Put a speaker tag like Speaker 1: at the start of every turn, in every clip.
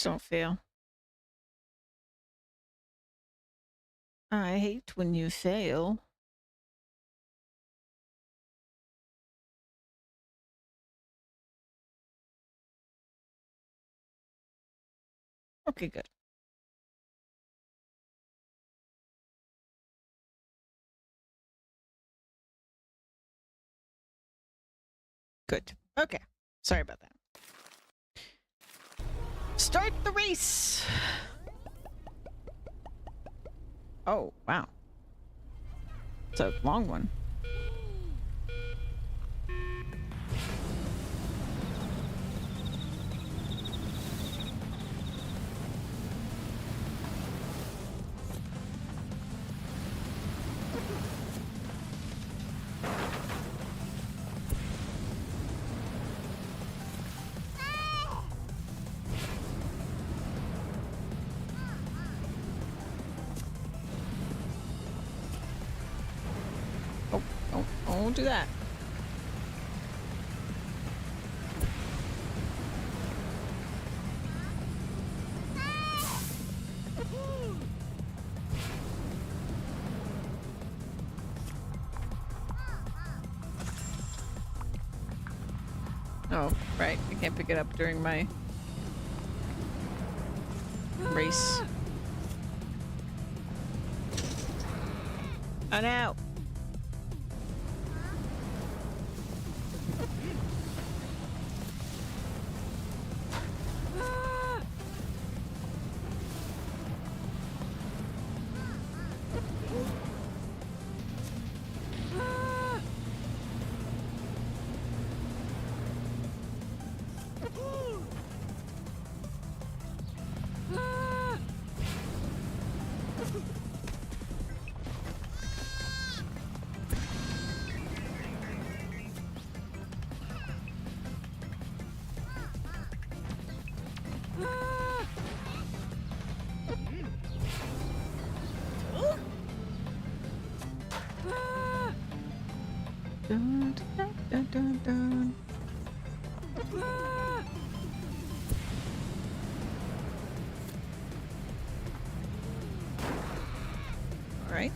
Speaker 1: Don't fail. I hate when you fail. Okay, good. Good. Okay. Sorry about that. Start the race. Oh, wow. It's a long one. Oh, don't do that. Oh, right. I can't pick it up during my race. Oh no. Dun, dun, dun, dun, dun. All right.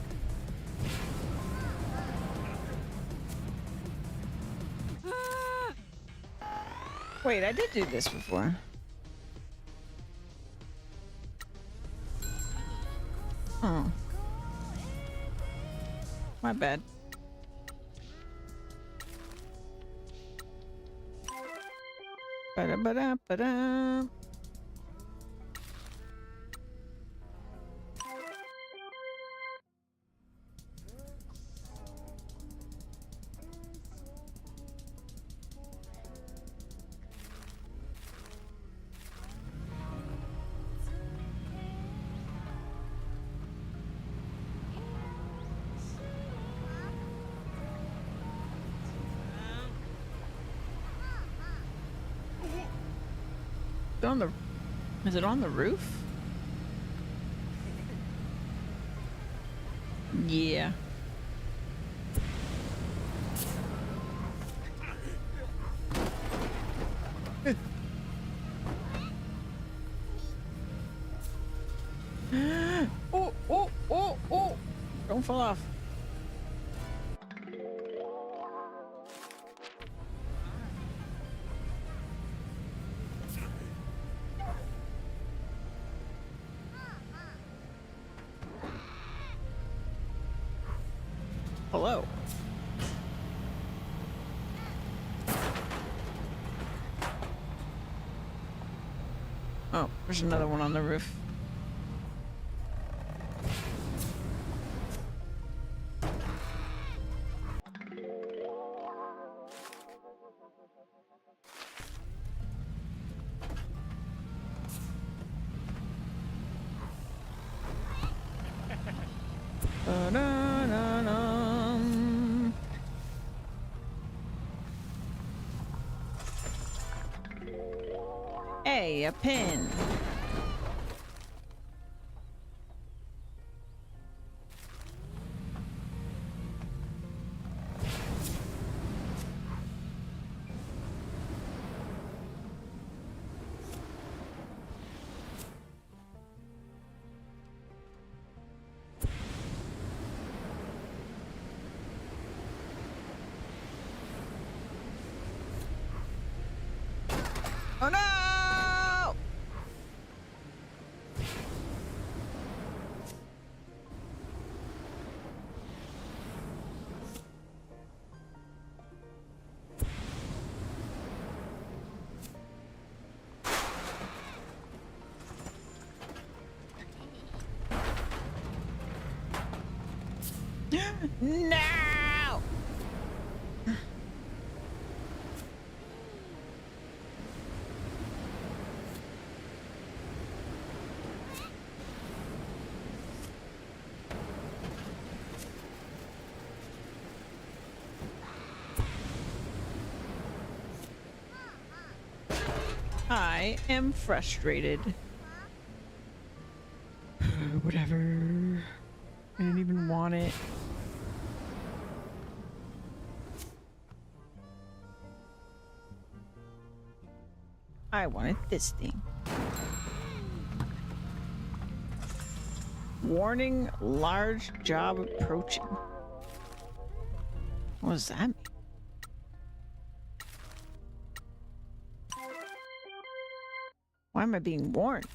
Speaker 1: Wait, I did do this before. Oh. My bad. Ba-da-ba-da-ba-da. On the, is it on the roof? Yeah. Oh, oh, oh, oh. Don't fall off. Hello. Oh, there's another one on the roof. Ba-da-da-dum. Hey, a pin. No! I am frustrated. Whatever. I didn't even want it. I wanted this thing. Warning, large job approaching. What does that mean? Why am I being warned?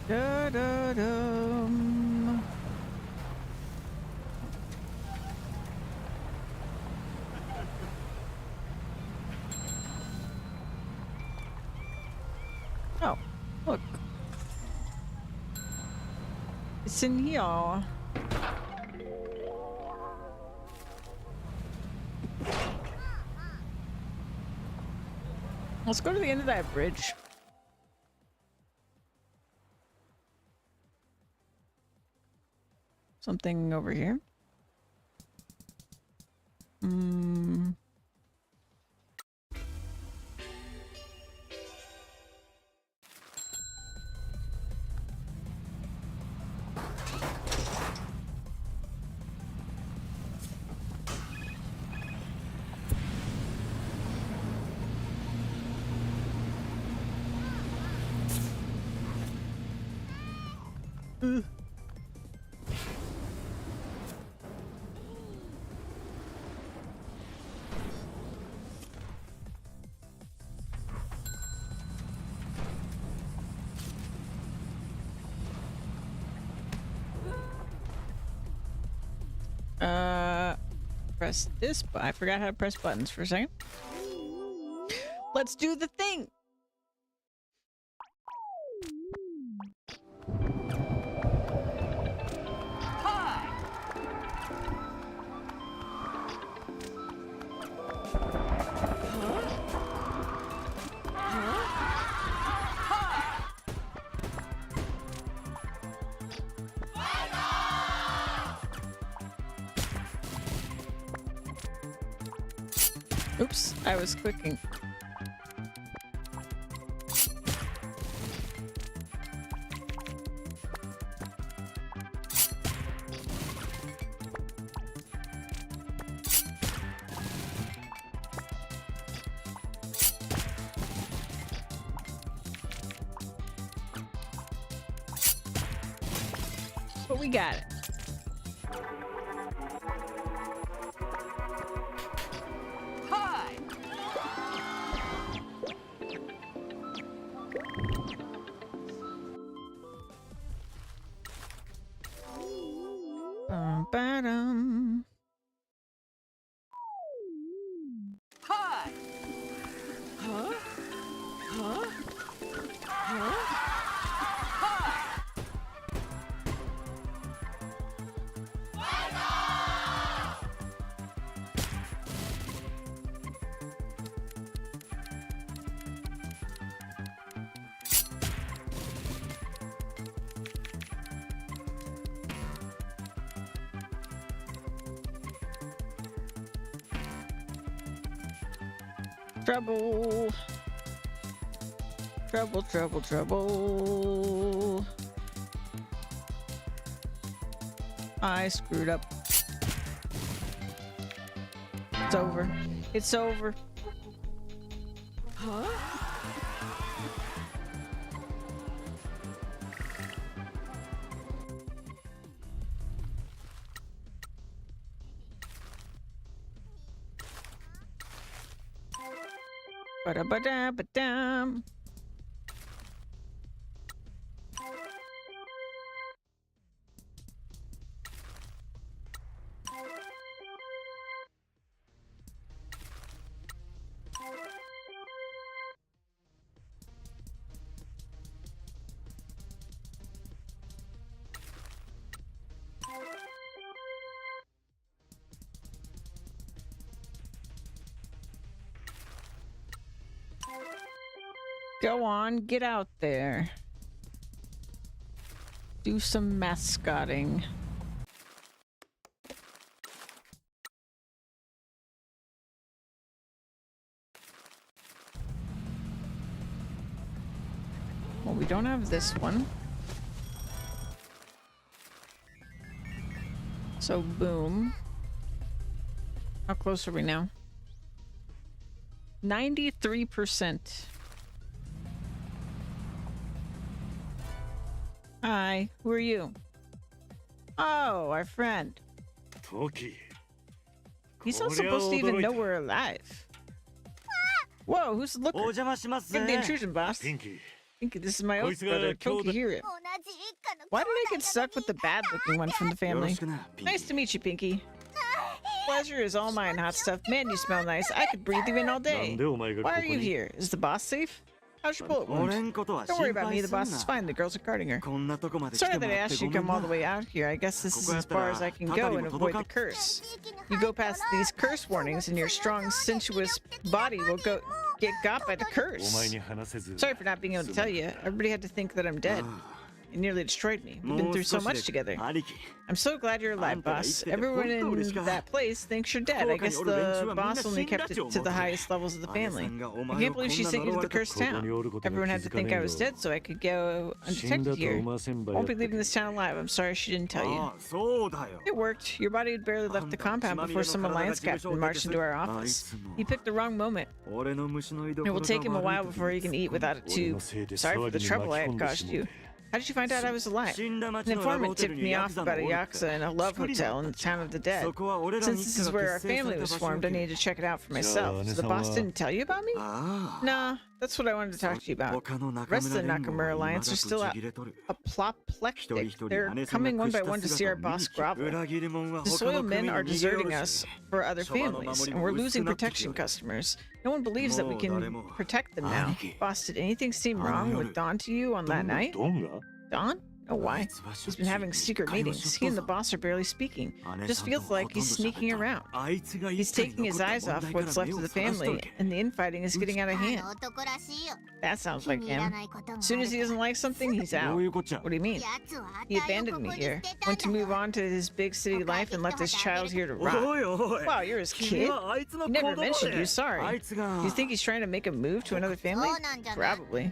Speaker 1: Da, da, dum. Oh, look. It's in here. Let's go to the end of that bridge. Something over here. Press this, but I forgot how to press buttons for a second. Let's do the thing. Oops, I was clicking. But we got it. Ba-dum.
Speaker 2: Hi. Huh? Huh? Huh? Hi.
Speaker 1: Trouble. Trouble, trouble, trouble. I screwed up. It's over. It's over.
Speaker 2: Huh?
Speaker 1: Ba-da-ba-da-ba-dum. Go on, get out there. Do some mascotting. Well, we don't have this one. So, boom. How close are we now? 93%. Hi, who are you? Oh, our friend.
Speaker 3: Toki.
Speaker 1: He's not supposed to even know we're alive. Whoa, who's the looker?
Speaker 3: お邪魔します。
Speaker 1: Give the intrusion, boss.
Speaker 3: Pinky.
Speaker 1: Think this is my old
Speaker 3: こいつが
Speaker 1: brother,
Speaker 3: 兄弟。
Speaker 1: Tokihiro. Why did I get stuck with the bad-looking one from the
Speaker 3: よろ
Speaker 1: family?
Speaker 3: しくな、Pinky.
Speaker 1: Nice to meet you, Pinky. Pleasure is all mine, hot stuff. Man, you smell nice. I could breathe you in all
Speaker 3: なん
Speaker 1: day.
Speaker 3: でお前がこ
Speaker 1: Why
Speaker 3: こ
Speaker 1: are you
Speaker 3: に
Speaker 1: here? Is the boss safe? How's your bullet
Speaker 3: 俺
Speaker 1: wound?
Speaker 3: んことは
Speaker 1: Don't
Speaker 3: 心
Speaker 1: worry about me.
Speaker 3: 配
Speaker 1: The
Speaker 3: すん
Speaker 1: boss is
Speaker 3: な。
Speaker 1: fine. The girls are guarding her.
Speaker 3: こんなとこまで来
Speaker 1: Sorry
Speaker 3: て
Speaker 1: that
Speaker 3: も
Speaker 1: I
Speaker 3: らっ
Speaker 1: asked
Speaker 3: て
Speaker 1: you
Speaker 3: ご
Speaker 1: to
Speaker 3: め
Speaker 1: come
Speaker 3: ん
Speaker 1: all the
Speaker 3: な。
Speaker 1: way out here. I guess this is
Speaker 3: ここや
Speaker 1: as
Speaker 3: ったら
Speaker 1: far as I can
Speaker 3: 肩
Speaker 1: go
Speaker 3: に
Speaker 1: and
Speaker 3: も
Speaker 1: avoid
Speaker 3: 届
Speaker 1: the
Speaker 3: かん。
Speaker 1: curse. You go past these curse warnings and your strong, sensuous body will get got by the
Speaker 3: お前
Speaker 1: curse.
Speaker 3: に話せず。
Speaker 1: Sorry for not being able to tell you. Everybody had to think that I'm dead. It nearly destroyed me. We've been
Speaker 3: もう
Speaker 1: through
Speaker 3: 少
Speaker 1: so
Speaker 3: し
Speaker 1: much
Speaker 3: で
Speaker 1: together.
Speaker 3: 兄貴。
Speaker 1: I'm so glad you're alive, boss. Everyone in that place thinks you're dead. I guess the boss only kept it to the highest levels of the family. I can't believe she sent you to the cursed town. Everyone had to think I was dead so I could go
Speaker 3: 死んだ
Speaker 1: undetected
Speaker 3: と
Speaker 1: here.
Speaker 3: 思わせんばや
Speaker 1: Won't
Speaker 3: っ
Speaker 1: be
Speaker 3: て
Speaker 1: leaving this town alive. I'm sorry she didn't tell you.
Speaker 3: ああ、そうだよ。
Speaker 1: It worked. Your body had barely left the compound before some alliance captain marched into our office. He picked the wrong moment.
Speaker 3: 俺の虫の居所
Speaker 1: It will
Speaker 3: が
Speaker 1: take him a
Speaker 3: 悪
Speaker 1: while
Speaker 3: い時
Speaker 1: before he can eat without a
Speaker 3: 俺
Speaker 1: tube.
Speaker 3: のせいで
Speaker 1: Sorry for
Speaker 3: 騒
Speaker 1: the
Speaker 3: ぎに
Speaker 1: trouble
Speaker 3: 巻
Speaker 1: I
Speaker 3: き込
Speaker 1: had
Speaker 3: んで
Speaker 1: caused
Speaker 3: しも
Speaker 1: you.
Speaker 3: うて。
Speaker 1: How did you find out I was alive?
Speaker 3: 死んだ
Speaker 1: An
Speaker 3: 町のラブホ
Speaker 1: informant
Speaker 3: テル
Speaker 1: tipped
Speaker 3: に
Speaker 1: me
Speaker 3: ヤ
Speaker 1: off
Speaker 3: クザの
Speaker 1: about a
Speaker 3: 多く
Speaker 1: yakuza in a love
Speaker 3: 作りだ
Speaker 1: hotel in the town of the dead.
Speaker 3: そこは俺ら
Speaker 1: Since
Speaker 3: に
Speaker 1: this
Speaker 3: 一
Speaker 1: is
Speaker 3: 家が
Speaker 1: where our
Speaker 3: 結成さ
Speaker 1: family
Speaker 3: れた
Speaker 1: was
Speaker 3: 場所を
Speaker 1: formed, I
Speaker 3: 受け
Speaker 1: needed to check it out for
Speaker 3: じゃあ
Speaker 1: myself.
Speaker 3: 姉
Speaker 1: So the
Speaker 3: さん
Speaker 1: boss
Speaker 3: は
Speaker 1: didn't tell you about me?
Speaker 3: ああ
Speaker 1: Nah, that's what I wanted to talk to you about.
Speaker 3: 他の
Speaker 1: The rest of the
Speaker 3: 中村連合
Speaker 1: Nakamura
Speaker 3: は
Speaker 1: Alliance are still
Speaker 3: まだブチギレとる
Speaker 1: apoplectic.
Speaker 3: 一人
Speaker 1: They're
Speaker 3: 姉さん
Speaker 1: coming
Speaker 3: が
Speaker 1: one
Speaker 3: 屈
Speaker 1: by
Speaker 3: した
Speaker 1: one to see
Speaker 3: 姿
Speaker 1: our
Speaker 3: を見
Speaker 1: boss
Speaker 3: に来
Speaker 1: grovel.
Speaker 3: 裏切り者は
Speaker 1: The
Speaker 3: 他の
Speaker 1: soil
Speaker 3: 組
Speaker 1: men
Speaker 3: に
Speaker 1: are
Speaker 3: 逃げ
Speaker 1: deserting
Speaker 3: おる
Speaker 1: us
Speaker 3: し
Speaker 1: for other
Speaker 3: そばの
Speaker 1: families,
Speaker 3: 守り
Speaker 1: and
Speaker 3: も
Speaker 1: we're
Speaker 3: 薄
Speaker 1: losing
Speaker 3: くなってき
Speaker 1: protection
Speaker 3: よる
Speaker 1: customers. No one believes that we
Speaker 3: もう誰
Speaker 1: can
Speaker 3: も
Speaker 1: protect them now.
Speaker 3: 兄貴
Speaker 1: Boss, did anything seem wrong with Don to you on that night?
Speaker 3: どんが
Speaker 1: Don? Oh,
Speaker 3: あ
Speaker 1: why?
Speaker 3: いつはしょ
Speaker 1: He's
Speaker 3: っちゅ
Speaker 1: been
Speaker 3: う
Speaker 1: having
Speaker 3: 密
Speaker 1: secret
Speaker 3: 会話
Speaker 1: meetings.
Speaker 3: し
Speaker 1: He
Speaker 3: とっ
Speaker 1: and
Speaker 3: た
Speaker 1: the
Speaker 3: ぞ
Speaker 1: boss are barely speaking.
Speaker 3: 姉
Speaker 1: Just
Speaker 3: さんと
Speaker 1: feels
Speaker 3: もほ
Speaker 1: like
Speaker 3: とん
Speaker 1: he's
Speaker 3: ど喋っ
Speaker 1: sneaking
Speaker 3: た
Speaker 1: around.
Speaker 3: あいつが
Speaker 1: He's
Speaker 3: 一家に
Speaker 1: taking his
Speaker 3: 残った
Speaker 1: eyes
Speaker 3: 問
Speaker 1: off
Speaker 3: 題か
Speaker 1: what's
Speaker 3: ら
Speaker 1: left
Speaker 3: 目
Speaker 1: of
Speaker 3: を
Speaker 1: the
Speaker 3: そらしと
Speaker 1: family,
Speaker 3: るけ
Speaker 1: and the infighting is getting out of
Speaker 4: あ
Speaker 1: hand.
Speaker 4: の男らしいよ。
Speaker 1: That sounds
Speaker 4: 気
Speaker 1: like
Speaker 4: に入ら
Speaker 1: him.
Speaker 4: ないこともある
Speaker 1: As soon as he
Speaker 4: けど
Speaker 1: doesn't like something, he's
Speaker 3: ど
Speaker 1: out.
Speaker 3: ういうこっちゃ
Speaker 1: What do you mean?
Speaker 4: やつは
Speaker 1: He
Speaker 4: あたいを
Speaker 1: abandoned
Speaker 4: こ
Speaker 1: me
Speaker 4: こに
Speaker 1: here.
Speaker 4: 捨てた
Speaker 1: Went
Speaker 4: ん
Speaker 1: to
Speaker 4: だ
Speaker 1: move
Speaker 4: よ。
Speaker 1: on to his big city life and left his child here to
Speaker 3: お
Speaker 1: rot.
Speaker 3: いおい
Speaker 1: Wow, you're his
Speaker 3: 君
Speaker 1: kid?
Speaker 3: はあいつの
Speaker 1: He
Speaker 3: 子
Speaker 1: never
Speaker 3: 供
Speaker 1: mentioned
Speaker 3: で
Speaker 1: you,
Speaker 3: あ
Speaker 1: sorry.
Speaker 3: いつが
Speaker 1: You think he's trying to make a move to another family?
Speaker 4: そうなんじゃない
Speaker 1: Probably.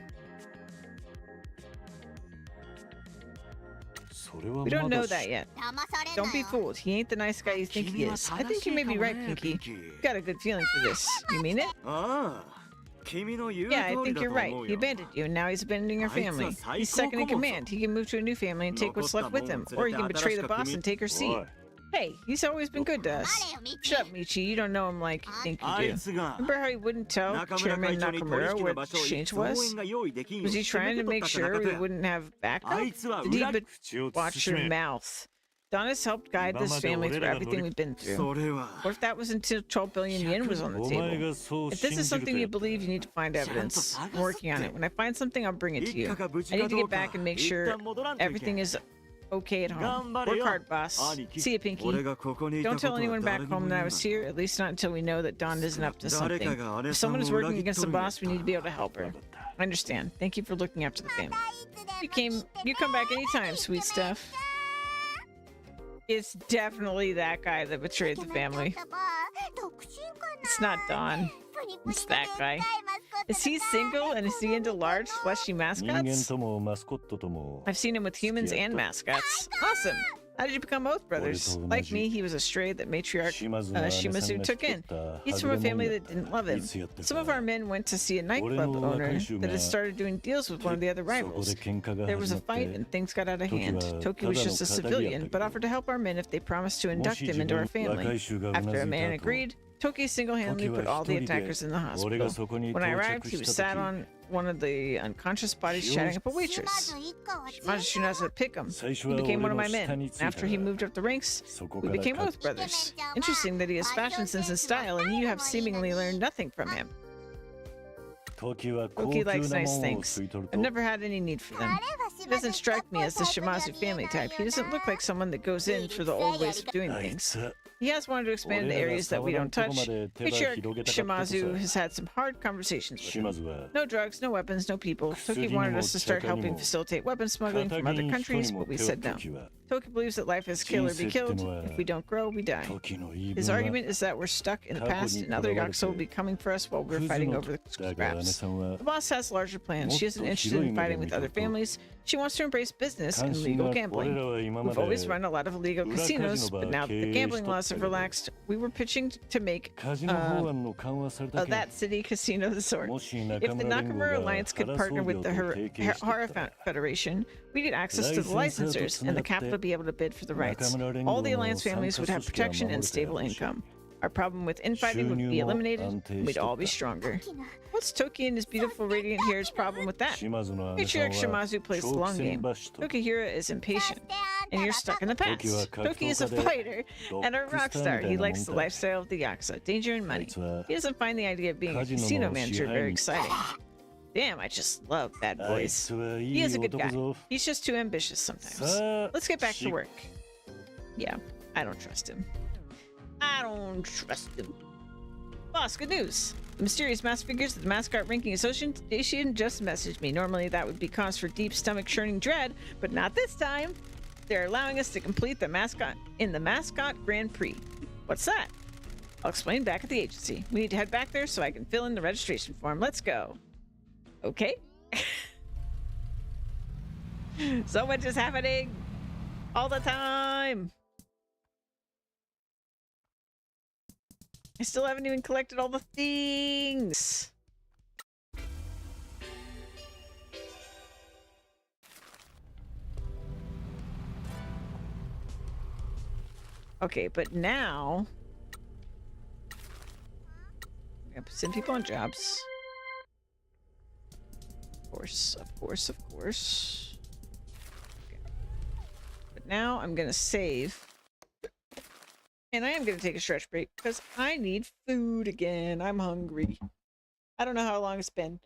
Speaker 3: それは
Speaker 1: We don't
Speaker 3: まだ
Speaker 1: know that yet.
Speaker 4: 騙されん
Speaker 1: Don't be
Speaker 4: なよ。
Speaker 1: fooled. He ain't the nice guy you think he
Speaker 3: 君は
Speaker 1: is. I
Speaker 3: 正
Speaker 1: think
Speaker 3: し
Speaker 1: you
Speaker 3: い
Speaker 1: may
Speaker 3: か
Speaker 1: be
Speaker 3: も
Speaker 1: right,
Speaker 3: ね
Speaker 1: Pinky.
Speaker 3: ピンキ
Speaker 1: You've got a good feeling for this. You mean it?
Speaker 3: ああ君の言う
Speaker 1: Yeah, I
Speaker 3: 通り
Speaker 1: think
Speaker 3: だ
Speaker 1: you're
Speaker 3: と
Speaker 1: right.
Speaker 3: 思う
Speaker 1: He
Speaker 3: よ
Speaker 1: abandoned you, and now he's abandoning your
Speaker 3: あいつは
Speaker 1: family.
Speaker 3: 最
Speaker 1: He's
Speaker 3: 高
Speaker 1: second in
Speaker 3: 顧問ぞ
Speaker 1: command. He can move to a new family and take what's left with him, or he can betray the boss and take her
Speaker 3: お
Speaker 1: seat.
Speaker 3: い
Speaker 1: Hey, he's always been good to
Speaker 4: あ
Speaker 1: us.
Speaker 4: れよ、ミッ
Speaker 1: Shut up, Michi. You don't know him like you think
Speaker 3: あ
Speaker 1: you
Speaker 3: い
Speaker 1: do.
Speaker 3: つが
Speaker 1: Remember how he wouldn't tell
Speaker 3: 中村
Speaker 1: Chairman
Speaker 3: 会長に取
Speaker 1: Nakamura
Speaker 3: 引の
Speaker 1: where
Speaker 3: 場所を
Speaker 1: exchange
Speaker 3: いつ応
Speaker 1: was?
Speaker 3: 援が用意できんよう
Speaker 1: Was he
Speaker 3: にして
Speaker 1: trying to
Speaker 3: め
Speaker 1: make
Speaker 3: とった
Speaker 1: sure
Speaker 3: 方
Speaker 1: we
Speaker 3: や
Speaker 1: wouldn't have
Speaker 3: あ
Speaker 1: backup?
Speaker 3: いつは
Speaker 1: Did he
Speaker 3: 裏
Speaker 1: but
Speaker 3: 口を
Speaker 1: watch
Speaker 3: 慎
Speaker 1: your
Speaker 3: め
Speaker 1: mouth? Don has helped guide this family through everything we've been through.
Speaker 3: それは
Speaker 1: What if that was until 12 billion yen was on the
Speaker 3: お前
Speaker 1: table?
Speaker 3: がそう
Speaker 1: If this
Speaker 3: 信
Speaker 1: is
Speaker 3: じる
Speaker 1: something
Speaker 3: と
Speaker 1: you
Speaker 3: やった
Speaker 1: believe, you need to find evidence. I'm working on it. When I find something, I'll bring it to
Speaker 3: 一
Speaker 1: you.
Speaker 3: 家が無事
Speaker 1: I
Speaker 3: か
Speaker 1: need to
Speaker 3: ど
Speaker 1: get
Speaker 3: うか
Speaker 1: back and make
Speaker 3: 一
Speaker 1: sure
Speaker 3: 旦戻らんといけ
Speaker 1: everything
Speaker 3: ん
Speaker 1: is okay at home.
Speaker 3: 頑張れ
Speaker 1: Work
Speaker 3: よ
Speaker 1: hard, boss.
Speaker 3: 兄貴
Speaker 1: See you, Pinky.
Speaker 3: 俺がここにいた
Speaker 1: Don't
Speaker 3: こと
Speaker 1: tell
Speaker 3: は
Speaker 1: anyone
Speaker 3: 誰
Speaker 1: back
Speaker 3: にも
Speaker 1: home
Speaker 3: 言う
Speaker 1: that I
Speaker 3: な
Speaker 1: was here, at least not until we know that Dawn isn't up to
Speaker 3: 誰か
Speaker 1: something.
Speaker 3: が
Speaker 1: If
Speaker 3: 姉さんを
Speaker 1: someone's
Speaker 3: 裏
Speaker 1: working
Speaker 3: 切っ
Speaker 1: against
Speaker 3: と
Speaker 1: the
Speaker 3: るんや
Speaker 1: boss, we need to be able to help her. I understand. Thank you for looking after the family.
Speaker 4: いつでも
Speaker 1: You come back anytime, sweet stuff. It's definitely that guy that betrayed the family.
Speaker 4: 独身かな
Speaker 1: It's not Dawn.
Speaker 4: 不
Speaker 1: It's that guy. Is he single and is he into large, fleshy mascots? I've seen him with humans and mascots. Awesome! How did you become oath brothers? Like me, he was a stray that matriarch Shimazu took in. He's from a family that didn't love him. Some of our men went to see a nightclub owner that had started doing deals with one of the other rivals. There was a fight and things got out of hand. Toki was just a civilian, but offered to help our men if they promised to induct him into our family. After a man agreed, Toki single-handedly put all the attackers in the hospital. When I arrived, he was sat on one of the unconscious bodies chatting up a waitress. Shimazu knows how to pick him. He became one of my men. After he moved up the ranks, we became oath brothers. Interesting that he has fashion sense and style, and you have seemingly learned nothing from him. Toki likes nice things. I've never had any need for them. He doesn't strike me as the Shimazu family type. He doesn't look like someone that goes in for the old ways of doing things. He has wanted to expand the areas that we don't touch. Patriarch Shimazu has had some hard conversations with him. No drugs, no weapons, no people. Toki wanted us to start helping facilitate weapon smuggling from other countries, but we said no. Toki believes that life is kill or be killed. If we don't grow, we die. His argument is that we're stuck in the past and other Yakuza will be coming for us while we're fighting over the scraps. The boss has larger plans. She isn't interested in fighting with other families. She wants to embrace business and legal gambling. We've always run a lot of illegal casinos, but now that the gambling laws have relaxed, we were pitching to make that city casino resort. If the Nakamura Alliance could partner with the Hara Federation, we'd get access to the licensors, and the capital be able to bid for the rights. All the Alliance families would have protection and stable income. Our problem with infighting would be eliminated, and we'd all be stronger. What's Toki and his beautiful radiant hair's problem with that? Patriarch Shimazu plays the long game. Tokihira is impatient, and you're stuck in the past. Toki is a fighter and a rock star. He likes the lifestyle of the Yakuza, danger and money. He doesn't find the idea of being a casino manager very exciting. Damn, I just love bad boys. He is a good guy. He's just too ambitious sometimes. Let's get back to work. Yeah, I don't trust him. I don't trust him. Boss, good news. The mysterious mask figures at the Mascot Ranking Association just messaged me. Normally that would be cause for deep stomach churning dread, but not this time. They're allowing us to complete the mascot in the Mascot Grand Prix. What's that? I'll explain back at the agency. We need to head back there so I can fill in the registration form. Let's go. Okay. So much is happening all the time. I still haven't even collected all the things. Okay, but now we have to send people on jobs. Of course, of course, of course. Okay. But now I'm gonna save. And I am going to take a stretch break because I need food again. I'm hungry. I don't know how long it's been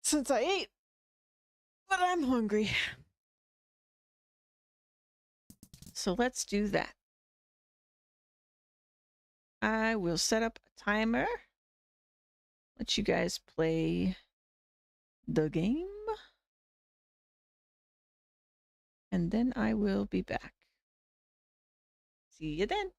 Speaker 1: since I ate, but I'm hungry. So let's do that. I will set up a timer. Let you guys play the game. And then I will be back. See you then.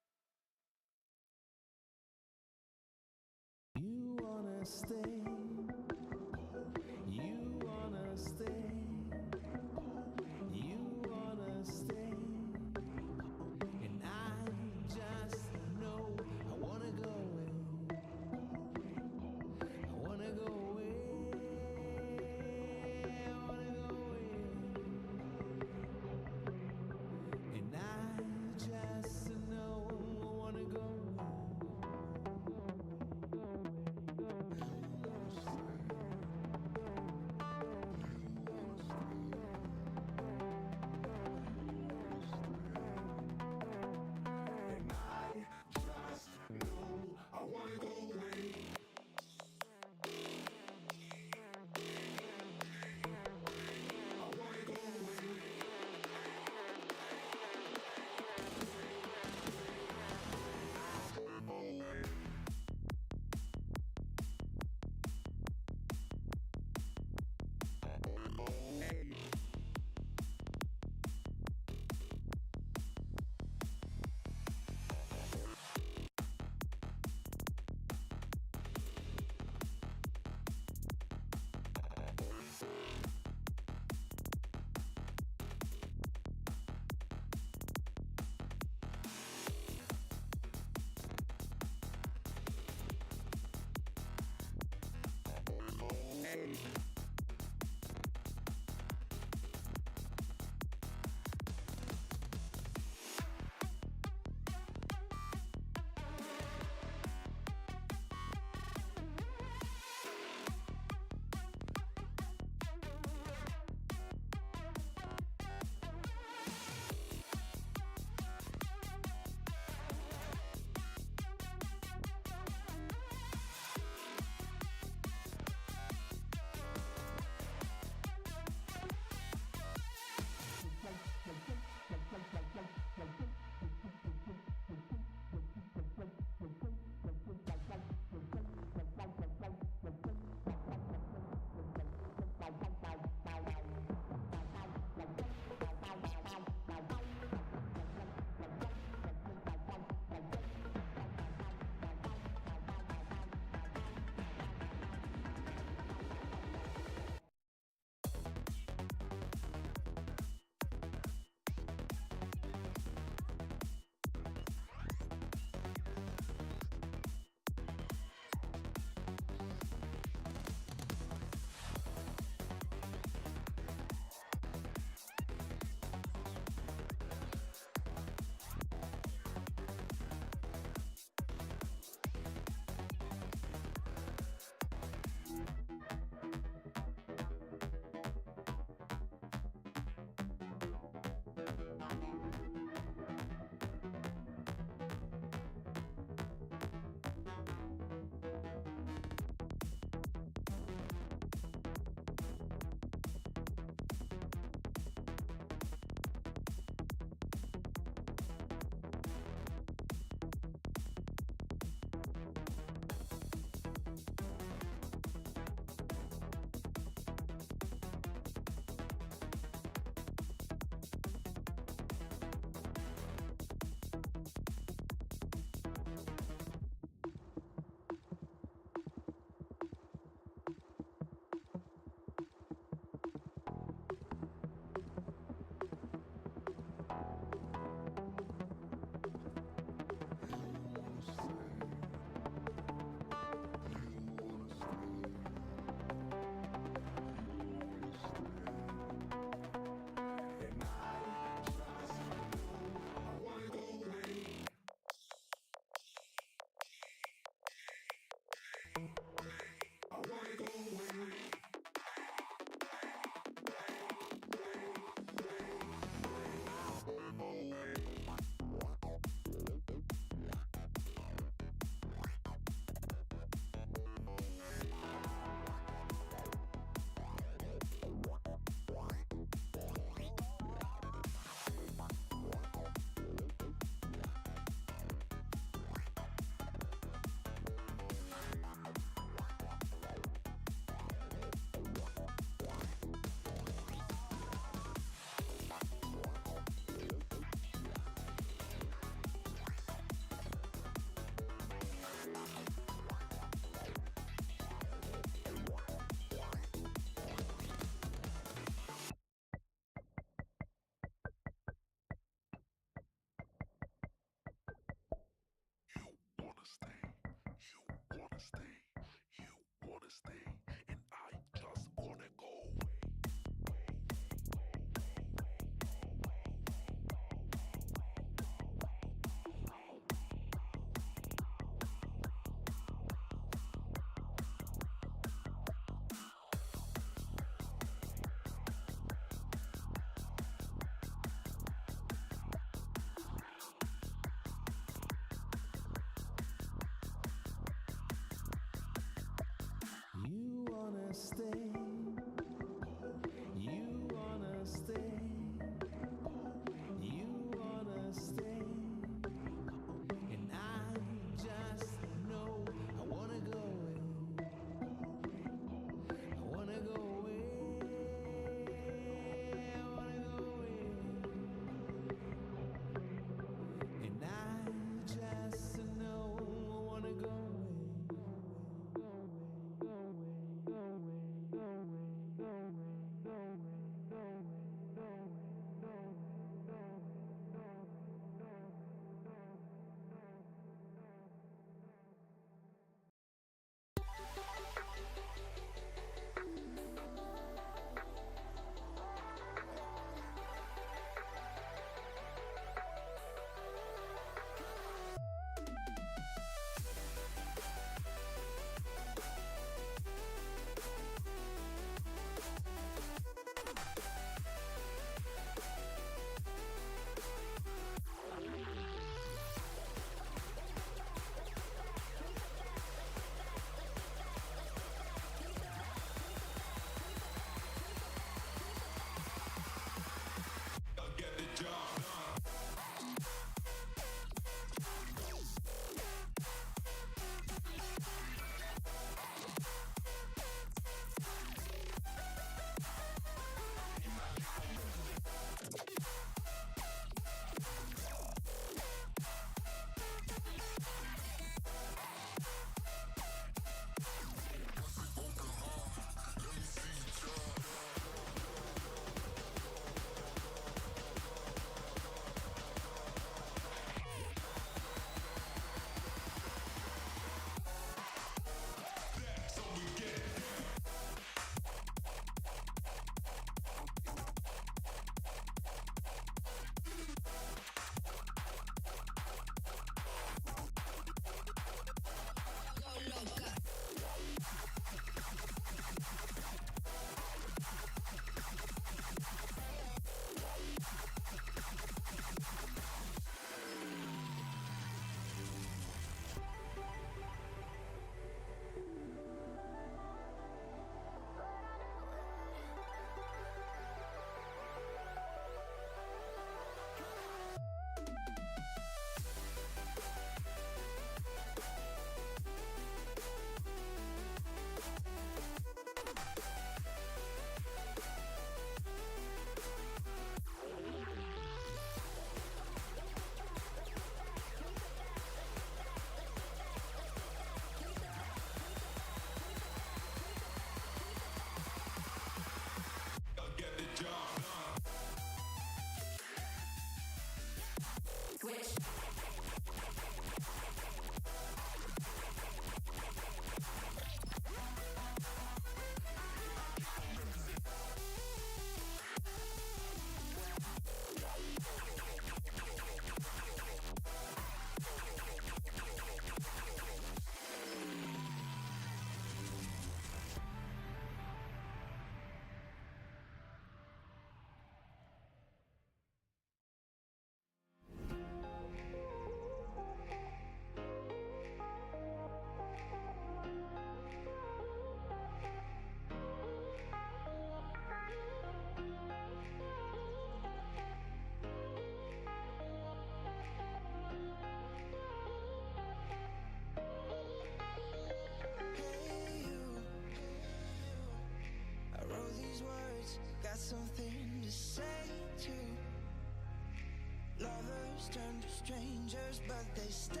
Speaker 5: Lovers turn to strangers, but they stay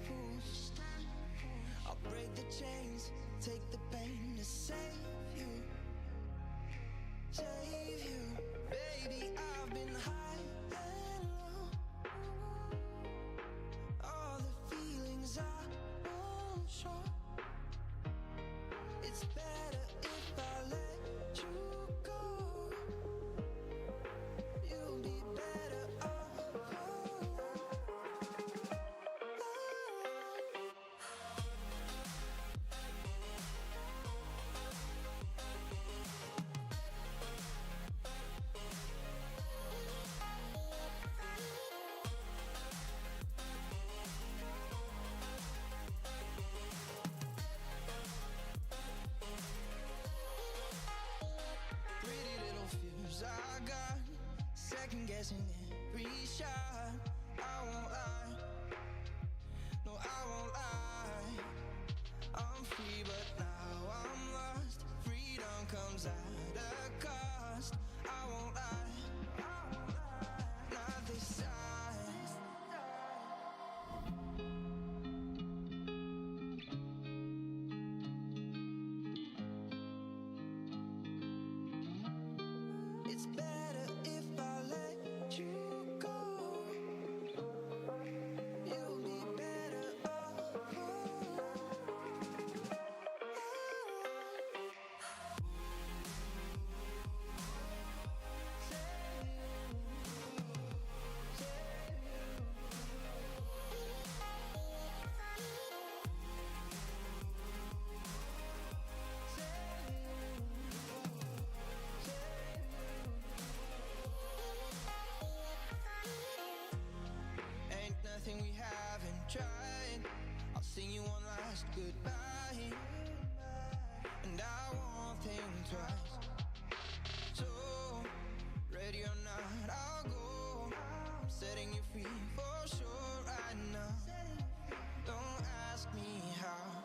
Speaker 5: fools. I'll break the chains, take the pain to save you. Save you. Baby, I've been high and low. All the feelings I won't show. It's better if I let you go. You'll be better off alone. Pretty little fears I got, second guessing every shot. I won't lie, no I won't lie. I'm free but now I'm lost. Freedom comes at a cost. I won't lie, not this time. It's better if I let you go. You'll be better off alone. Ain't nothing we haven't tried. I'll sing you one last goodbye, and I won't think twice. So, ready or not, I'll go. I'm setting you free for sure right now. Don't ask me how.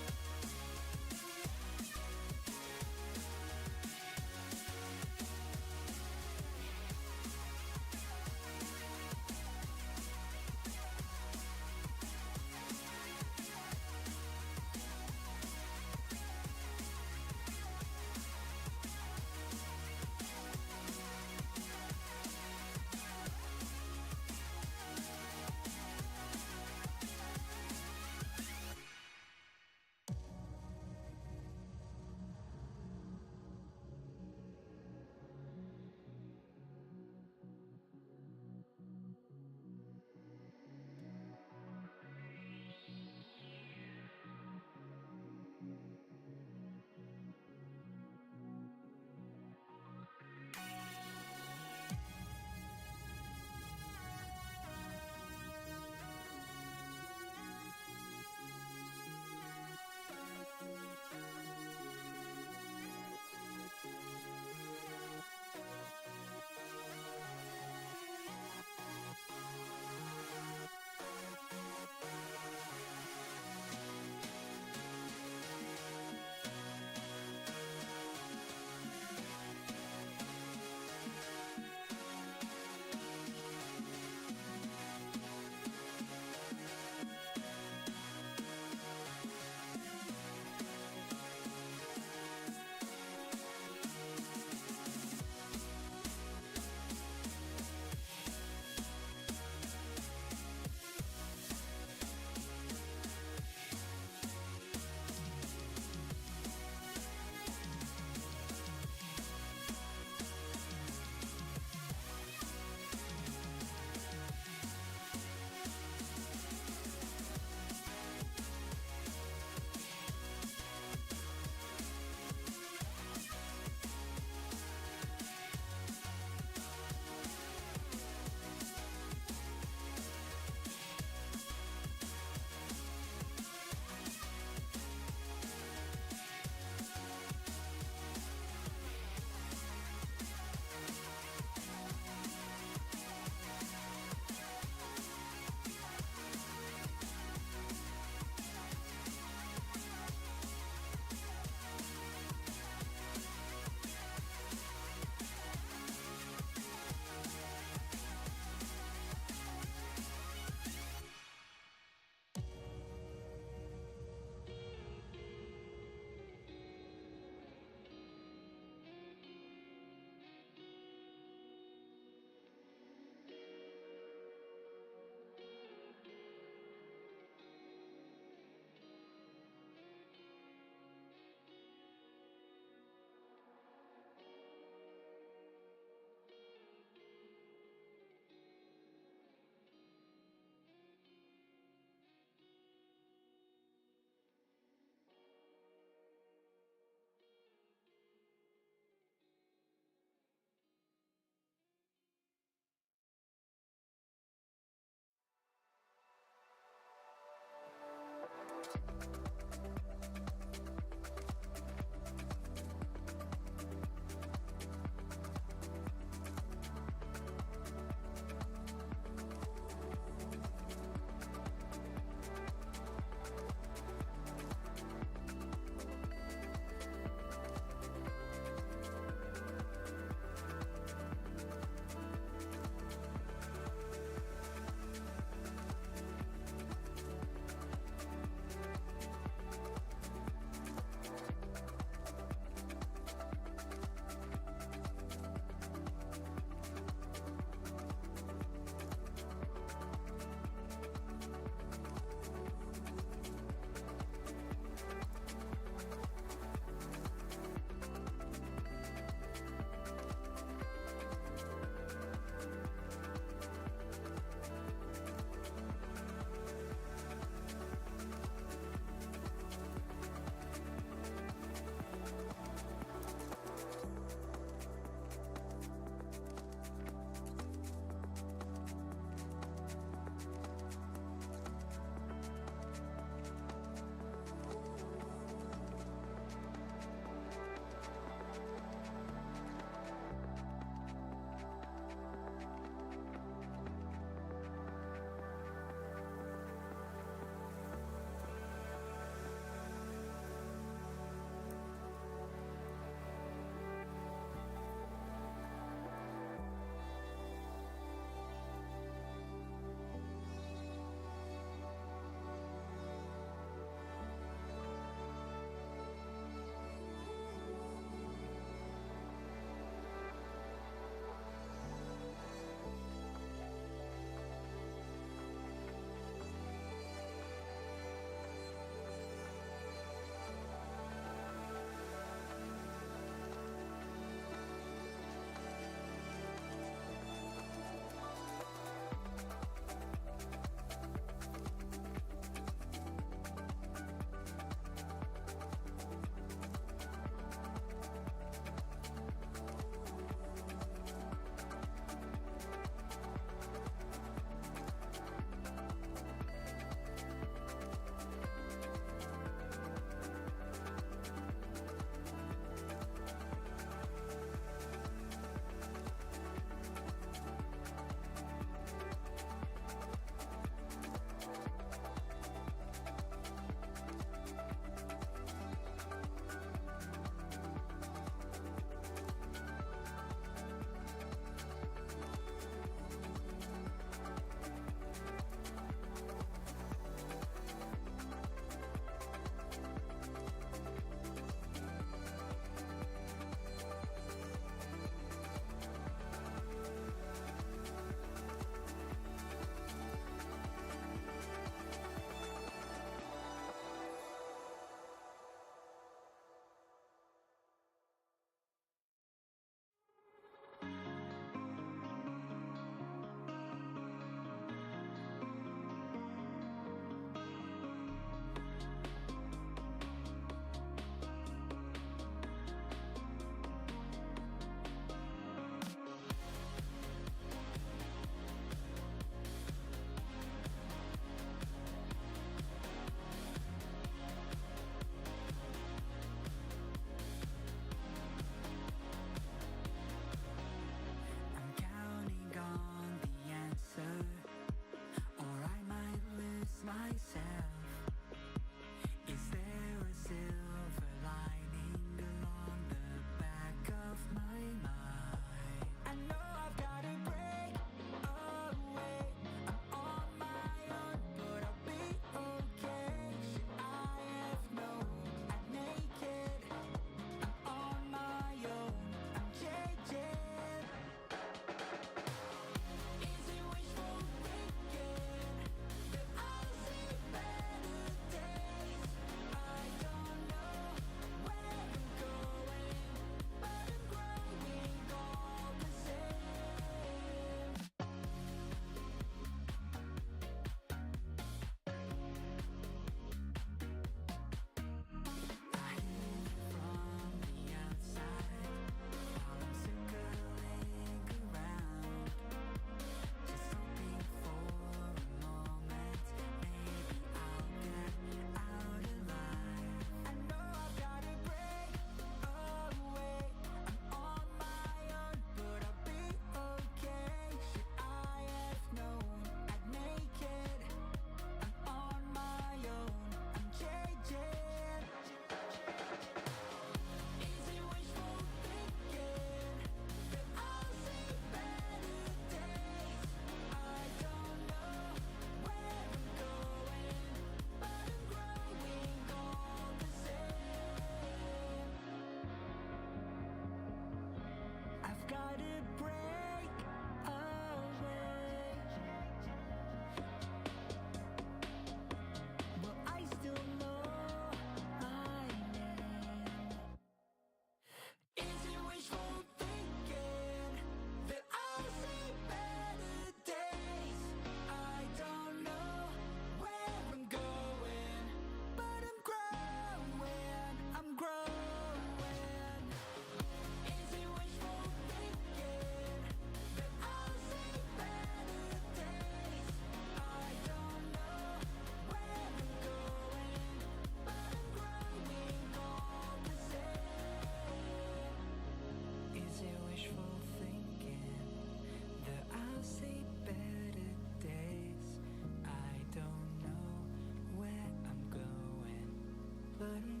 Speaker 5: I'm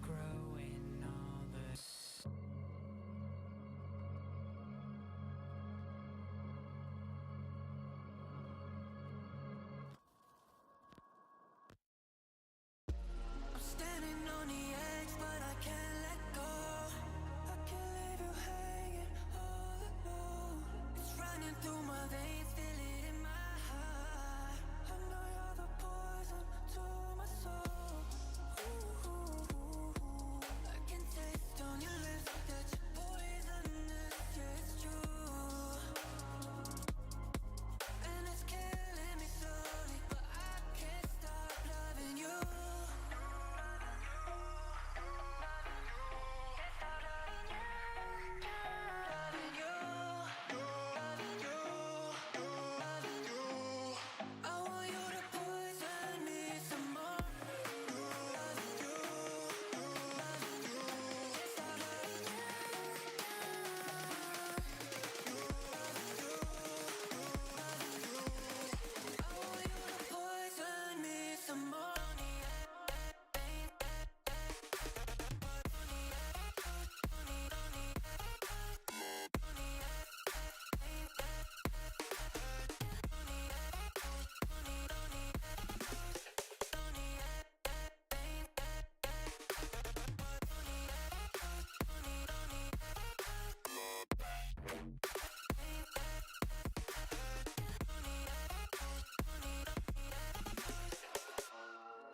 Speaker 5: growing all this. I'm standing on the edge, but I can't let go. I can't leave you hanging all alone. It's running through my veins, feel it in my heart. I know you're the poison to my soul. Ooh, I can taste on your lips that you're poisonous. Yeah, it's true, and it's killing me slowly, but I can't stop loving you. I want you to poison me some more. Loving you, stop loving you. I want you to poison me some more.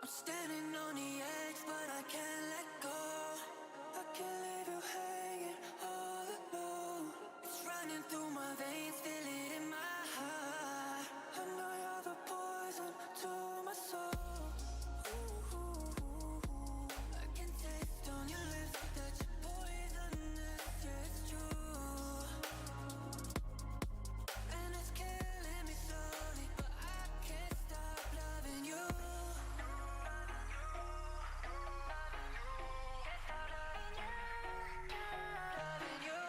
Speaker 5: I'm standing on the edge, but I can't let go. I can't leave you hanging all alone. It's running through my veins, feel it in my heart. I know you're the poison to my soul. Ooh, I can taste on your lips that you're poisonous. Yeah, it's true, and it's killing me slowly, but I can't stop loving you. Loving you,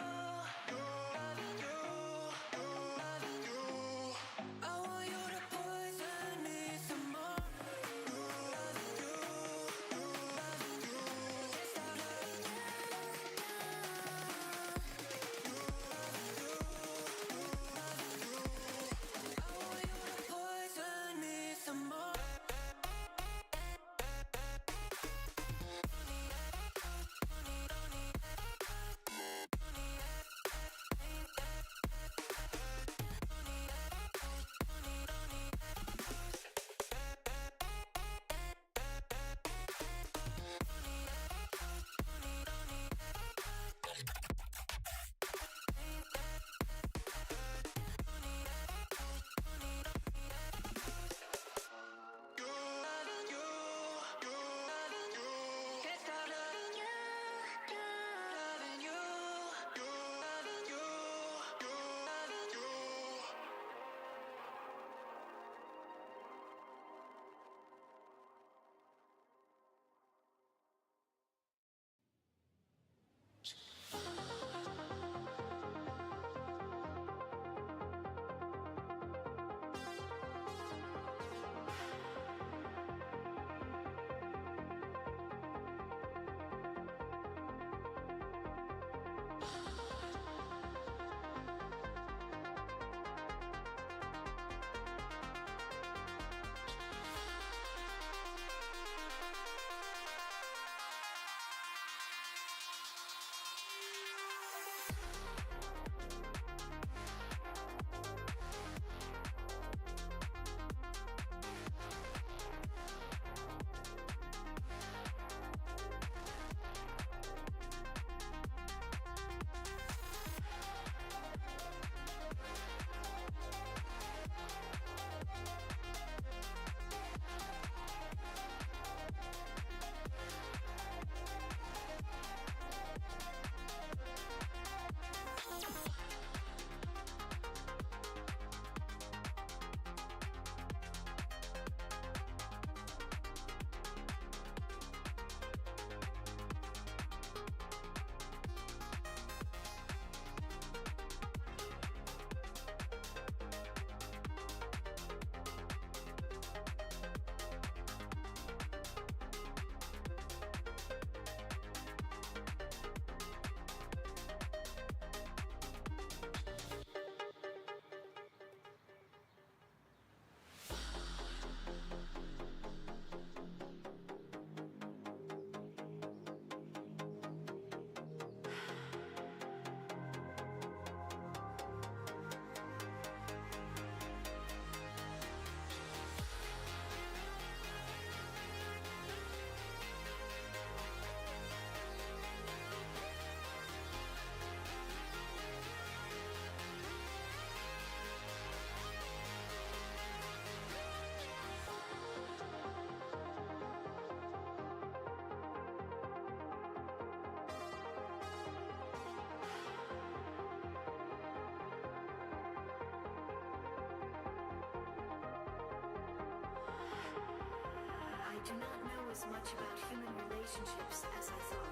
Speaker 6: do not know as much about human relationships as I thought.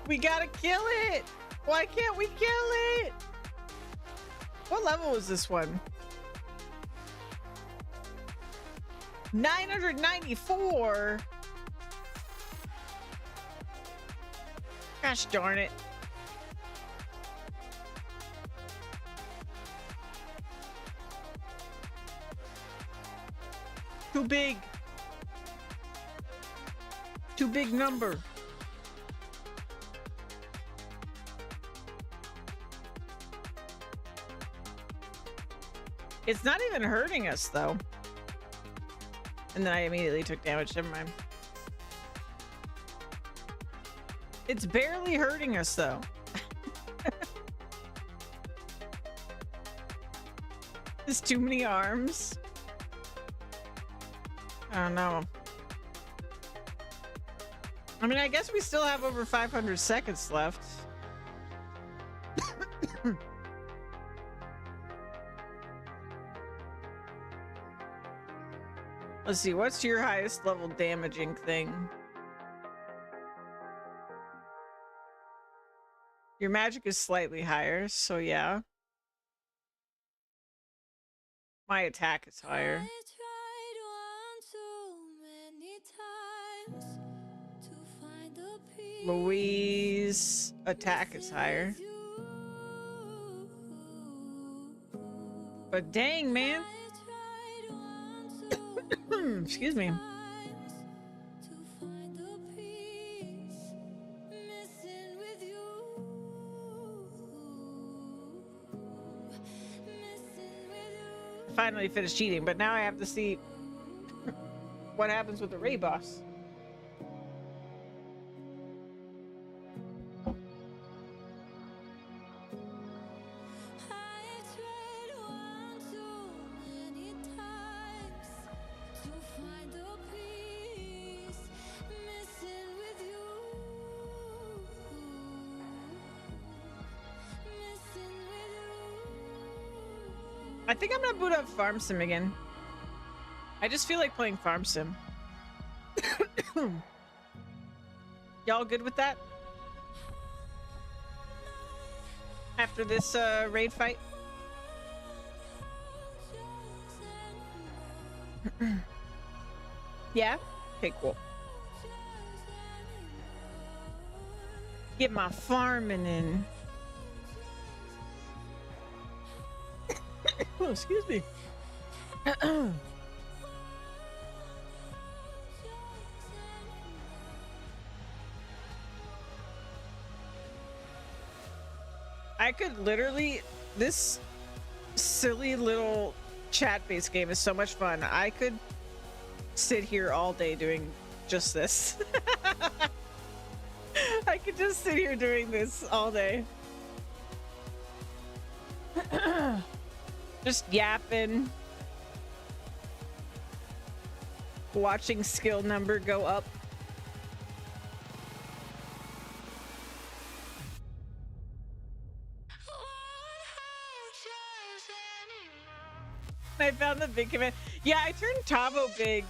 Speaker 1: We gotta kill it! Why can't we kill it? What level is this one? 994? Gosh darn it. Too big. Too big number. It's not even hurting us, though. And then I immediately took damage. Never mind. It's barely hurting us, though. There's too many arms. I don't know. I mean, I guess we still have over 500 seconds left. Let's see, what's your highest level damaging thing? Your magic is slightly higher, so yeah. My attack is higher. Louise' attack is higher. But dang, man. Excuse me. Finally finished cheating, but now I have to see what happens with the raid boss. I think I'm gonna boot up Farm Sim again. I just feel like playing Farm Sim. Y'all good with that? After this raid fight? Yeah? Okay, cool. Get my farming in. Oh, excuse me. I could literally, this silly little chat-based game is so much fun. I could sit here all day doing just this. I could just sit here doing this all day. Just yapping. Watching skill number go up. I found the big command. Yeah, I turned Tavo big,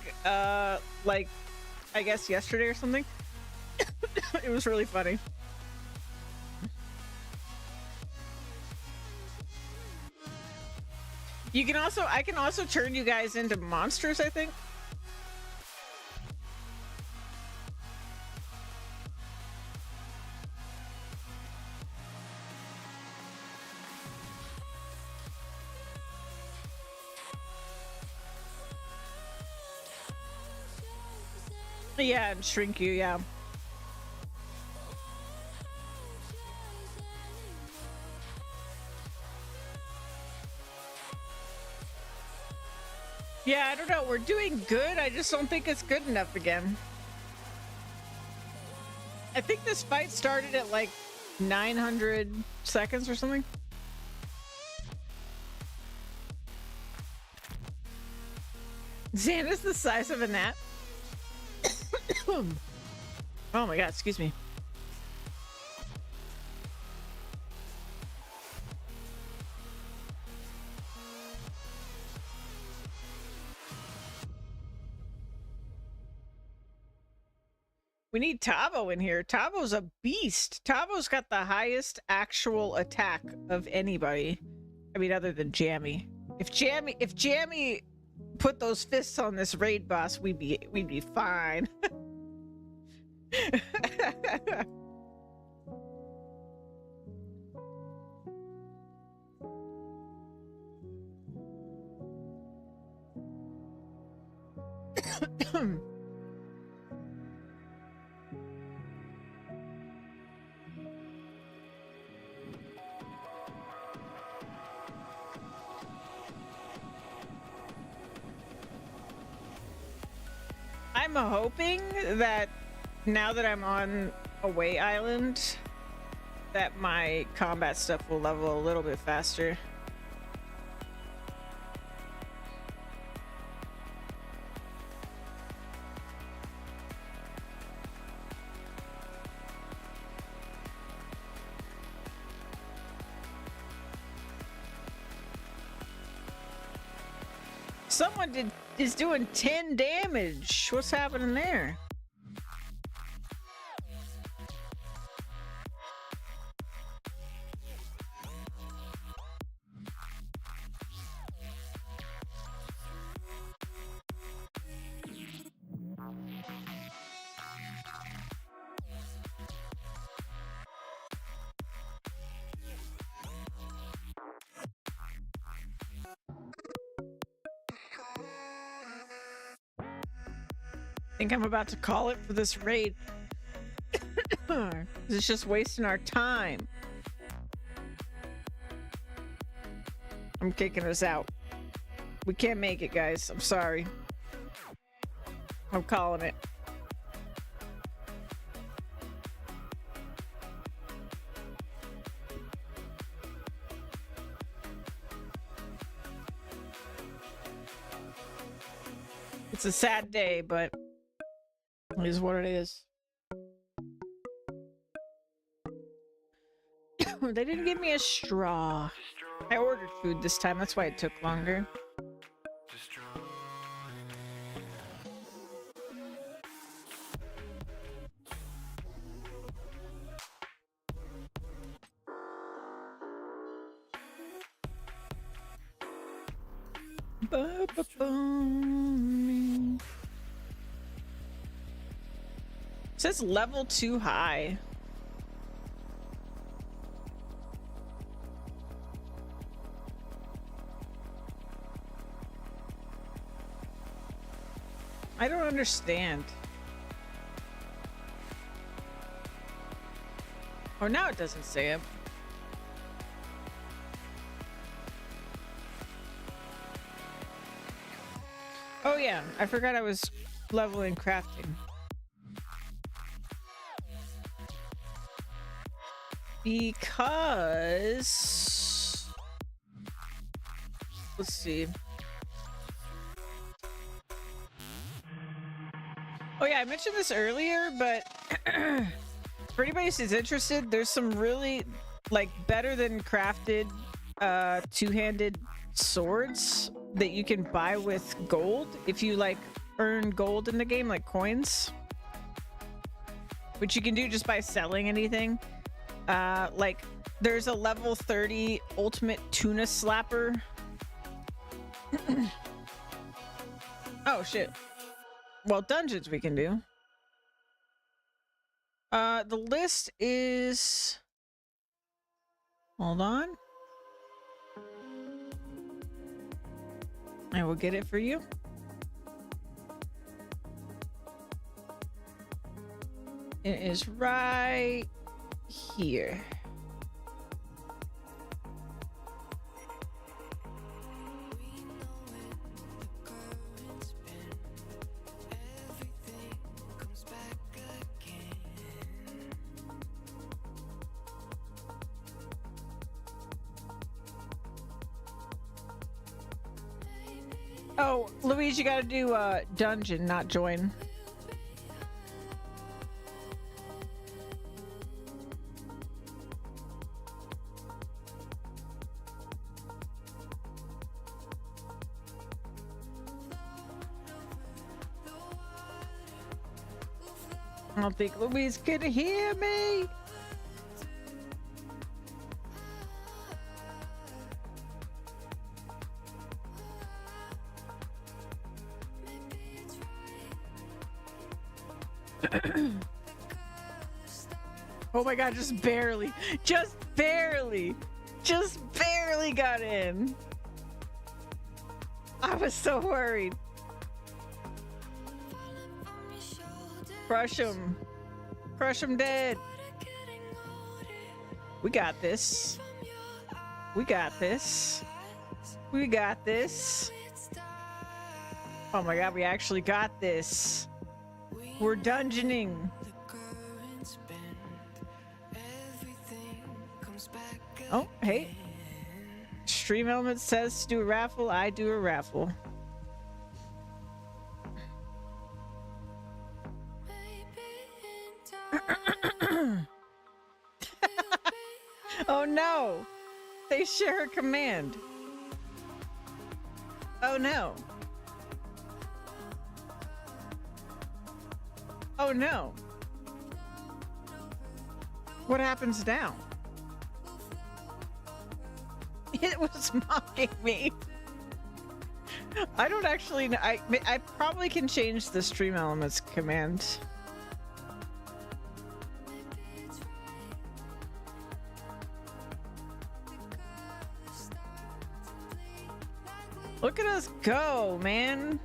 Speaker 1: like, I guess yesterday or something. It was really funny. You can also, I can also turn you guys into monsters, I think. Yeah, and shrink you, yeah. Yeah, I don't know. We're doing good. I just don't think it's good enough again. I think this fight started at like 900 seconds or something. Xana's the size of a gnat. Oh my god, excuse me. We need Tavo in here. Tavo's a beast. Tavo's got the highest actual attack of anybody. I mean, other than Jammy. If Jammy put those fists on this raid boss, we'd be fine. I'm hoping that now that I'm on Away Island, that my combat stuff will level a little bit faster. Someone is doing 10 damage. What's happening there? I think I'm about to call it for this raid. It's just wasting our time. I'm kicking us out. We can't make it, guys. I'm sorry. I'm calling it. It's a sad day, but it is what it is. They didn't give me a straw. I ordered food this time, that's why it took longer. It says level 2 high. I don't understand. Oh, now it doesn't say it. Oh yeah, I forgot I was leveling crafting. Because... let's see. Oh yeah, I mentioned this earlier, but for anybody who's interested, there's some really, like, better than crafted two-handed swords that you can buy with gold if you, like, earn gold in the game, like coins. Which you can do just by selling anything. Like, there's a level 30 ultimate tuna slapper. Oh, shit. Well, dungeons we can do. The list is... hold on. I will get it for you. It is right here. Oh, Louise, you gotta do dungeon, not join. I don't think Louise can hear me. Oh my god, just barely got in. I was so worried. Crush him dead. We got this. We got this. We got this. Oh my god, we actually got this. We're dungeoning. Oh, hey. Stream Element says to do a raffle. I do a raffle. Oh no! They share a command. Oh no. Oh no. What happens now? It was mocking me. I don't actually know. I probably can change the Stream Elements command. Look at us go, man.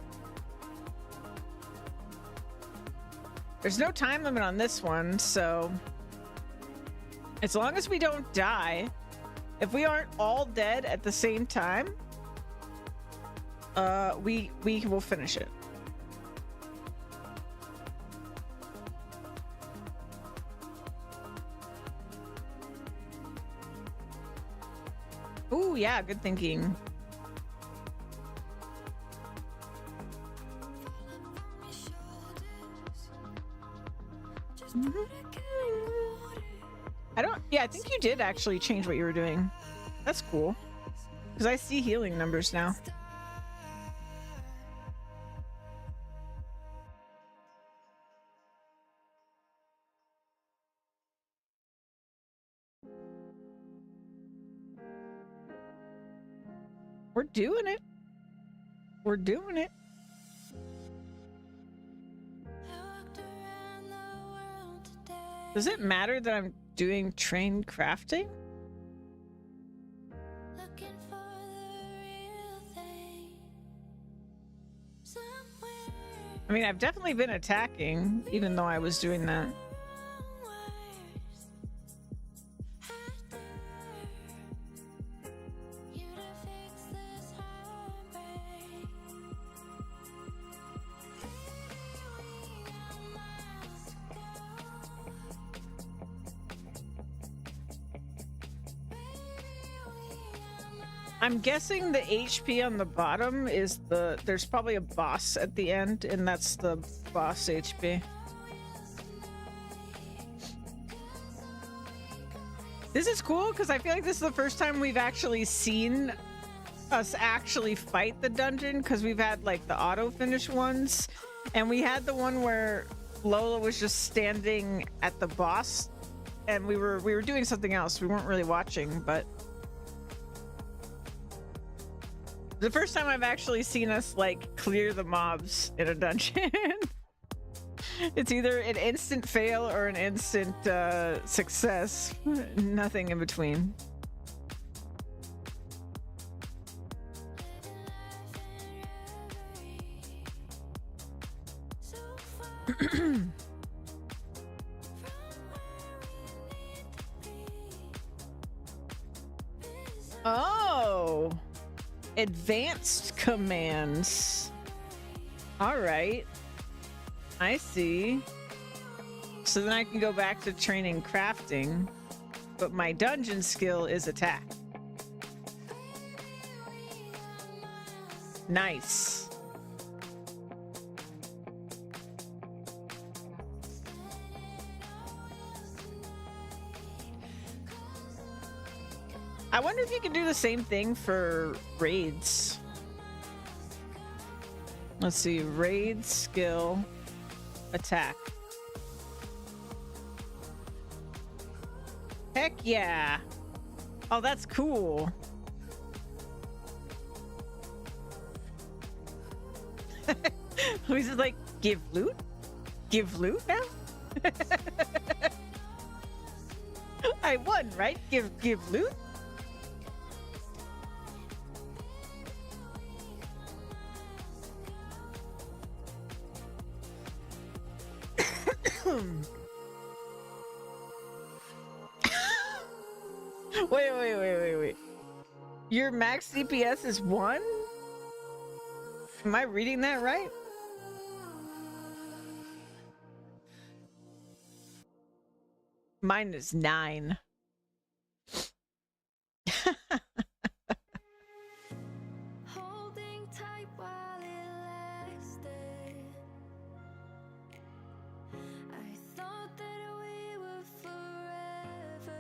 Speaker 1: There's no time limit on this one, so as long as we don't die, if we aren't all dead at the same time, we will finish it. Ooh, yeah, good thinking. Yeah, I think you did actually change what you were doing. That's cool. Because I see healing numbers now. We're doing it. We're doing it. Does it matter that I'm doing train crafting? I mean, I've definitely been attacking, even though I was doing that. I'm guessing the HP on the bottom is there's probably a boss at the end, and that's the boss HP. This is cool because I feel like this is the first time we've actually seen us actually fight the dungeon, because we've had like the auto finish ones, and we had the one where Lola was just standing at the boss and we were doing something else. We weren't really watching, but the first time I've actually seen us like clear the mobs in a dungeon. It's either an instant fail or an instant success. Nothing in between. Oh, advanced commands. All right, I see. So then I can go back to training crafting, but my dungeon skill is attack. Nice. I wonder if you can do the same thing for raids. Let's see, raid skill, attack. Heck yeah. Oh, that's cool. Who's like, give loot? Give loot now? I won, right? Give loot? Wait. Your max CPS is 1? Am I reading that right? Mine is 9.
Speaker 6: Holding tight while it lasted. I thought that we were forever.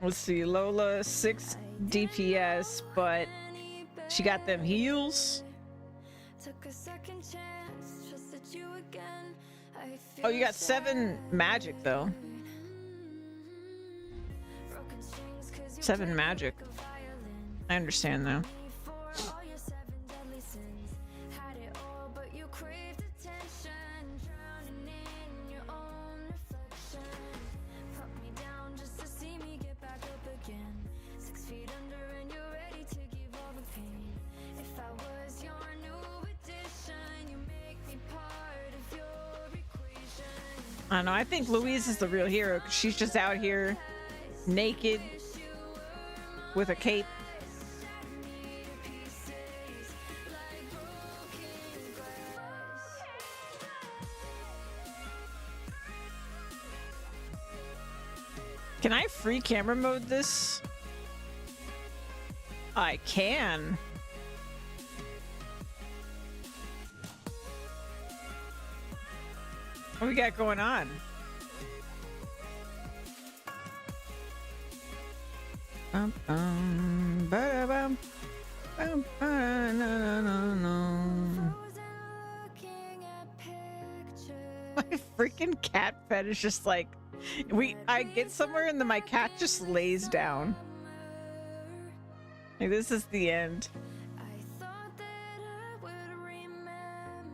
Speaker 1: Let's see, Lola 6 DPS, but she got them heals.
Speaker 6: Took a second chance, trusted you again.
Speaker 1: Oh, you got 7 magic though. 7 magic. I understand now. I don't know, I think Louise is the real hero because she's just out here naked with a cape. Can I free camera mode this? I can. What we got going on? Ba-da-bum, no. My freaking cat pet is just like, I get somewhere and then my cat just lays down. Like, this is the end.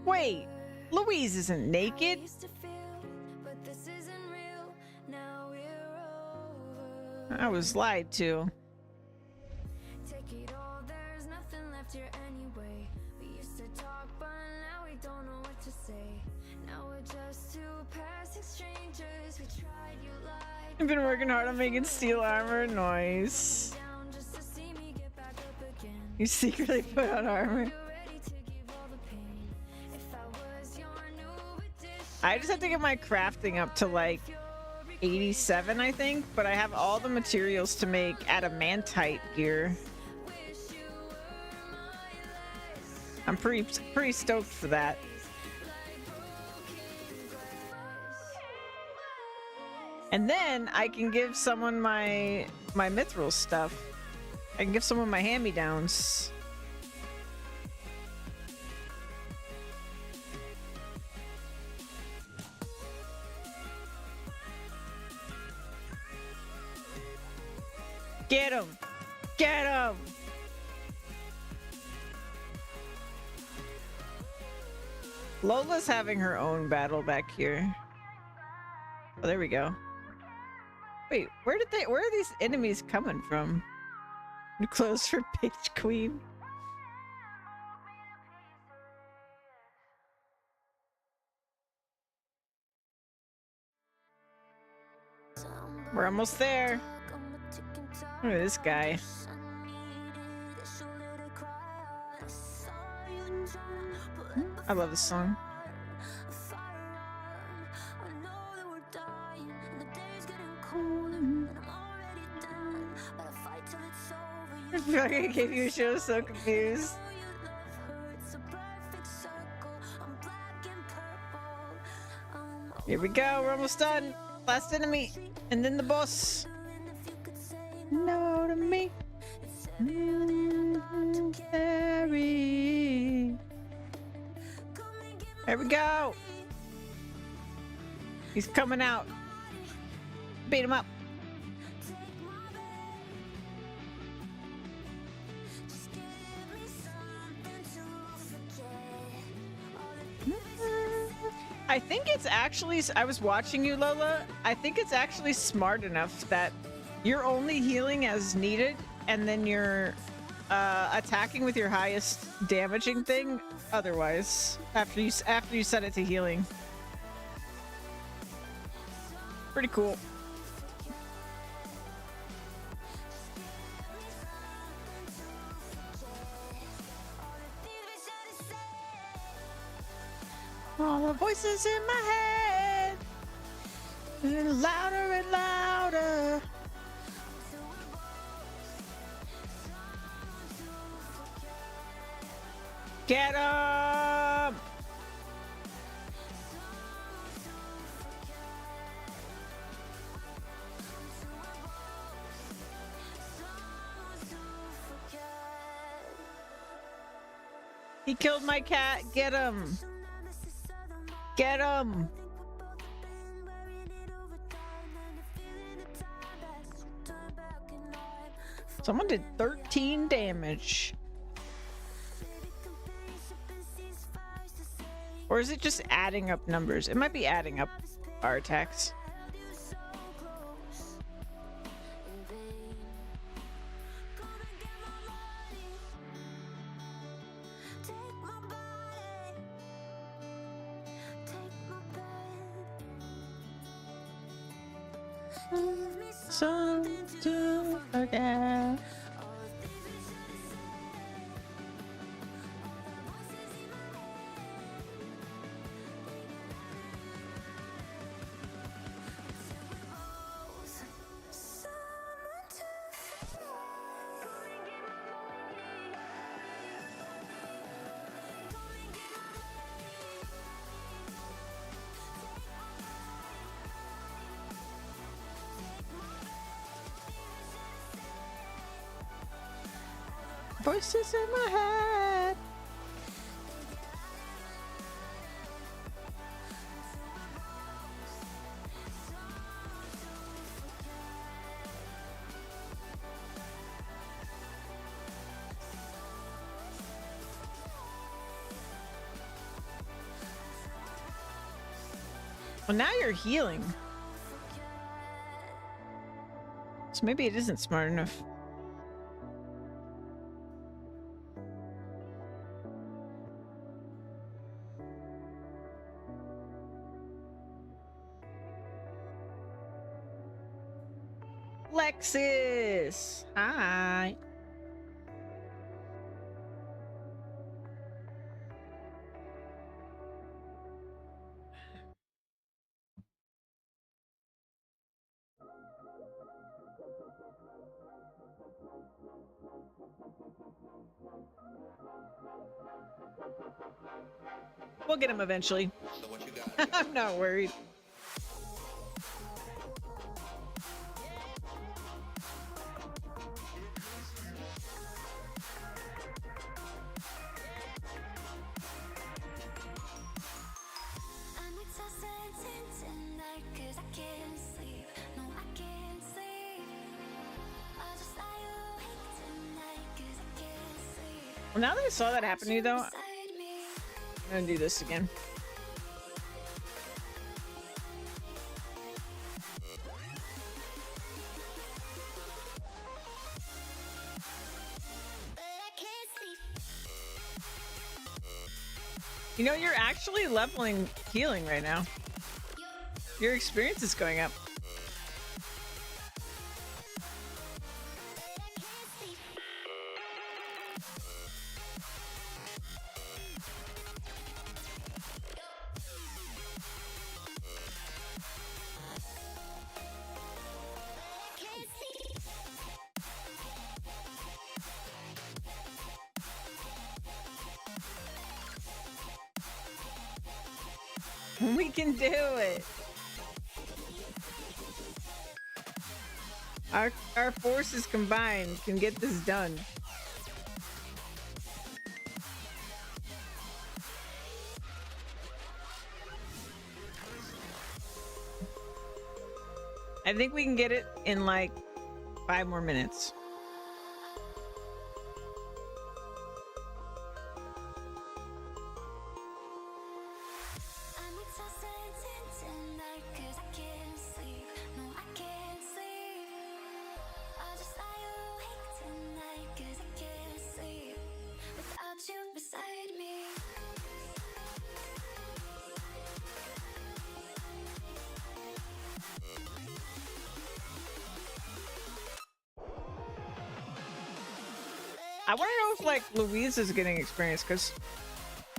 Speaker 1: Wait, Louise isn't naked. I was lied to.
Speaker 6: Take it all, there's nothing left here anyway. We used to talk, but now we don't know what to say. Now we're just two passing strangers. We tried, you lied.
Speaker 1: I've been working hard on making steel armor. Nice.
Speaker 6: Down just to see me get back up again.
Speaker 1: You secretly put on armor.
Speaker 6: You're ready to give all the pain. If I was your new addition,
Speaker 1: I just have to get my crafting up to like 87, I think, but I have all the materials to make adamantite gear. I'm pretty stoked for that. And then I can give someone my mithril stuff. I can give someone my hand-me-downs. Get him! Get him! Lola's having her own battle back here. Oh, there we go. Wait, where are these enemies coming from? New clothes for Pitch Queen. We're almost there. Look at this guy. I love this song. I feel like I gave you a show, so confused. Here we go, we're almost done. Last enemy, and then the boss. No to me. Carry. There we go. He's coming out. Beat him up. I think it's actually, I was watching you, Lola. I think it's actually smart enough that you're only healing as needed, and then you're attacking with your highest damaging thing otherwise after you set it to healing. Pretty cool. All the voices in my head getting louder and louder. Get 'em! He killed my cat. Get him! Get him! Someone did 13 damage. Or is it just adding up numbers? It might be adding up our attacks. Something to forget. Voices in my head. Well, now you're healing. So maybe it isn't smart enough. Lexus! Hi. We'll get him eventually. I'm not worried. Well, now that I saw that happen to you, though, I'm gonna do this again. You know, you're actually leveling healing right now. Your experience is going up. We can do it. Our forces combined can get this done. I think we can get it in like 5 more minutes. I want to know if like Louise is getting experience because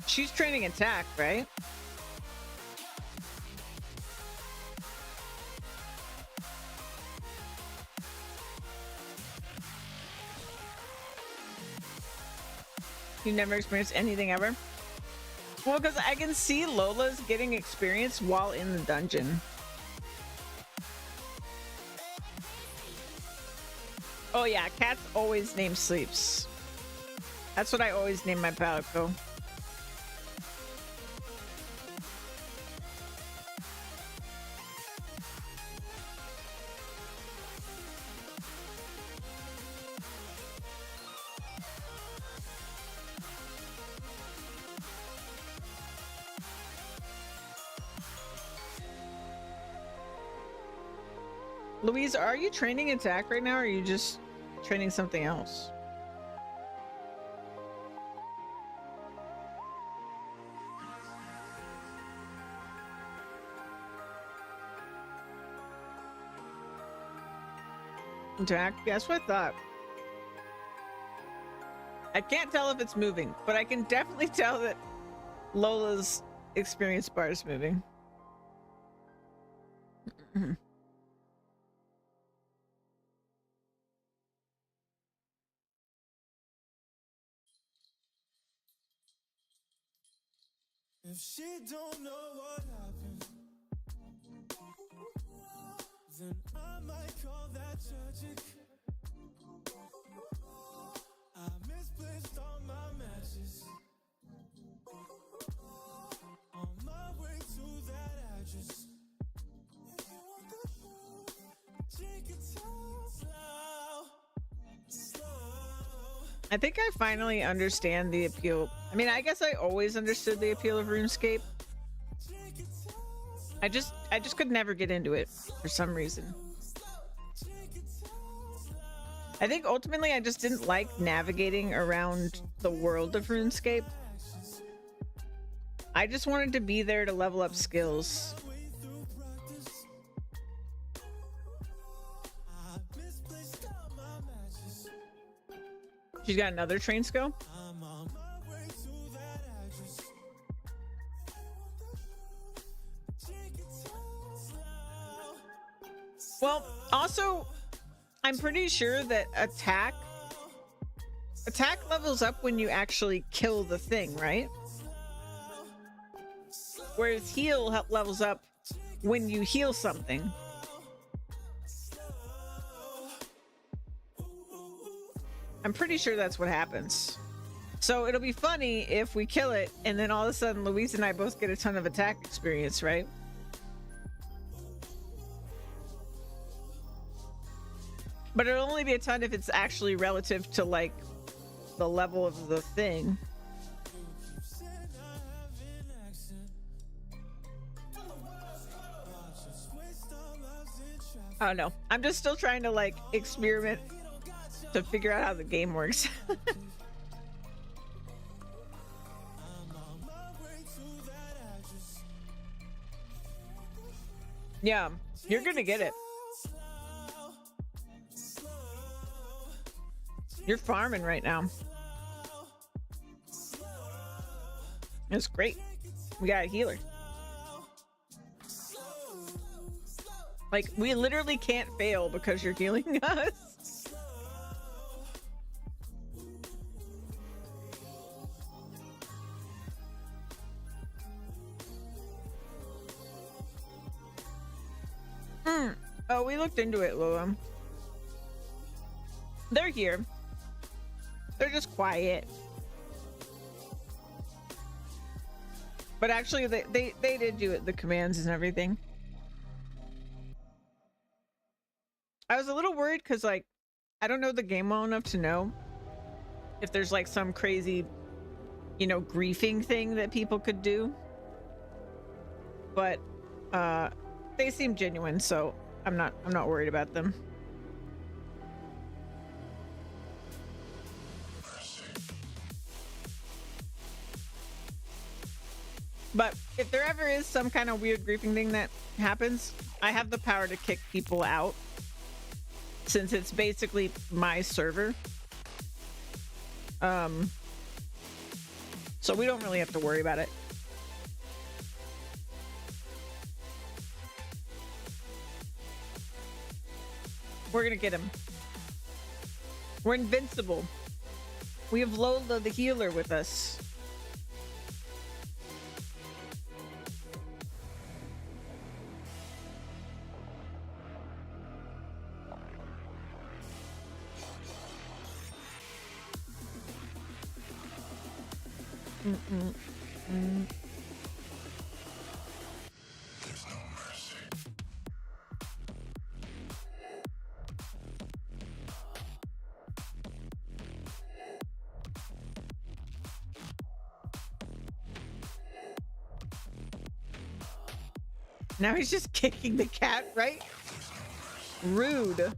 Speaker 1: she's training attack, right? You never experienced anything ever? Well, because I can see Lola's getting experience while in the dungeon. Oh yeah, Cat's always named Sleeps. That's what I always name my Palico. Louise, are you training attack right now, or are you just training something else? Attack? Yeah, that's what I thought. I can't tell if it's moving, but I can definitely tell that Lola's experience bar is moving.
Speaker 5: If she don't know what happened, then I might call that tragic. I misplaced all my matches on my way to that address. Take it slow, slow.
Speaker 1: I think I finally understand the appeal. I mean, I guess I always understood the appeal of RuneScape. I just could never get into it for some reason. I think ultimately I just didn't like navigating around the world of RuneScape. I just wanted to be there to level up skills. She's got another train skill. Well, also, I'm pretty sure that attack levels up when you actually kill the thing, right? Whereas heal levels up when you heal something. I'm pretty sure that's what happens. So it'll be funny if we kill it and then all of a sudden Louise and I both get a ton of attack experience, right? But it'll only be a ton if it's actually relative to like the level of the thing. I don't know. I'm just still trying to like experiment to figure out how the game works. Yeah, you're gonna get it. You're farming right now. That's great. We got a healer. Like, we literally can't fail because you're healing us. Oh, we looked into it, Lola. They're here. They're just quiet. But actually, they did do it, the commands and everything. I was a little worried because, like, I don't know the game well enough to know if there's, like, some crazy, you know, griefing thing that people could do. But, they seem genuine, so I'm not worried about them. But if there ever is some kind of weird griefing thing that happens, I have the power to kick people out since it's basically my server. So we don't really have to worry about it. We're gonna get him. We're invincible. We have Lola the healer with us. Now he's just kicking the cat, right? Rude.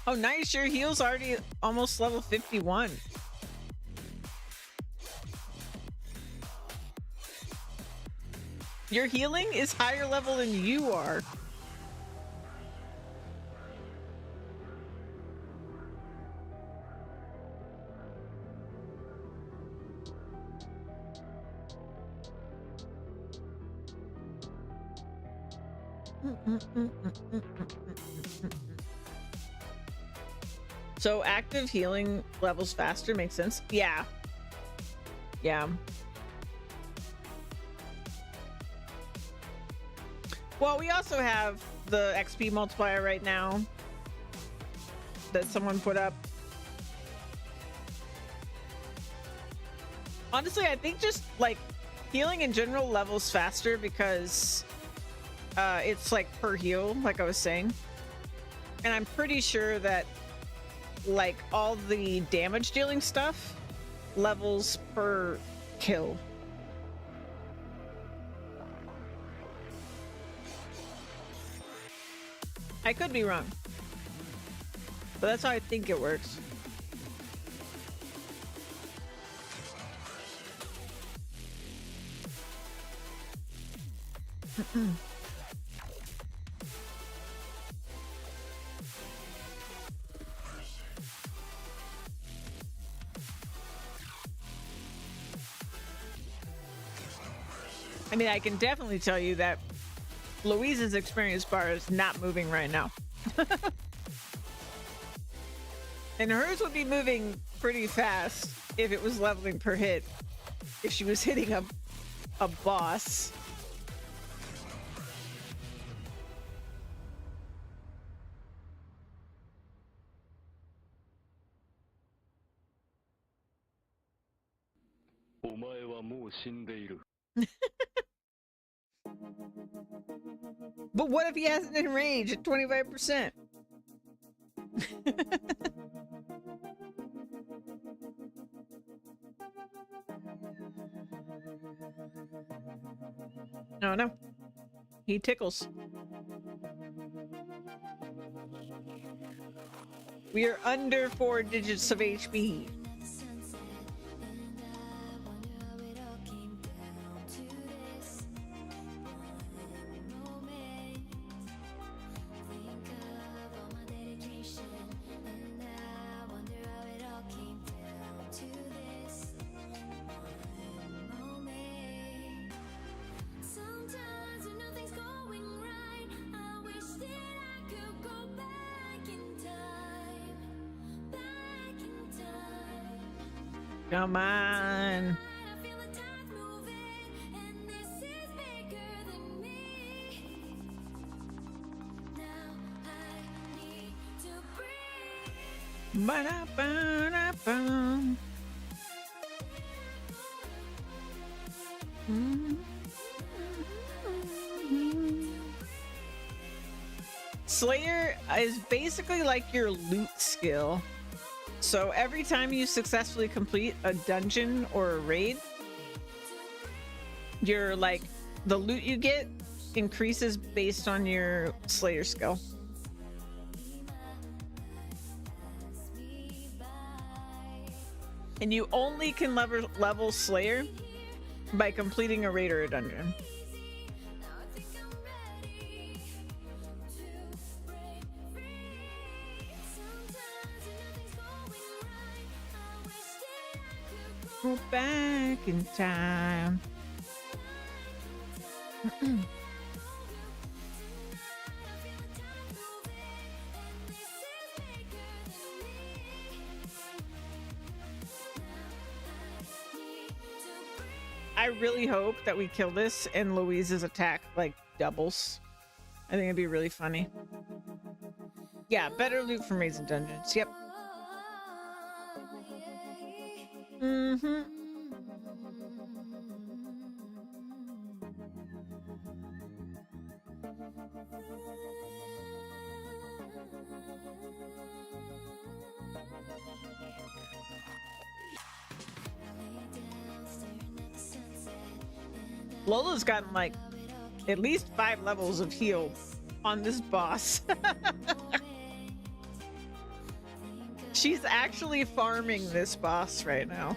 Speaker 1: Oh, nice. Your heal's already almost level 51. Your healing is higher level than you are. So active healing levels faster makes sense. Yeah. Yeah. Well, we also have the XP multiplier right now that someone put up. Honestly, I think just like healing in general levels faster because it's like per heal, like I was saying. And I'm pretty sure that like all the damage dealing stuff levels per kill. I could be wrong, but that's how I think it works. I mean, I can definitely tell you that Louise's experience bar is not moving right now. And hers would be moving pretty fast if it was leveling per hit. If she was hitting a boss. But what if he has an enrage at 25%? No, no. He tickles. We are under 4 digits of HP.
Speaker 6: Sometimes when nothing's going right, I wish that I could go back in time. Back in time.
Speaker 1: Come on.
Speaker 6: I feel the time's moving, and this is bigger than me. Now I need to breathe.
Speaker 1: Ba-da-ba-da-bum. Slayer is basically like your loot skill. So every time you successfully complete a dungeon or a raid, your like the loot you get increases based on your Slayer skill. And you only can level Slayer by completing a raid or a dungeon.
Speaker 6: Now I think I'm ready to break free.
Speaker 1: Go back in time. I really hope that we kill this and Louise's attack like doubles. I think it'd be really funny. Yeah, better loot from Raisin Dungeons. Yep. Mm-hmm. Lola's gotten like at least 5 levels of heal on this boss. She's actually farming this boss right now.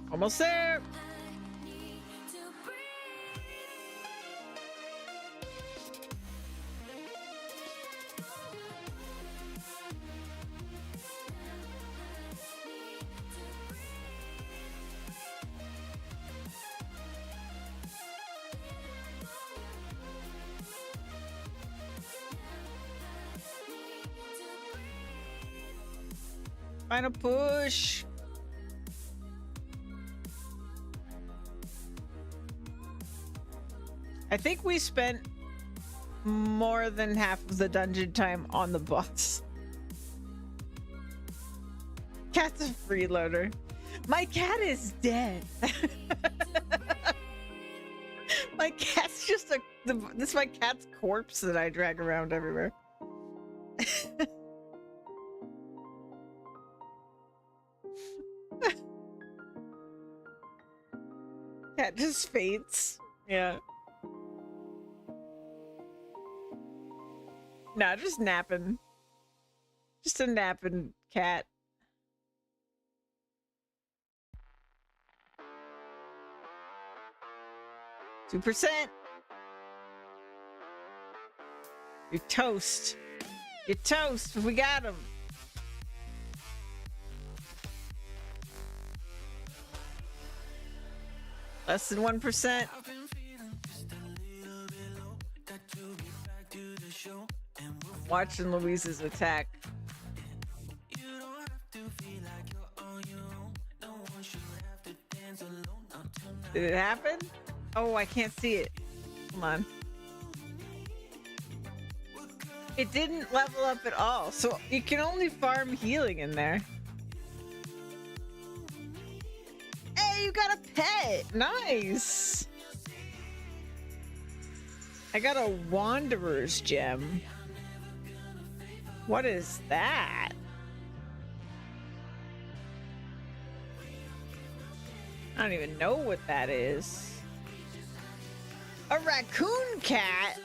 Speaker 1: Almost there. Final push. I think we spent more than half of the dungeon time on the boss. Cat's a freeloader. My cat is dead. My cat's just this is my cat's corpse that I drag around everywhere. Cat just faints. Yeah. Nah, just napping. Just a napping cat. %. You're toast. You're toast. We got him. Less than 1%. Watching Louise's attack. Did it happen? Oh, I can't see it. Come on. It didn't level up at all, so you can only farm healing in there. Hey, you got a pet! Nice! I got a Wanderer's Gem. What is that? I don't even know what that is. A raccoon cat?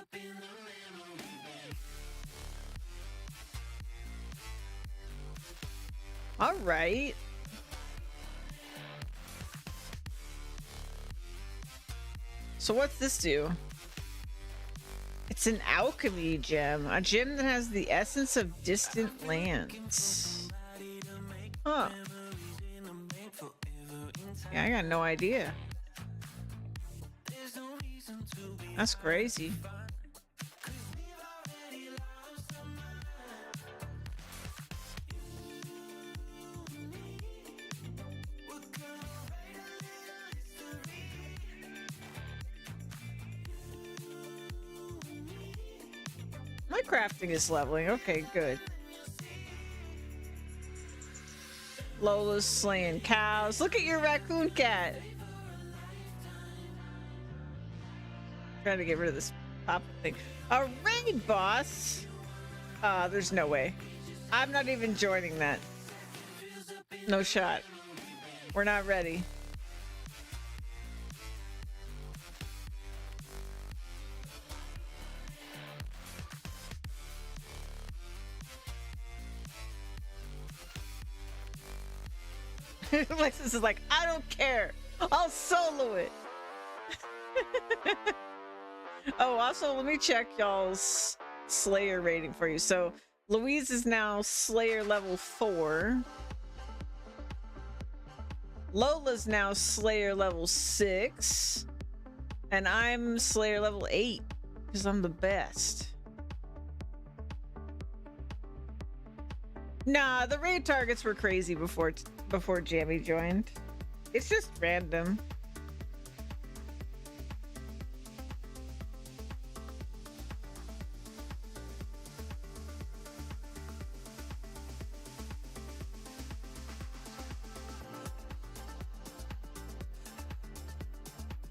Speaker 1: All right. So what's this do? It's an alchemy gem. A gem that has the essence of distant lands. Huh. Yeah, I got no idea. That's crazy. My crafting is leveling. Okay, good. Lola's slaying cows. Look at your raccoon cat. Trying to get rid of this pop thing. A raid boss? There's no way. I'm not even joining that. No shot. We're not ready. Lexus is like, I don't care. I'll solo it. Oh, also, let me check y'all's Slayer rating for you. So, Louise is now Slayer level 4. Lola's now Slayer level 6. And I'm Slayer level 8. Because I'm the best. Nah, the raid targets were crazy before Jammy joined. It's just random.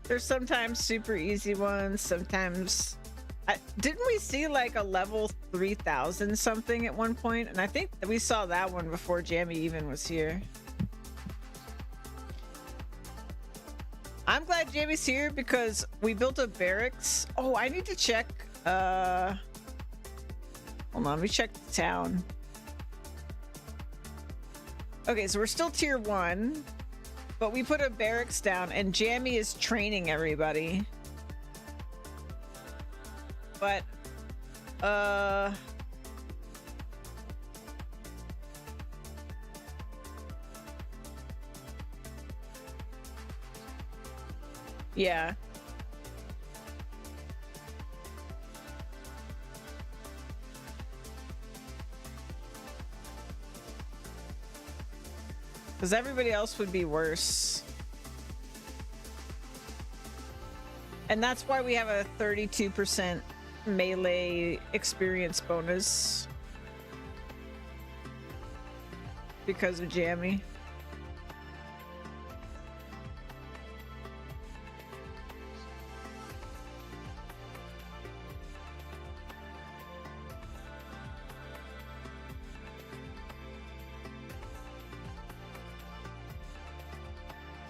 Speaker 1: There's sometimes super easy ones, sometimes... didn't we see like a level 3000 something at one point? And I think that we saw that one before Jammy even was here. I'm glad Jammy's here because we built a barracks. Oh, I need to check. Hold on, let me check the town. Okay, so we're still tier 1. But we put a barracks down and Jammy is training everybody. But, yeah. Because everybody else would be worse. And that's why we have a 32% melee experience bonus. Because of Jammy.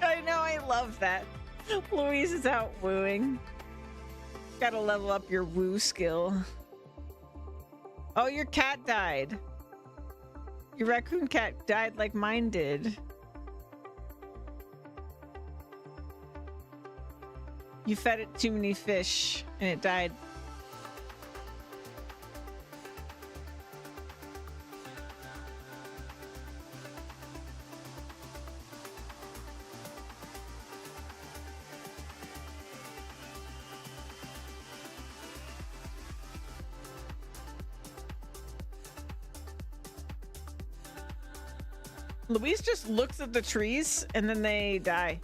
Speaker 1: I know, I love that. Louise is out wooing. Gotta level up your woo skill. Oh, your cat died. Your raccoon cat died like mine did. You fed it too many fish and it died. Louise just looks at the trees and then they die.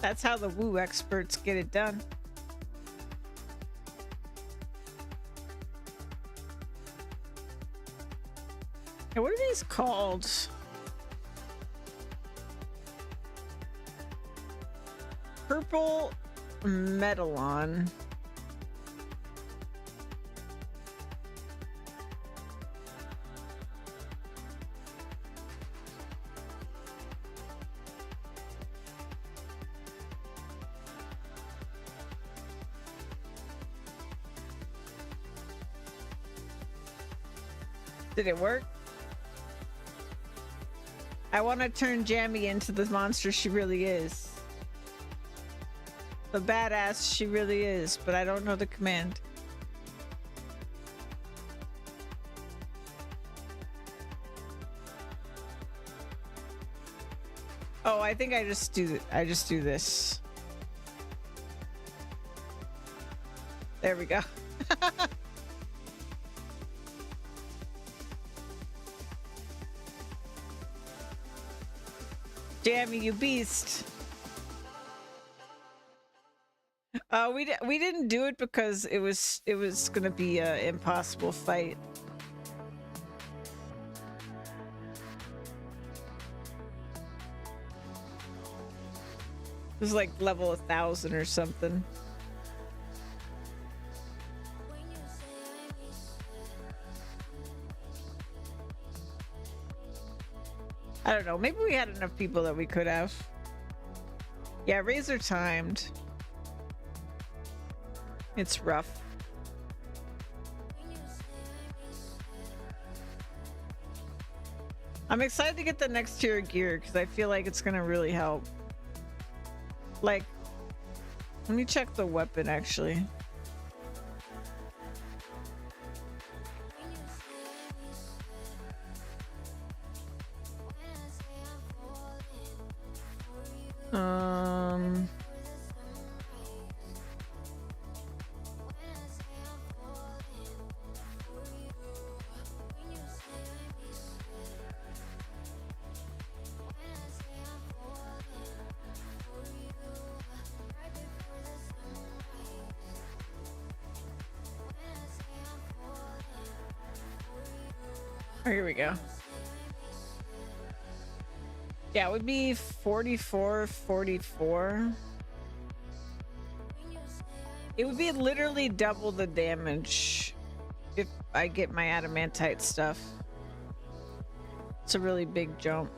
Speaker 1: That's how the woo experts get it done. Hey, what are these called? Purple Metalon. Did it work? I want to turn Jammy into the monster she really is. The badass she really is, but I don't know the command. Oh, I think I just do this. There we go. Jammy, you beast. We didn't do it because it was gonna be an impossible fight. It was like level 1000 or something. I don't know. Maybe we had enough people that we could have. Yeah, razor timed. It's rough. I'm excited to get the next tier of gear because I feel like it's gonna really help. Like, let me check the weapon actually. Oh, here we go. Yeah, it would be 44, 44. It would be literally double the damage if I get my adamantite stuff. It's a really big jump.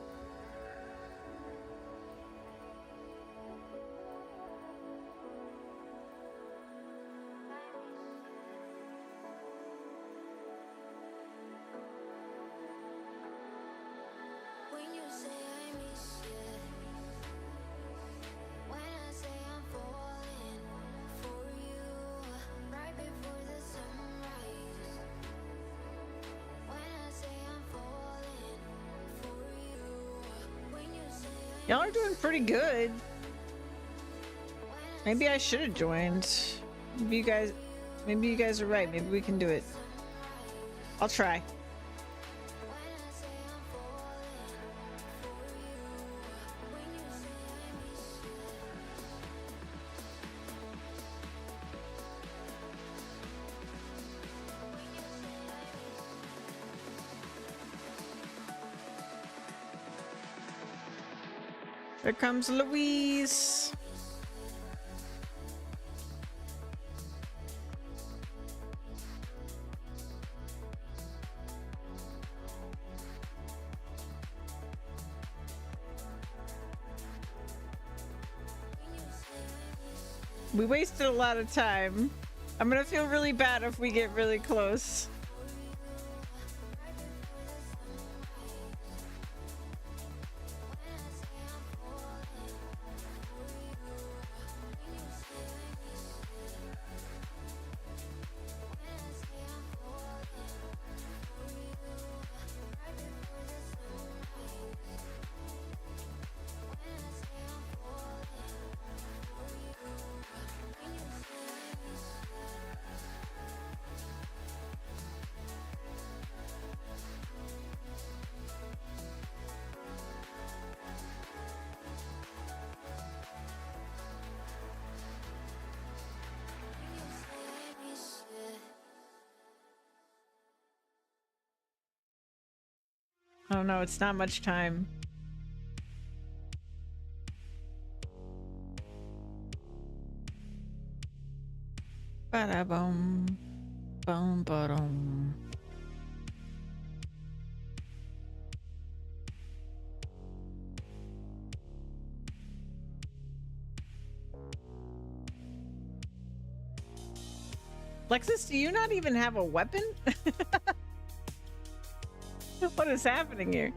Speaker 1: Y'all are doing pretty good. Maybe I should have joined. Maybe you guys are right. Maybe we can do it. I'll try. Here comes Louise. We wasted a lot of time. I'm gonna feel really bad if we get really close. I don't know, it's not much time. Ba-da-bum. Bum ba-dum. Lexus, do you not even have a weapon? What is happening here?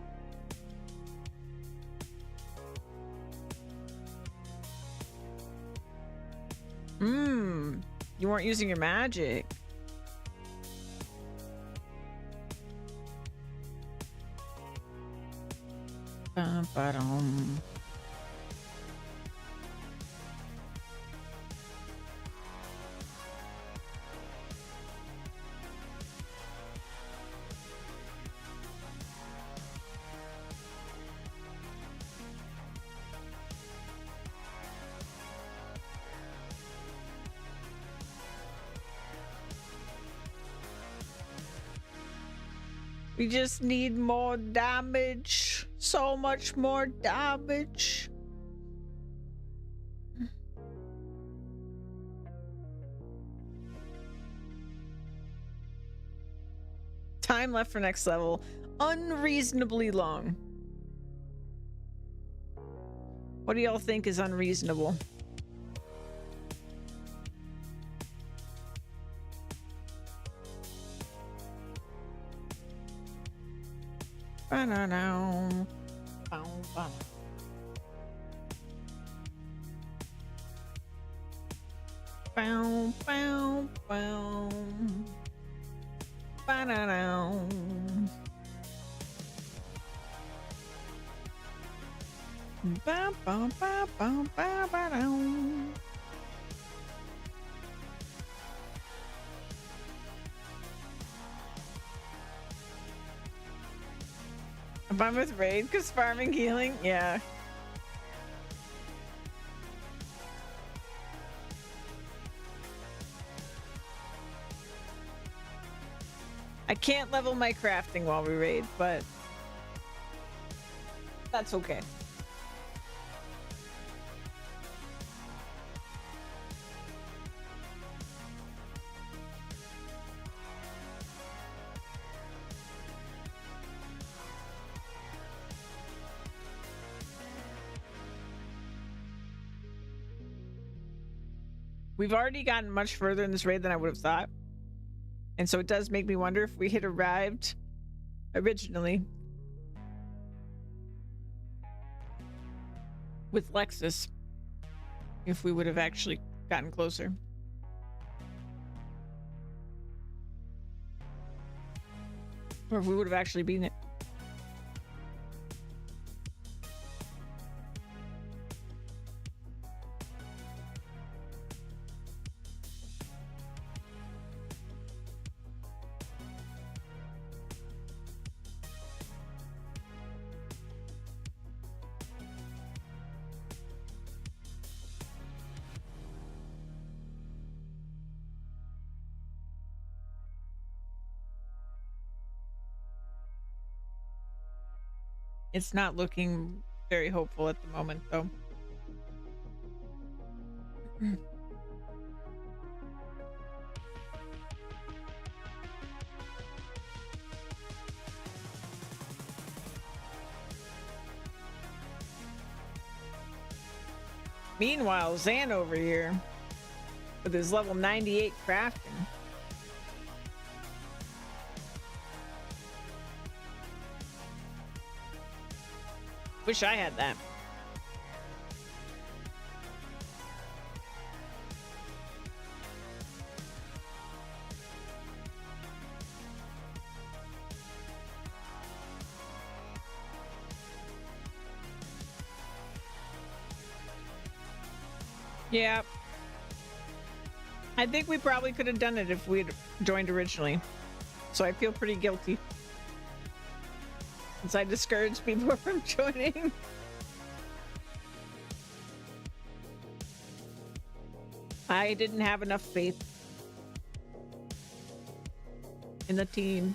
Speaker 1: You weren't using your magic. Ba-ba-dum. We just need more damage. So much more damage. Time left for next level. Unreasonably long. What do y'all think is unreasonable? Ba-na-now. Bow-bow. Bow, bow, bow. Ba-na-now. Ba, ba, ba, ba, ba, ba, down. If I'm with Raid, because farming healing, yeah. I can't level my crafting while we raid, but that's okay. We've already gotten much further in this raid than I would have thought. And so it does make me wonder if we had arrived originally with Lexus, if we would have actually gotten closer. Or if we would have actually beaten it. It's not looking very hopeful at the moment, though. Meanwhile, Zan over here with his level 98 crafting. Wish I had that. Yeah. I think we probably could have done it if we'd joined originally. So I feel pretty guilty. Since I discouraged people from joining. I didn't have enough faith in the team.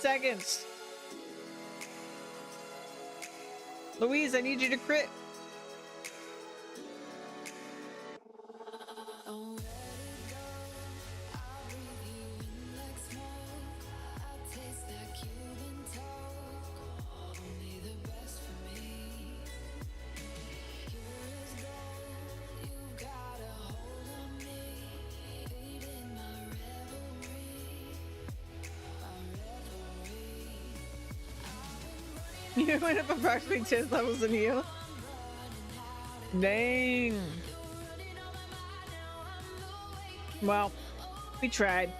Speaker 1: Seconds. Louise, I need you to crit. You went up approximately 10 levels in heal. Dang. Well, we tried.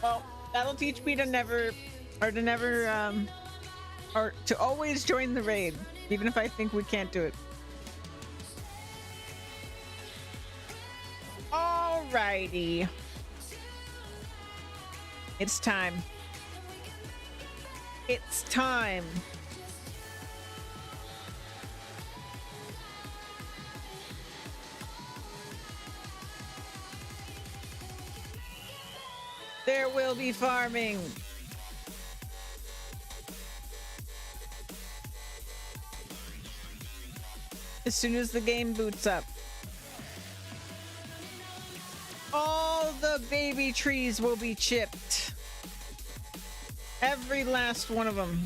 Speaker 1: Well, that'll teach me to never, or to always join the raid, even if I think we can't do it. Alrighty. It's time. It's time. There will be farming. As soon as the game boots up. All the baby trees will be chipped. Every last one of them.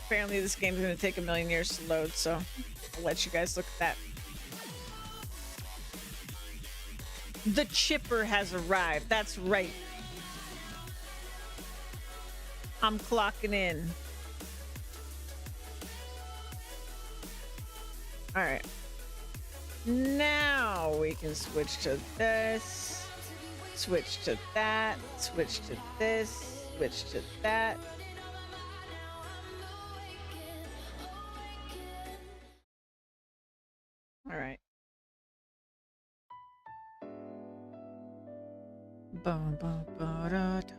Speaker 1: Apparently this game's gonna take a million years to load, so I'll let you guys look at that. The chipper has arrived. That's right. I'm clocking in. All right. Now we can switch to this, switch to that, switch to this, switch to that. All right. Bum, bum, ba-da, da.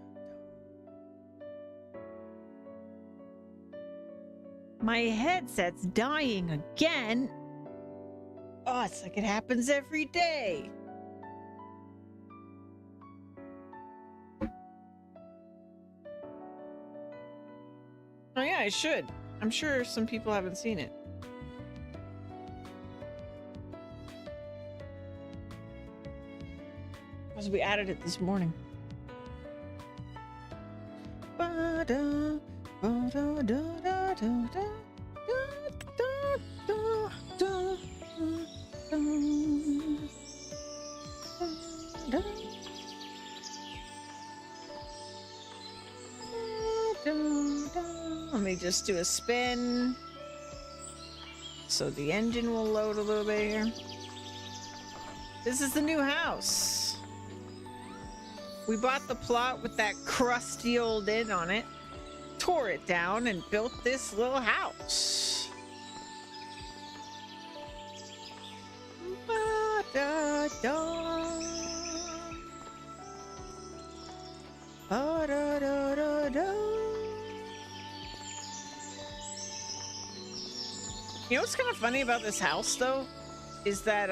Speaker 1: My headset's dying again. Oh, it's like it happens every day. Oh yeah, I should. I'm sure some people haven't seen it. Because we added it this morning. Ba-da, ba-da, da, da, da, da, da, da, da, da, Let me just do a spin so the engine will load a little bit here. This is the new house. We bought the plot with that crusty old inn on it, tore it down, and built this little house. Ba-da-da. Ba-da-da-da-da. You know what's kind of funny about this house, though, is that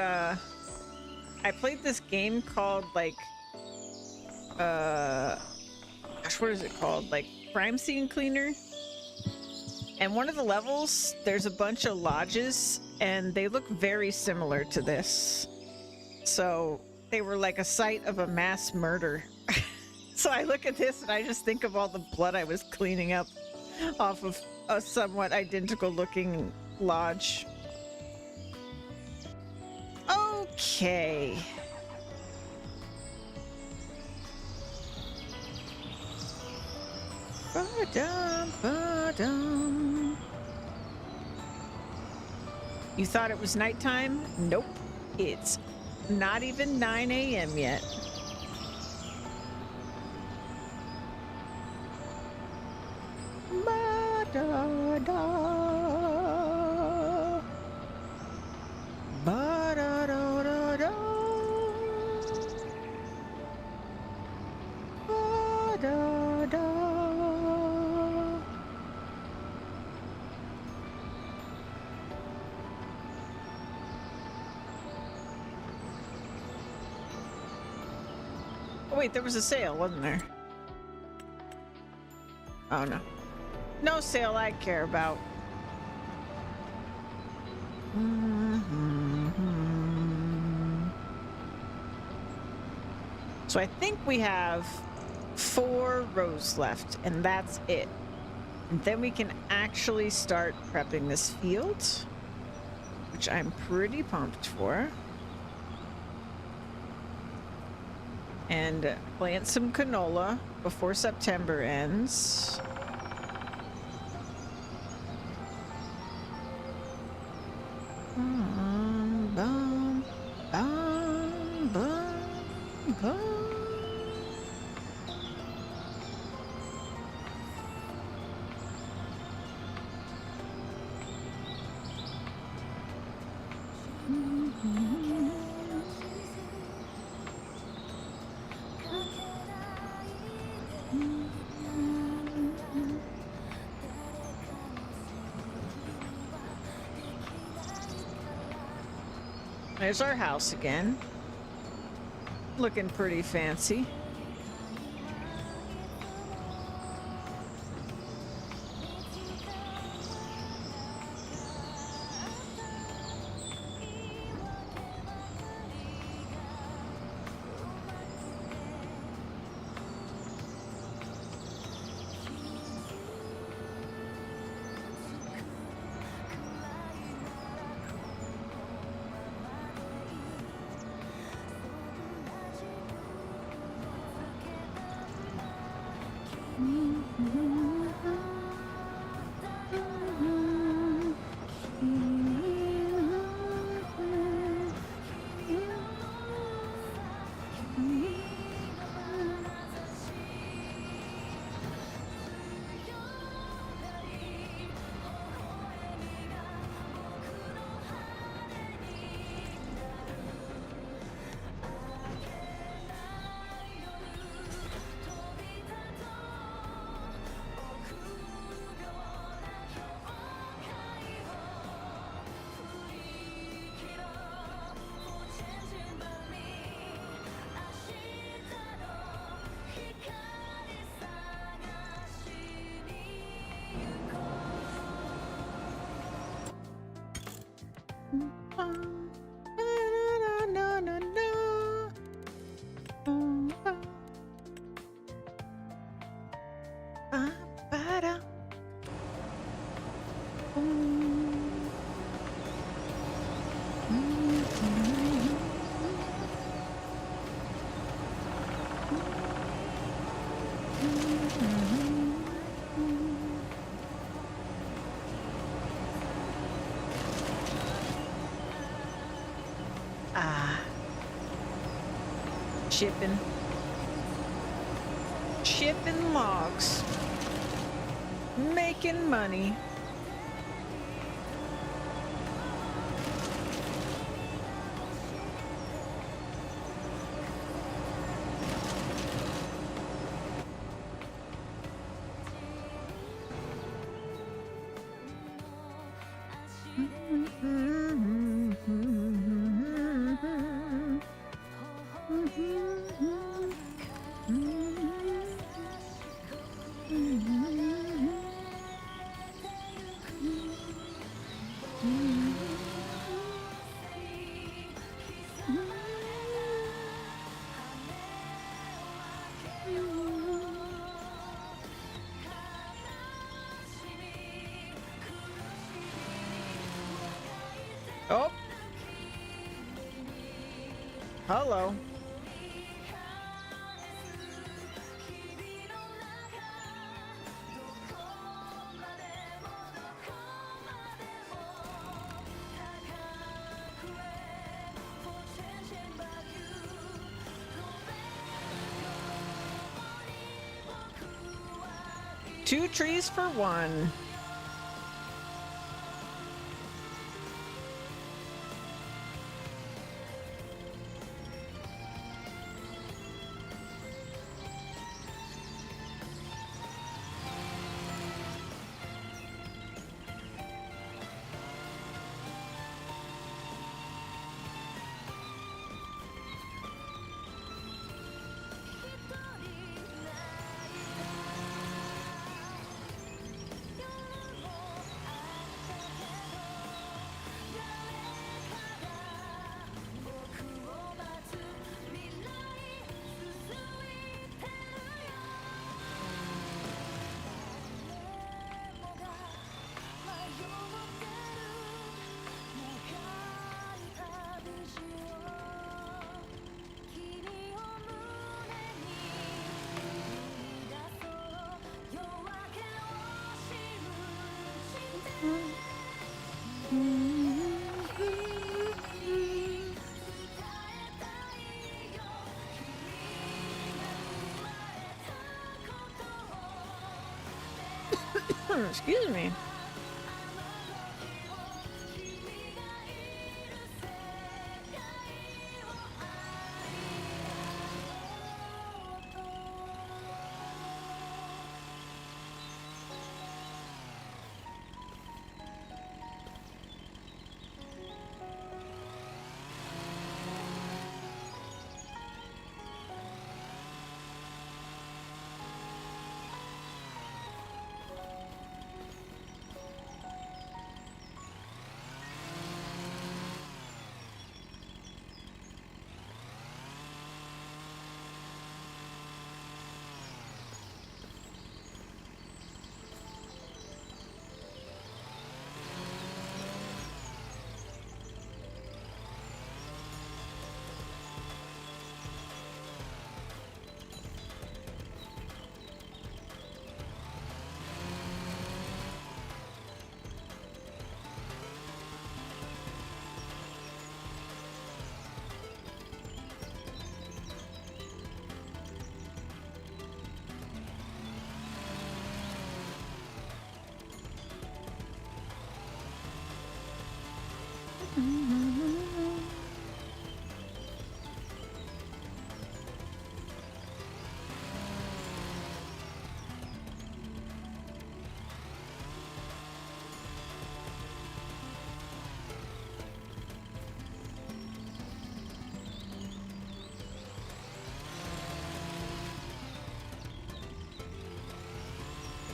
Speaker 1: I played this game called like gosh, what is it called? Like Crime Scene Cleaner. And one of the levels, there's a bunch of lodges, and they look very similar to this. So they were like a site of a mass murder. So I look at this and I just think of all the blood I was cleaning up off of a somewhat identical looking lodge. Okay. Ba-dum, ba-dum. You thought it was nighttime? Nope. It's not even 9 a.m. yet. Ba-da-da. Ba-da-da-da-da. Ba-da-da. Oh wait, there was a sale, wasn't there? Oh no. No sale I care about. So I think we have 4 rows left, and that's it. And then we can actually start prepping this field, which I'm pretty pumped for. And plant some canola before September ends. Bum, bum, bum, bum, bum. There's our house again. Looking pretty fancy. Shipping logs. Making money. Oh. Hello. Two trees for one. Excuse me.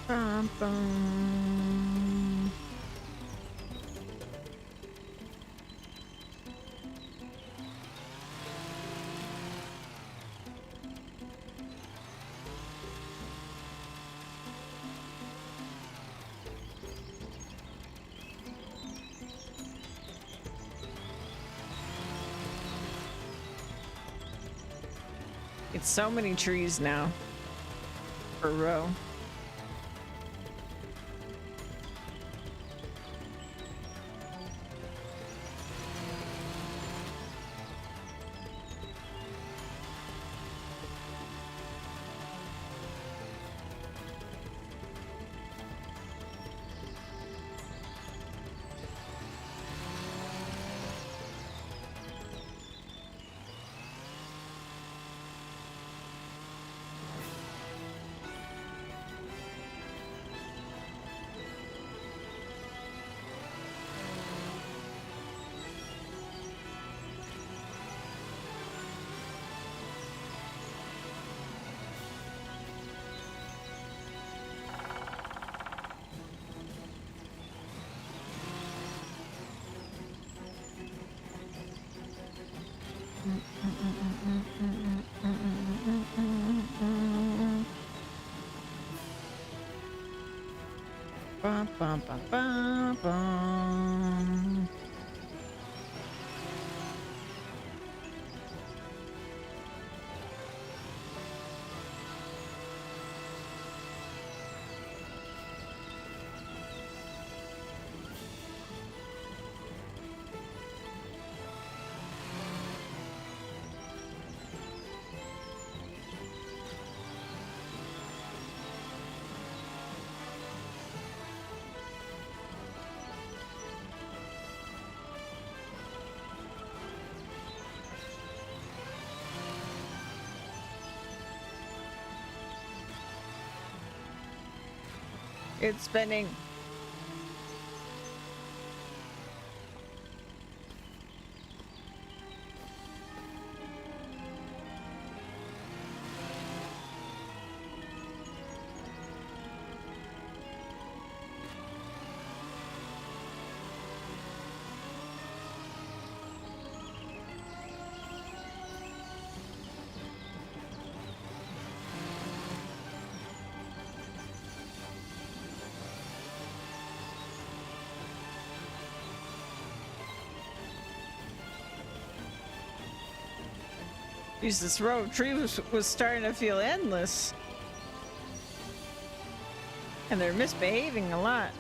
Speaker 1: Bum, bum. It's so many trees now per row. Bum, bum, bum, bum, bum. It's spinning. Jeez, this road tree was starting to feel endless. And they're misbehaving a lot.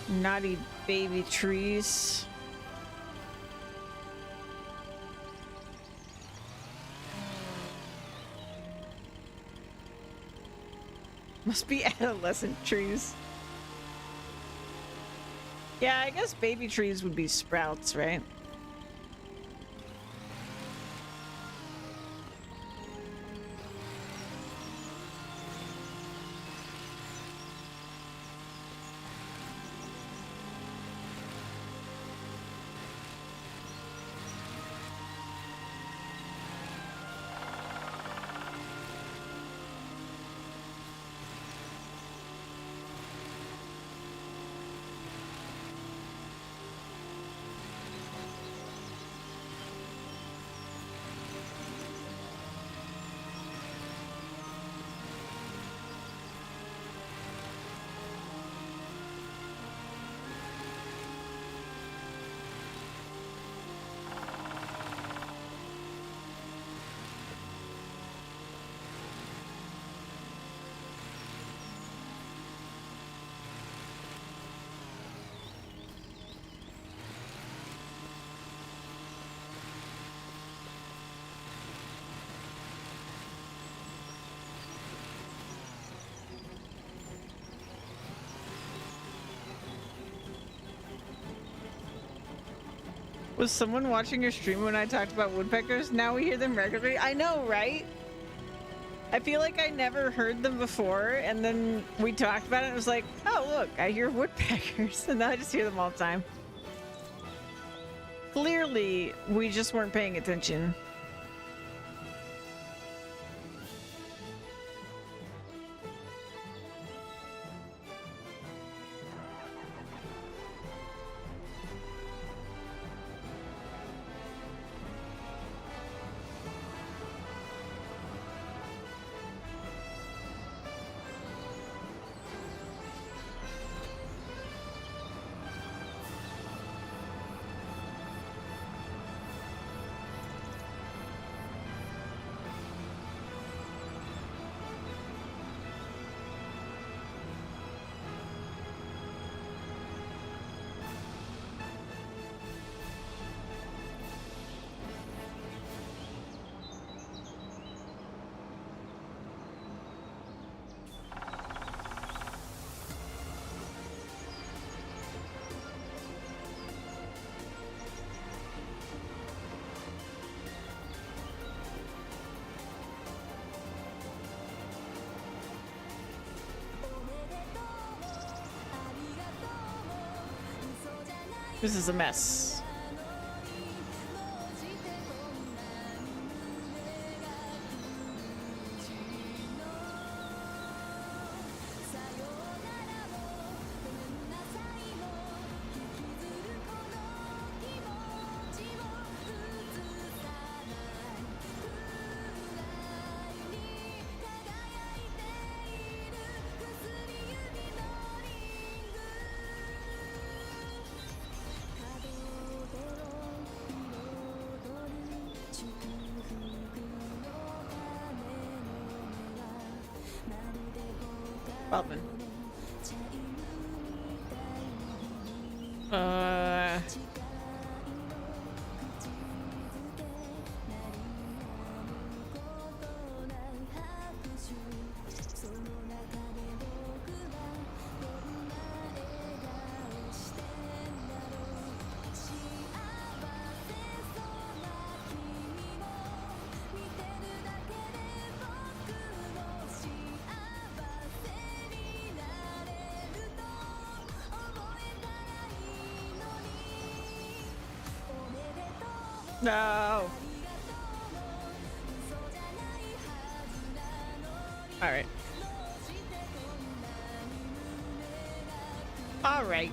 Speaker 1: Naughty baby trees. Must be adolescent trees. Yeah, I guess baby trees would be sprouts, right? Was someone watching your stream when I talked about woodpeckers? Now we hear them regularly. I know, right? I feel like I never heard them before, and then we talked about it and it was like, oh look, I hear woodpeckers, and now I just hear them all the time. Clearly, we just weren't paying attention. This is a mess. Baldwin. No. All right. All right.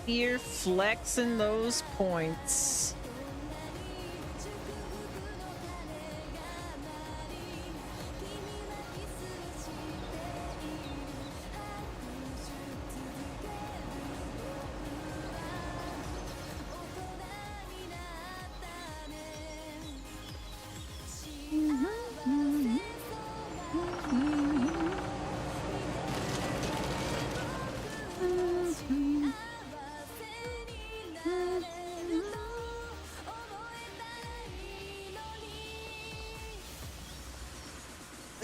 Speaker 1: here flexing those points.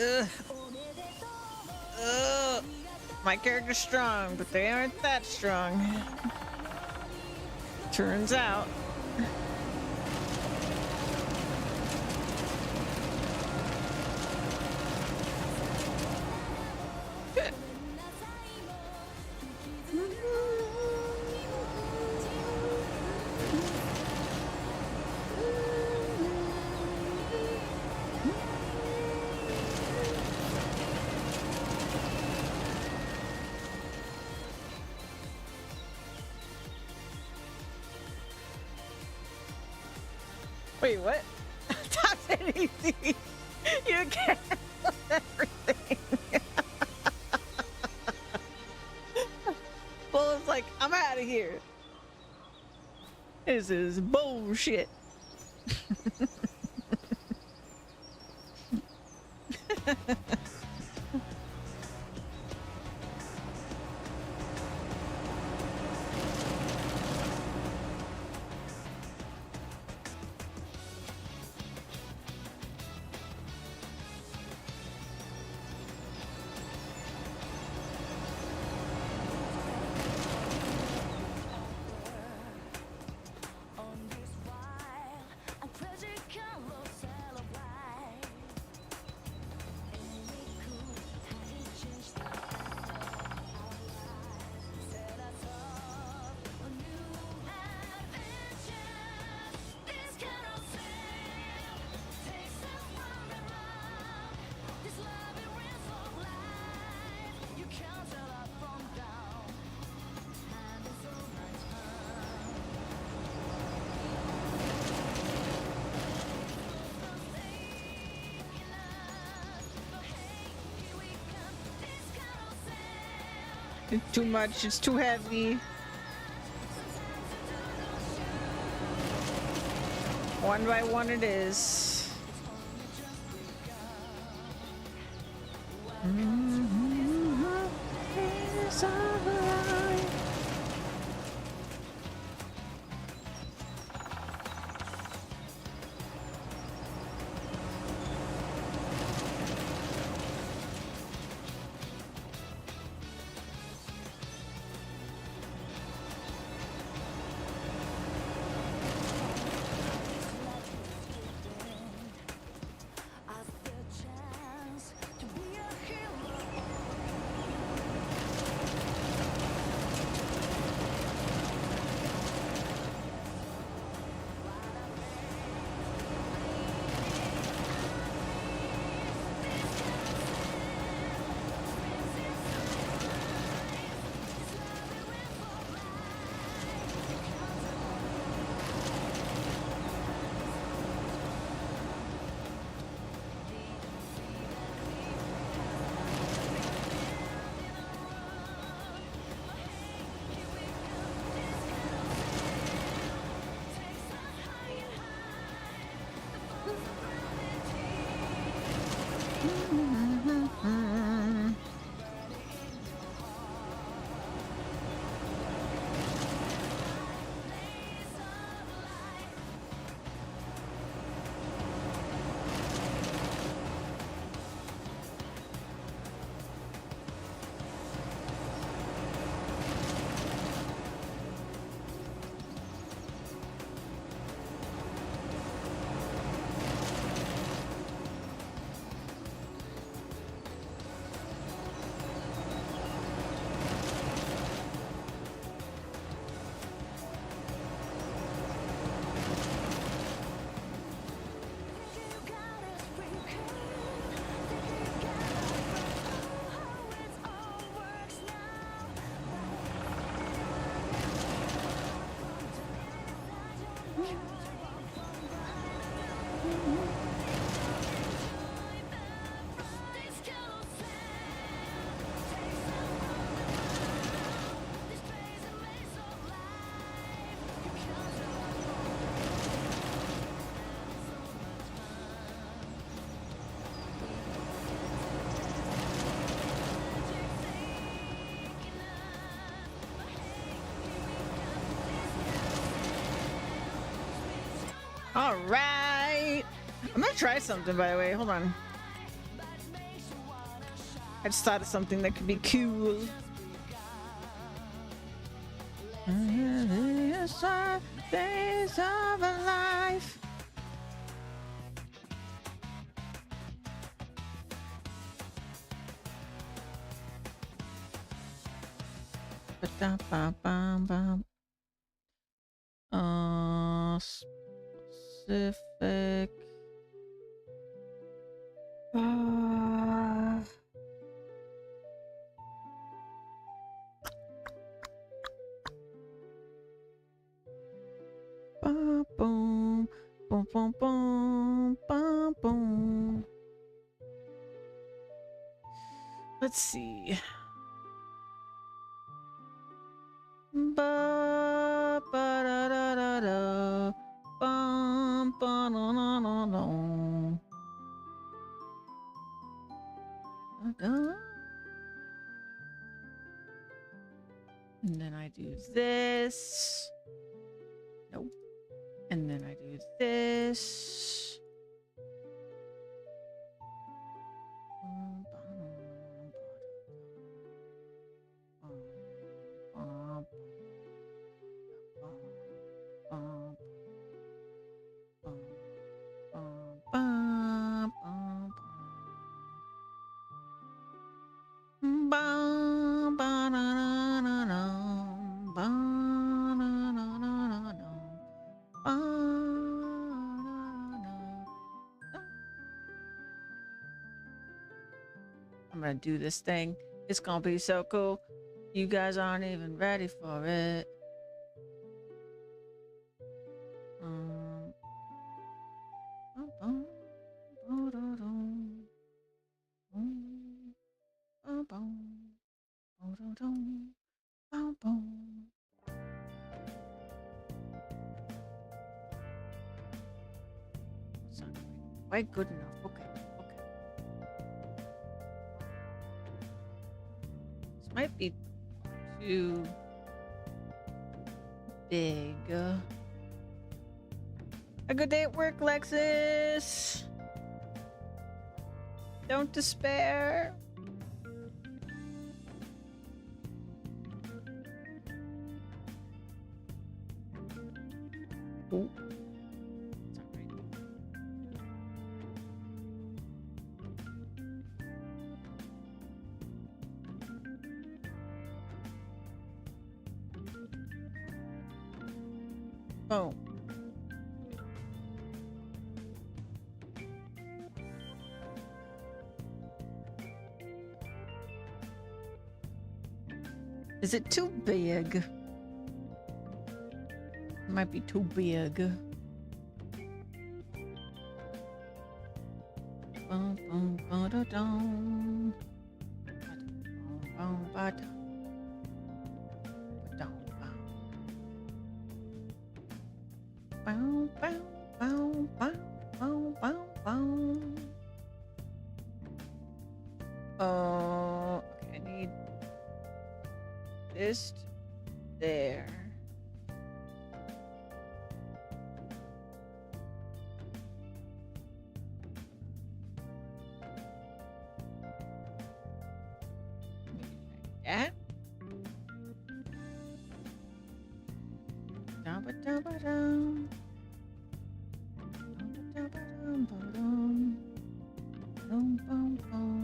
Speaker 1: Ugh. Ugh. My character's strong, but they aren't that strong. Turns out. Wait, what? Top 10 easy. You can't everything. Well, it's like, I'm out of here. This is bullshit. It's too much, it's too heavy. One by one it is. It's alright. All right. I'm gonna try something, by the way. Hold on. I just thought of something that could be cool. Days of a life. Ba-da-ba-bam-bam. Specific. Ba boom, boom, boom, boom, ba boom. Let's see. Ba ba da da da da. Bum ba no no no no. And then I do this. Nope. And then I do this. I'm gonna do this thing. It's gonna be so cool. You guys aren't even ready for it. Quite good enough. Okay. This might be too big. A good day at work, Lexus. Don't despair. Oh. Oh. Is it too big? It might be too big. Bum, bum, ba-da-dum. Ba-dum, ba-dum. Ba-dum, bum. Bow, bow, bow, bow, bow, bow, bow. Okay, I need this there. Like that. Da-ba-da-ba-dum. Da-ba-da-ba-dum-ba-dum. Bum-bum-bum.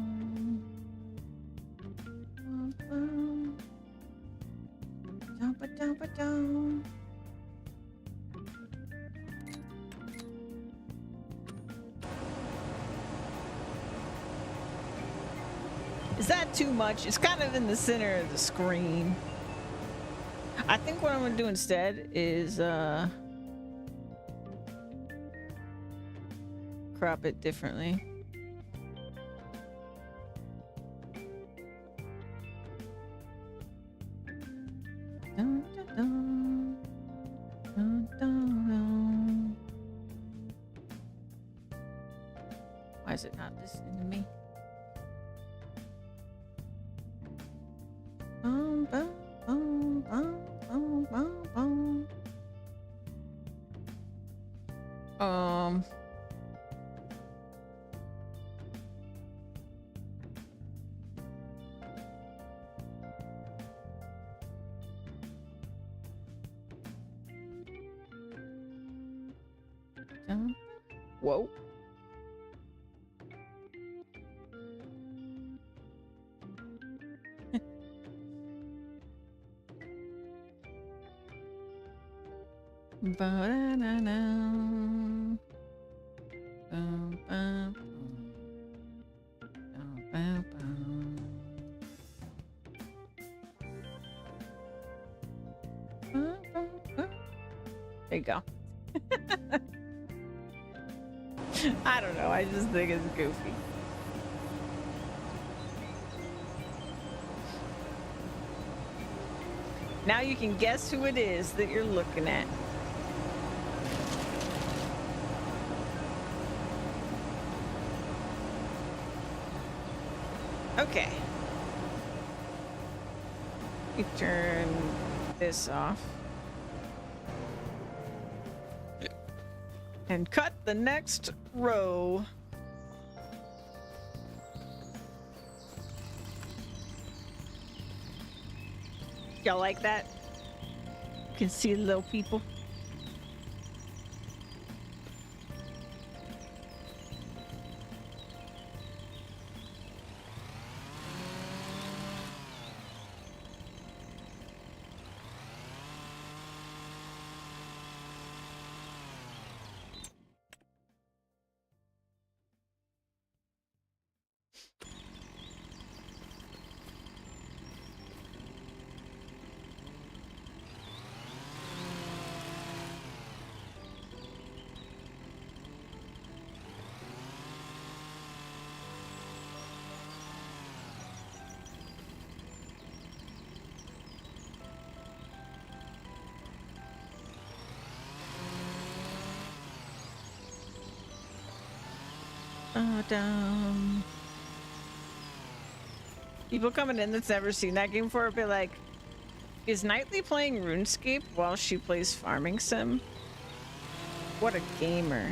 Speaker 1: Bum-bum. Da-ba-da-ba-dum. Is that too much? It's kind of in the center of the screen. I think what I'm gonna do instead is crop it differently. Dun, dun, dun. Dun, dun, dun. Why is it not listening to me? Bum, bum, bum, bum, bum, bum, bum. Whoa. Ba-da-da-da. Bum, bum, bum. Bum, bum, bum. Bum, bum, bum. There you go. I don't know. I just think it's goofy. Now you can guess who it is that you're looking at. Okay. We turn this off. And cut the next row. Y'all like that? You can see the little people. People coming in that's never seen that game before be like, is Knightley playing RuneScape while she plays Farming Sim? What a gamer.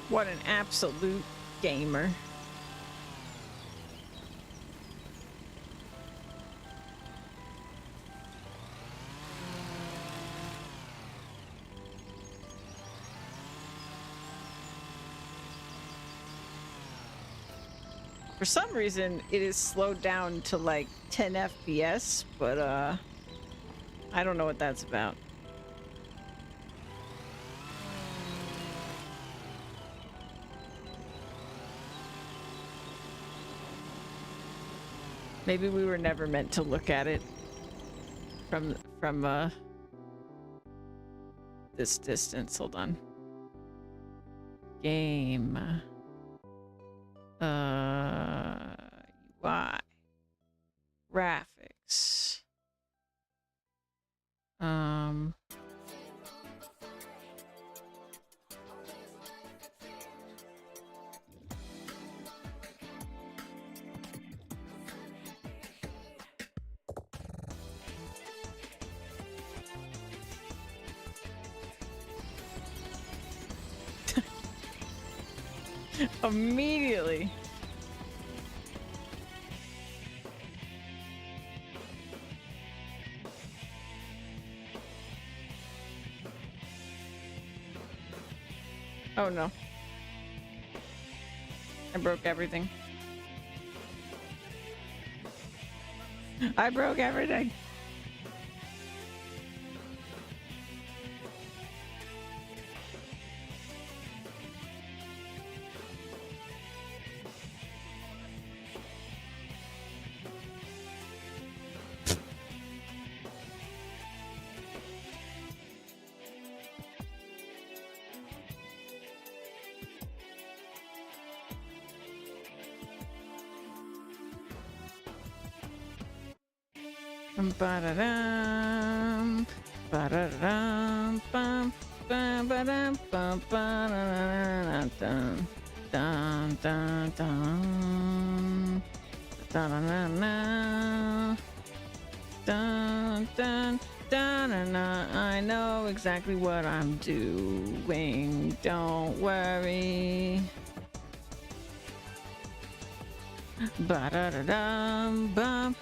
Speaker 1: What an absolute gamer. For some reason, it is slowed down to like 10 FPS, but I don't know what that's about. Maybe we were never meant to look at it from this distance. Hold on. Game. UI. Graphics. Immediately. Oh no. I broke everything. I broke everything. Ba-da-dum, ba-da-dum, bum, ba-ba-dum, bum, ba-da-da-da-dum, dun, dun, dun, da-da-da-da, dun, dun, dun, I know exactly what I'm doing. Don't worry. Ba-da-da-dum, bum.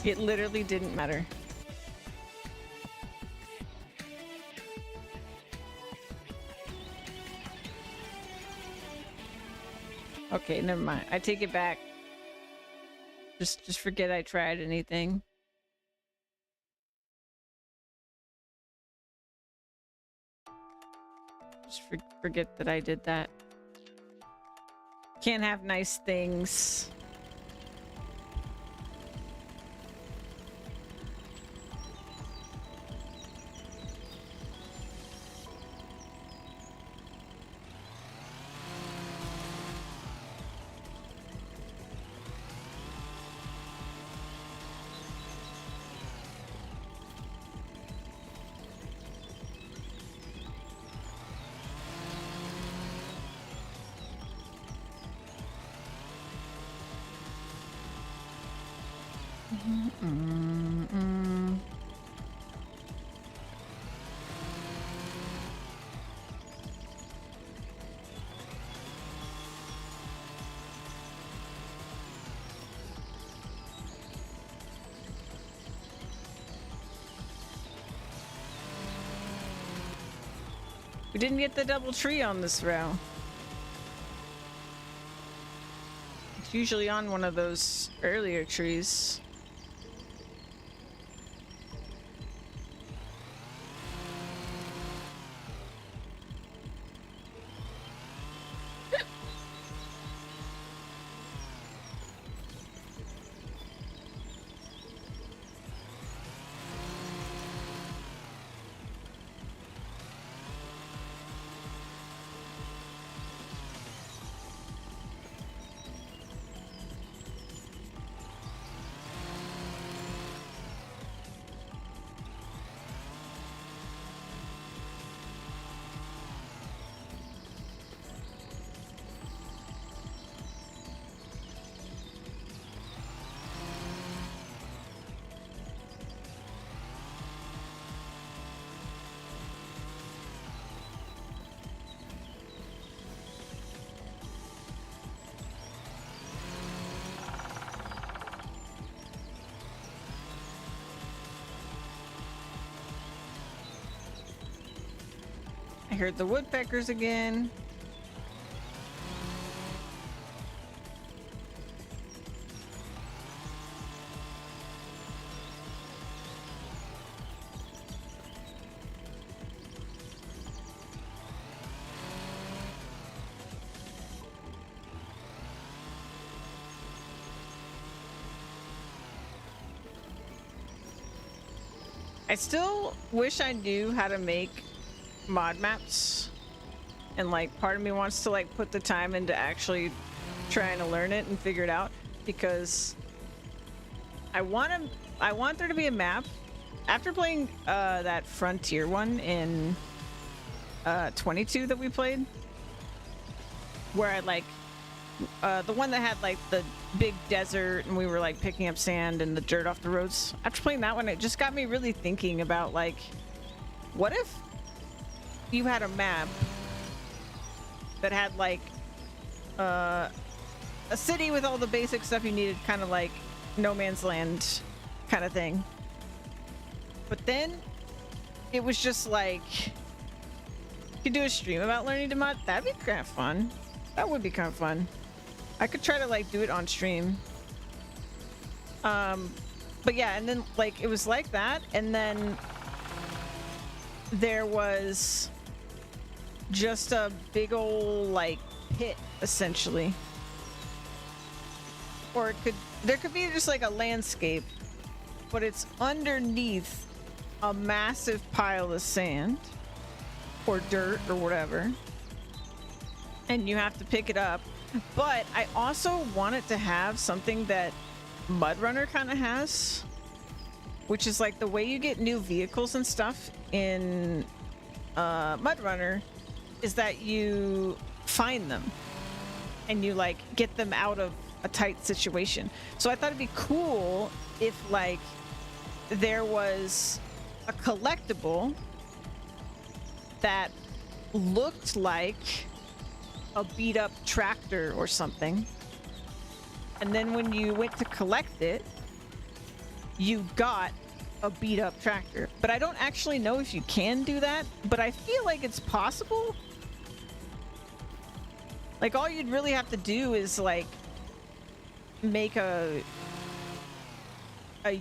Speaker 1: It literally didn't matter. Okay, never mind. I take it back. Just forget I tried anything. Just forget that I did that. Can't have nice things. We didn't get the double tree on this row. It's usually on one of those earlier trees. I heard the woodpeckers again. I still wish I knew how to make mod maps, and like part of me wants to like put the time into actually trying to learn it and figure it out, because I want there to be a map after playing that Frontier one in 22 that we played, where I like the one that had like the big desert and we were like picking up sand and the dirt off the roads. After playing that one, it just got me really thinking about like, what if you had a map that had like a city with all the basic stuff you needed, kind of like No Man's Land kind of thing, but then it was just like you could do a stream about learning to mod. That'd be kind of fun. That would be kind of fun. I could try to like do it on stream. But yeah, and then like it was like that, and then there was just a big old like pit essentially, or there could be just like a landscape, but it's underneath a massive pile of sand or dirt or whatever, and you have to pick it up But I also wanted to have something that Mud Runner kind of has, which is like the way you get new vehicles and stuff in Mud Runner is that you find them and you like get them out of a tight situation. So I thought it'd be cool if like there was a collectible that looked like a beat up tractor or something, and then when you went to collect it you got a beat up tractor. But I don't actually know if you can do that, but I feel like it's possible. Like all you'd really have to do is like make a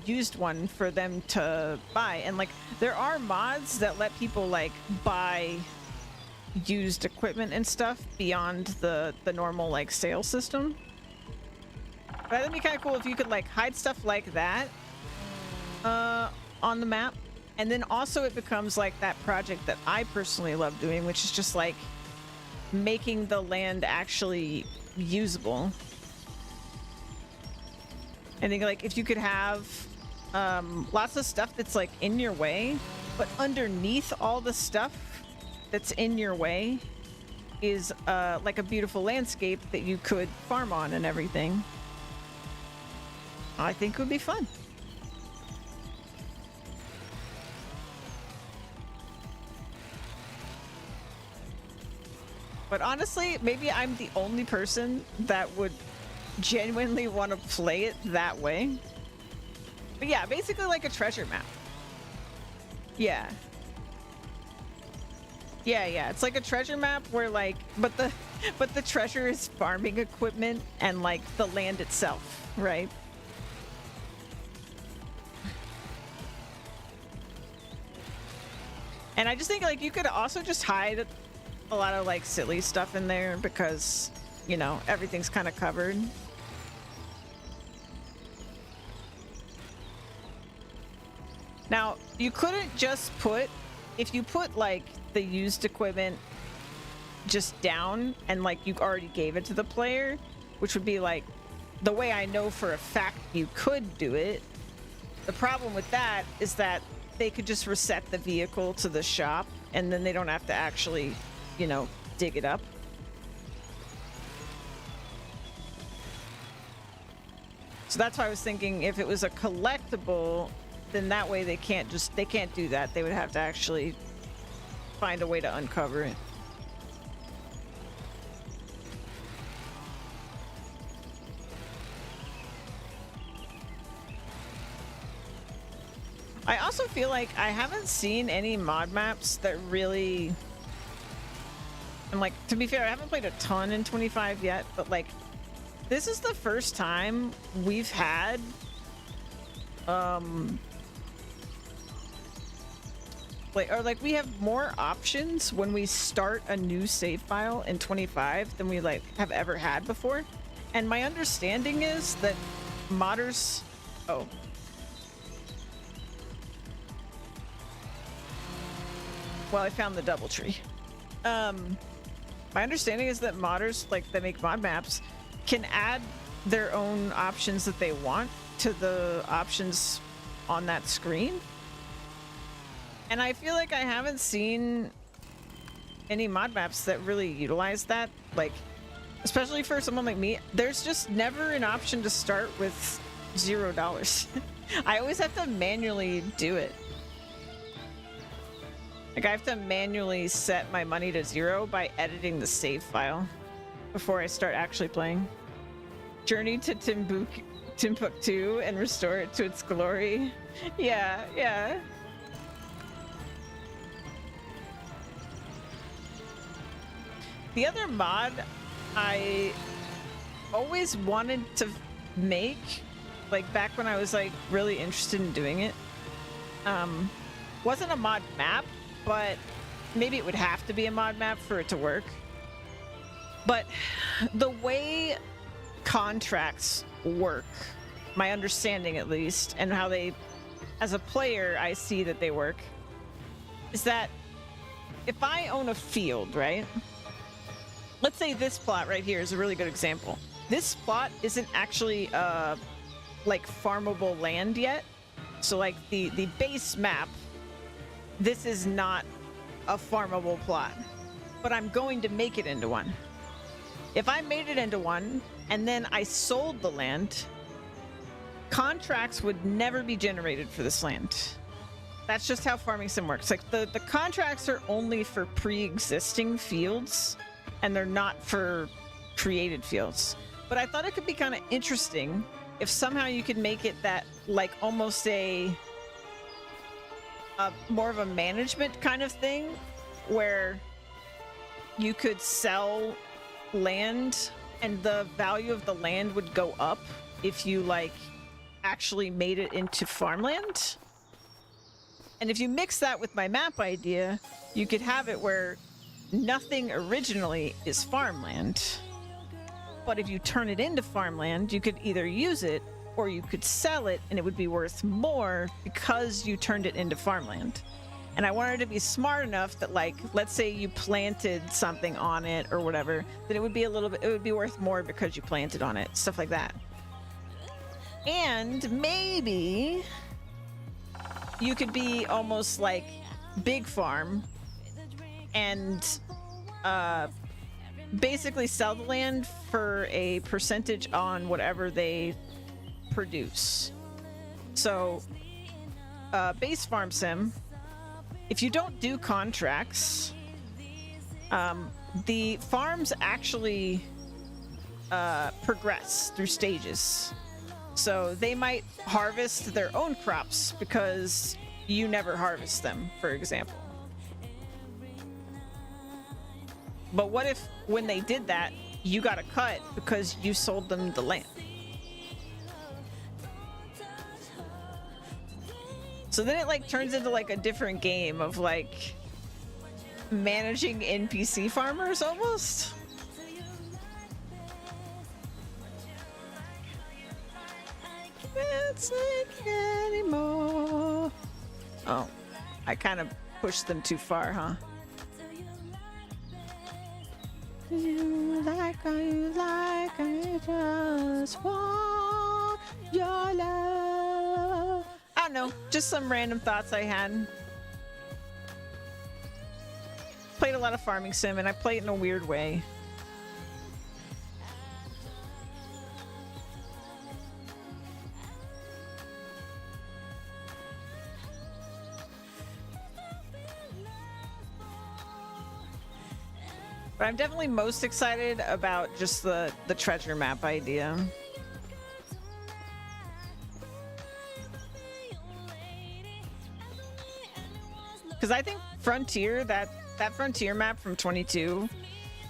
Speaker 1: used one for them to buy, and like there are mods that let people like buy used equipment and stuff beyond the normal like sales system. But that'd be kind of cool if you could like hide stuff like that on the map, and then also it becomes like that project that I personally love doing, which is just like making the land actually usable. I think like if you could have lots of stuff that's like in your way, but underneath all the stuff that's in your way is like a beautiful landscape that you could farm on and everything, I think would be fun. But honestly, maybe I'm the only person that would genuinely want to play it that way. But yeah, basically like a treasure map. Yeah. Yeah, it's like a treasure map where like, but the treasure is farming equipment and like the land itself, right? And I just think like you could also just hide a lot of like silly stuff in there because, you know, everything's kind of covered. Now, you couldn't just put, if you put like the used equipment just down and like you already gave it to the player, which would be like the way I know for a fact you could do it. The problem with that is that they could just reset the vehicle to the shop and then they don't have to actually, you know, dig it up. So that's why I was thinking if it was a collectible, then that way they can't do that. They would have to actually find a way to uncover it. I also feel like I haven't seen any mod maps that really... And like, to be fair, I haven't played a ton in 25 yet, but like, this is the first time we've had like we have more options when we start a new save file in 25 than we like have ever had before. And my understanding is that modders... Oh. Well, I found the double tree. My understanding is that modders like that make mod maps can add their own options that they want to the options on that screen. And I feel like I haven't seen any mod maps that really utilize that. Like, especially for someone like me, there's just never an option to start with $0. I always have to manually do it. Like, I have to manually set my money to 0 by editing the save file before I start actually playing. Journey to Timbuktu and restore it to its glory. Yeah. The other mod I always wanted to make, like back when I was like really interested in doing it, wasn't a mod map, but maybe it would have to be a mod map for it to work. But the way contracts work, my understanding at least, and how they, as a player, I see that they work, is that if I own a field, right? let's say this plot right here is a really good example. This plot isn't actually like farmable land yet. So like the base map, this is not a farmable plot, but I'm going to make it into one. If I made it into one and then I sold the land, contracts would never be generated for this land. That's just how farming sim works. Like the contracts are only for pre-existing fields and they're not for created fields. But I thought it could be kind of interesting if somehow you could make it that like almost a more of a management kind of thing where you could sell land and the value of the land would go up if you like actually made it into farmland. And if you mix that with my map idea, you could have it where nothing originally is farmland. But if you turn it into farmland, you could either use it or you could sell it and it would be worth more because you turned it into farmland. And I wanted to be smart enough that like, let's say you planted something on it or whatever, then it would be it would be worth more because you planted on it, stuff like that. And maybe you could be almost like Big Farm and basically sell the land for a percentage on whatever they produce. So base farm sim, if you don't do contracts, the farms actually progress through stages. So they might harvest their own crops because you never harvest them, for example. But what if when they did that, you got a cut because you sold them the land? So then it like turns into like a different game of like managing NPC farmers almost. Can't sleep anymore. Oh, I kind of pushed them too far, huh? You like I just want your love. I don't know, just some random thoughts I had. Played a lot of farming sim and I play it in a weird way. But I'm definitely most excited about just the treasure map idea. Because I think Frontier, that Frontier map from 22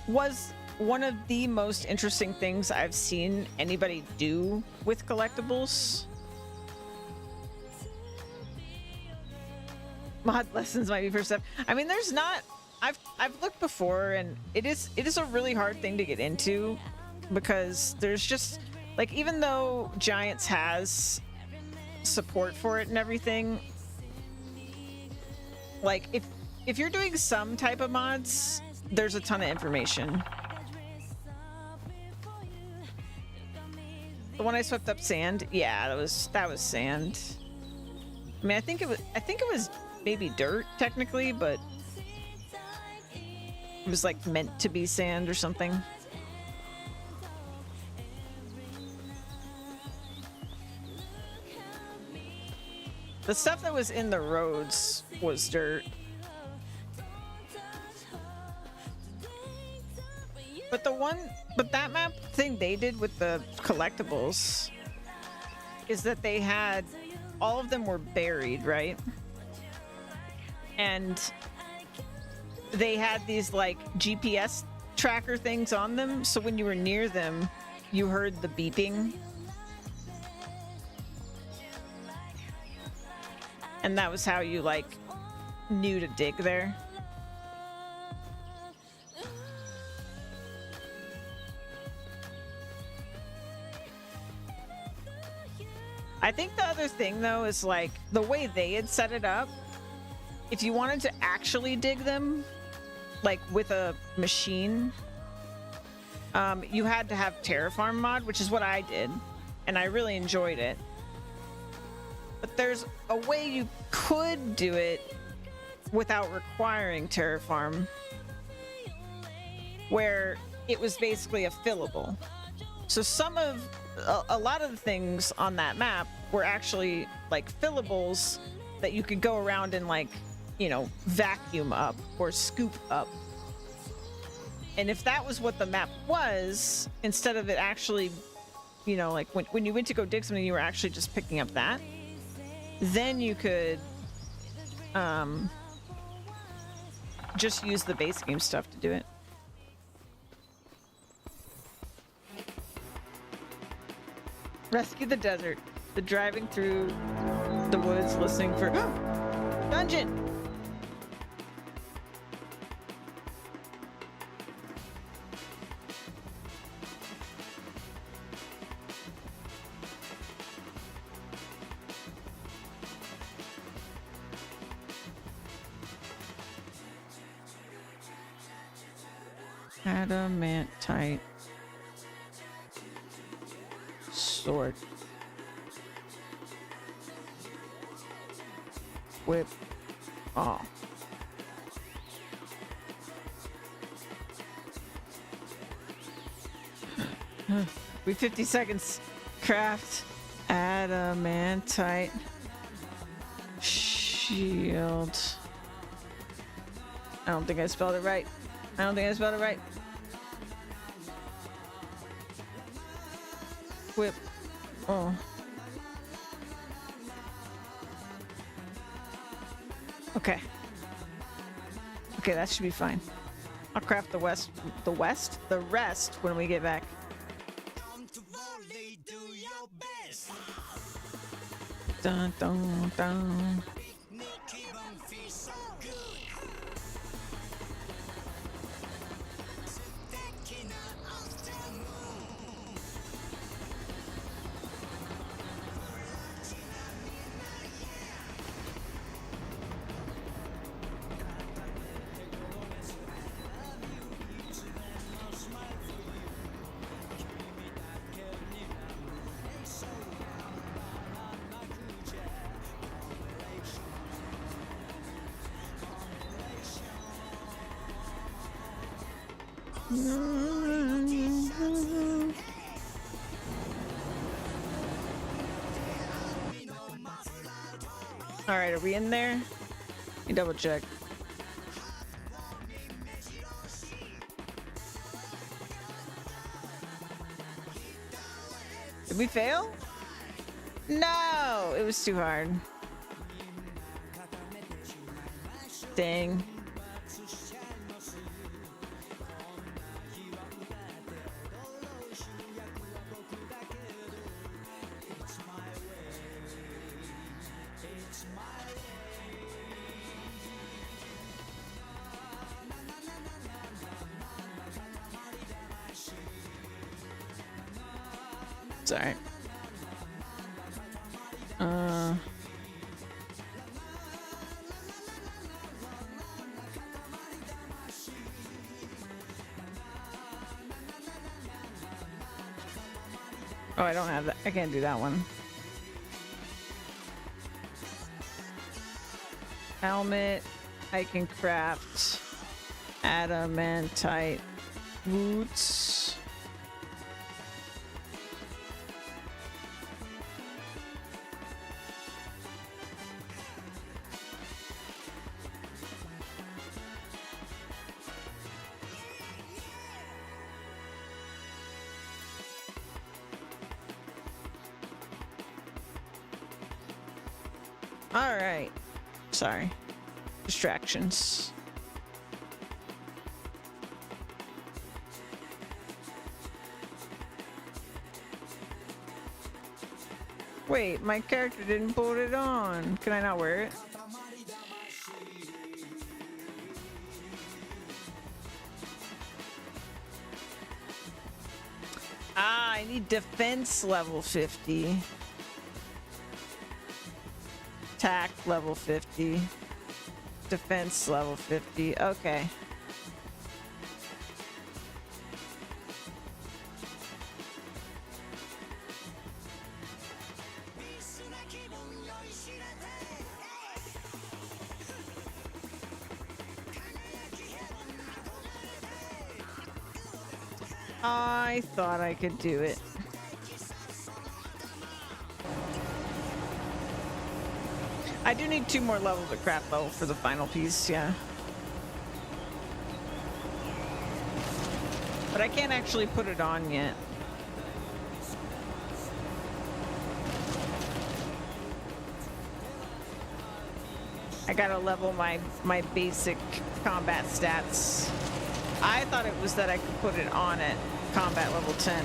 Speaker 1: was one of the most interesting things I've seen anybody do with collectibles. Mod lessons might be first step. I mean, there's not... I've looked before and it is a really hard thing to get into because there's just like, even though Giants has support for it and everything, like if you're doing some type of mods, there's a ton of information. The one I swept up sand, yeah, that was sand. I mean, I think it was maybe dirt technically, but it was like meant to be sand or something. The stuff that was in the roads was dirt. But that map thing they did with the collectibles is that they had, all of them were buried, right? And they had these like GPS tracker things on them, so when you were near them, you heard the beeping. And that was how you like knew to dig there. I think the other thing though is like the way they had set it up, if you wanted to actually dig them like with a machine, you had to have Terraform mod, which is what I did, and I really enjoyed it. But there's a way you could do it without requiring Terraform, where it was basically a fillable. So a lot of the things on that map were actually like fillables that you could go around and, like, you know, vacuum up or scoop up. And if that was what the map was, instead of it actually, you know, like when you went to go dig something, you were actually just picking up that, then you could just use the base game stuff to do it. Rescue the desert. The driving through the woods, listening for dungeon. Adamantite sword. Whip. Oh. We 50 seconds. Craft adamantite shield. I don't think I spelled it right. Whip. Oh. Okay. Okay, that should be fine. I'll craft the rest when we get back. Dun dun dun. All right, are we in there? Let me double check. Did we fail? No, it was too hard. Dang. Sorry. Oh, I don't have that. I can't do that one. Helmet. I can craft adamantite boots. All right. Sorry. Distractions. Wait, my character didn't put it on. Can I not wear it? Ah, I need defense level 50. Attack level 50. Defense level 50. Okay. I thought I could do it. I do need 2 more levels of craft level for the final piece, yeah. But I can't actually put it on yet. I gotta level my basic combat stats. I thought it was that I could put it on at combat level 10.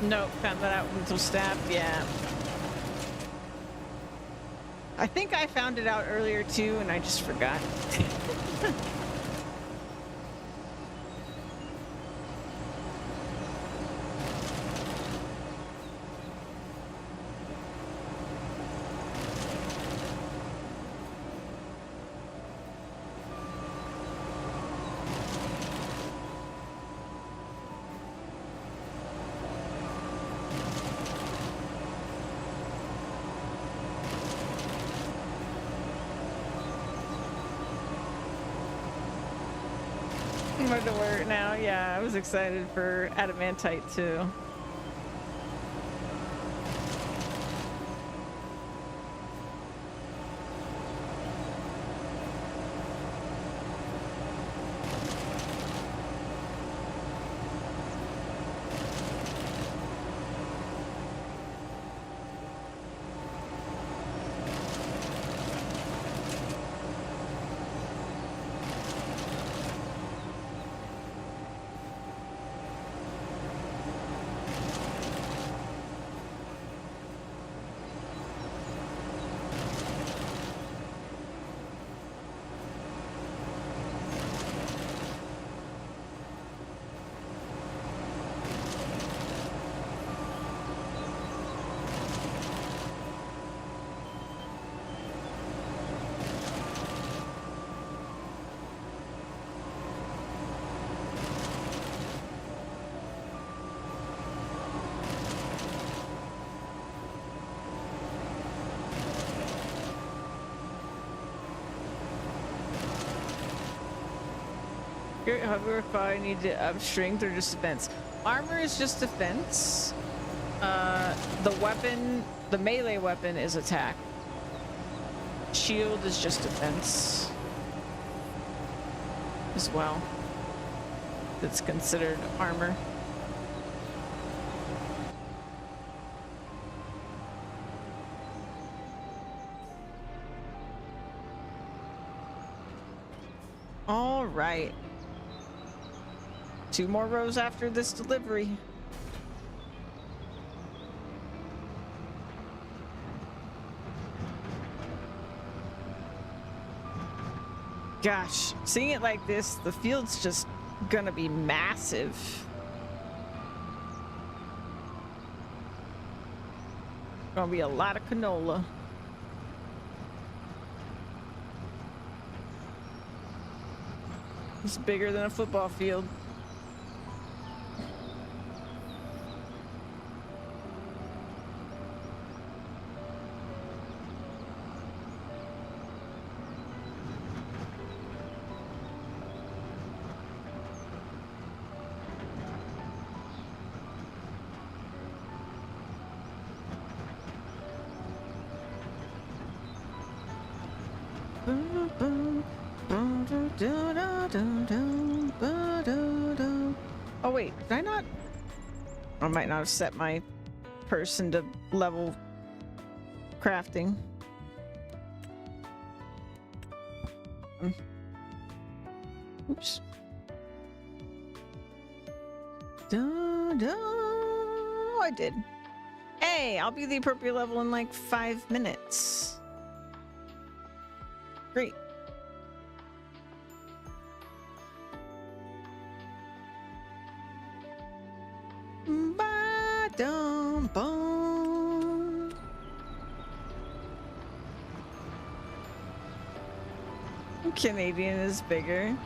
Speaker 1: Nope, found that out until stab, yeah. I think I found it out earlier too, and I just forgot. To work now, yeah. I was excited for adamantite too. However, if I need to up strength or just defense. Armor is just defense. The weapon, the melee weapon is attack. Shield is just defense. As well. It's considered armor. All right. 2 more rows after this delivery. Gosh, seeing it like this, the field's just gonna be massive. Gonna be a lot of canola. It's bigger than a football field. Oh wait, did I not? I might not have set my person to level crafting. Oops. Oh, I did. Hey, I'll be the appropriate level in like 5 minutes. Great. Ba-dum-bum. Canadian is bigger.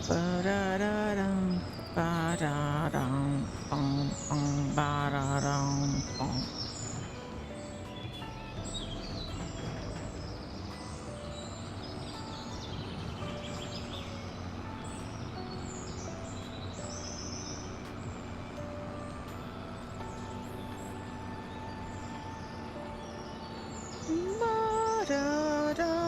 Speaker 1: Ba-da-da-dum, ba-da-dum, bum, bum, ba-da-dum, bum. Ba-da-dum.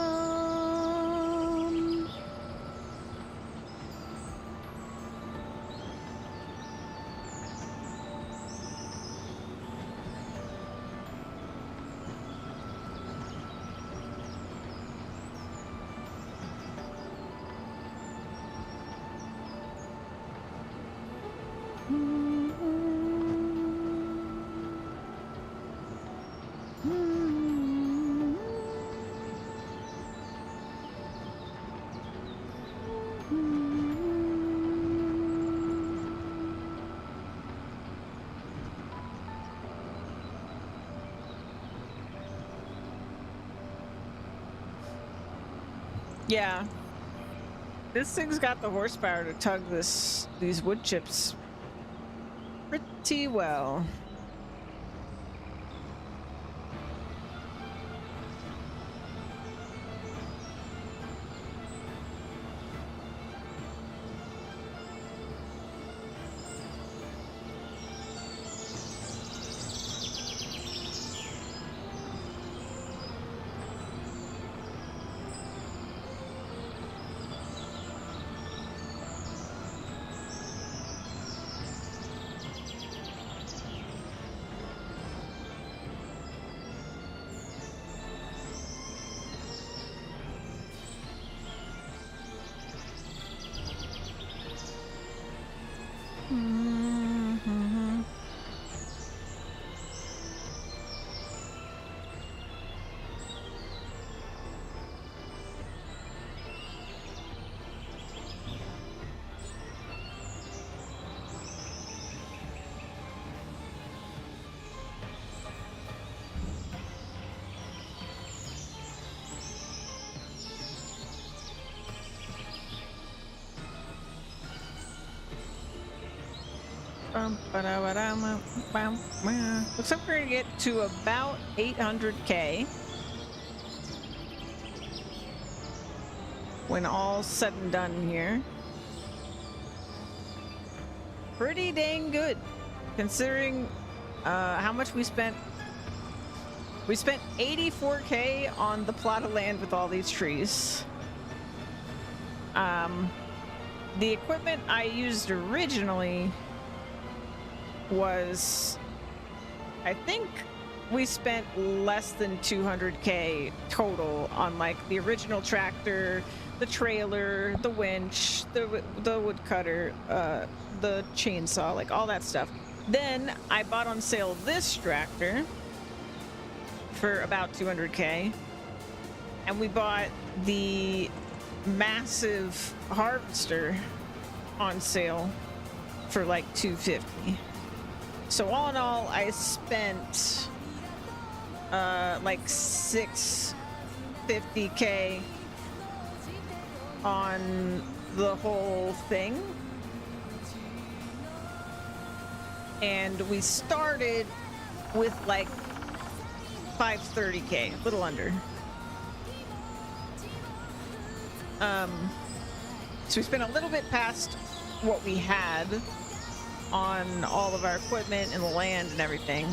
Speaker 1: Yeah. This thing's got the horsepower to tug these wood chips pretty well. Mm-hmm. Looks like we're gonna get to about 800K when all's said and done here. Pretty dang good, considering how much we spent. We spent 84K on the plot of land with all these trees. The equipment I used originally was, I think we spent less than 200K total on like the original tractor, the trailer, the winch, the woodcutter, the chainsaw, like all that stuff. Then I bought on sale this tractor for about 200K, and we bought the massive harvester on sale for like 250. So all in all, I spent like 650K on the whole thing. And we started with like 530k, a little under. So we spent a little bit past what we had on all of our equipment and the land and everything.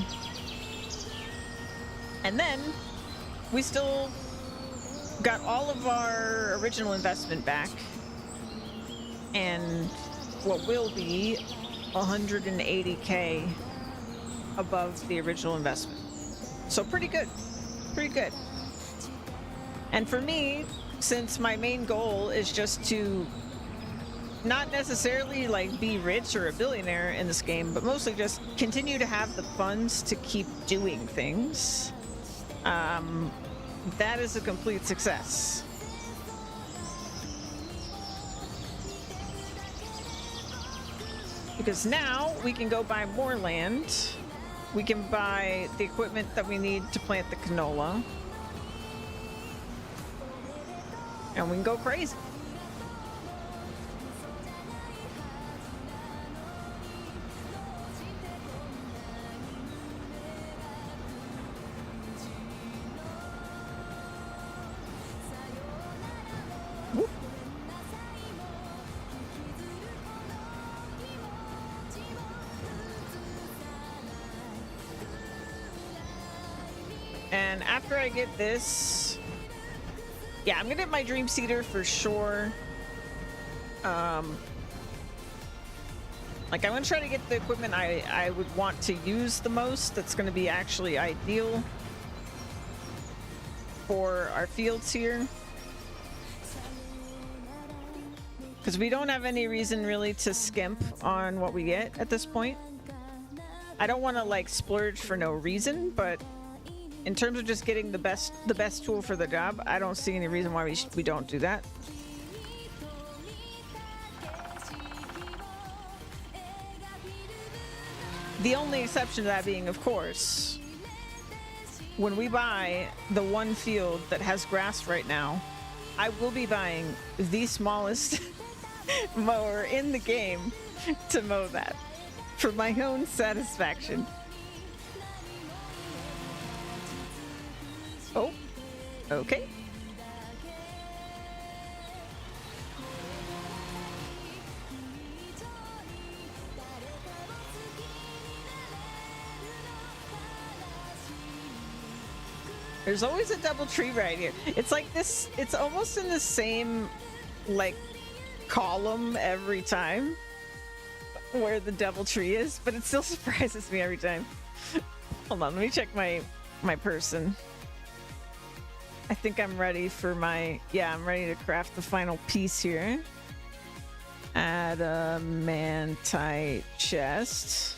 Speaker 1: And then we still got all of our original investment back and what will be 180k above the original investment. So pretty good, pretty good. And for me, since my main goal is just to not necessarily like be rich or a billionaire in this game, but mostly just continue to have the funds to keep doing things, that is a complete success. Because now we can go buy more land. We can buy the equipment that we need to plant the canola. And we can go crazy. Whoop. And after I get this, yeah, I'm gonna get my dream seeder for sure. Like I'm gonna try to get the equipment I would want to use the most. That's gonna be actually ideal for our fields here. Because we don't have any reason really to skimp on what we get at this point. I don't want to like splurge for no reason, but in terms of just getting the best tool for the job, I don't see any reason why we don't do that. The only exception to that being, of course, when we buy the one field that has grass right now, I will be buying the smallest mower in the game to mow that for my own satisfaction. Oh, okay. There's always a double tree right here. It's like this, it's almost in the same, like, column every time where the double tree is, but it still surprises me every time. Hold on, let me check my person. I think I'm ready for my, yeah, I'm ready to craft the final piece here. Adamantite chest.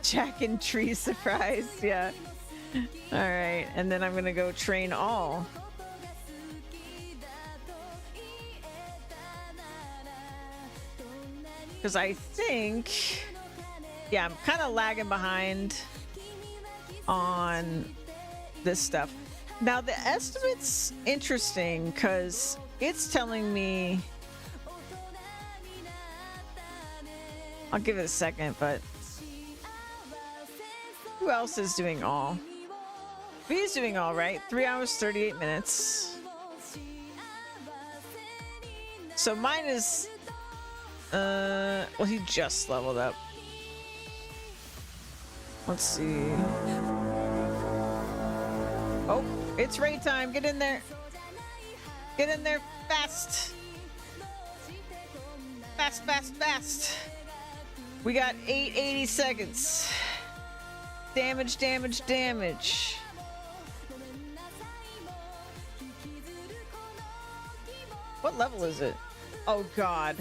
Speaker 1: Jack and tree surprise, yeah. All right, and then I'm gonna go train all. Because I think, yeah, I'm kind of lagging behind on this stuff. Now the estimate's interesting because it's telling me, I'll give it a second, but who else is doing all? He's doing all right. 3 hours, 38 minutes. So mine is, well, he just leveled up. Let's see. Oh, it's raid time. Get in there. Get in there fast. Fast, fast, fast. We got 880 seconds. Damage, damage, damage. What level is it? Oh, God.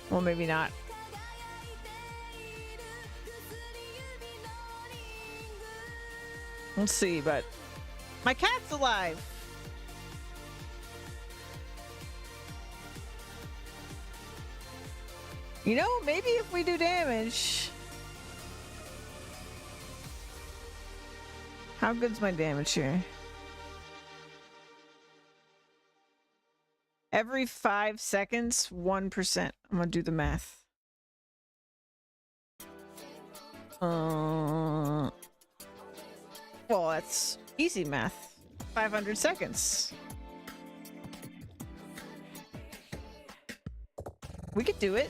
Speaker 1: Well, maybe not. Let's see, but my cat's alive. You know, maybe if we do damage. How good's my damage here? Every 5 seconds, 1%. I'm gonna do the math. Well, that's easy math. 500 seconds. We could do it.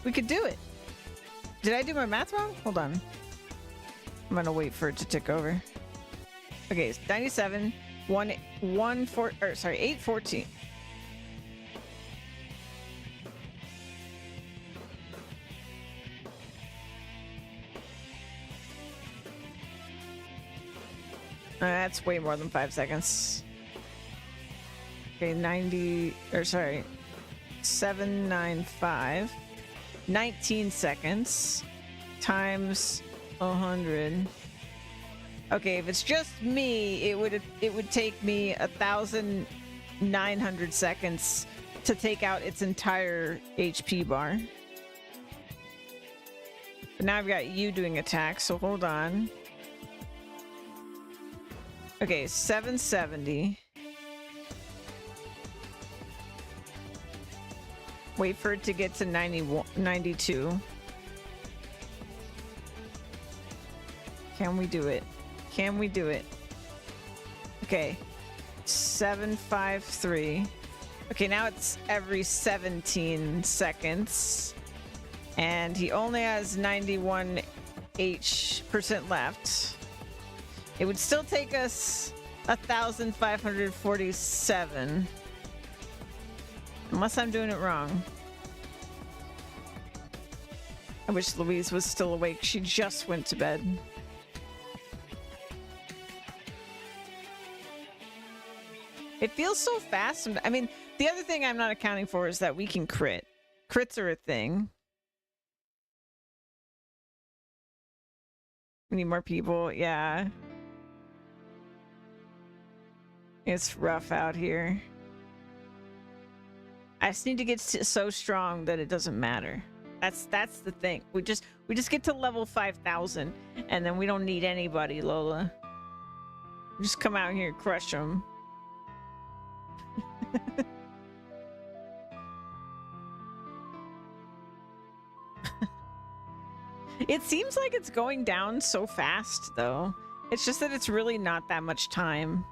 Speaker 1: We could do it. Did I do my math wrong? Hold on. I'm gonna wait for it to tick over. Okay, it's 97, 814. That's way more than 5 seconds. Okay, 795. 19 seconds times 100. Okay, if it's just me, it would take me 1,900 seconds to take out its entire HP bar. But now I've got you doing attacks, so hold on. Okay, 770. Wait for it to get to 92. Can we do it? Can we do it? Okay. 753. Okay, now it's every 17 seconds. And he only has 91% left. It would still take us 1,547. Unless I'm doing it wrong. I wish Louise was still awake. She just went to bed. It feels so fast. I mean, the other thing I'm not accounting for is that we can crit. Crits are a thing. We need more people. Yeah. It's rough out here. I just need to get so strong that it doesn't matter. That's the thing. We just get to level 5,000 and then we don't need anybody, Lola. We just come out here and crush them. It seems like it's going down so fast though. It's just that it's really not that much time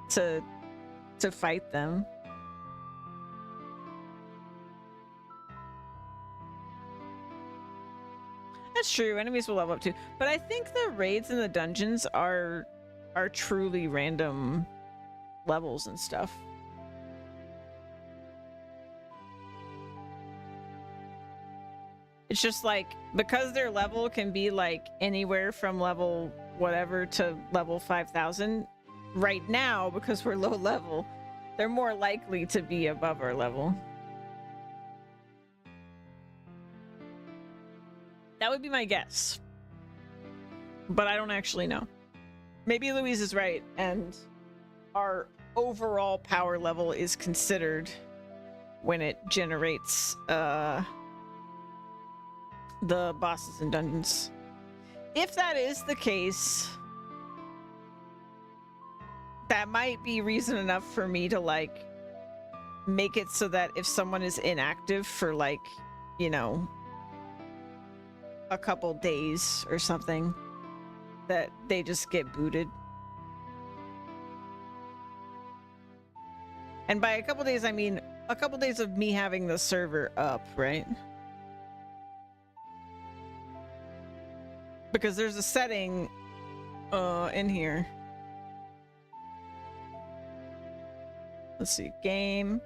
Speaker 1: to fight them. That's true. Enemies will level up too. But I think the raids and the dungeons are truly random levels and stuff. It's just like, because their level can be like anywhere from level whatever to level 5,000, right now, because we're low level, they're more likely to be above our level. That would be my guess. But I don't actually know. Maybe Louise is right, and our overall power level is considered when it generates the bosses and dungeons. If that is the case, that might be reason enough for me to like make it so that if someone is inactive for like, you know, a couple days or something, that they just get booted. And by a couple days, I mean a couple days of me having the server up, right? Because there's a setting in here. Let's see, game.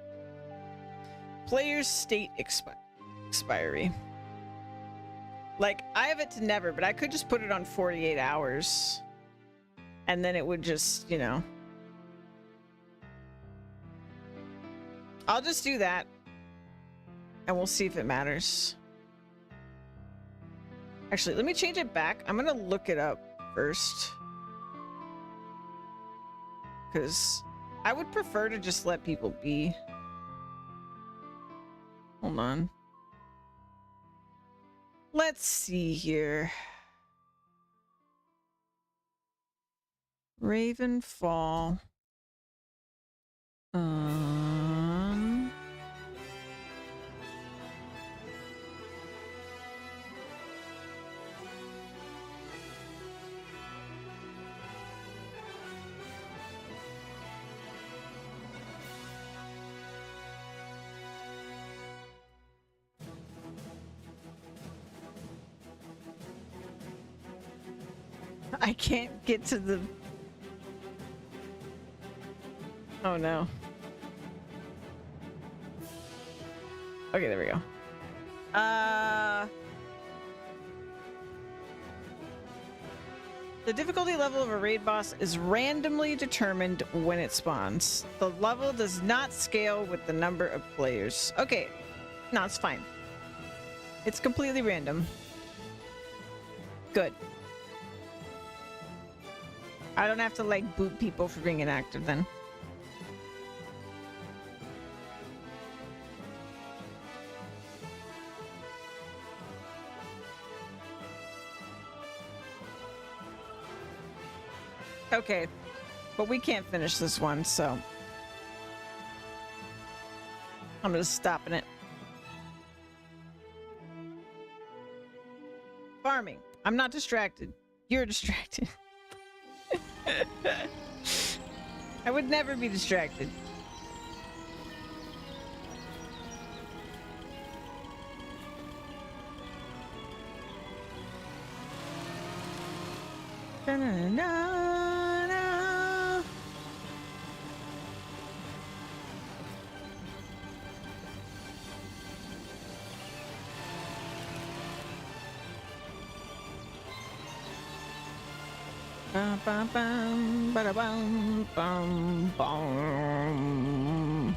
Speaker 1: Player's state expiry. Like, I have it to never, but I could just put it on 48 hours. And then it would just, you know. I'll just do that. And we'll see if it matters. Actually, let me change it back. I'm gonna look it up first. Because I would prefer to just let people be. Hold on. Let's see here. Ravenfall. I can't get to the... Oh no. Okay, there we go. The difficulty level of a raid boss is randomly determined when it spawns. The level does not scale with the number of players. Okay. No, it's fine. It's completely random. Good. I don't have to, like, boot people for being inactive then. Okay, but we can't finish this one, so I'm just stopping it. Farming. I'm not distracted. You're distracted. I would never be distracted. Da-na-na-na. Bum, bum, bum, bada, bum, bum, bum.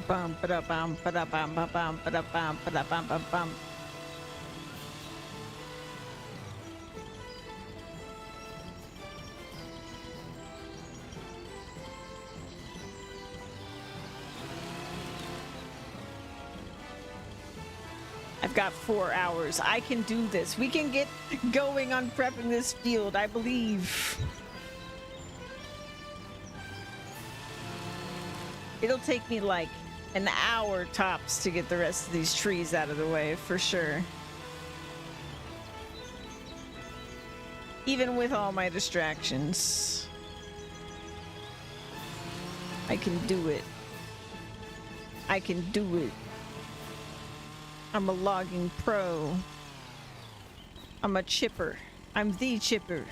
Speaker 1: Bum, ba-da, bum, ba-da, bum, ba, bum, ba-da, bum, ba-da, bum, bum, bum. I've got 4 hours. I can do this. We can get going on prepping this field, I believe. It'll take me like an hour tops to get the rest of these trees out of the way, for sure. Even with all my distractions. I can do it. I can do it. I'm a logging pro. I'm a chipper. I'm the chipper.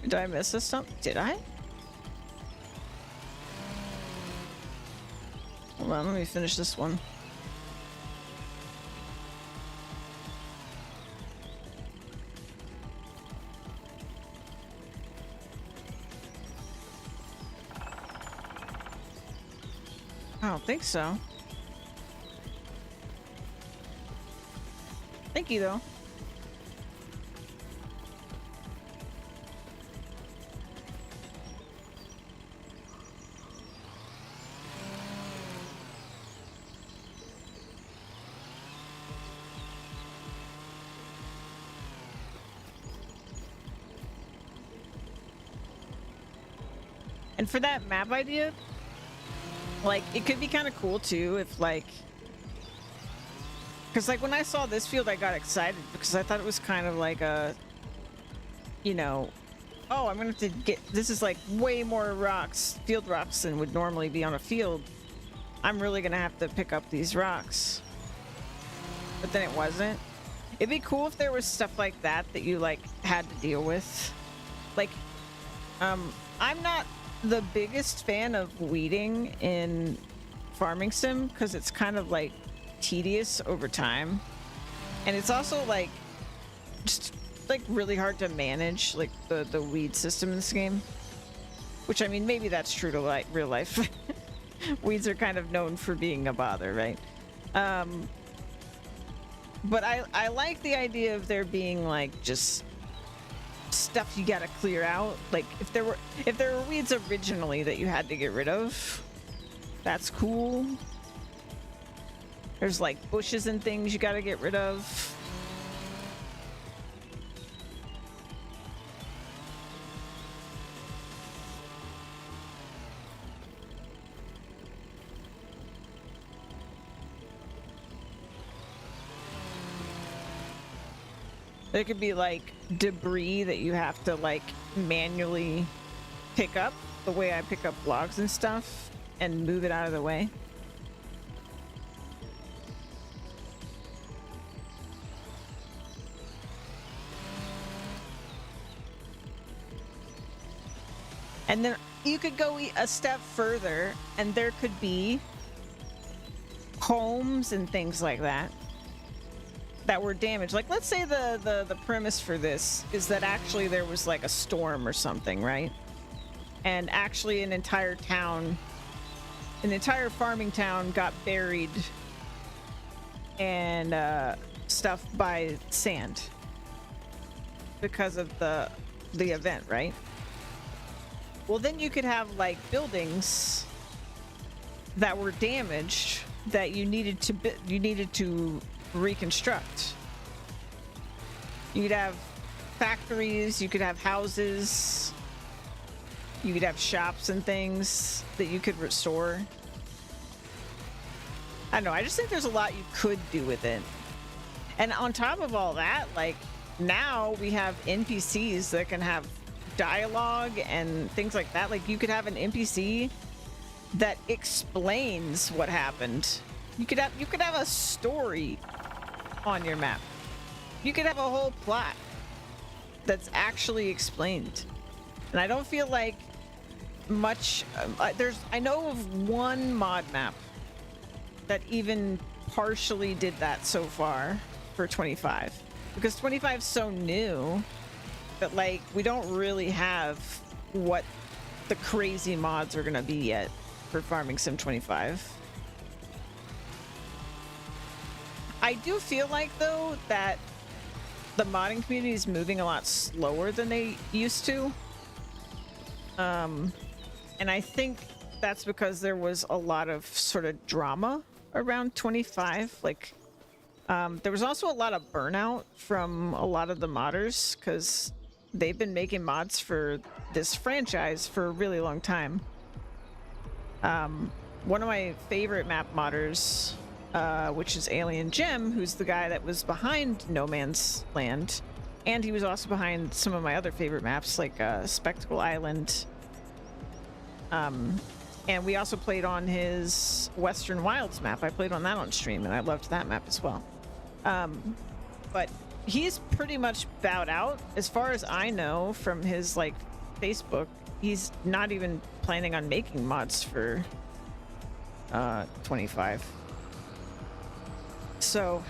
Speaker 1: Did I miss a stump? Did I? Hold on, let me finish this one. I don't think so. Thank you, though. And for that map idea, like, it could be kind of cool too if, like, because, like, when I saw this field, I got excited because I thought it was kind of like a, you know, oh, I'm gonna have to get, this is like way more rocks, field rocks than would normally be on a field. I'm really gonna have to pick up these rocks. But then it wasn't. It'd be cool if there was stuff like that that you, like, had to deal with. Like, I'm not the biggest fan of weeding in Farming Sim because it's kind of, like, tedious over time, and it's also, like, just, like, really hard to manage, like, the weed system in this game, which, I mean, maybe that's true to, like, real life. Weeds are kind of known for being a bother, right? But I like the idea of there being, like, just stuff you gotta clear out. Like, if there were weeds originally that you had to get rid of, that's cool. There's, like, bushes and things you gotta get rid of. There could be, like, debris that you have to, like, manually pick up, the way I pick up logs and stuff, and move it out of the way. And then you could go a step further, and there could be homes and things like that that were damaged. Like, let's say the premise for this is that actually there was, like, a storm or something, right? And actually an entire town, an entire farming town got buried and stuff by sand because of the event, right? Well, then you could have, like, buildings that were damaged that you needed to reconstruct. You could have factories, you could have houses, you could have shops and things that you could restore. I don't know, I just think there's a lot you could do with it. And on top of all that, like, now we have NPCs that can have dialogue and things like that. Like, you could have an NPC that explains what happened. You could have a story on your map. You could have a whole plot that's actually explained. And I don't feel like much I know of one mod map that even partially did that so far for 25, because 25 is so new that, like, we don't really have what the crazy mods are gonna be yet for Farming Sim 25. I do feel like, though, that the modding community is moving a lot slower than they used to. And I think that's because there was a lot of sort of drama around 25. Like, there was also a lot of burnout from a lot of the modders because they've been making mods for this franchise for a really long time. One of my favorite map modders, which is Alien Gem, who's the guy that was behind No Man's Land, and he was also behind some of my other favorite maps, like Spectacle Island. And we also played on his Western Wilds map. I played on that on stream, and I loved that map as well. But he's pretty much bowed out, as far as I know, from his, like, Facebook, he's not even planning on making mods for 25. So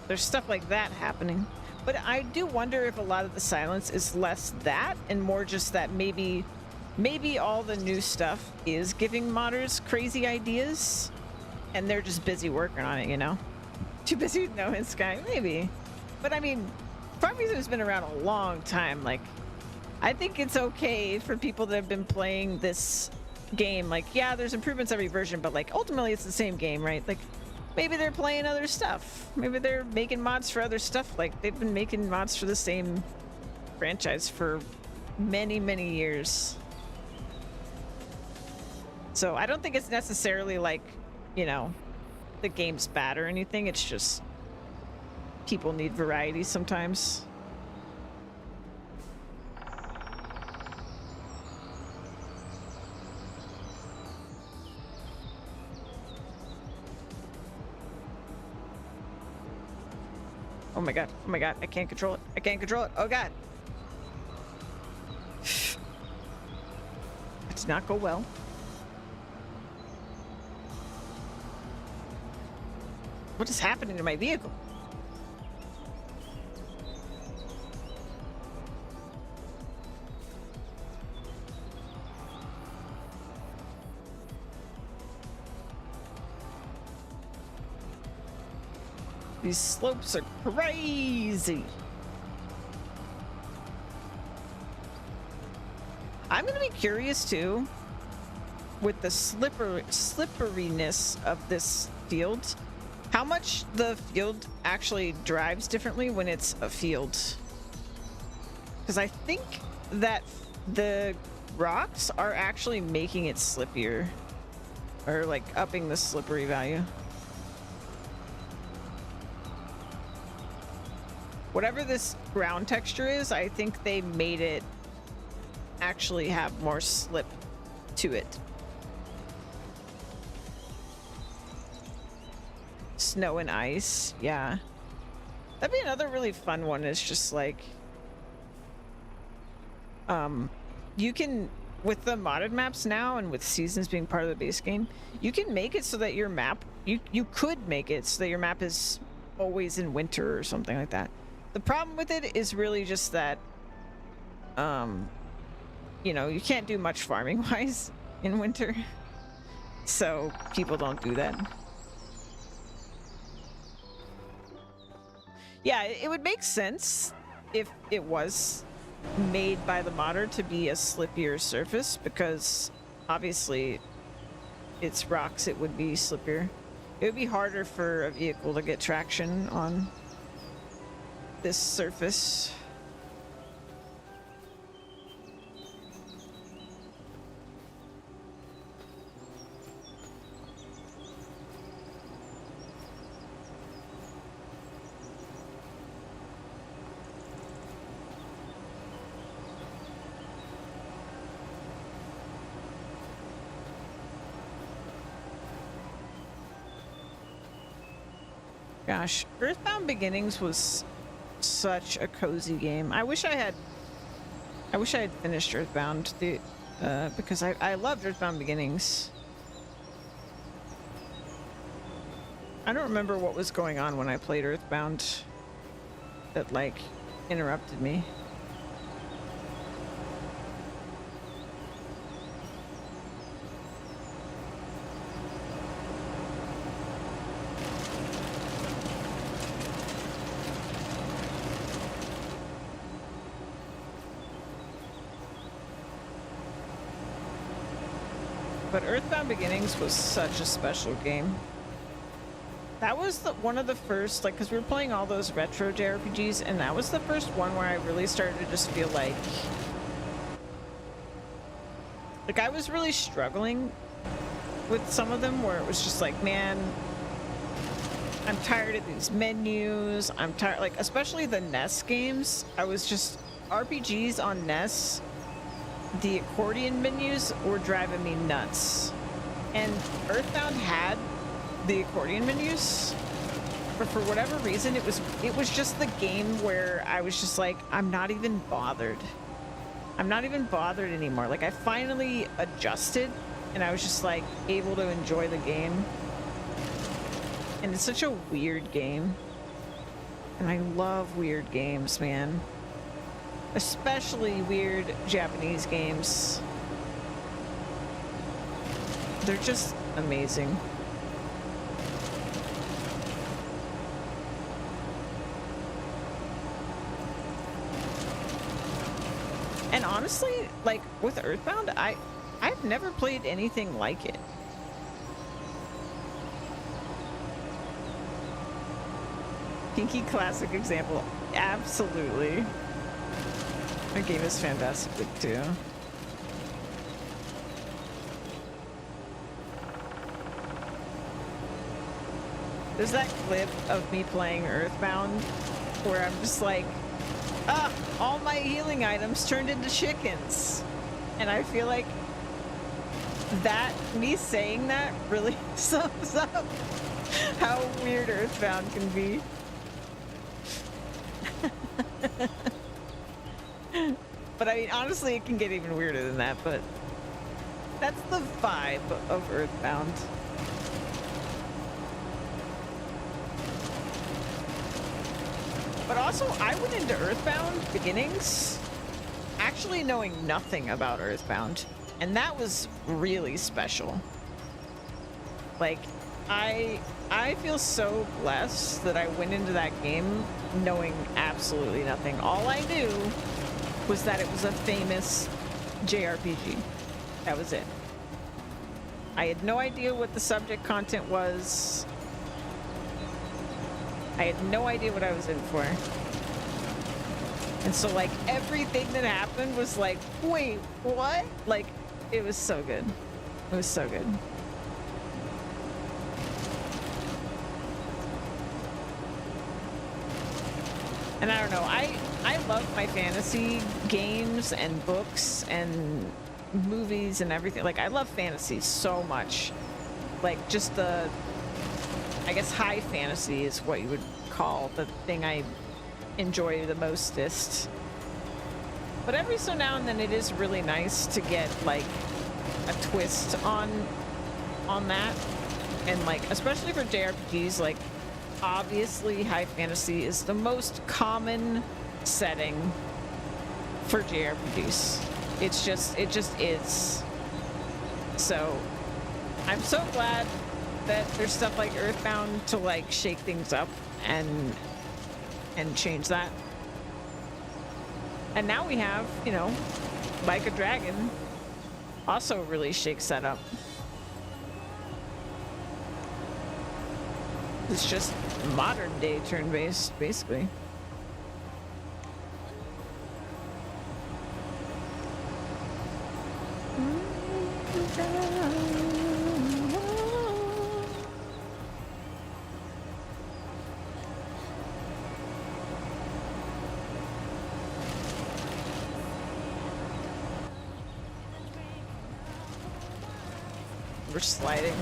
Speaker 1: there's stuff like that happening. But I do wonder if a lot of the silence is less that and more just that maybe all the new stuff is giving modders crazy ideas and they're just busy working on it, you know? Too busy with No Man's Sky, maybe. But I mean, Farmville has been around a long time. Like, I think it's okay for people that have been playing this game. Like, yeah, there's improvements every version, but like ultimately it's the same game, right? Like, maybe they're playing other stuff. Maybe they're making mods for other stuff. Like, they've been making mods for the same franchise for many, many years. So I don't think it's necessarily like, you know, the game's bad or anything. It's just people need variety sometimes. Oh my god, oh my god, I can't control it. I can't control it. Oh god. That did not go well. What is happening to my vehicle? These slopes are crazy. I'm gonna be curious too, with the slipperiness of this field, how much the field actually drives differently when it's a field. Because I think that the rocks are actually making it slippier, or like upping the slippery value. Whatever this ground texture is, I think they made it actually have more slip to it. Snow and ice, yeah. That'd be another really fun one, is just like, you can, with the modded maps now and with seasons being part of the base game, you can make it so that your map, you could make it so that your map is always in winter or something like that. The problem with it is really just that, you know, you can't do much farming wise in winter. So people don't do that. Yeah, it would make sense if it was made by the modder to be a slippier surface, because obviously it's rocks, it would be slippier. It would be harder for a vehicle to get traction on this surface. Gosh, Earthbound Beginnings was such a cozy game. I wish I had finished Earthbound, because I loved Earthbound Beginnings. I don't remember what was going on when I played Earthbound that like interrupted me. But Earthbound Beginnings was such a special game. That was one of the first, like, because we were playing all those retro JRPGs, and that was the first one where I really started to just feel like I was really struggling with some of them, where it was just like, man, I'm tired of these menus. I'm tired, like, especially the NES games. I was just, RPGs on NES, the accordion menus were driving me nuts. And Earthbound had the accordion menus, but for whatever reason, it was just the game where I was just like, I'm not even bothered. I'm not even bothered anymore. Like, I finally adjusted and I was just like able to enjoy the game. And it's such a weird game. And I love weird games, man. Especially weird Japanese games. They're just amazing. And honestly, like with Earthbound, I've never played anything like it. Pinky classic example. Absolutely. That game is fantastic too. There's that clip of me playing Earthbound where I'm just like, ah, all my healing items turned into chickens. And I feel like that, me saying that really sums up how weird Earthbound can be. But I mean, honestly, it can get even weirder than that, but that's the vibe of Earthbound. But also, I went into Earthbound beginnings actually knowing nothing about Earthbound, and that was really special. Like, I feel so blessed that I went into that game knowing absolutely nothing. All I knew was that it was a famous JRPG. That was it. I had no idea what the subject content was. I had no idea what I was in for. And so, like, everything that happened was like, wait, what? Like, it was so good. It was so good. And I don't know, I love my fantasy games and books and movies and everything. Like, I love fantasy so much. Like, just the, I guess high fantasy is what you would call the thing I enjoy the mostest. But every so now and then it is really nice to get like a twist on that. And like, especially for JRPGs, like obviously high fantasy is the most common setting for JRPGs. It just is. So I'm so glad that there's stuff like Earthbound to like shake things up and change that. And now we have, you know, Like a Dragon also really shakes that up. It's just modern day turn-based, basically. We're sliding.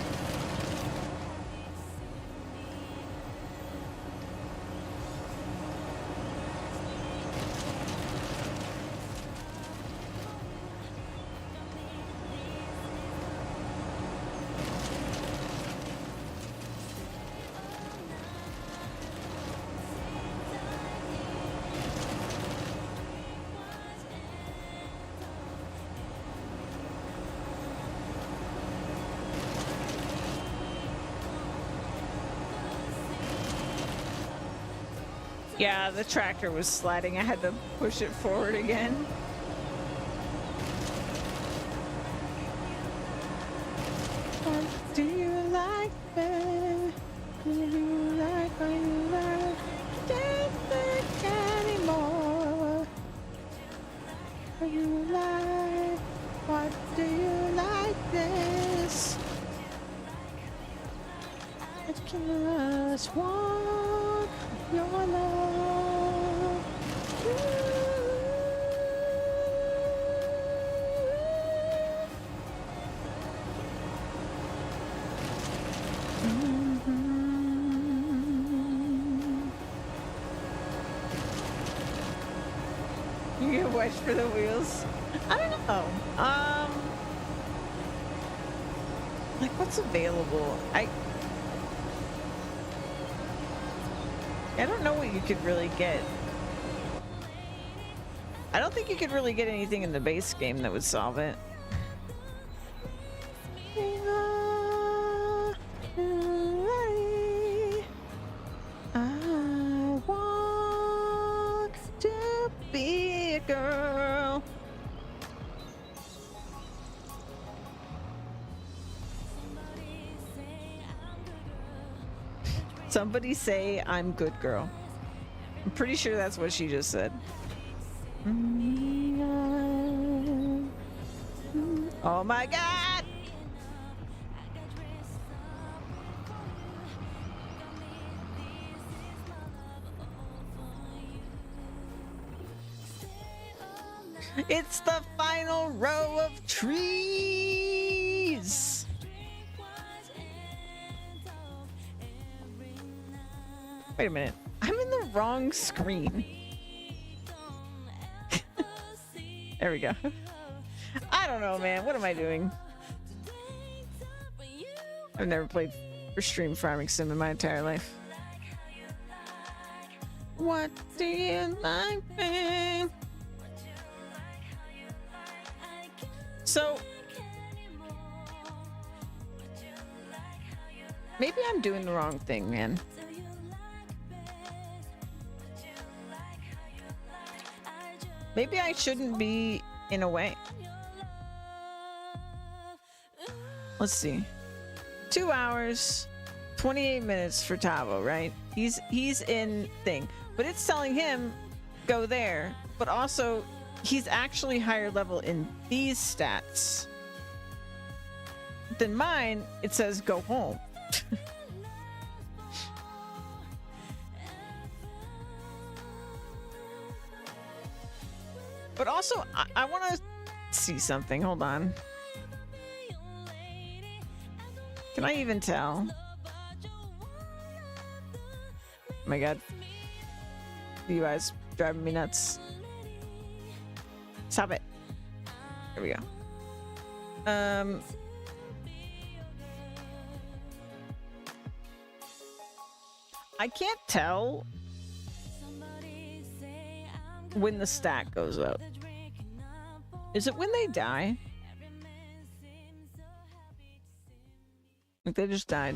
Speaker 1: Yeah, the tractor was sliding. I had to push it forward again. What do you like, babe? Do you like what you like? Can't think anymore. What do you like? What do you like this? I just want your love. You get wedged for the wheels. I don't know. Like what's available? I don't know what you could really get. I don't think you could really get anything in the base game that would solve it. I want to be a girl. Somebody say I'm good girl. I'm pretty sure that's what she just said. Oh my god! It's the final row of trees! Wait a minute. I'm in the wrong screen. There we go. I don't know, man. What am I doing? I've never played Extreme Farming Sim in my entire life. What do you like, babe? So, maybe I'm doing the wrong thing, man. Maybe I shouldn't be in a way. Let's see. 2 hours, 28 minutes for Tavo, right? He's in thing, but it's telling him go there, but also he's actually higher level in these stats than mine. It says go home. But also, I want to see something. Hold on. Can I even tell? Oh my god. You guys driving me nuts. Stop it. There we go. I can't tell when the stat goes up. Is it when they die? Like they just died.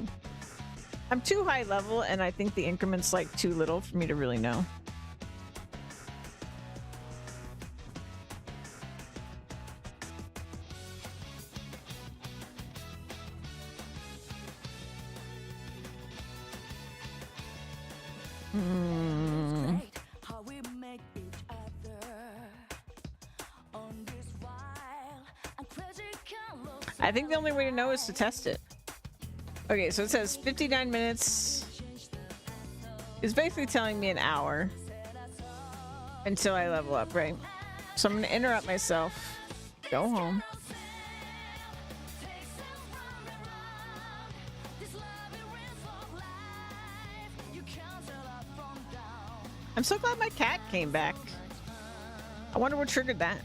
Speaker 1: I'm too high level and I think the increment's like too little for me to really know. I think the only way to know is to test it. Okay, so it says 59 minutes. It's basically telling me an hour until I level up, right? So I'm gonna interrupt myself, go home. I'm so glad my cat came back. I wonder what triggered that.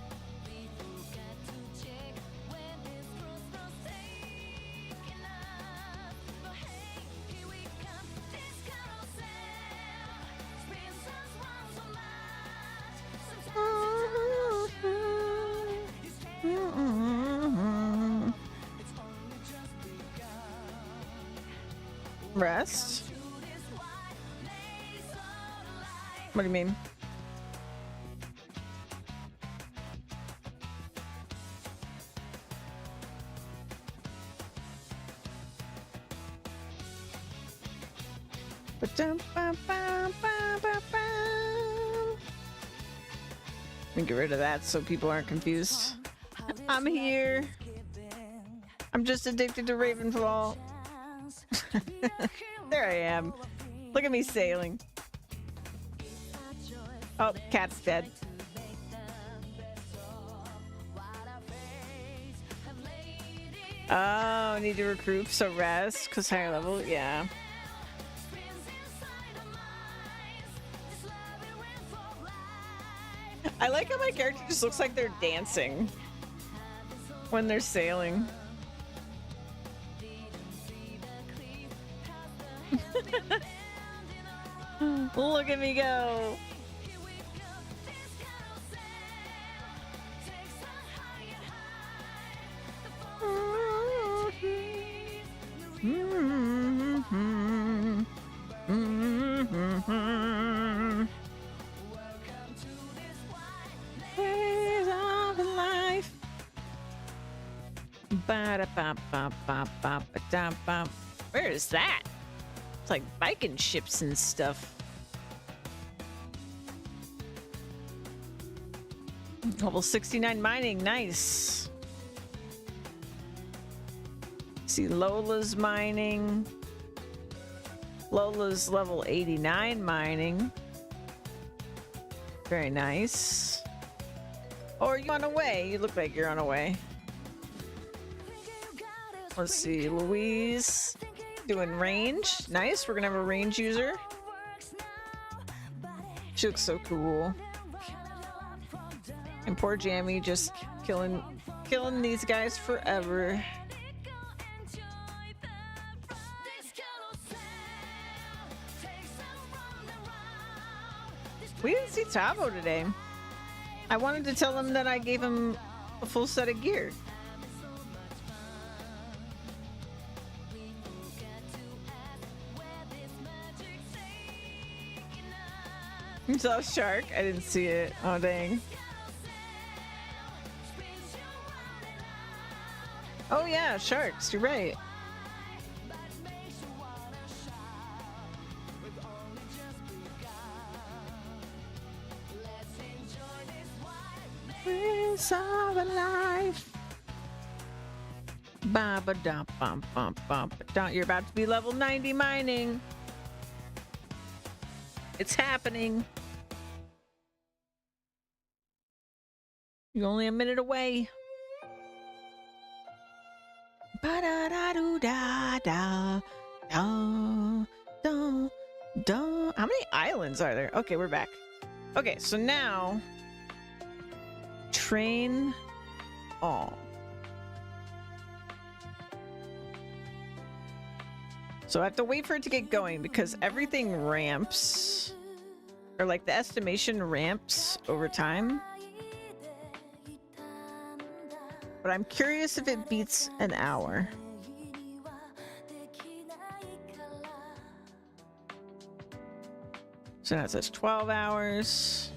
Speaker 1: Rest? What do you mean? Let me get rid of that so people aren't confused. I'm here. I'm just addicted to Ravenfall. There I am. Look at me sailing. Oh, cat's dead. Oh, I need to recruit, so rest, because higher level, yeah. I like how my character just looks like they're dancing when they're sailing. Look at me go. Ways of life. Ba-da-ba-ba-ba-ba-ba-da-ba. Where is that? It's like Viking ships and stuff. Level 69 mining, nice. See, Lola's mining. Lola's level 89 mining. Very nice. Or you on a way? You look like you're on a way. Let's see, Louise doing range. Nice, we're gonna have a range user. She looks so cool. And poor Jamie just killing these guys forever. We didn't see Tavo today. I wanted to tell him that I gave him a full set of gear. You saw a shark? I didn't see it. Oh, dang. Oh, yeah, sharks. You're right. Ways of a life. Ba ba da bum bum bum da. You're about to be level 90 mining. It's happening. You're only a minute away. Ba da da do da da da da da. How many islands are there? Okay, we're back. Okay, so now train all. So I have to wait for it to get going because everything ramps, or like the estimation ramps over time. But I'm curious if it beats an hour. So now it says 12 hours.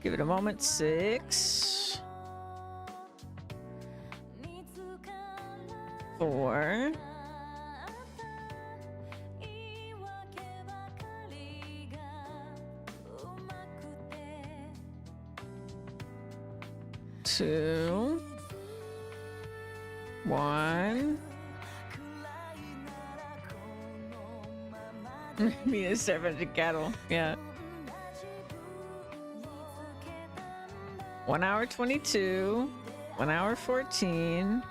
Speaker 1: Give it a moment. 6, 4, 2, 1. Me a servant of cattle. Yeah. 1 hour 22. 1 hour 14.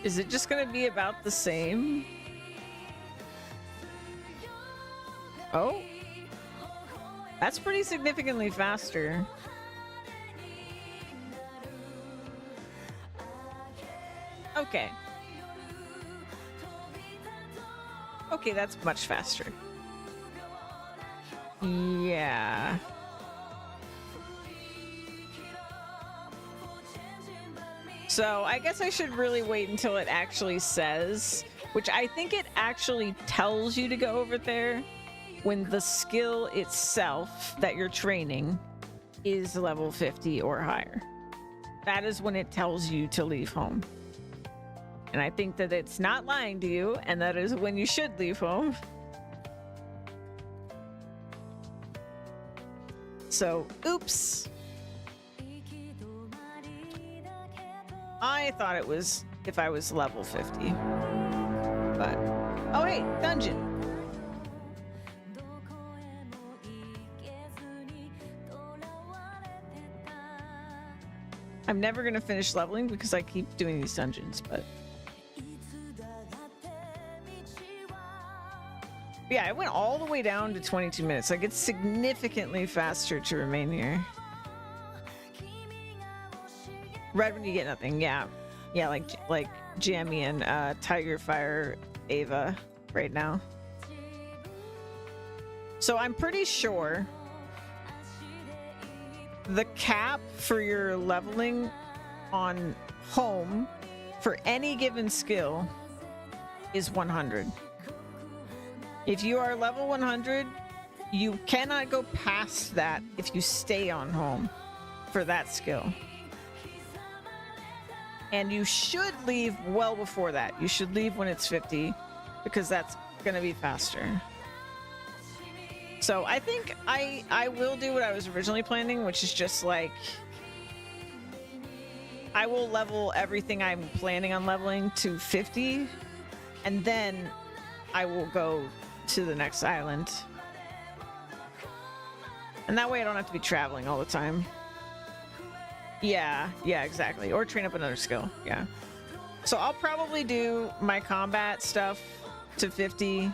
Speaker 1: Is it just gonna be about the same? Oh, that's pretty significantly faster. Okay. Okay, that's much faster. Yeah. So I guess I should really wait until it actually says, which I think it actually tells you to go over there when the skill itself that you're training is level 50 or higher. That is when it tells you to leave home. And I think that it's not lying to you, and that is when you should leave home. So, oops. I thought it was if I was level 50. But, oh hey, dungeon. I'm never gonna finish leveling because I keep doing these dungeons, but Yeah, I went all the way down to 22 minutes. Like, it's significantly faster to remain here. Red when you get nothing, yeah. Yeah, like Jammy and Tiger Fire Ava right now. So I'm pretty sure the cap for your leveling on home for any given skill is 100. If you are level 100, you cannot go past that if you stay on home for that skill. And you should leave well before that. You should leave when it's 50 because that's going to be faster. So I think I will do what I was originally planning, which is just like I will level everything I'm planning on leveling to 50 and then I will go to the next island. And that way I don't have to be traveling all the time. Yeah, exactly. Or train up another skill. Yeah. So I'll probably do my combat stuff to 50.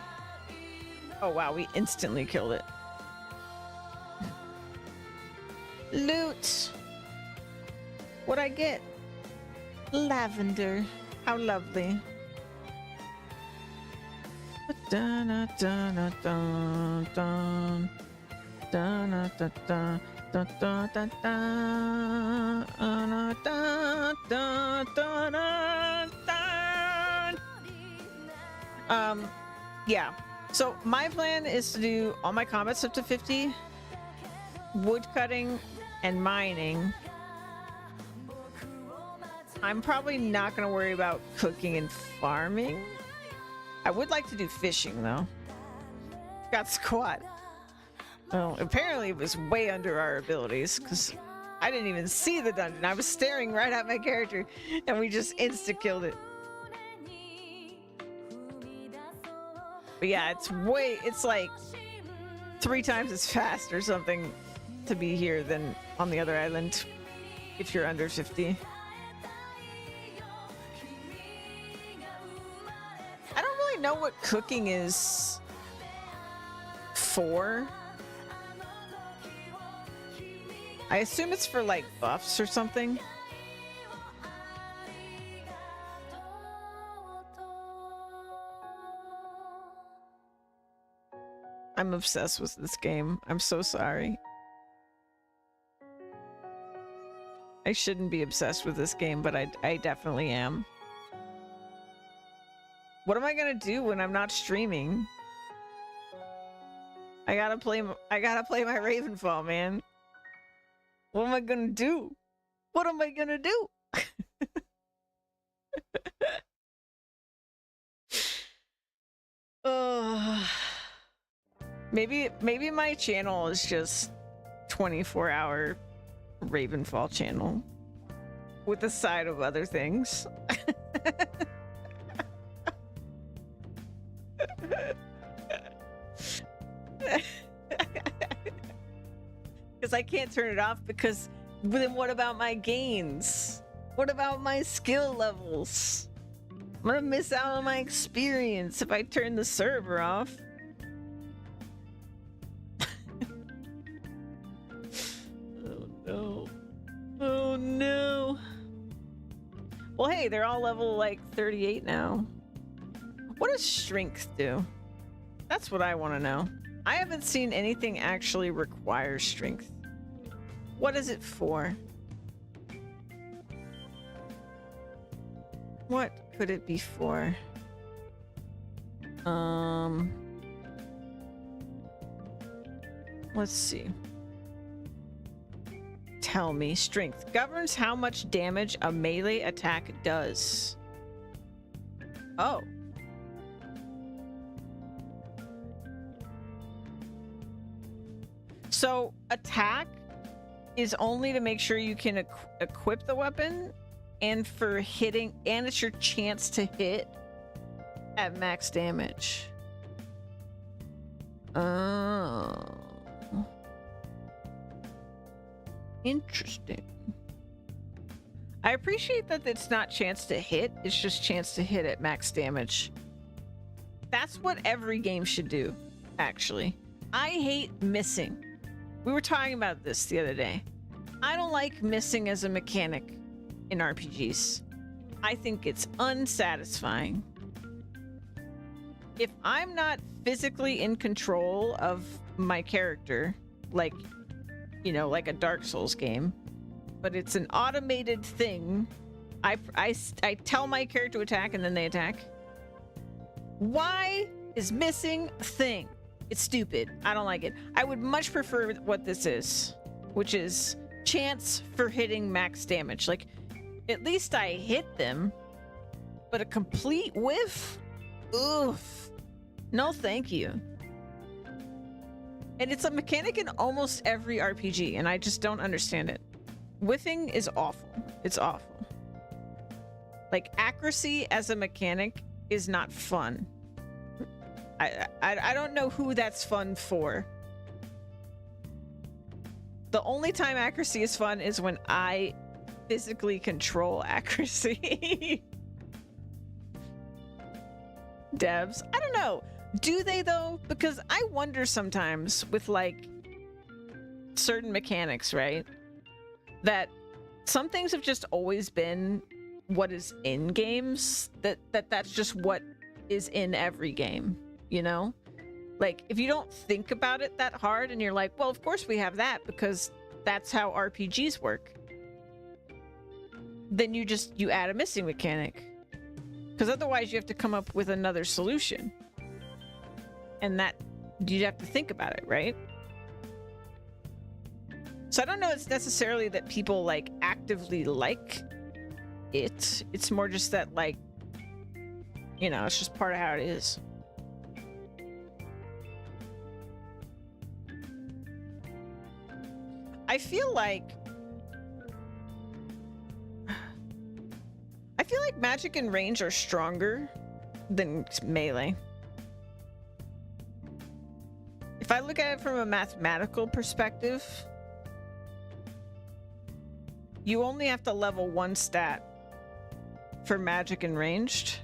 Speaker 1: Oh wow, we instantly killed it. Loot. What'd I get? Lavender. How lovely. Dun dun dun dun dun dun dun dun dun dun dun dun dun dun. Yeah. So my plan is to do all my combat stuff to 50, wood cutting and mining. I'm probably not going to worry about cooking and farming. I would like to do fishing though. Got squat. Well, apparently it was way under our abilities because I didn't even see the dungeon. I was staring right at my character and we just insta-killed it. But yeah, it's like 3 times as fast or something to be here than on the other island if you're under 50. I don't really know what cooking is for. I assume it's for like buffs or something. I'm obsessed with this game. I'm so sorry. I shouldn't be obsessed with this game, but I definitely am. What am I gonna do when I'm not streaming? I gotta play my Ravenfall, man. What am I gonna do? What am I gonna do? Maybe my channel is just 24-hour Ravenfall channel with a side of other things. Because I can't turn it off because then what about my gains? What about my skill levels? I'm gonna miss out on my experience if I turn the server off. Oh no. Oh no. Well, hey, they're all level like 38 now. What does strength do? That's what I want to know. I haven't seen anything actually require strength. What is it for? What could it be for? Let's see. Tell me. Strength governs how much damage a melee attack does. Oh. So attack is only to make sure you can equip the weapon and for hitting, and it's your chance to hit at max damage. Oh. Interesting. I appreciate that it's not chance to hit, it's just chance to hit at max damage. That's what every game should do, actually. I hate missing. We were talking about this the other day. I don't like missing as a mechanic in RPGs. I think it's unsatisfying. If I'm not physically in control of my character, like, you know, like a Dark Souls game, but it's an automated thing, I tell my character to attack and then they attack. Why is missing a thing? It's stupid. I don't like it. I would much prefer what this is, which is chance for hitting max damage. Like, at least I hit them, but a complete whiff? Oof. No, thank you. And it's a mechanic in almost every RPG, and I just don't understand it. Whiffing is awful. It's awful. Like, accuracy as a mechanic is not fun. I don't know who that's fun for. The only time accuracy is fun is when I physically control accuracy. Devs, I don't know. Do they though? Because I wonder sometimes with like certain mechanics, right? That some things have just always been what is in games. That's just what is in every game, you know? Like, if you don't think about it that hard and you're like, well, of course we have that because that's how RPGs work. Then you add a missing mechanic. Because otherwise you have to come up with another solution. And that, you'd have to think about it, right? So I don't know it's necessarily that people, like, actively like it. It's more just that, like, you know, it's just part of how it is. I feel like magic and range are stronger than melee. If I look at it from a mathematical perspective, you only have to level one stat for magic and ranged,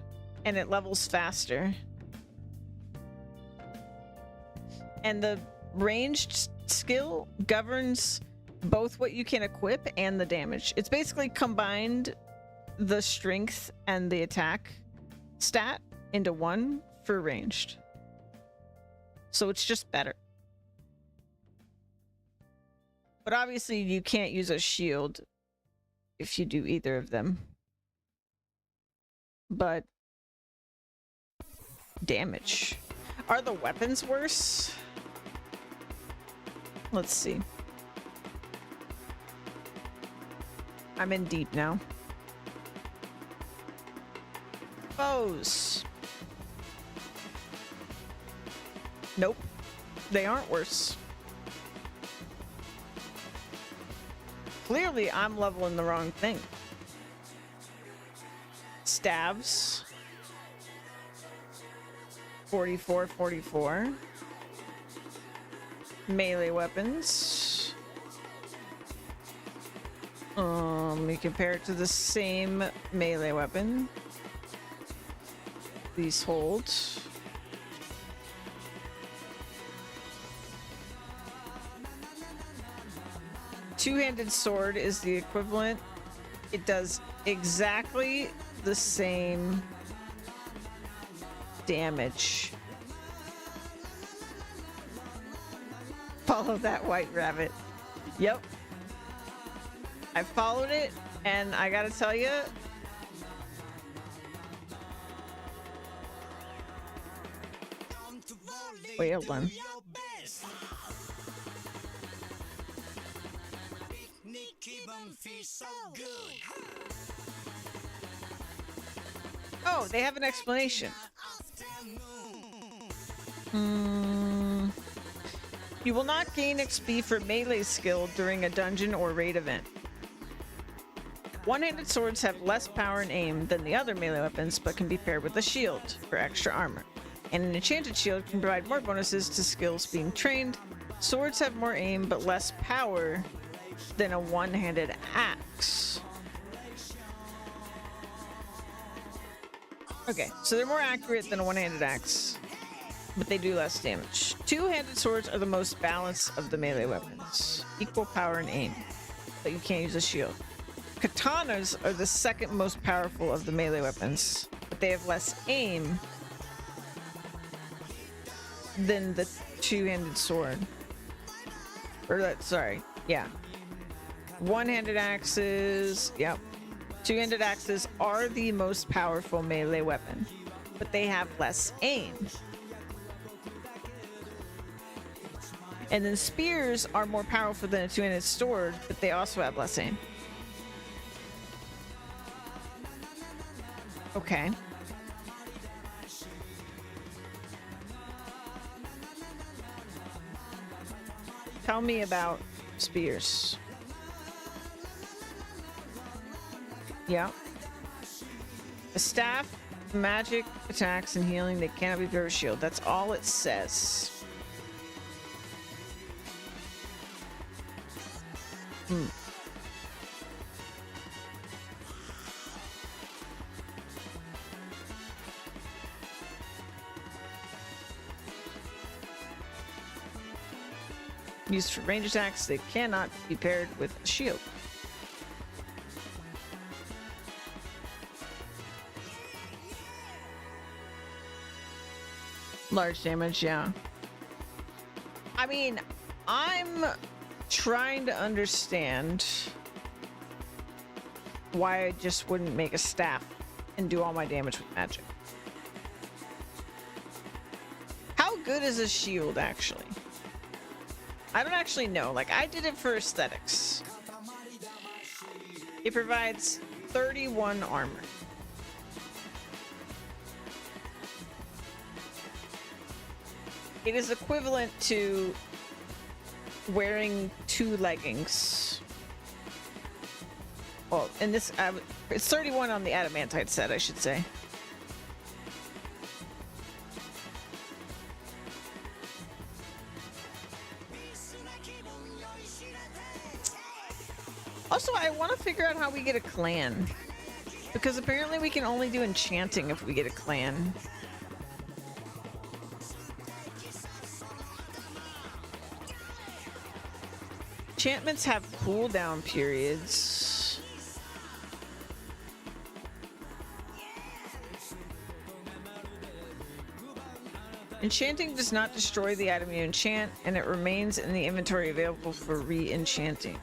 Speaker 1: and it levels faster. And the ranged skill governs both what you can equip and the damage. It's basically combined the strength and the attack stat into one for ranged. So it's just better. But obviously you can't use a shield if you do either of them. But damage. Are the weapons worse? Let's see. I'm in deep now. Bows. Nope. They aren't worse. Clearly, I'm leveling the wrong thing. Stabs. 44, 44. Melee weapons. We compare it to the same melee weapon. These hold. Two-handed sword is the equivalent. It does exactly the same damage. Follow that white rabbit. Yep. I followed it, and I gotta tell you, wait, hold on. Oh, they have an explanation. You will not gain XP for melee skill during a dungeon or raid event. One-handed swords have less power and aim than the other melee weapons, but can be paired with a shield for extra armor. And an enchanted shield can provide more bonuses to skills being trained. Swords have more aim, but less power than a one-handed axe. Okay, so they're more accurate than a one-handed axe, but they do less damage. Two-handed swords are the most balanced of the melee weapons. Equal power and aim, but you can't use a shield. Katanas are the second most powerful of the melee weapons, but they have less aim than the two-handed sword. Or that, sorry, yeah. One-handed axes, yep. Two-handed axes are the most powerful melee weapon, but they have less aim. And then spears are more powerful than a two-handed sword, but they also have less aim. Okay. Tell me about spears. Yeah. A staff, magic, attacks, and healing. They cannot be paired with shield. That's all it says. Used for range attacks, they cannot be paired with a shield. Large damage, yeah. I mean, I'm trying to understand why I just wouldn't make a staff and do all my damage with magic. How good is a shield, actually? I don't actually know. Like, I did it for aesthetics. It provides 31 armor. It is equivalent to wearing 2 leggings. Well, in this, it's 31 on the adamantite set, I should say. Also, I want to figure out how we get a clan. Because apparently we can only do enchanting if we get a clan. Enchantments have cooldown periods. Enchanting does not destroy the item you enchant, and it remains in the inventory available for re-enchanting.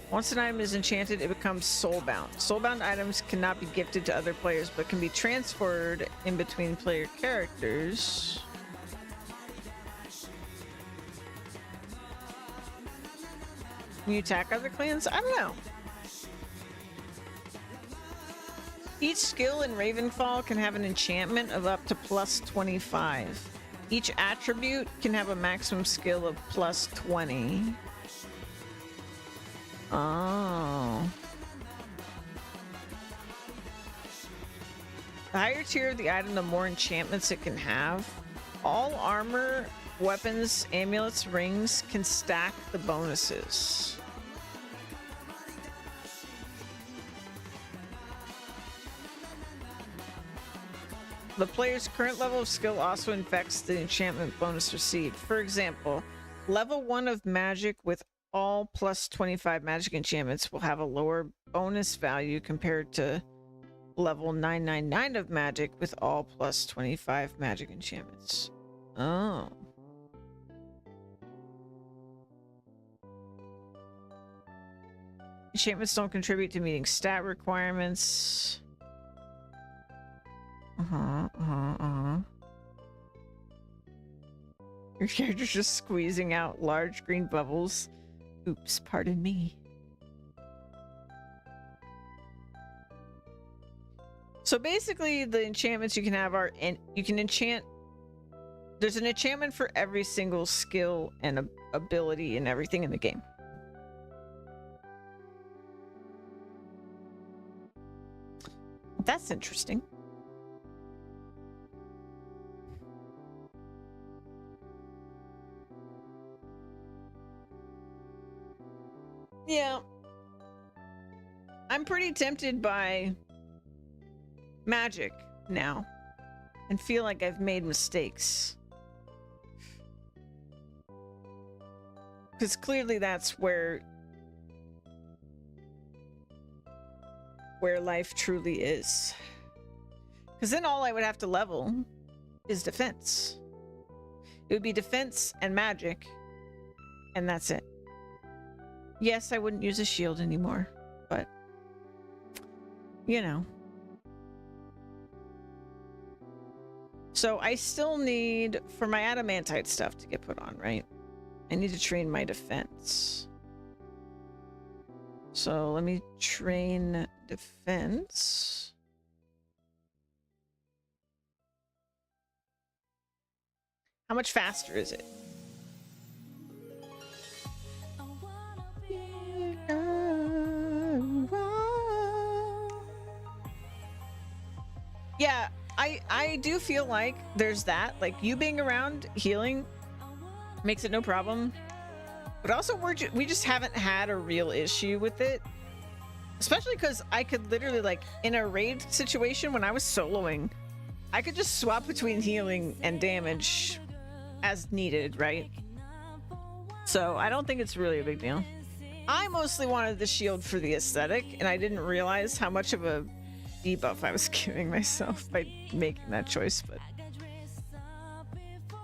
Speaker 1: Once an item is enchanted, it becomes soulbound. Soulbound items cannot be gifted to other players, but can be transferred in between player characters. Can you attack other clans? I don't know. Each skill in Ravenfall can have an enchantment of up to plus 25. Each attribute can have a maximum skill of plus 20. Oh. The higher tier of the item, the more enchantments it can have. All armor, weapons, amulets, rings can stack the bonuses. The player's current level of skill also affects the enchantment bonus received. For example, level 1 of magic with all plus 25 magic enchantments will have a lower bonus value compared to level 999 of magic with all plus 25 magic enchantments. Oh. Enchantments don't contribute to meeting stat requirements. Your character's just squeezing out large green bubbles. Oops, pardon me. So basically, the enchantments you can have are, you can enchant. There's an enchantment for every single skill and ability and everything in the game. That's interesting. Yeah. I'm pretty tempted by magic now and feel like I've made mistakes. Because clearly that's where life truly is. Because then all I would have to level is defense. It would be defense and magic, and that's it. Yes, I wouldn't use a shield anymore, but you know. So I still need, for my adamantite stuff to get put on, right? I need to train my defense. So let me train defense. How much faster is it? Yeah, I do feel like there's that. Like, you being around healing makes it no problem. But also, we just haven't had a real issue with it. Especially because I could literally, like, in a raid situation when I was soloing, I could just swap between healing and damage as needed, right? So I don't think it's really a big deal. I mostly wanted the shield for the aesthetic, and I didn't realize how much of a debuff I was giving myself by making that choice. But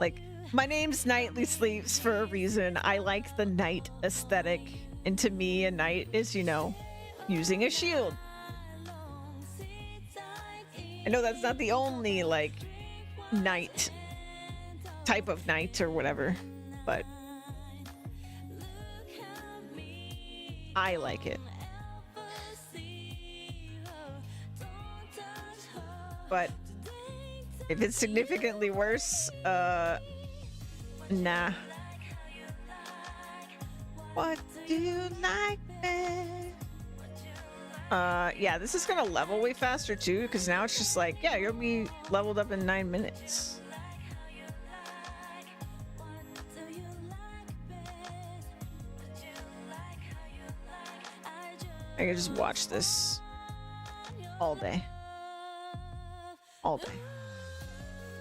Speaker 1: like, my name's Nightly Sleeps for a reason. I like the night aesthetic, and to me a night is, you know, using a shield. I know that's not the only like night type of night or whatever, but I like it. But if it's significantly worse, nah. What do you like, babe? Yeah, this is gonna level way faster too, because now it's just like, yeah, you'll be leveled up in 9 minutes. I can just watch this all day. All day.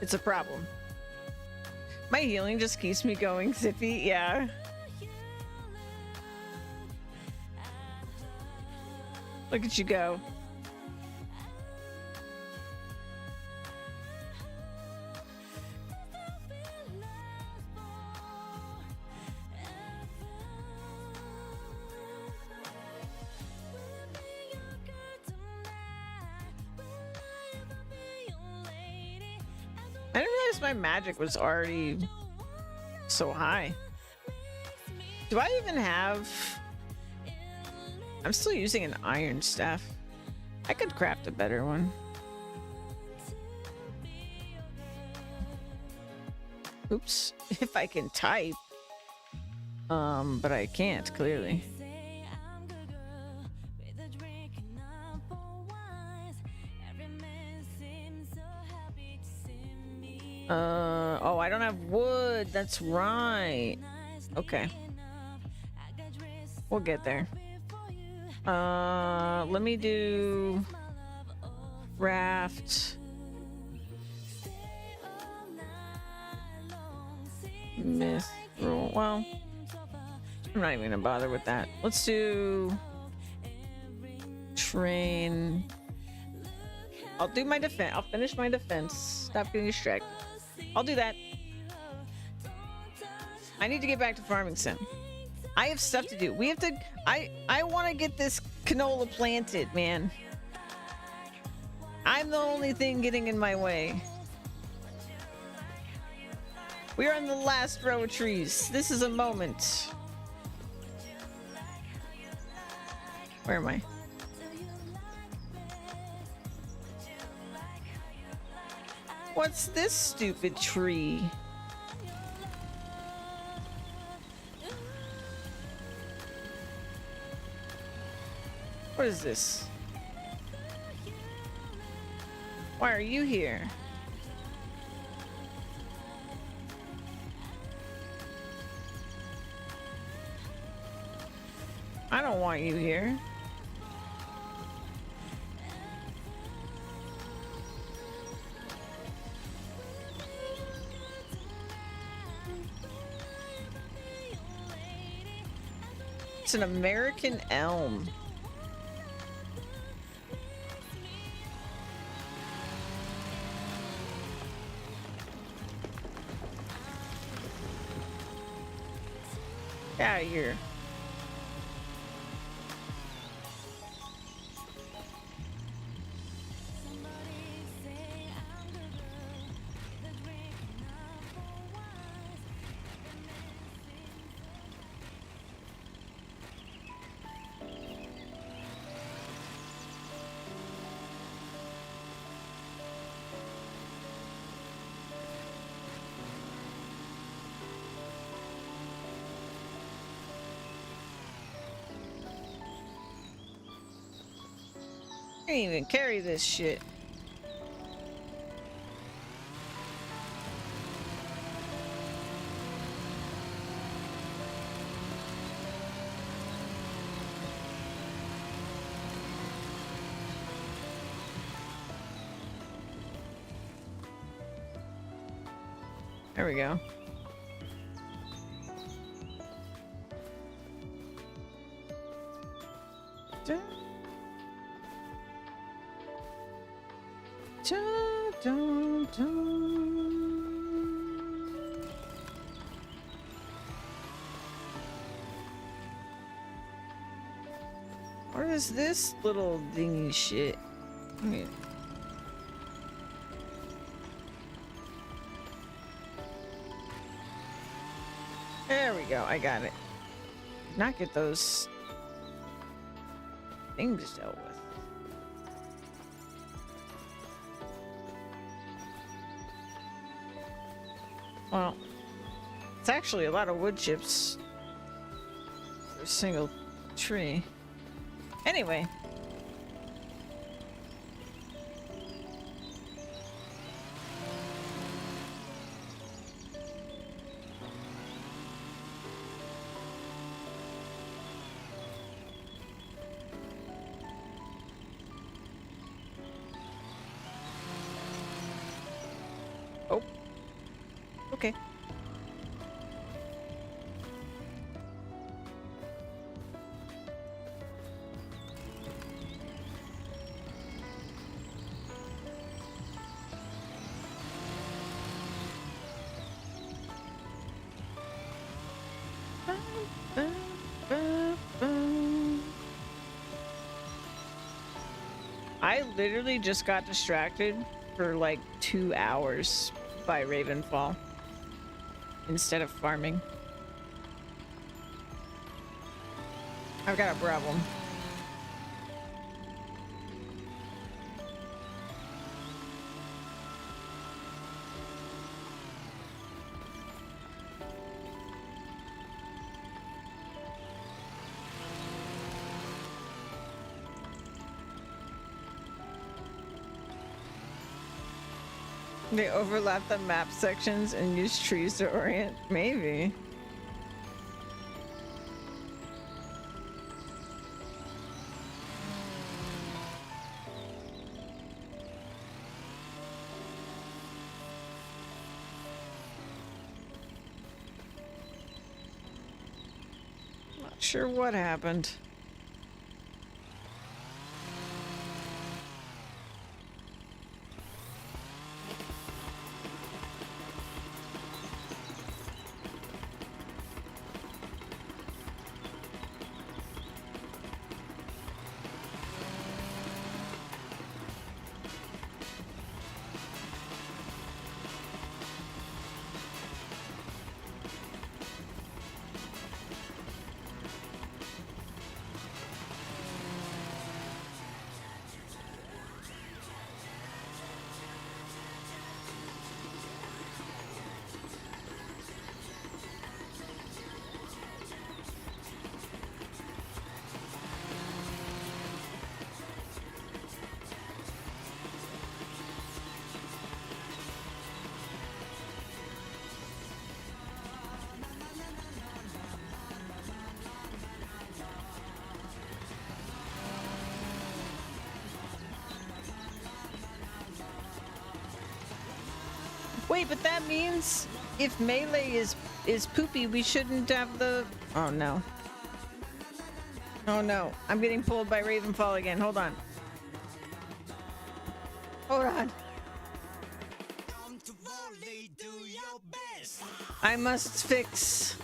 Speaker 1: It's a problem. My healing just keeps me going zippy, yeah. Look at you go. I didn't realize my magic was already so high. Do I even have... I'm still using an iron staff. I could craft a better one. Oops. If I can type. But I can't, clearly. Oh, I don't have wood. That's right. Okay. We'll get there. Let me do raft. Mithril. Well, I'm not even gonna bother with that. Let's do train. I'll do my defense. I'll finish my defense. Stop getting distracted. I'll do that. I need to get back to farming sim. I have stuff to do. We have to... I want to get this canola planted, man. I'm the only thing getting in my way. We are on the last row of trees. This is a moment. Where am I? What's this stupid tree? What is this? Why are you here? I don't want you here. It's an American elm. Get out of here. I can't even carry this shit. There we go. Dun, dun, dun. What is this little dingy shit? Okay. There we go. I got it. Not get those things dealt with. Well, it's actually a lot of wood chips for a single tree. Anyway. Oh. Okay. I literally just got distracted for like 2 hours by Ravenfall instead of farming. I've got a problem. They overlap the map sections and use trees to orient? Maybe. Not sure what happened. Wait, but that means if melee is poopy, we shouldn't have the... Oh no. Oh no, I'm getting pulled by Ravenfall again. Hold on. Hold on. I must fix.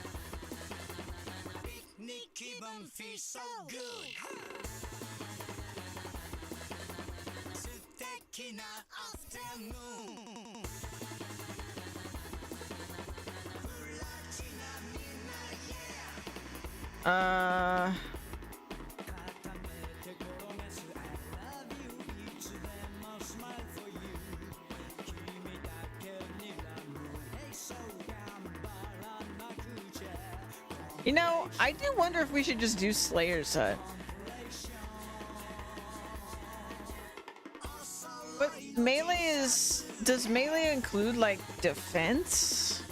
Speaker 1: Uh... You know, I do wonder if we should just do Slayer's Hut. But melee is... Does melee include, like, defense?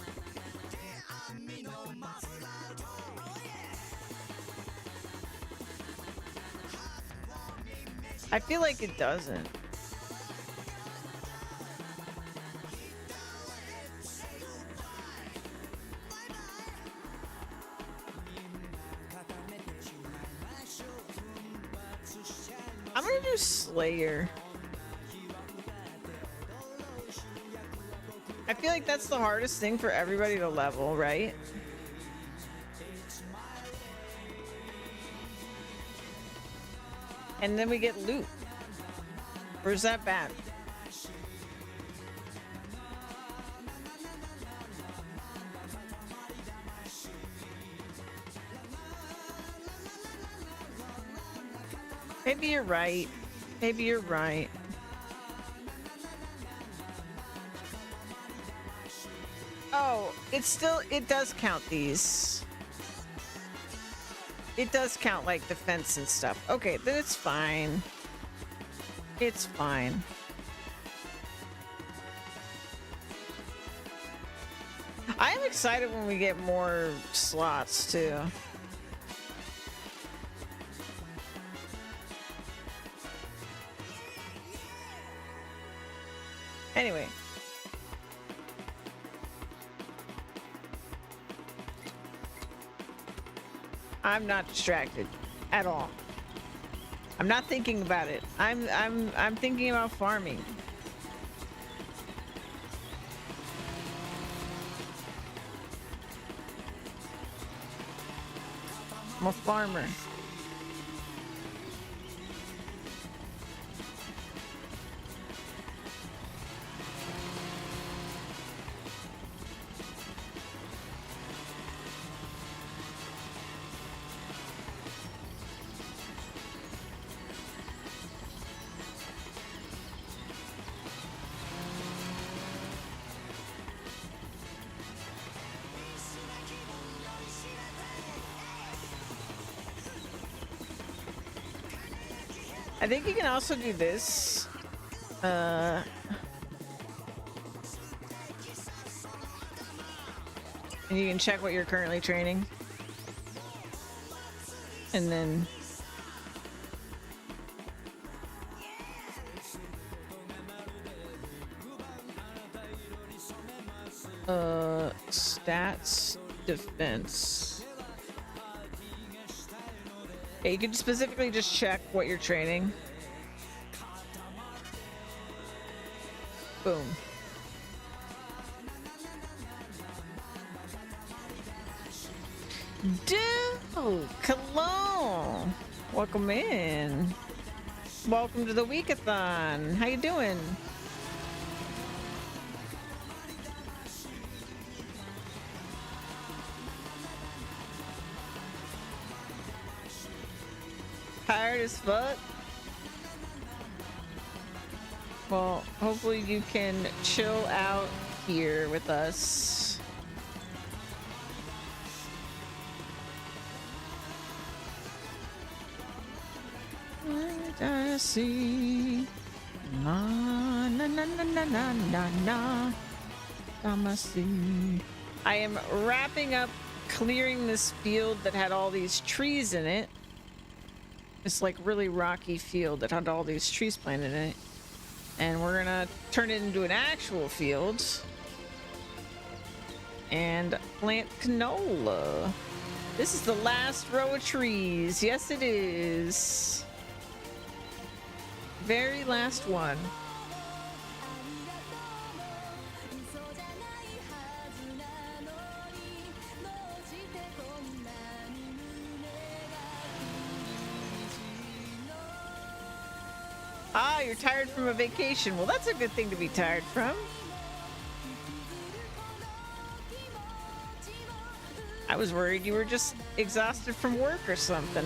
Speaker 1: I feel like it doesn't. I'm gonna do Slayer. I feel like that's the hardest thing for everybody to level, right? And then we get loot. Or is that bad? Maybe you're right. Maybe you're right. Oh, it does count these. It does count like defense and stuff. Okay, then it's fine. It's fine. I am excited when we get more slots too. Anyway. I'm not distracted at all. I'm not thinking about it. I'm thinking about farming. I'm a farmer. I think you can also do this. And you can check what you're currently training. And then... stats, defense. Yeah, you can specifically just check what you're training. Boom. Dude, Cologne, welcome in. Welcome to the Weekathon. How you doing? Tired as fuck? Well, hopefully you can chill out here with us. What I see. Na na na na na na na na. I see. I am wrapping up clearing this field that had all these trees in it. This like really rocky field that had all these trees planted in it. And we're gonna turn it into an actual field and plant canola. This is the last row of trees. Yes, it is. Very last one. Ah, you're tired from a vacation. Well, that's a good thing to be tired from. I was worried you were just exhausted from work or something.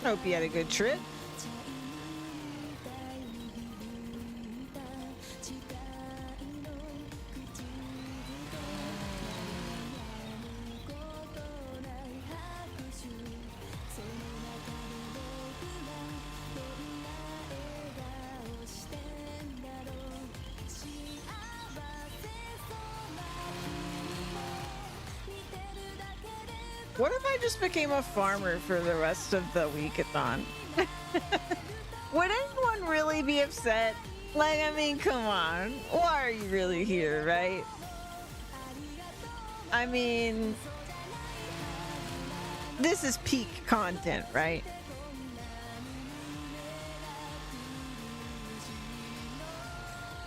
Speaker 1: Hope you had a good trip. What if I just became a farmer for the rest of the weekathon? Would anyone really be upset? Like, I mean, come on. Why are you really here, right? I mean, this is peak content, right?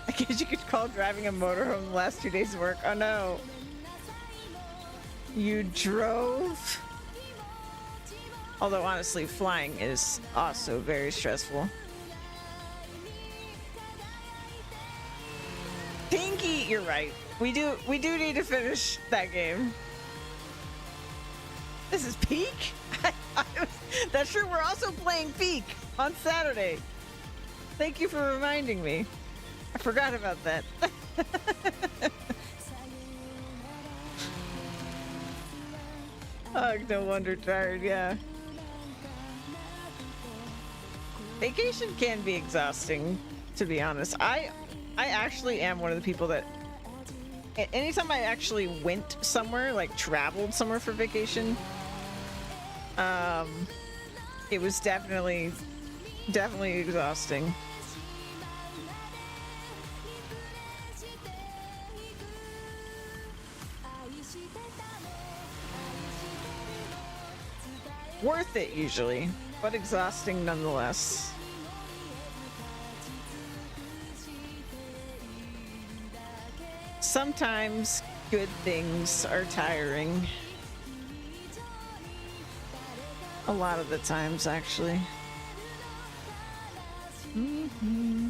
Speaker 1: I guess you could call driving a motorhome the last 2 days of work. Oh no. You drove? Although honestly, flying is also very stressful. Pinky, you're right. We do need to finish that game. This is Peak? That's true, we're also playing Peak on Saturday. Thank you for reminding me. I forgot about that. Oh, no wonder tired, yeah. Vacation can be exhausting, to be honest. I actually am one of the people that anytime I actually went somewhere, like traveled somewhere for vacation, it was definitely exhausting. Worth it usually, but exhausting nonetheless. Sometimes good things are tiring. A lot of the times, actually. Mm-hmm.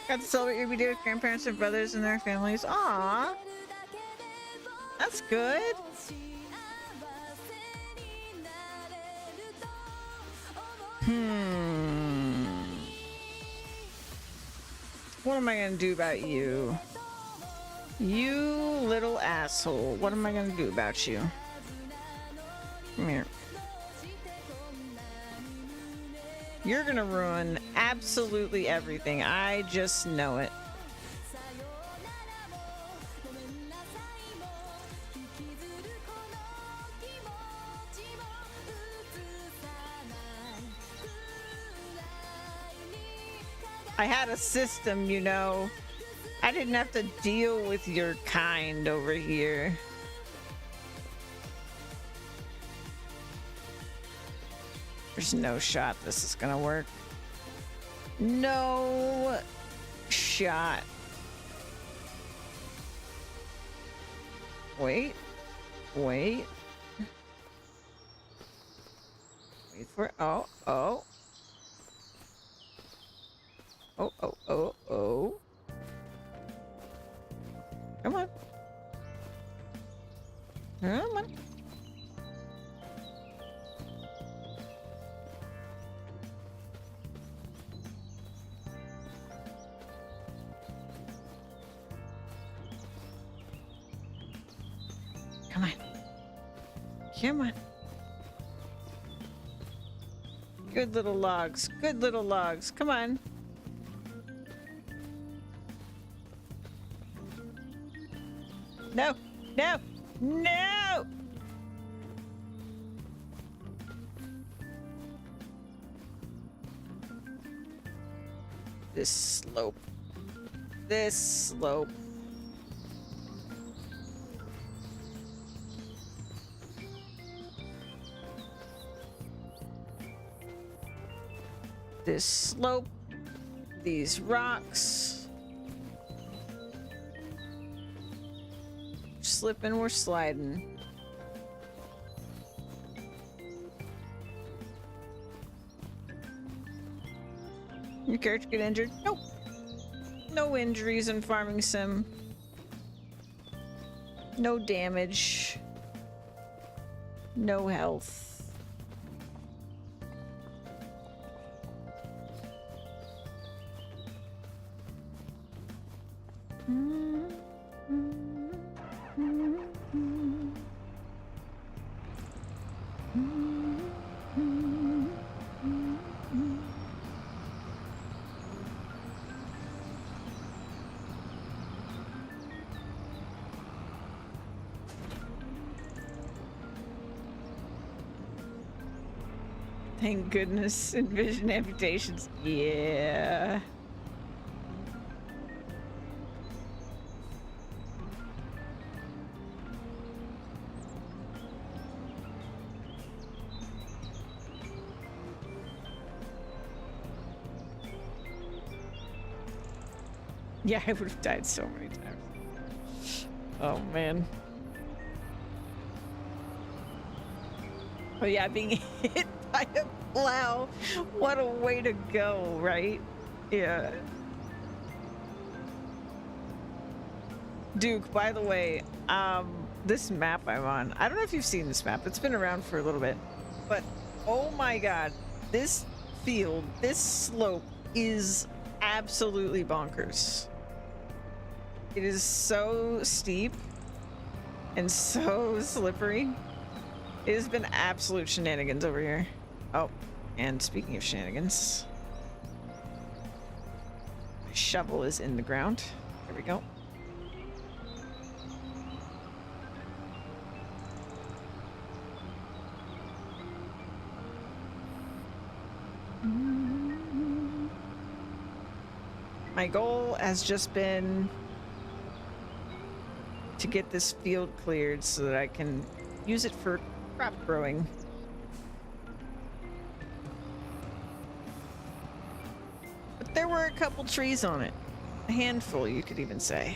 Speaker 1: Got to celebrate your birthday with grandparents and brothers and their families. Aww. That's good. What am I gonna do about you? You little asshole. What am I gonna do about you? Come here. You're gonna ruin absolutely everything. I just know it. I had a system, you know. I didn't have to deal with your kind over here. There's no shot this is gonna work. No shot. Wait. Wait. Wait for it. Oh, oh. Oh, oh, oh, oh. Come on. Come on. Come on. Come on. Good little logs. Good little logs. Come on. No. No. No. This slope. This slope. This slope, these rocks. Slipping, we're sliding. Your character get injured? Nope. No injuries in Farming Sim. No damage. No health. Thank goodness, envision amputations. Yeah. Yeah, I would have died so many times. Oh, man. Oh, yeah, being hit by a plow. What a way to go, right? Yeah. Duke, by the way, this map I'm on, I don't know if you've seen this map. It's been around for a little bit. But, oh my god, this field, this slope is absolutely bonkers. It is so steep and so slippery. It has been absolute shenanigans over here. Oh, and speaking of shenanigans, my shovel is in the ground. There we go. My goal has just been to get this field cleared so that I can use it for crop growing. But there were a couple trees on it. A handful, you could even say.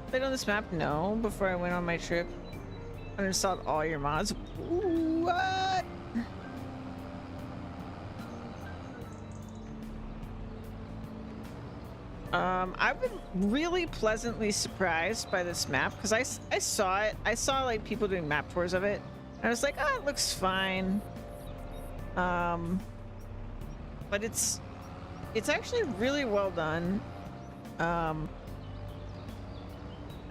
Speaker 1: Played on this map? No. Before I went on my trip, I installed all your mods. Ooh, what? I've been really pleasantly surprised by this map because I saw it. I saw like people doing map tours of it. And I was like, oh, it looks fine. But it's actually really well done. I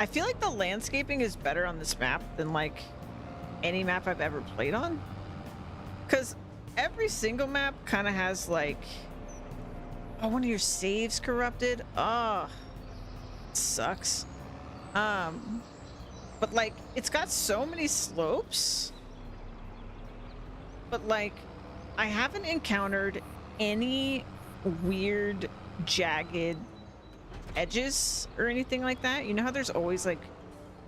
Speaker 1: feel like the landscaping is better on this map than like any map I've ever played on. Because every single map kind of has like, oh, one of your saves corrupted. Oh, it sucks. But like, it's got so many slopes. But like, I haven't encountered any weird, jagged edges or anything like that. You know how there's always like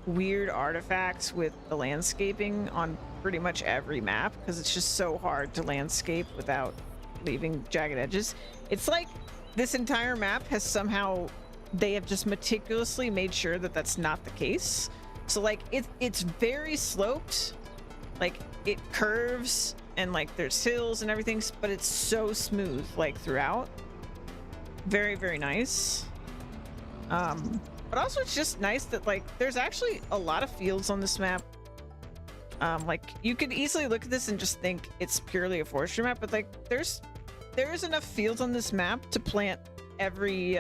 Speaker 1: weird artifacts with the landscaping on pretty much every map because it's just so hard to landscape without leaving jagged edges. It's like this entire map has somehow, they have just meticulously made sure that that's not the case. So like it's very sloped, like it curves and like there's hills and everything, but it's so smooth like throughout. Very, very nice. But also it's just nice that like there's actually a lot of fields on this map. Like you could easily look at this and just think it's purely a forestry map, but like there is enough fields on this map to plant every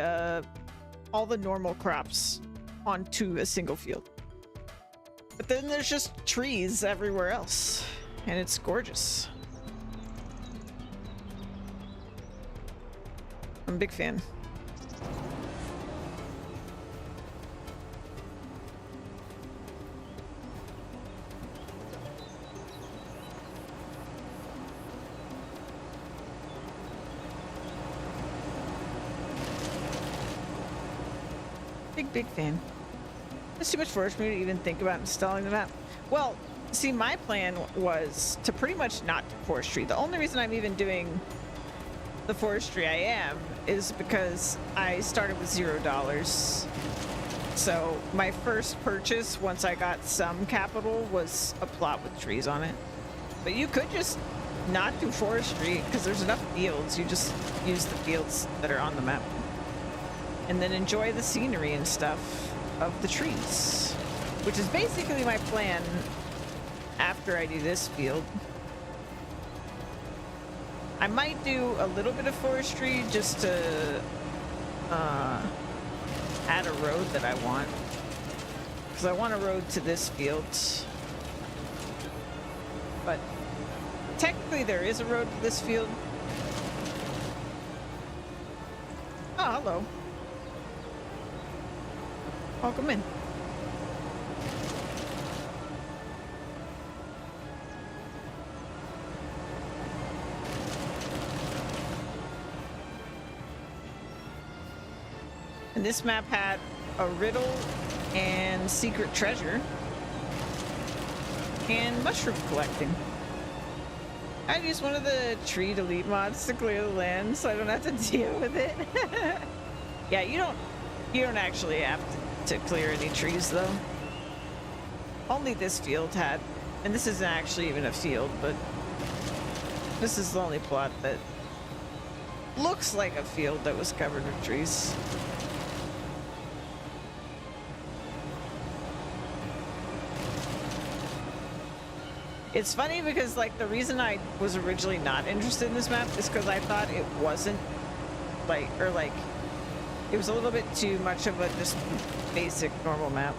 Speaker 1: all the normal crops onto a single field. But then there's just trees everywhere else, and it's gorgeous. I'm a big fan. Big fan. There's too much forest for me to even think about installing the map. Well, see, my plan was to pretty much not do forestry. The only reason I'm even doing the forestry I am is because I started with $0. So my first purchase, once I got some capital, was a plot with trees on it. But you could just not do forestry because there's enough fields. You just use the fields that are on the map. And then enjoy the scenery and stuff of the trees, which is basically my plan after I do this field. I might do a little bit of forestry just to add a road that I want, because I want a road to this field. But technically there is a road to this field. Oh, hello. Welcome in. And this map had a riddle and secret treasure and mushroom collecting. I used one of the tree delete mods to clear the land so I don't have to deal with it. Yeah, you don't actually have to clear any trees though. Only this field had, and this isn't actually even a field, but this is the only plot that looks like a field that was covered with trees. It's funny because like the reason I was originally not interested in this map is because I thought it wasn't like, or like it was a little bit too much of a just basic normal map.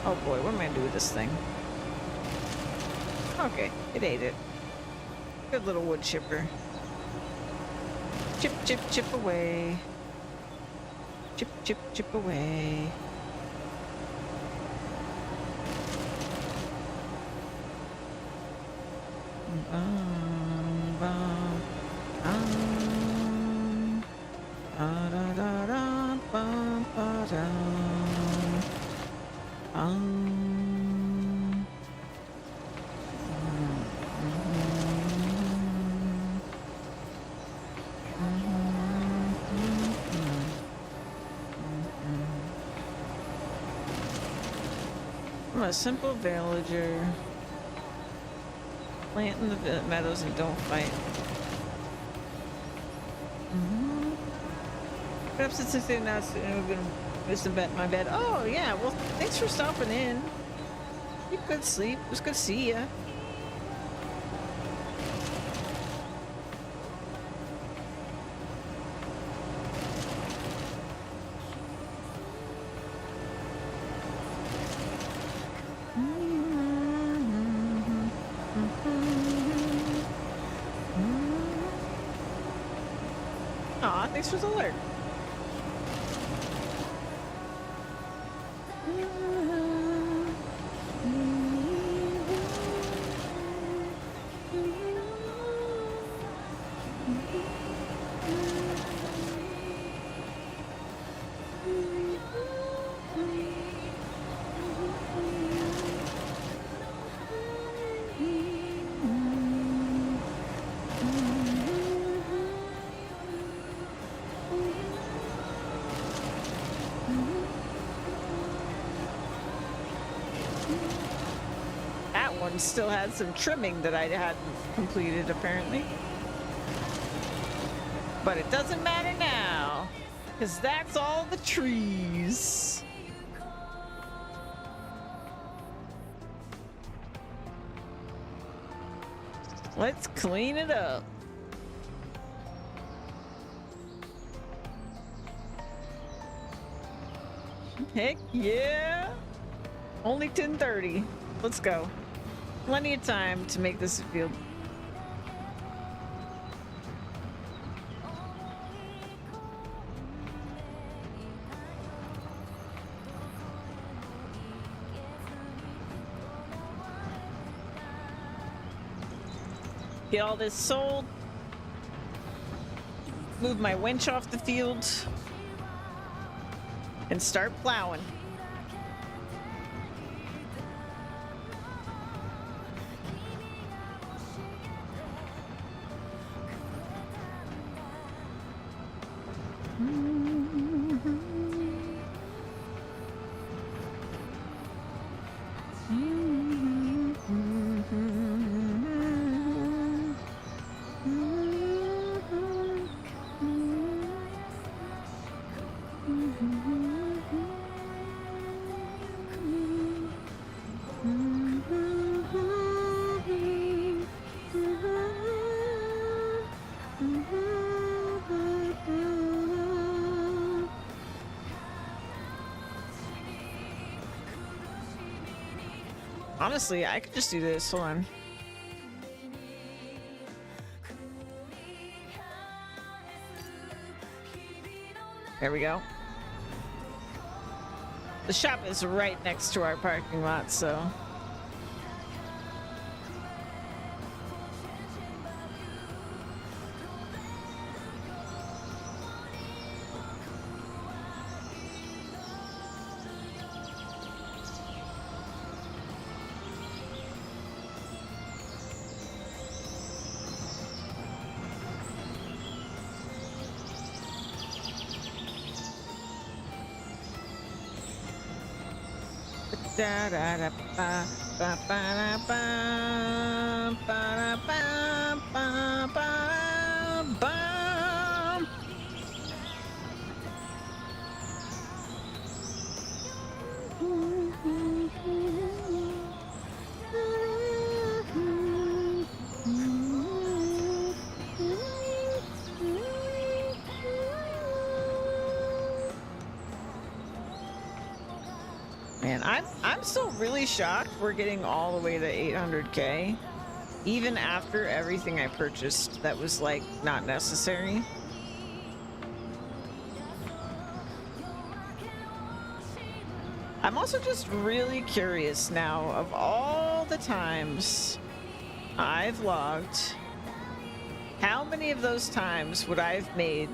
Speaker 1: Oh boy, what am I gonna do with this thing? Okay, it ate it. Good little wood chipper. Chip, chip, chip away. Chip, chip, chip away. I'm a simple villager. Plant in the meadows and don't fight. But up since I announced we're gonna miss my bed. Oh yeah, well thanks for stopping in. You good sleep. It was good to see ya. thanks for the alert. That one still had some trimming that I hadn't completed, apparently. But it doesn't matter now, because that's all the trees. Let's clean it up. Heck yeah. Only 10:30. Let's go. Plenty of time to make this a field. Get all this sold. Move my winch off the field. And start plowing. Honestly, I could just do this. Hold on. There we go. The shop is right next to our parking lot, so... Da da da ba ba ba da ba ba da ba ba ba ba. Man, I'm still really shocked we're getting all the way to 800K, even after everything I purchased that was like not necessary. I'm also just really curious now, of all the times I've logged, how many of those times would I have made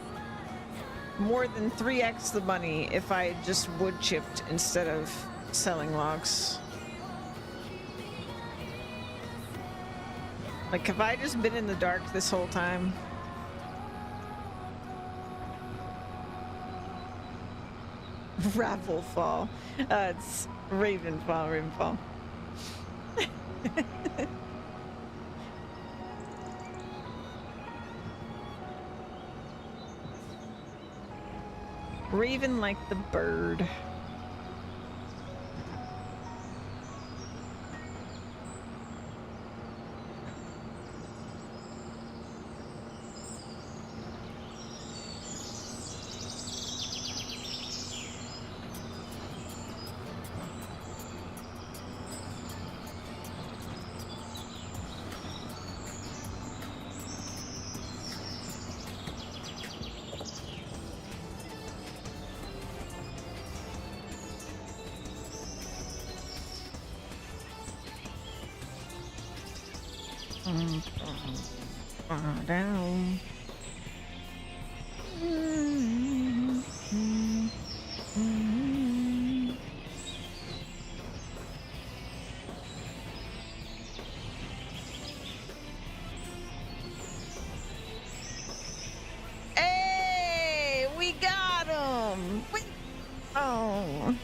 Speaker 1: more than 3x the money if I just wood chipped instead of selling logs? Like, have I just been in the dark this whole time? Ravelfall. It's Ravenfall. Raven like the bird. Down. Hey, we got him. Oh.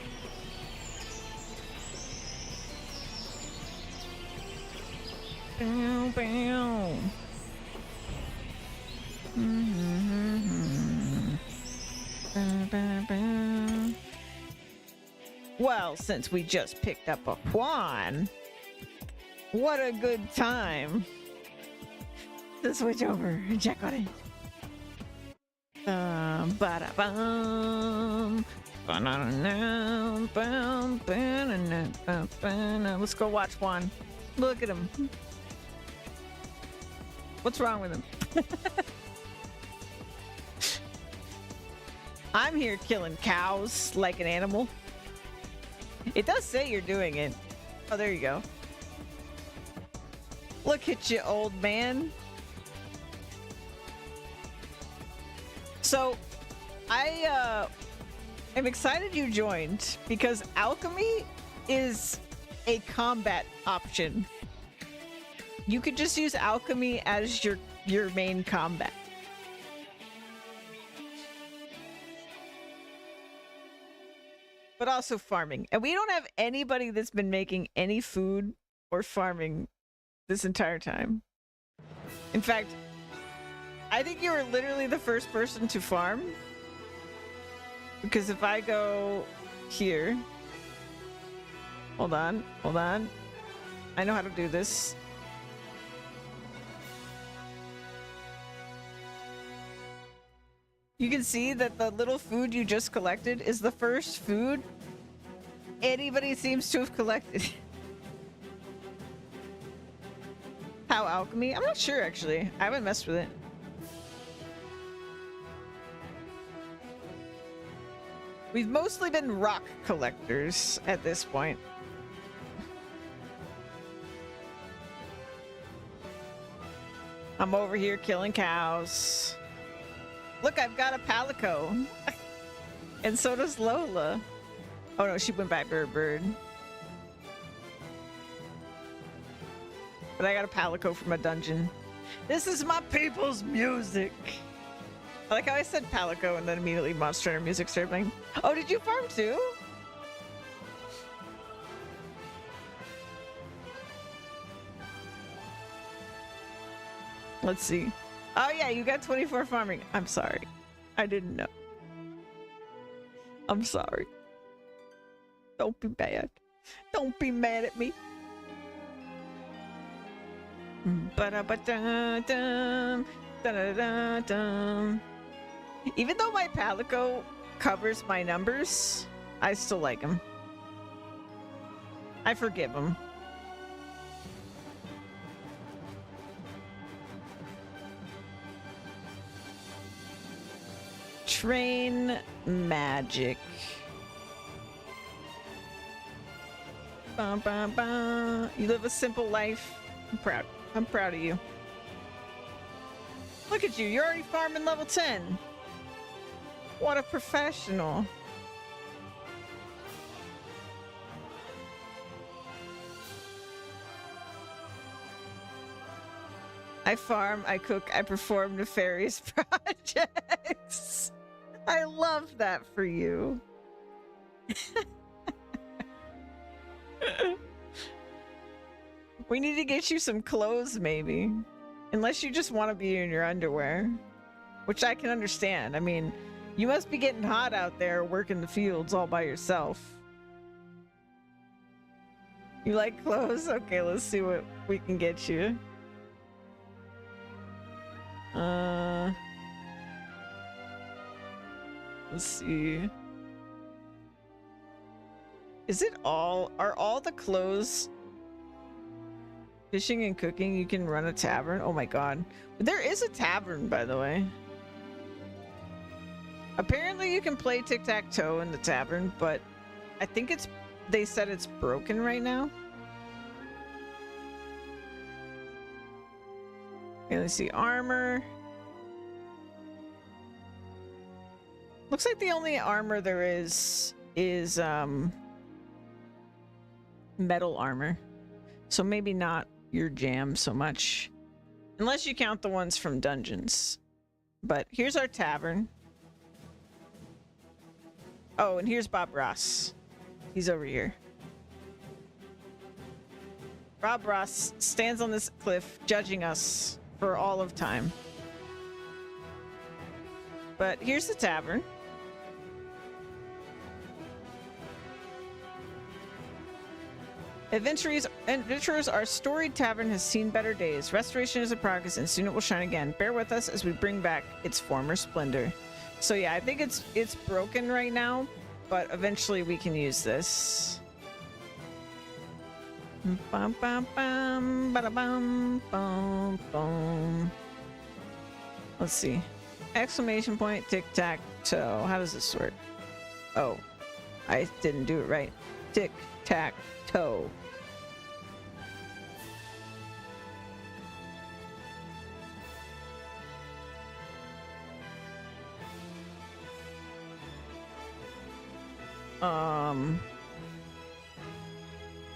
Speaker 1: Bow, bow. Well, since we just picked up a Quan, what a good time to switch over and check on it. Ba-da-bum. Let's go watch Juan. Look at him. What's wrong with him? I'm here killing cows like an animal. It does say you're doing it. Oh, there you go. Look at you, old man. So, I am excited you joined because alchemy is a combat option. You could just use alchemy as your main combat. But also farming. And we don't have anybody that's been making any food or farming this entire time. In fact, I think you were literally the first person to farm. Because if I go here... Hold on. I know how to do this. You can see that the little food you just collected is the first food anybody seems to have collected. How alchemy? I'm not sure actually. I haven't messed with it. We've mostly been rock collectors at this point. I'm over here killing cows. Look, I've got a palico. And so does Lola. Oh no, she went back to her bird. But I got a palico from a dungeon. This is my people's music. I like how I said palico and then immediately Monster Hunter music started playing. Oh, did you farm too? Let's see. Oh yeah, you got 24 farming. I'm sorry. I didn't know. I'm sorry. Don't be bad. Don't be mad at me. Ba-da-ba-da-dum, da-da-da-dum. Even though my palico covers my numbers, I still like him. I forgive him. Train magic. Bum, bum, bum. You live a simple life. I'm proud. I'm proud of you. Look at you. You're already farming level 10. What a professional. I farm, I cook, I perform nefarious projects. I love that for you. We need to get you some clothes, maybe. Unless you just want to be in your underwear. Which I can understand. I mean, you must be getting hot out there working the fields all by yourself. You like clothes? Okay, let's see what we can get you. Let's see. Is it all? Are all the clothes? Fishing and cooking, you can run a tavern. Oh my god. There is a tavern, by the way. Apparently you can play tic-tac-toe in the tavern, but I think it's... They said it's broken right now. Okay, let's see. Armor. Looks like the only armor there is metal armor. So maybe not your jam so much. Unless you count the ones from dungeons. But here's our tavern. Oh, and here's Bob Ross. He's over here. Bob Ross stands on this cliff judging us for all of time. But here's the tavern. Adventurers, our storied tavern has seen better days. Restoration is in progress and soon it will shine again. Bear with us as we bring back its former splendor. So yeah, I think it's broken right now, but eventually we can use this. Bum, bum, bum, bada, bum, bum, bum. Let's see. Exclamation point, tic-tac-toe. How does this work? Oh, I didn't do it right. Tic-tac-toe.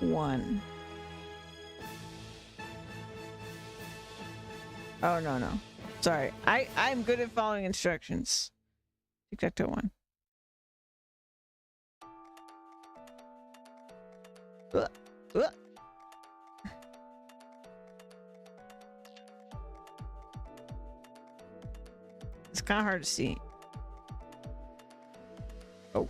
Speaker 1: One. Oh, no. Sorry. I'm good at following instructions. Tic-tac-toe one. It's kind of hard to see. Oh.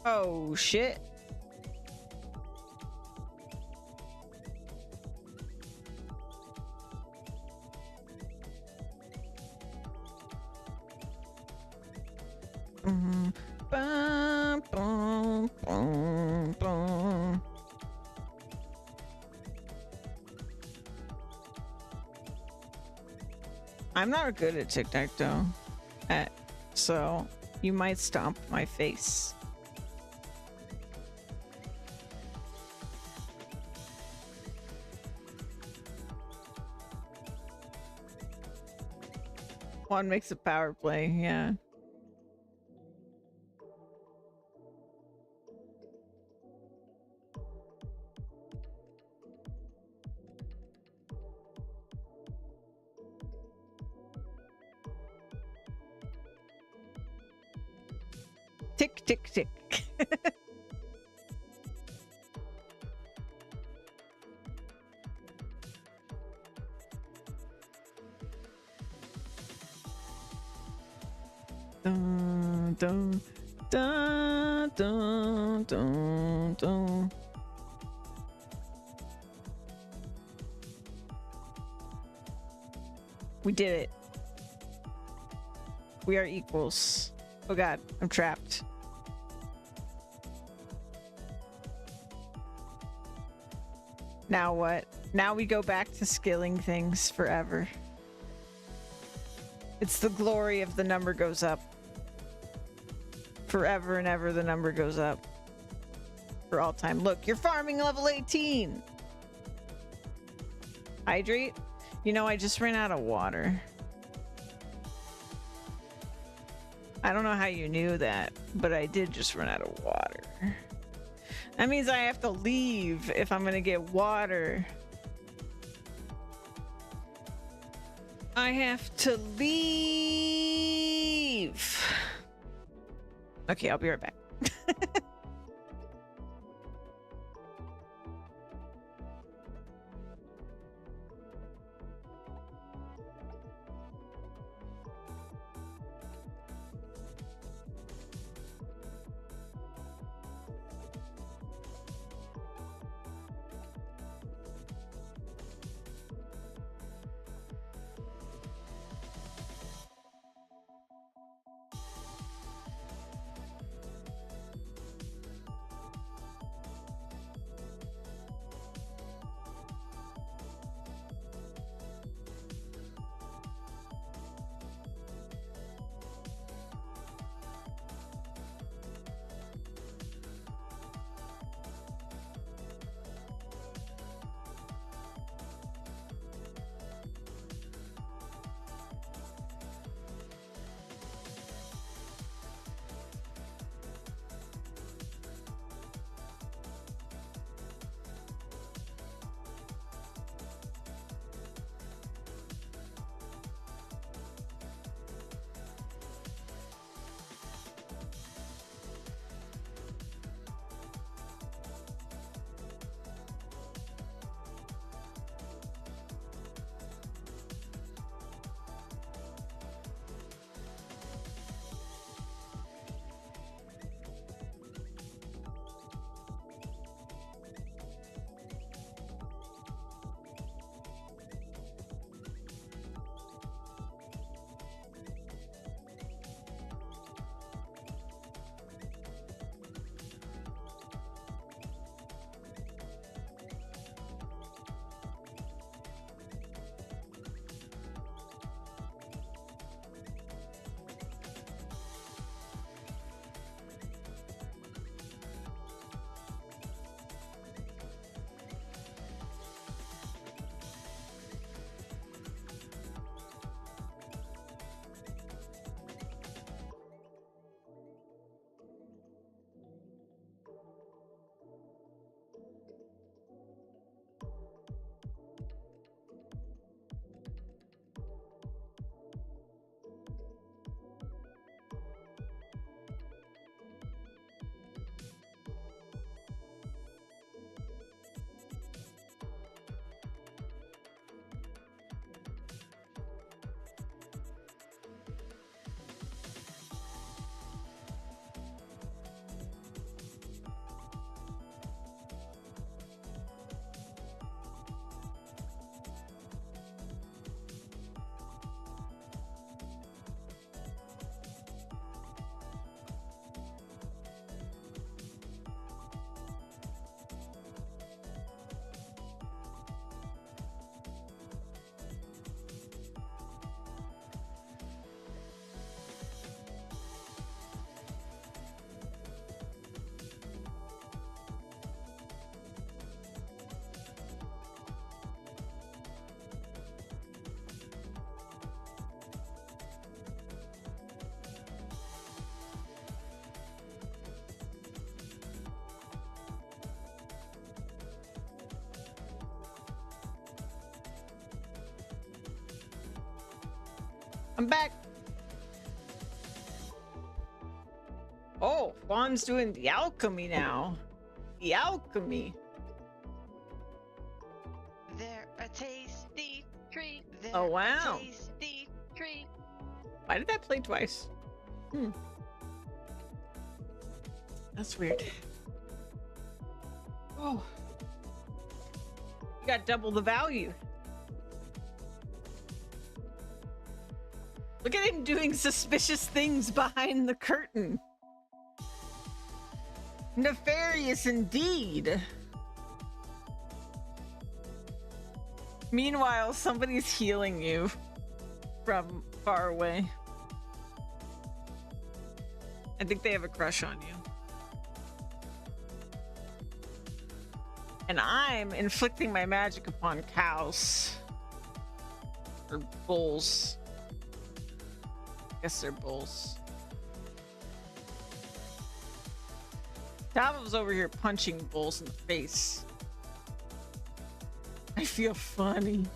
Speaker 1: Oh, shit. Bum, bum, bum, bum. I'm not good at tic-tac-toe, so you might stomp my face. One makes a power play, yeah. Tick, tick, tick. Dun, dun, dun, dun, dun, dun. We did it. We are equals. Oh god, I'm trapped. Now what? Now we go back to skilling things forever. It's the glory of the number goes up. Forever and ever the number goes up. For all time. Look, you're farming level 18! Hydrate? You know, I just ran out of water. I don't know how you knew that, but I did just run out of water. That means I have to leave if I'm gonna get water. I have to leave. Okay, I'll be right back. I'm back. Oh, Juan's doing the alchemy now. The alchemy.
Speaker 7: They're a tasty treat. They're
Speaker 1: Oh, wow.
Speaker 7: A tasty treat.
Speaker 1: Why did that play twice? That's weird. Oh. You got double the value. Look at him doing suspicious things behind the curtain. Nefarious indeed. Meanwhile, somebody's healing you from far away. I think they have a crush on you. And I'm inflicting my magic upon cows. Or bulls. I guess they're bulls. Davos over here punching bulls in the face. I feel funny.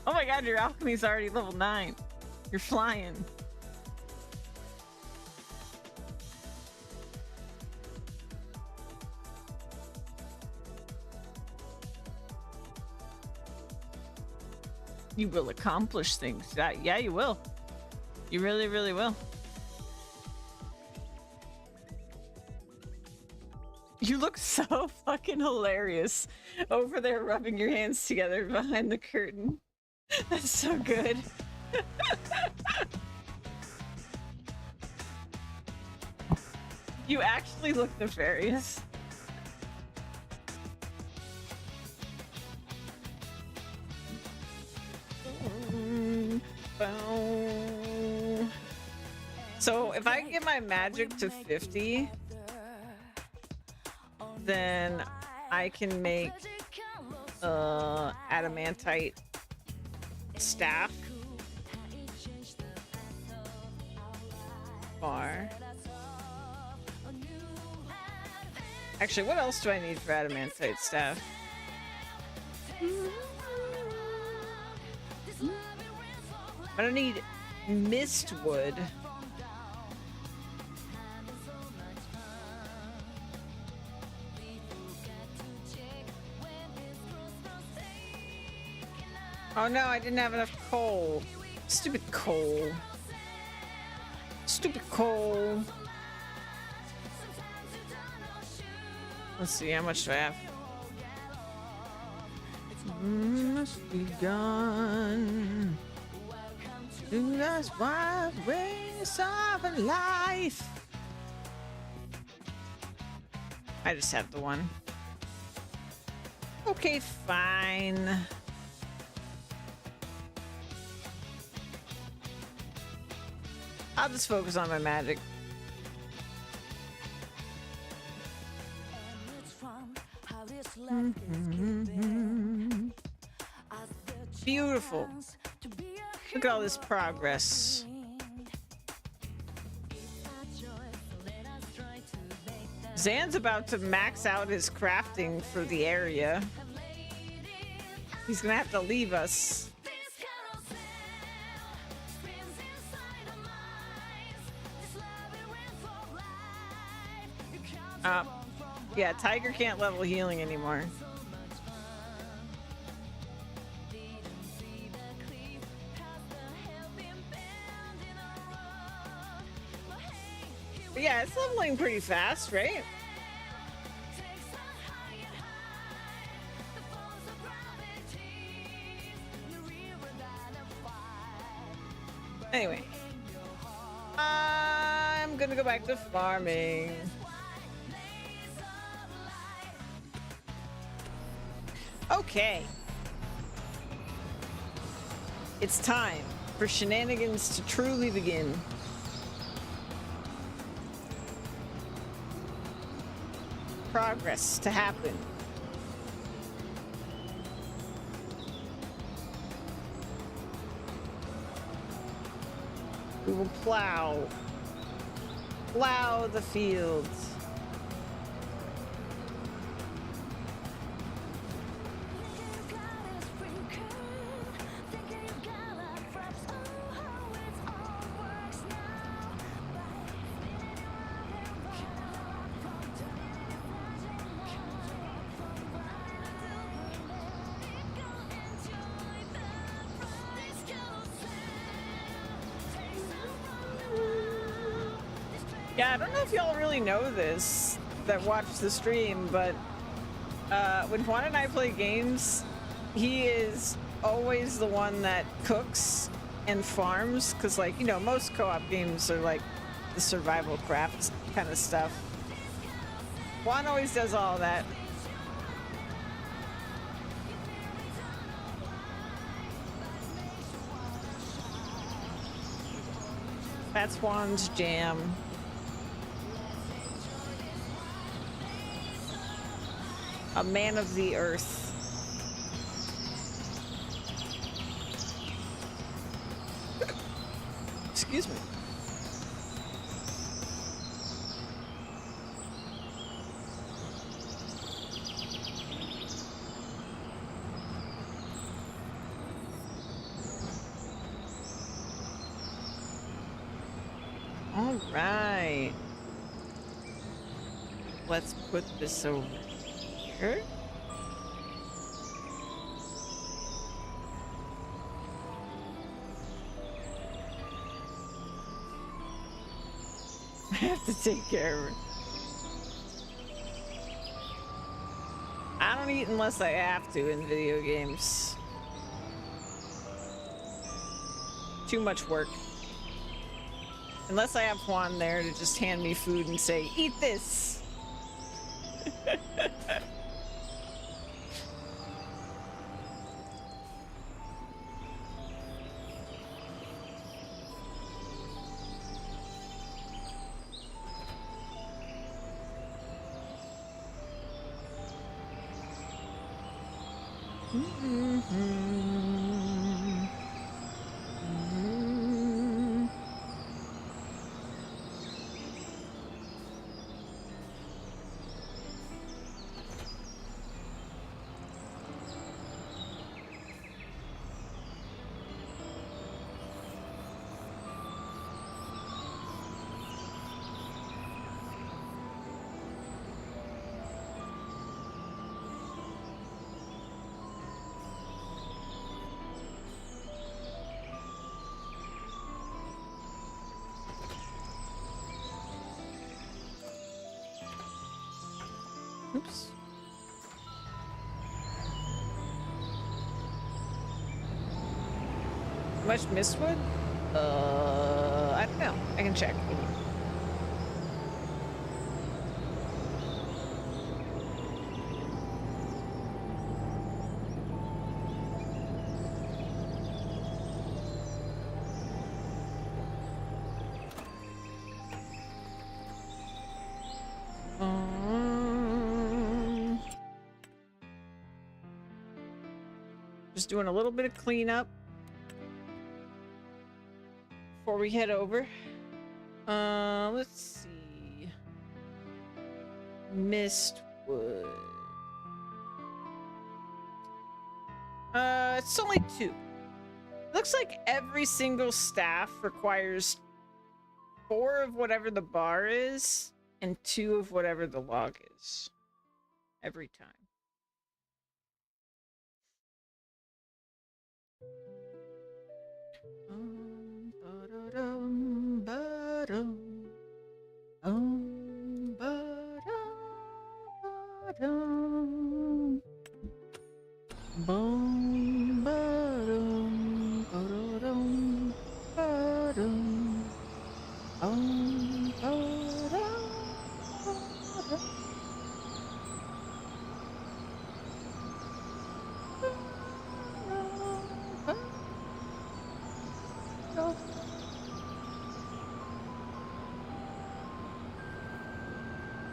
Speaker 1: Oh my god, your alchemy's already level 9. You're flying. You will accomplish things. Yeah, you will. You really, really will. You look so fucking hilarious over there rubbing your hands together behind the curtain. That's so good. You actually look nefarious. So if I get my magic to 50, then I can make adamantite staff. Bar. Actually, what else do I need for adamantite staff? I don't need mistwood. Oh no, I didn't have enough coal. Stupid coal. Stupid coal. Let's see, how much do I have? Must be gone. Do us wild ways of life. I just have the one. Okay, fine. I'll just focus on my magic. Beautiful. Look at all this progress. Zan's about to max out his crafting for the area. He's gonna have to leave us. Yeah, Tiger can't level healing anymore. But yeah, it's leveling pretty fast, right? Anyway, I'm gonna go back to farming. Okay. It's time for shenanigans to truly begin. Progress to happen. We will plow the fields. Yeah, I don't know if y'all really know this that watch the stream, but when Juan and I play games, he is always the one that cooks and farms, because, like, you know, most co-op games are like the survival craft kind of stuff. Juan always does all that. That's Juan's jam. A man of the earth. Excuse me. All right. Let's put this over here. I have to take care of her. I don't eat unless I have to in video games. Too much work. Unless I have Juan there to just hand me food and say, eat this! Oops. Much mistwood? I don't know. I can check. Just doing a little bit of cleanup before we head over. Let's see. Mistwood. It's only 2. Looks like every single staff requires 4 of whatever the bar is and 2 of whatever the log is. Every time.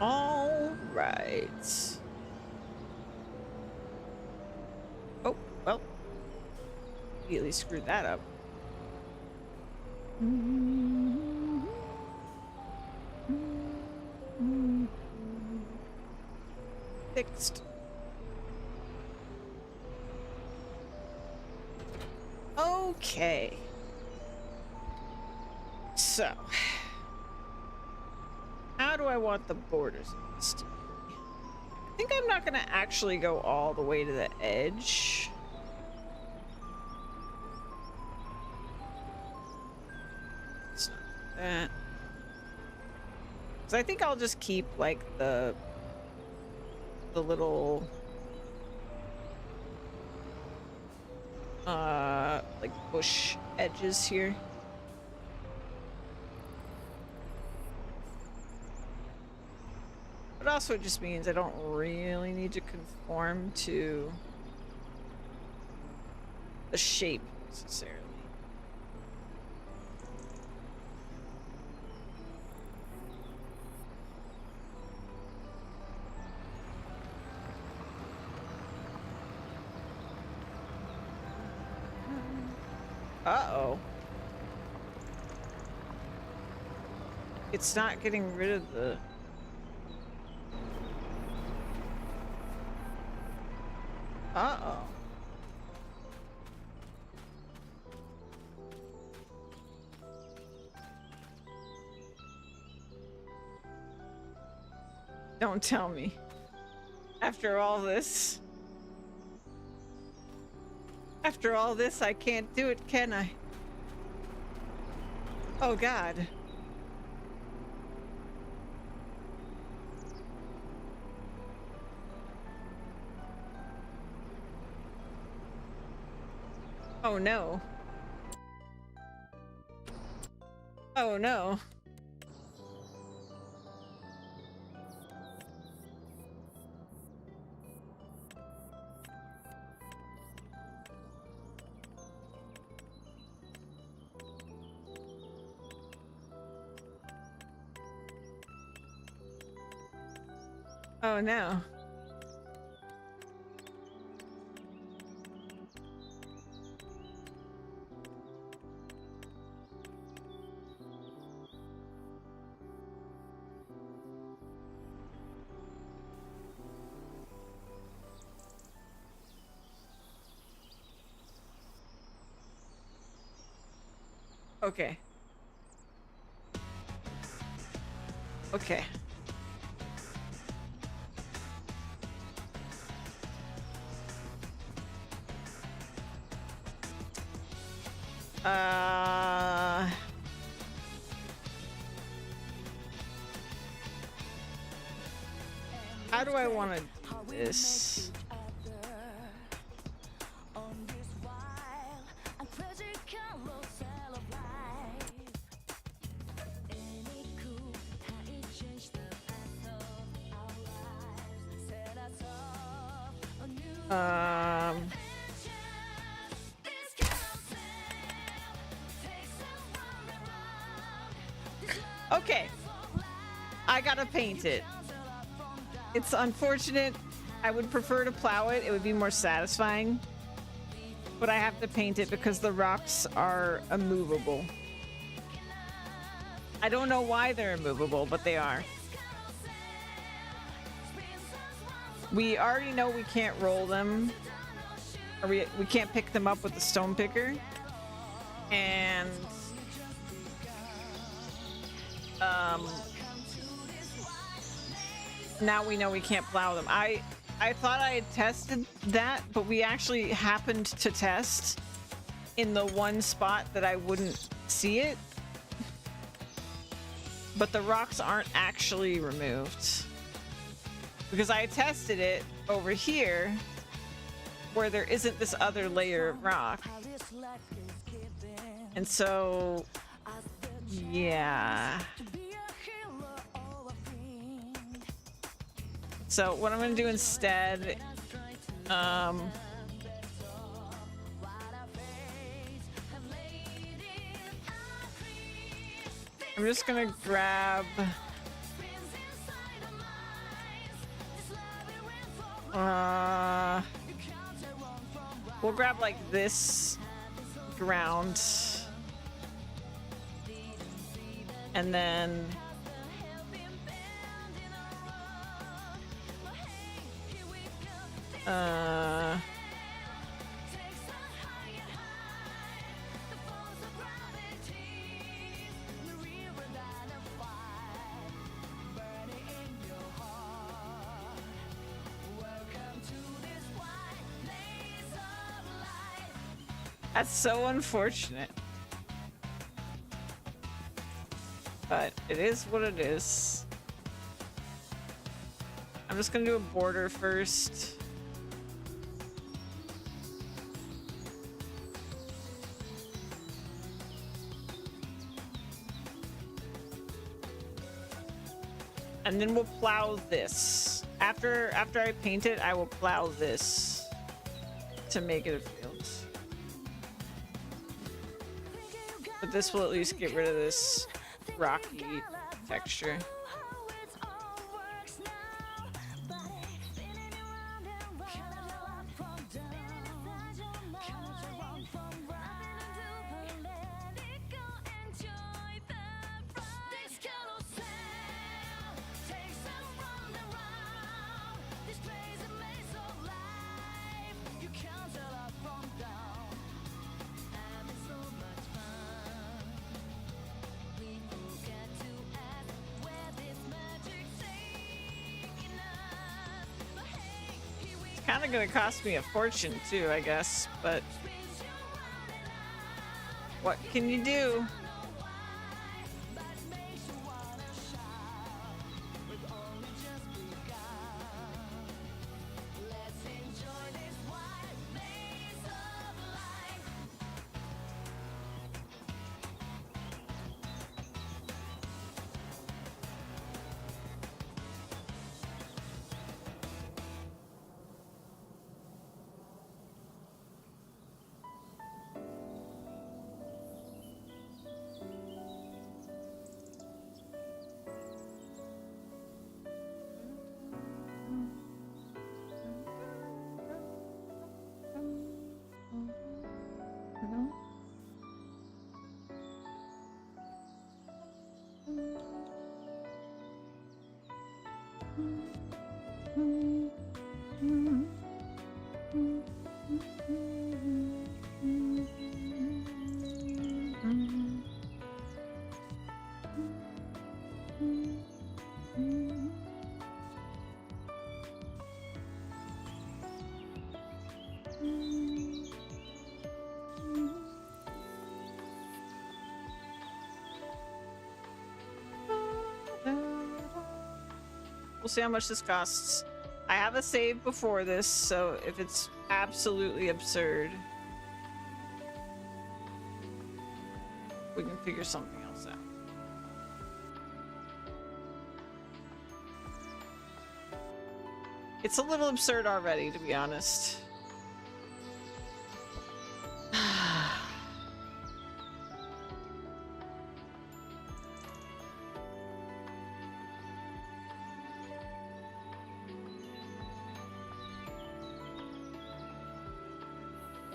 Speaker 1: All right. Oh, well. Immediately screwed that up. Fixed. Okay. So, how do I want the borders of this to be? I think I'm not going to actually go all the way to the edge. Let's not do that. So I think I'll just keep like the little like bush edges here. But also it just means I don't really need to conform to the shape necessarily. Uh-oh. It's not getting rid of the... Uh-oh. Don't tell me. After all this... After all this, I can't do it, can I? Oh, God. Oh, no. Oh, no. Oh, no. Okay. Okay. How do I want to do this? Okay. I gotta paint it. It's unfortunate. I would prefer to plow it. It would be more satisfying. But I have to paint it because the rocks are immovable. I don't know why they're immovable, but they are. We already know we can't roll them. Or we can't pick them up with the stone picker. And now we know we can't plow them. I thought I had tested that, but we actually happened to test in the one spot that I wouldn't see it. But the rocks aren't actually removed. Because I tested it over here where there isn't this other layer of rock. And so, yeah. So what I'm gonna do instead, I'm just gonna grab we'll grab like this ground and then that's so unfortunate. But it is what it is. I'm just gonna do a border first. And then we'll plow this. After I paint it, I will plow this to make it a field. But this will at least get rid of this rocky texture. Kind of gonna cost me a fortune too, I guess, but what can you do? We'll see how much this costs. I have a save before this, so if it's absolutely absurd, we can figure something else out. It's a little absurd already, to be honest.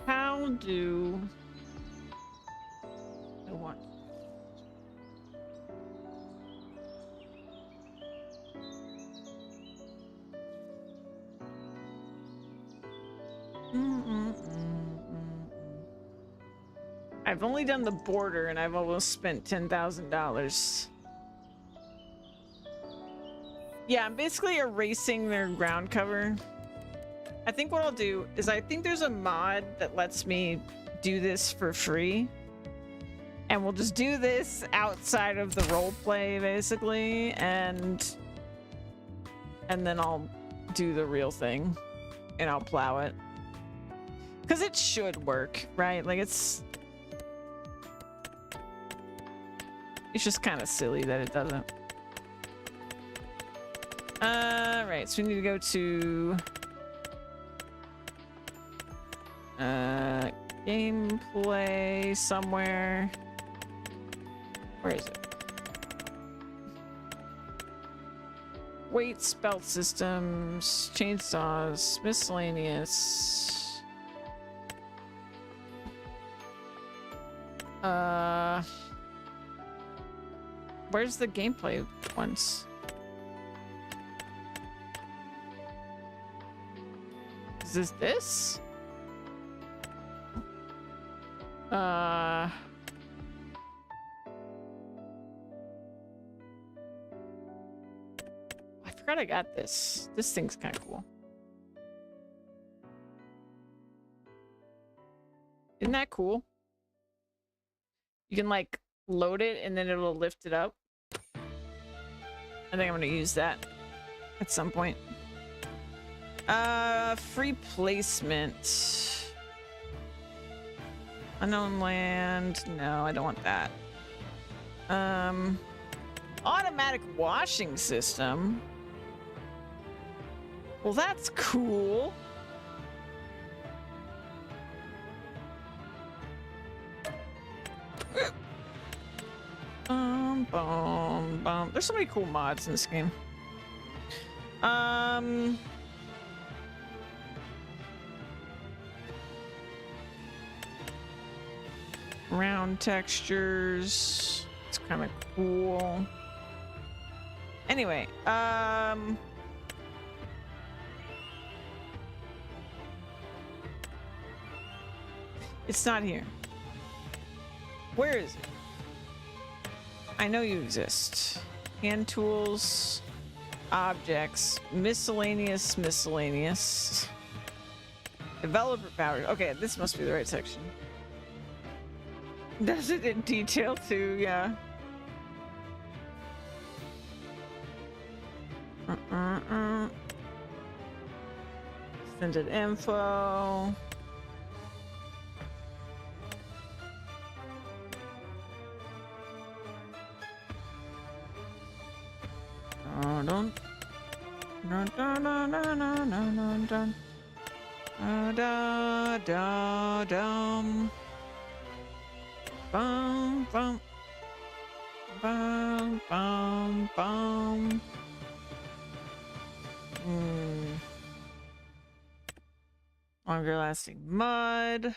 Speaker 1: How do I want? I've only done the border and I've almost spent $10,000. Yeah, I'm basically erasing their ground cover. I think what I'll do is I think there's a mod that lets me do this for free. And we'll just do this outside of the role play, basically, and then I'll do the real thing and I'll plow it. Because it should work, right? Like it's just kind of silly that it doesn't. Right, so we need to go to gameplay somewhere. Where is it? Weights, belt systems, chainsaws, miscellaneous. Where's the gameplay ones? Is this? I forgot I got this. This thing's kind of cool. Isn't that cool? You can like load it and then it'll lift it up. I think I'm gonna use that at some point. Free placement. Unknown land. No, I don't want that. Automatic washing system. Well, that's cool. There's so many cool mods in this game. Round textures. It's kind of cool. Anyway, it's not here. Where is it? I know you exist. Hand tools, objects, miscellaneous. Developer powers. Okay, this must be the right section. Does it in detail too? Yeah. Extended info. Dun dun dun dun dun dun dun dun da da dum bum bum bum bum bum. Longer lasting mud.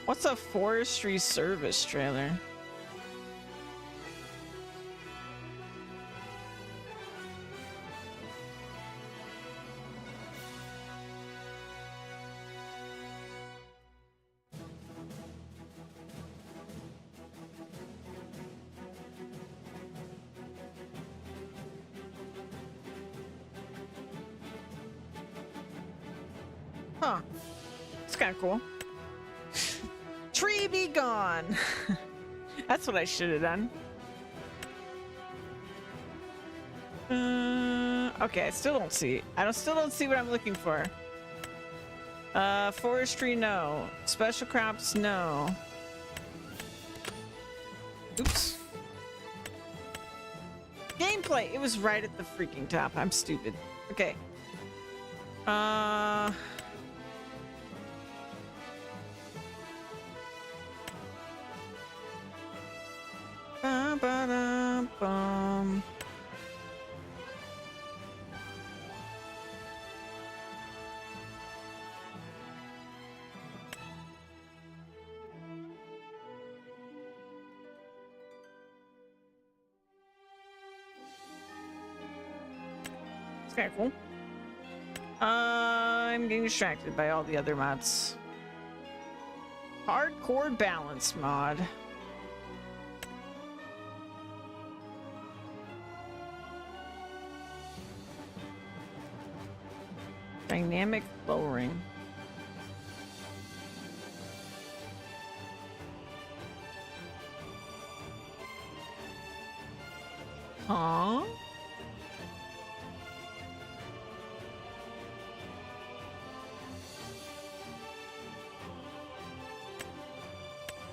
Speaker 1: What's a forestry service trailer? Huh. It's kind of cool. Tree be gone. That's what I should have done. Okay, I still don't see. Still don't see what I'm looking for. Forestry, no. Special crops, no. Oops. Gameplay. It was right at the freaking top. I'm stupid. Okay. Bum. It's kind of cool. I'm getting distracted by all the other mods. Hardcore balance mod. Dynamic lowering. Huh?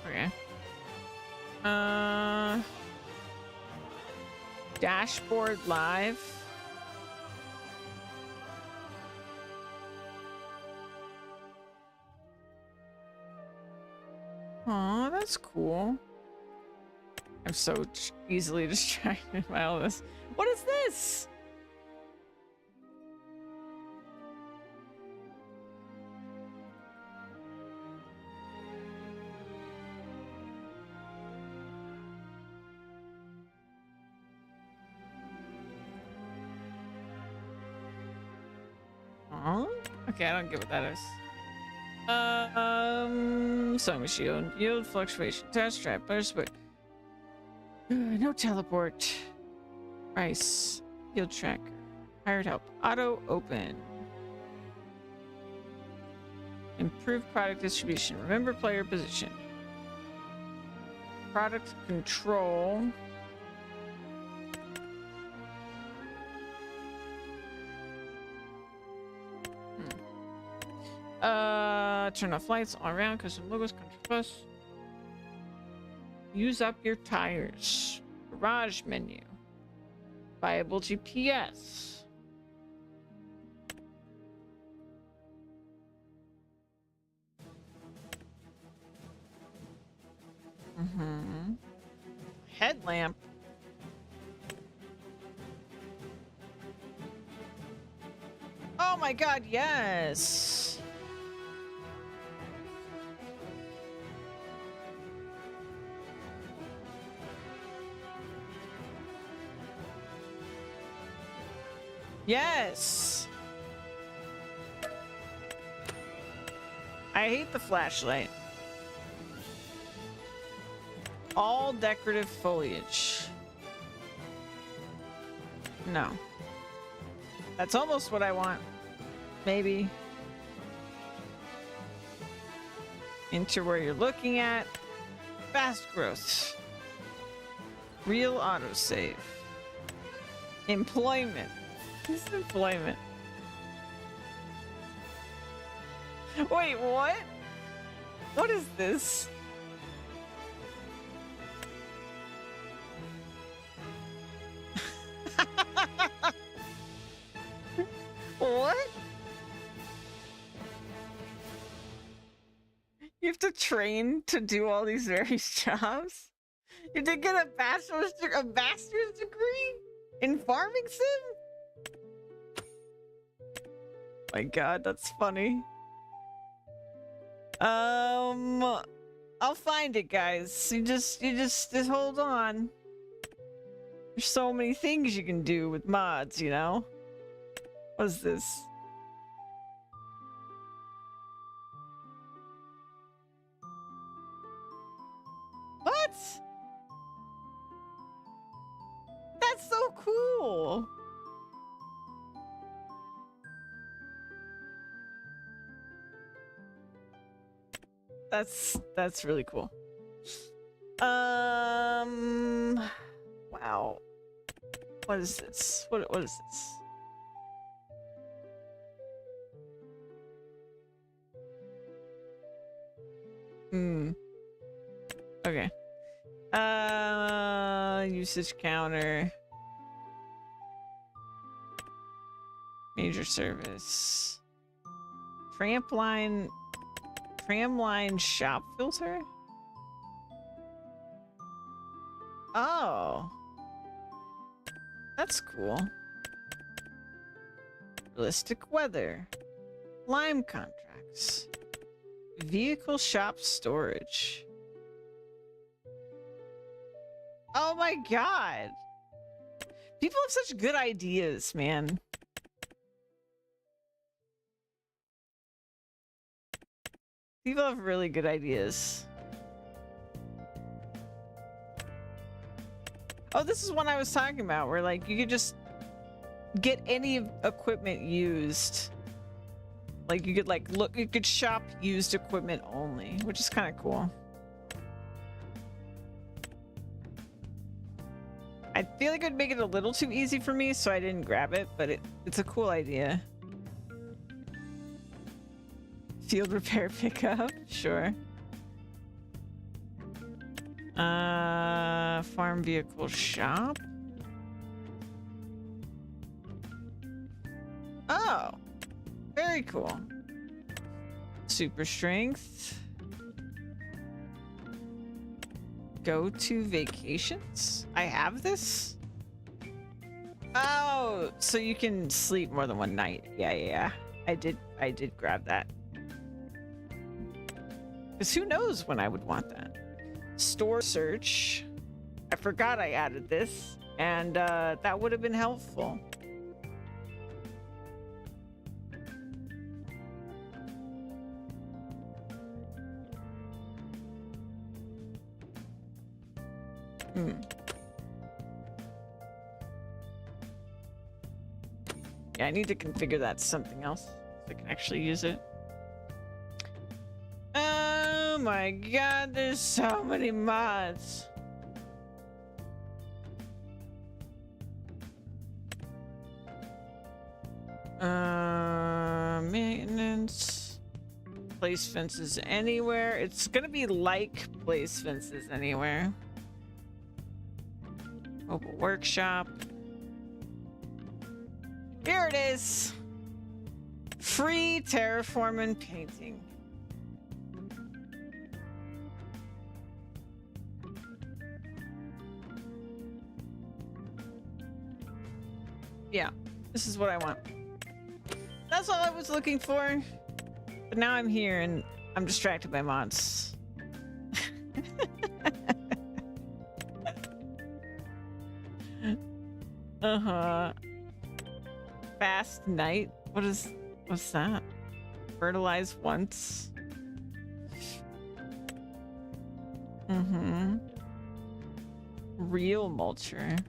Speaker 1: Okay. Dashboard live. Aw, that's cool. I'm so easily distracted by all this. What is this? Okay, I don't get what that is. Sewing machine, yield fluctuation, test trap, but no teleport. Price, yield tracker, hired help, auto open. Improve product distribution. Remember player position. Product control. Turn off lights all around, custom logos, country bus. Use up your tires. Garage menu. Viable GPS. Headlamp. Oh my god, yes. Yes. I hate the flashlight. All decorative foliage. No. That's almost what I want. Maybe. Enter where you're looking at. Fast growth. Real autosave. Employment. This is employment. Wait, what? What is this? What? You have to train to do all these various jobs? You did get a master's degree in farming sim? My god, that's funny. I'll find it, guys. You just hold on. There's so many things you can do with mods, you know? What is this? What? That's so cool. That's really cool. Wow. What is this? What is this? Okay. Usage counter. Major service. Tramline shop filter? Oh. That's cool. Realistic weather. Lime contracts. Vehicle shop storage. Oh my god. People have such good ideas, man. People have really good ideas. Oh, this is one I was talking about, where like you could just get any equipment used. Like you could you could shop used equipment only, which is kind of cool. I feel like it would make it a little too easy for me, so I didn't grab it, but it's a cool idea. Field repair pickup, sure. Farm vehicle shop. Oh, very cool. Super strength. Go to vacations? I have this? Oh, so you can sleep more than one night. Yeah. I did grab that. Because who knows when I would want that. Store search. I forgot I added this, and that would have been helpful. Yeah, I need to configure that to something else so I can actually use it. my god, there's so many mods. Maintenance. Place fences anywhere. It's gonna be like place fences anywhere. Mobile workshop. Here it is. Free terraform and painting. Yeah, this is what I want. That's all I was looking for. But now I'm here and I'm distracted by mods. Uh-huh. Fast night? What's that? Fertilize once. Mm-hmm. Real mulcher.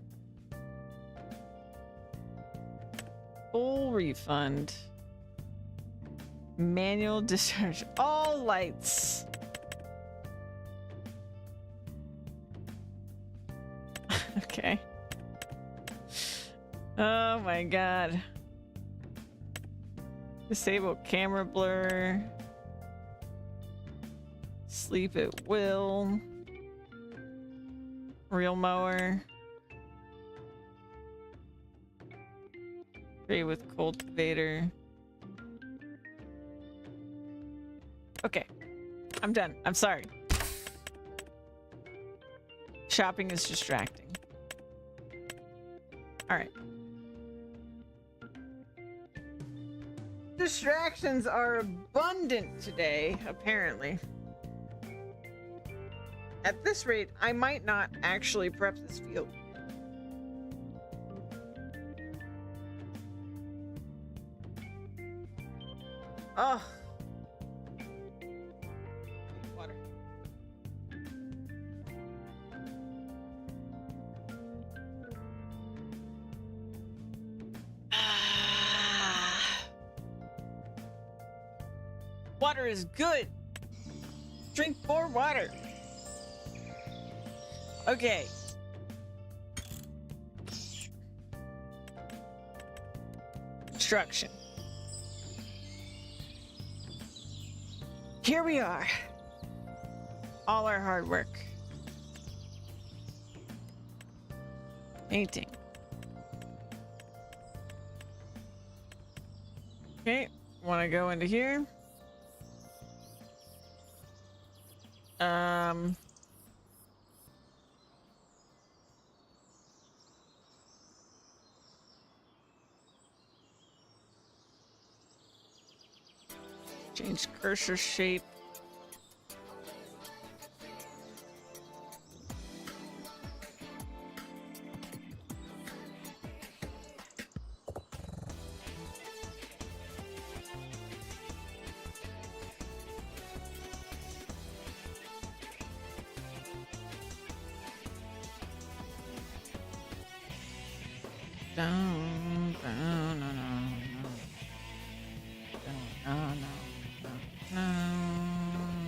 Speaker 1: Full refund. Manual discharge. All lights. Okay. Oh my god. Disable camera blur. Sleep at will. Real mower. Spray with cultivator. Okay. I'm done. I'm sorry. Shopping is distracting. Alright. Distractions are abundant today, apparently. At this rate, I might not actually prep this field. Oh. Water. Water is good. Drink more water. Okay. Construction. Here we are. All our hard work. Painting. Okay, want to go into here. Change cursor shape. Down, down, no, no, no. Down, no, no,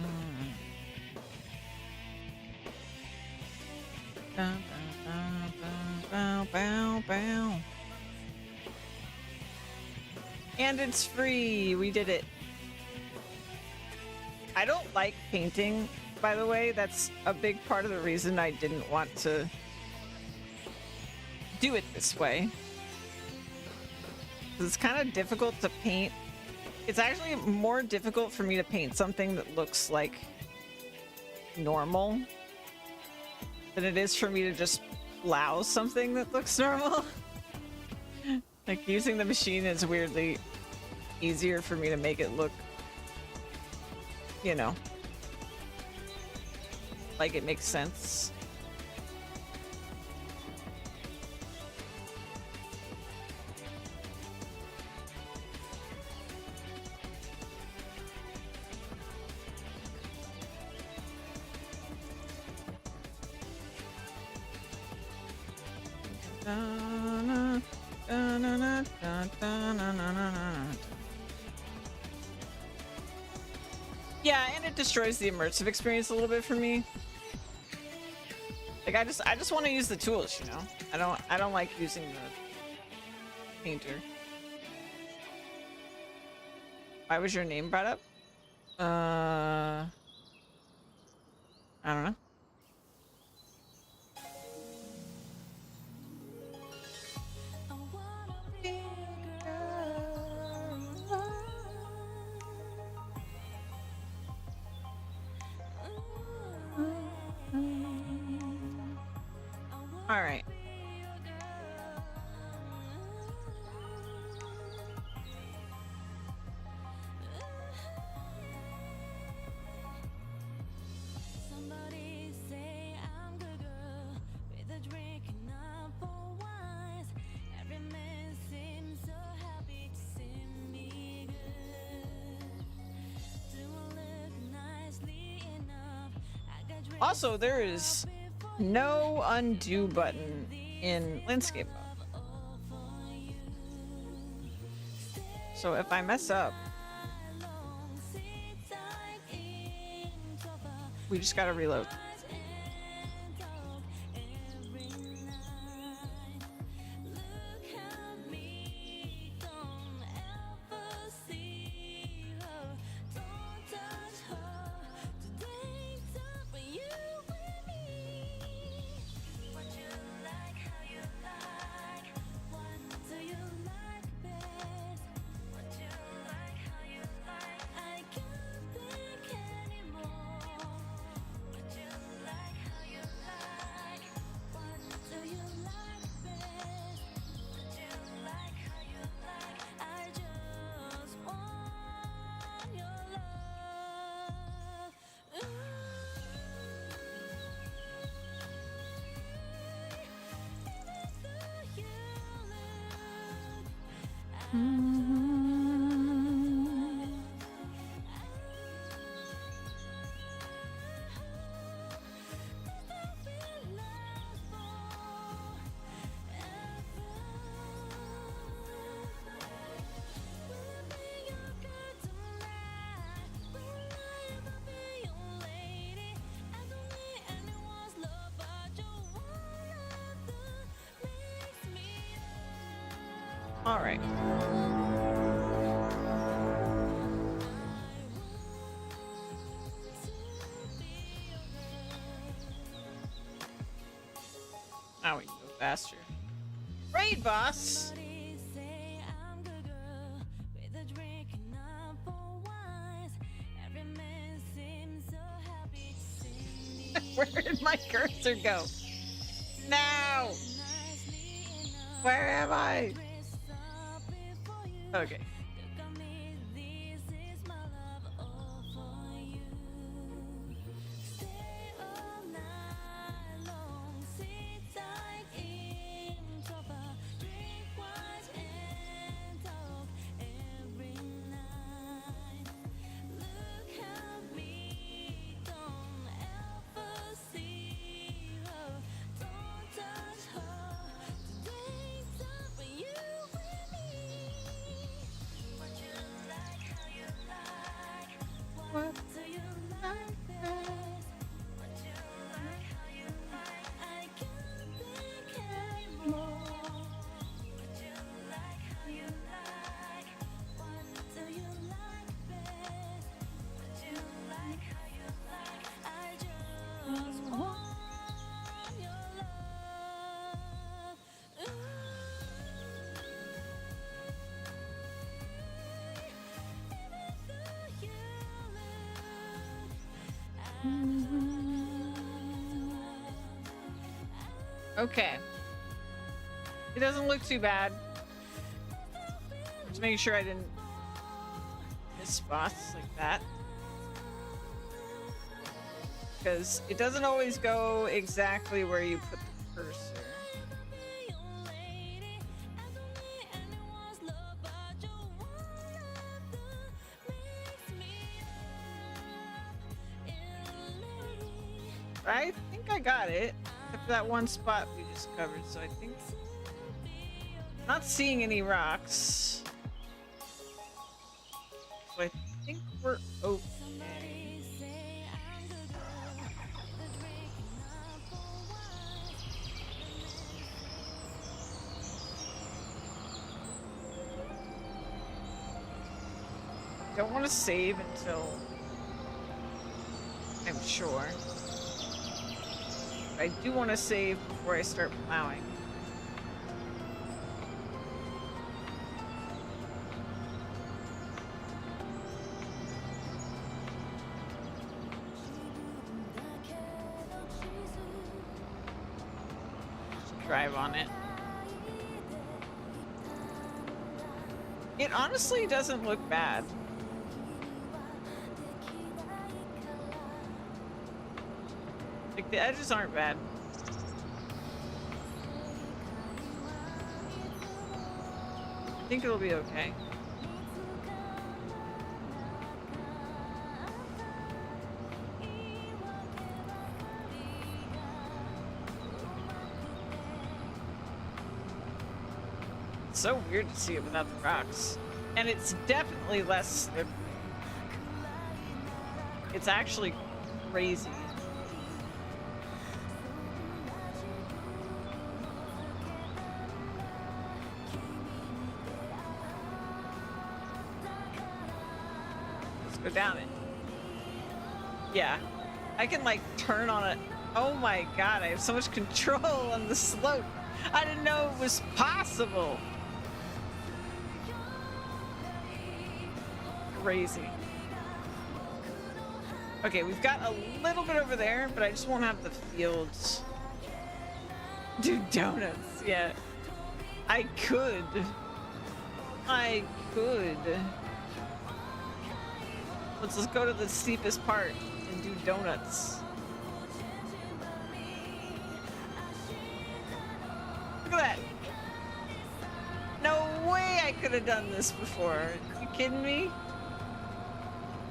Speaker 1: no, no. Down, down, down, down, bow, bow. And it's free. We did it. I don't like painting, by the way. That's a big part of the reason I didn't want to do it this way. It's kind of difficult to paint. It's actually more difficult for me to paint something that looks like normal than it is for me to just blouse something that looks normal. Like, using the machine is weirdly easier for me to make it look, you know, like it makes sense. Yeah, and it destroys the immersive experience a little bit for me. Like I just want to use the tools, you know. I don't like using the painter. Why was your name brought up? I don't know. All right.
Speaker 6: Somebody say I'm good girl with a drink and up for wines. Every man seems so happy to see me good. Do I look nicely enough? I got drinks
Speaker 1: Also, there is no undo button in landscape mode. So if I mess up, we just gotta reload. All right. Now we can go faster. Raid boss! Where did my cursor go? No! Where am I? Okay. What do you like best? What you like, how you like? I can't think anymore. What you like, how you like? What do you like best? What you like, how you like? I just want your love. Okay. It doesn't look too bad. Just making sure I didn't miss spots like that. Because it doesn't always go exactly where you put the cursor. I think I got it. Except for that one spot we just covered, so I think... Not seeing any rocks. So I think we're okay. don't want to save until I'm sure. But I do want to save before I start plowing. Drive on it. It honestly doesn't look bad. Like, the edges aren't bad. I think it'll be okay. It's so weird to see it without the rocks. And it's definitely less slippery. It's actually crazy. Let's go down it. Yeah. I can like turn on it. Oh my god, I have so much control on the slope. I didn't know it was possible. Crazy. Okay, we've got a little bit over there, but I just won't have the fields. Do donuts, yeah. I could. Let's go to the steepest part and do donuts. Look at that. No way I could have done this before. Are you kidding me?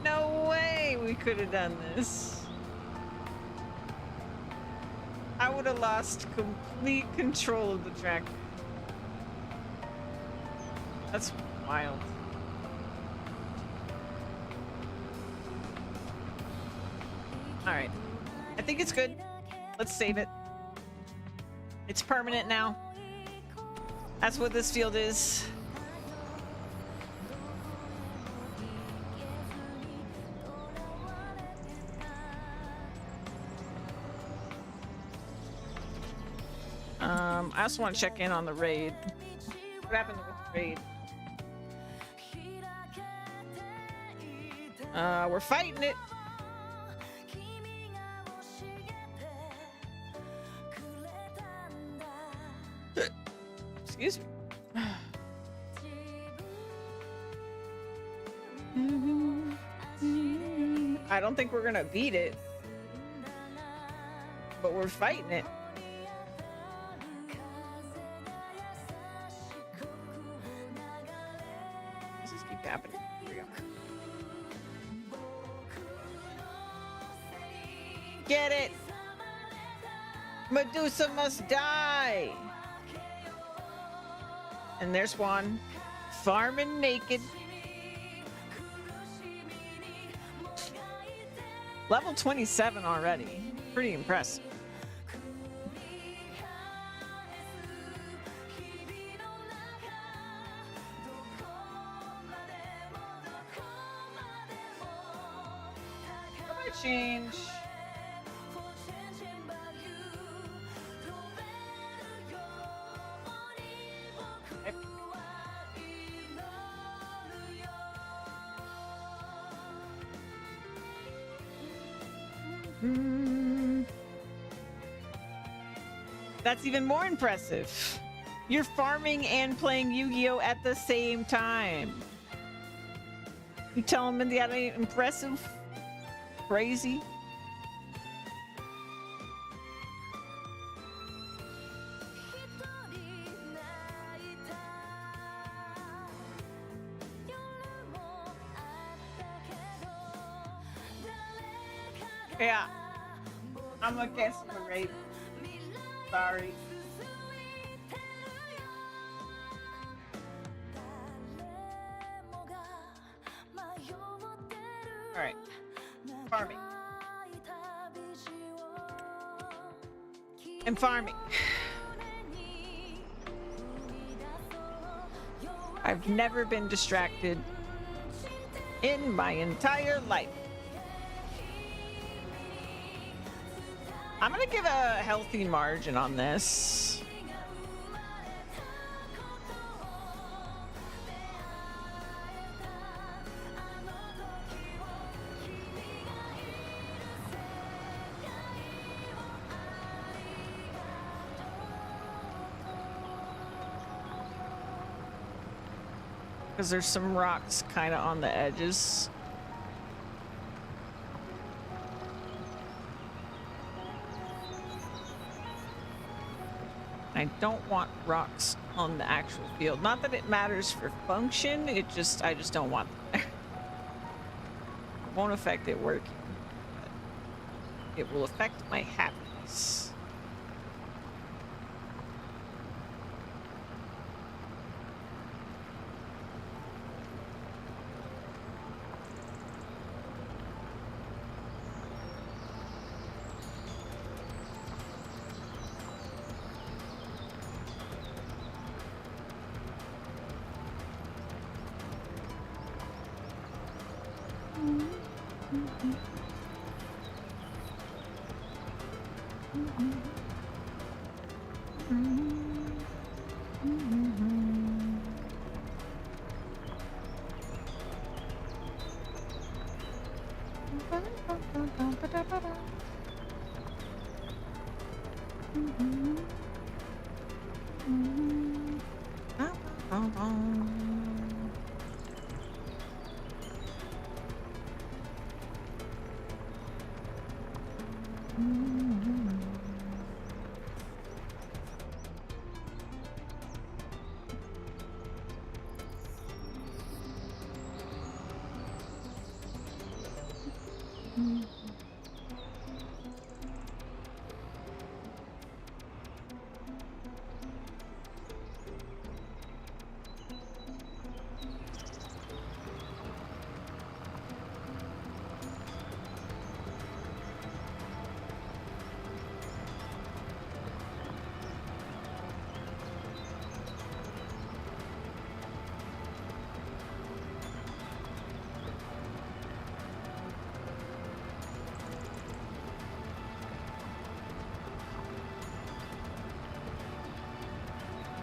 Speaker 1: No way we could have done this. I would have lost complete control of the track. That's wild. All right. I think it's good. Let's save it. It's permanent now. That's what this field is. I also want to check in on the raid. What happened with the raid? We're fighting it. Excuse me. I don't think we're gonna beat it, but we're fighting it. This just keep happening. Here we go. Get it! Medusa must die! And there's one. Farming naked. Level 27 already. Pretty impressive. How about change? That's even more impressive. You're farming and playing Yu-Gi-Oh at the same time. You tell them that ain't impressive? Crazy? Yeah. I'm gonna cancel the raid. Sorry. Alright. Farming. I'm farming. I've never been distracted in my entire life. I'm gonna give a healthy margin on this. Because there's some rocks kind of on the edges. I don't want rocks on the actual field. Not that it matters for function, I just don't want them there. It won't affect it working, but it will affect my happiness.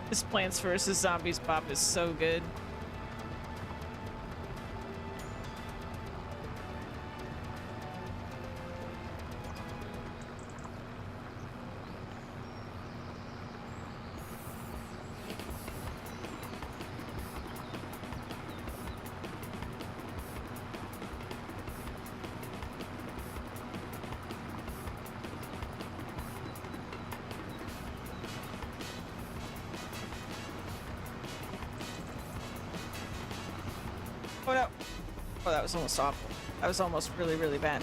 Speaker 1: This Plants vs. Zombies bop is so good. Oh no. Oh, that was almost awful. That was almost really, really bad.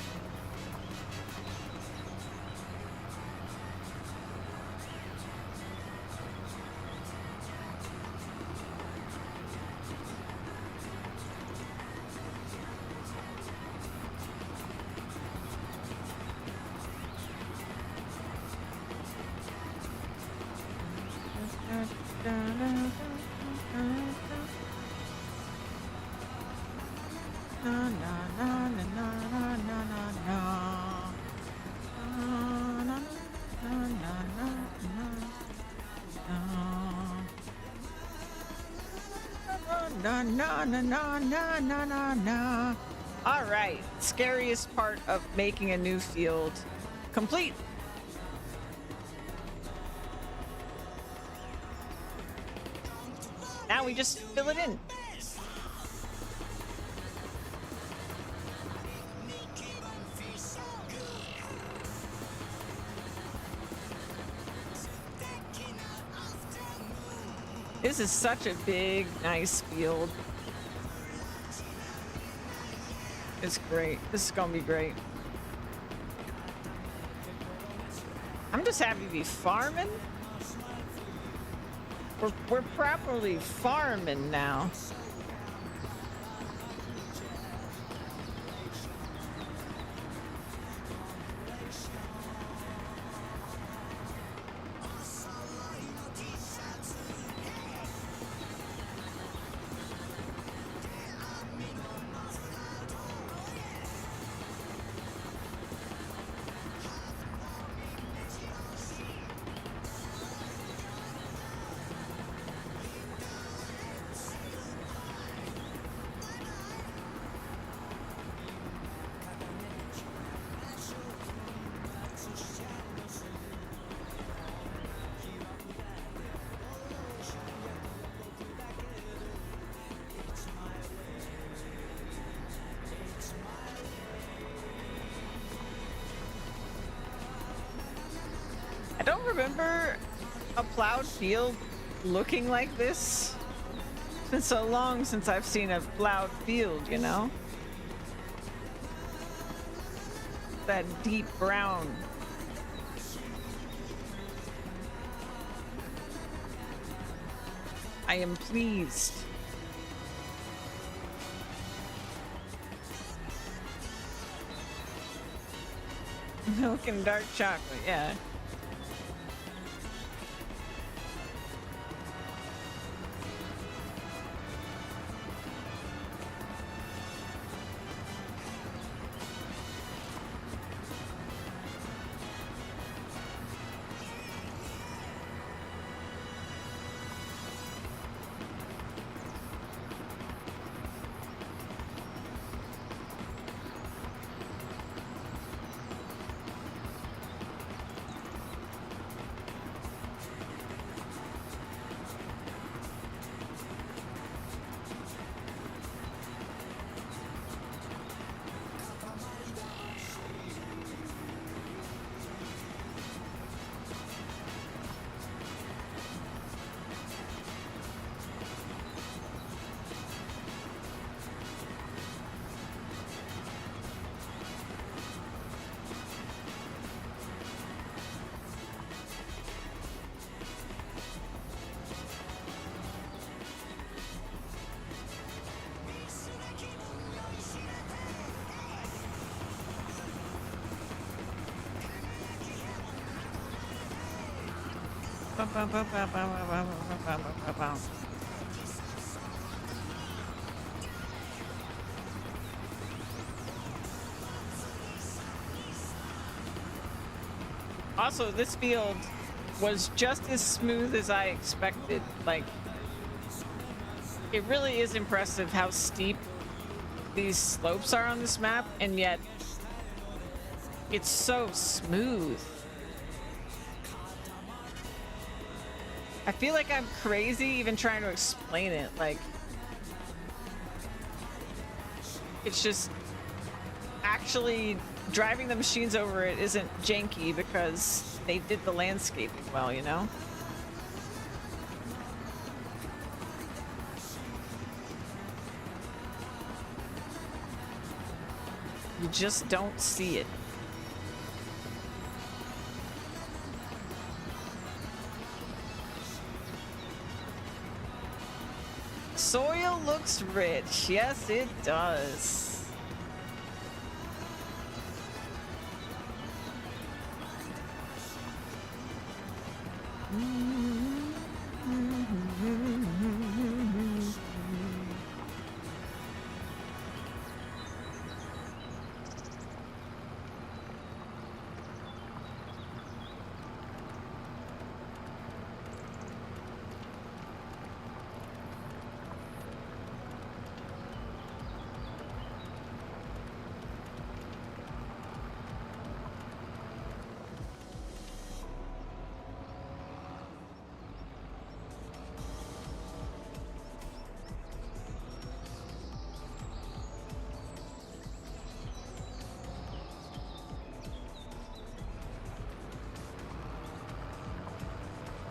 Speaker 1: All right, scariest part of making a new field complete. Now we just fill it in. This is such a big, nice field. It's great. This is gonna be great. I'm just happy to be farming. We're properly farming now. don't remember a plowed field looking like this. It's been so long since I've seen a plowed field, you know? That deep brown. I am pleased. Milk and dark chocolate, yeah. Also, this field was just as smooth as I expected. Like, it really is impressive how steep these slopes are on this map, and yet it's so smooth. I feel like I'm crazy even trying to explain it. Like, it's just actually driving the machines over it isn't janky because they did the landscaping well, you know? You just don't see it. Soil looks rich. Yes, it does.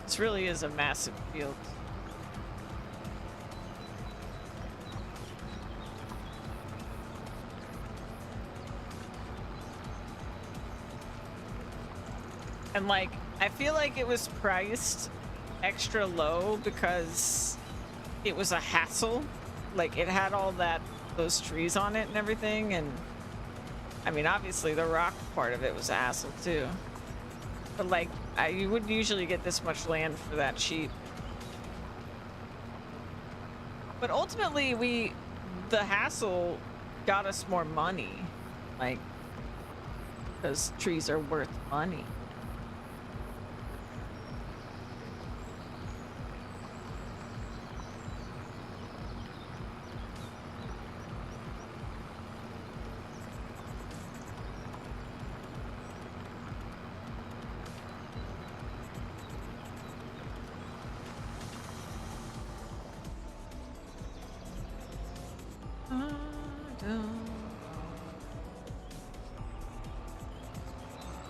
Speaker 1: This really is a massive field. And like, I feel like it was priced extra low because it was a hassle. Like, it had all those trees on it and everything, and I mean, obviously the rock part of it was a hassle too. But like, you wouldn't usually get this much land for that cheap. But ultimately, the hassle got us more money. Like, those trees are worth money.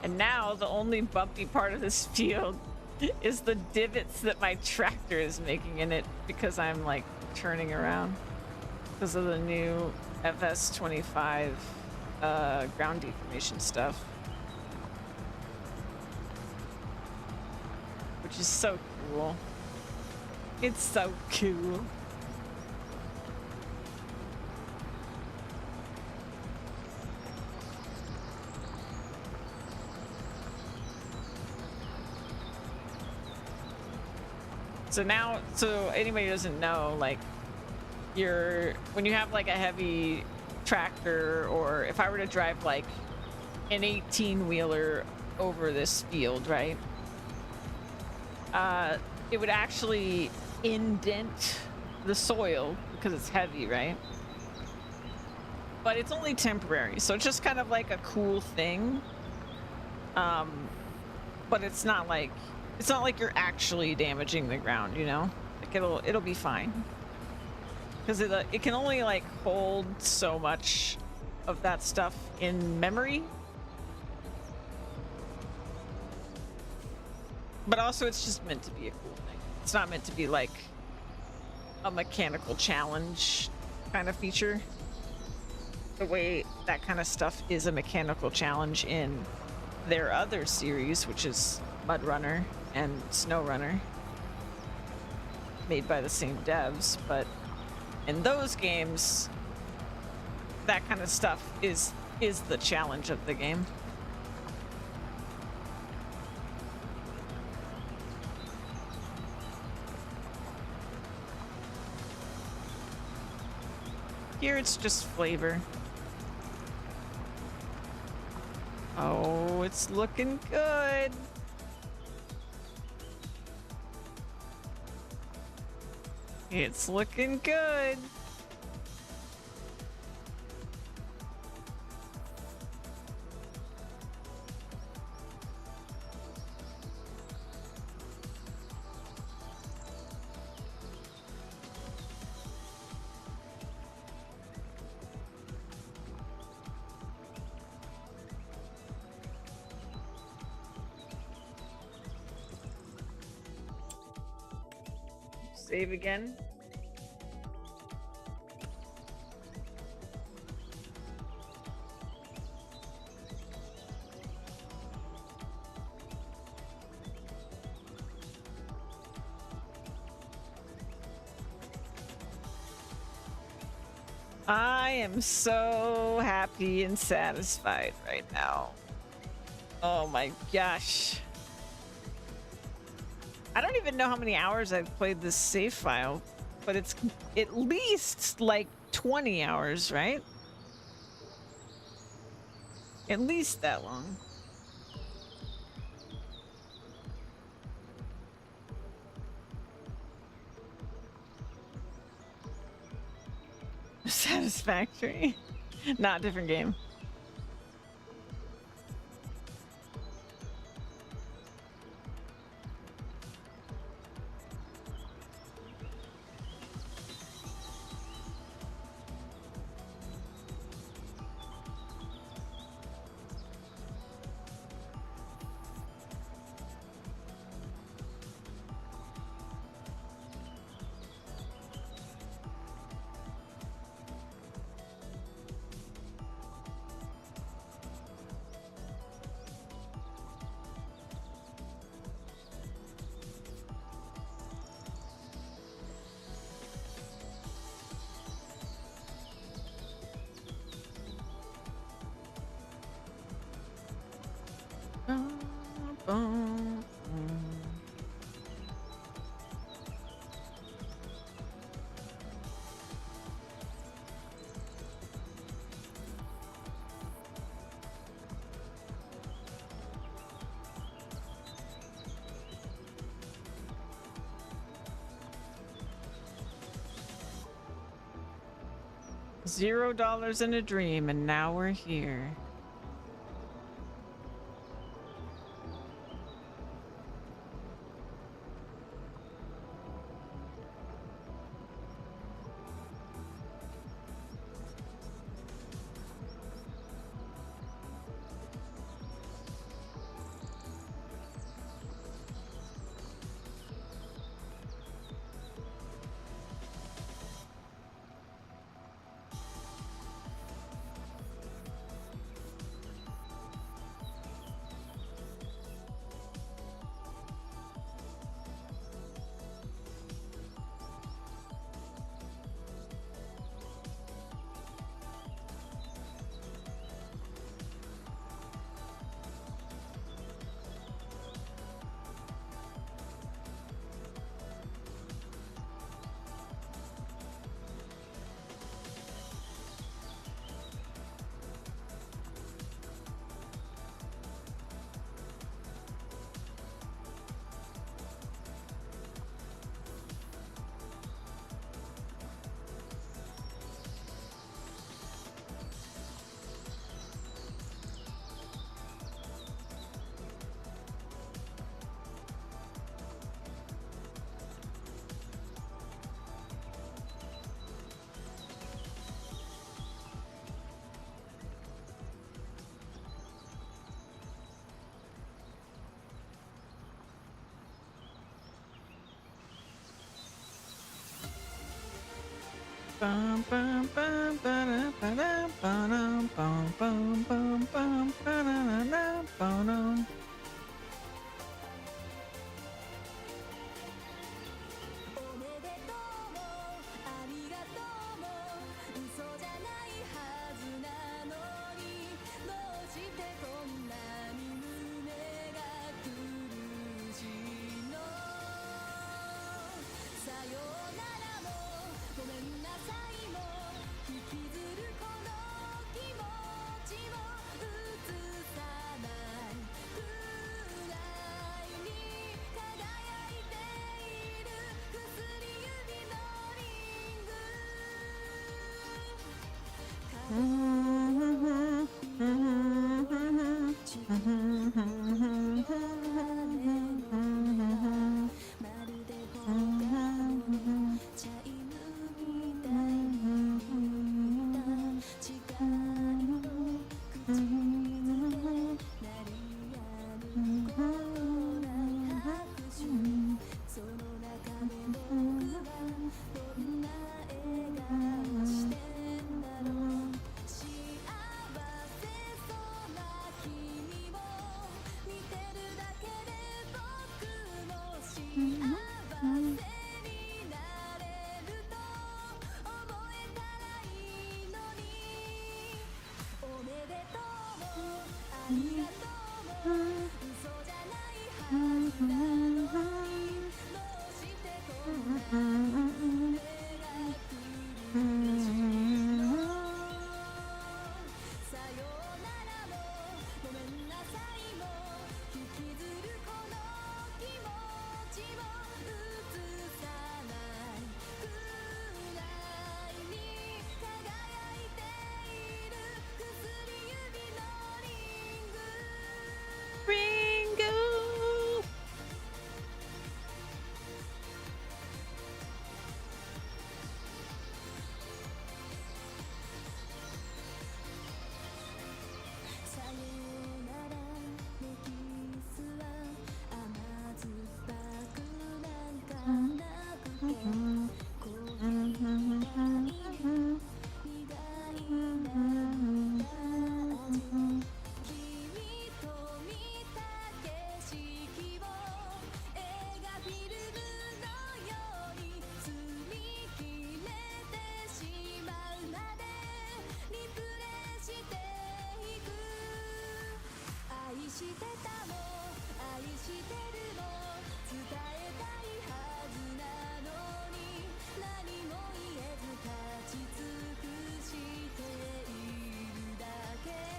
Speaker 1: And now the only bumpy part of this field is the divots that my tractor is making in it because I'm like turning around because of the new FS25 ground deformation stuff, which is so cool. It's so cool. So now, so anybody who doesn't know, like, when you have like a heavy tractor, or if I were to drive like an 18-wheeler over this field, right? It would actually indent the soil because it's heavy, right? But it's only temporary, so it's just kind of like a cool thing. But it's not like you're actually damaging the ground, you know? Like it'll be fine. Because it can only like hold so much of that stuff in memory. But also it's just meant to be a cool thing. It's not meant to be like a mechanical challenge kind of feature. The way that kind of stuff is a mechanical challenge in their other series, which is Mud Runner and Snow Runner, made by the same devs, but in those games, that kind of stuff is the challenge of the game. Here it's just flavor. Oh, it's looking good. It's looking good. Save again. I am so happy and satisfied right now. Oh my gosh. I don't even know how many hours I've played this save file, but it's at least like 20 hours, right? At least that long. Satisfactory. Not different game. $0 in a dream, and now we're here.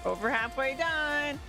Speaker 1: Over halfway done.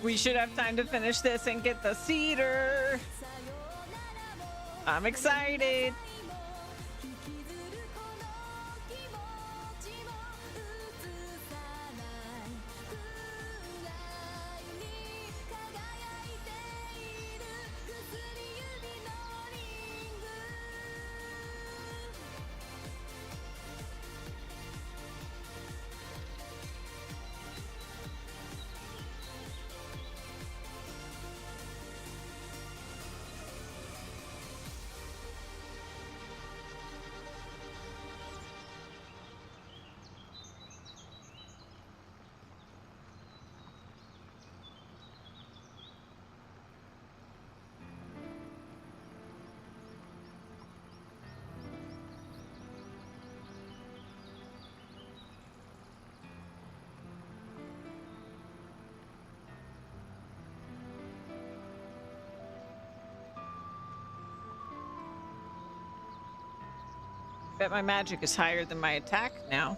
Speaker 1: We should have time to finish this and get the cedar. I'm excited. Bet my magic is higher than my attack now.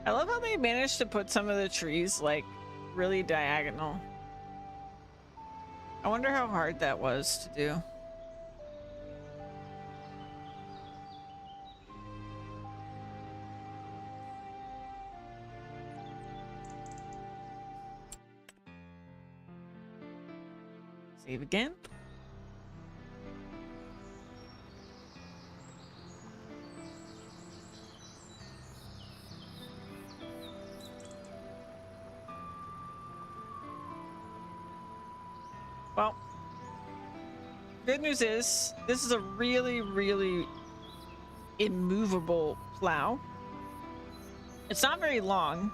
Speaker 1: I love how they managed to put some of the trees like really diagonal. I wonder how hard that was to do. Save again. Well, good news is this is a really, really immovable plow. It's not very long,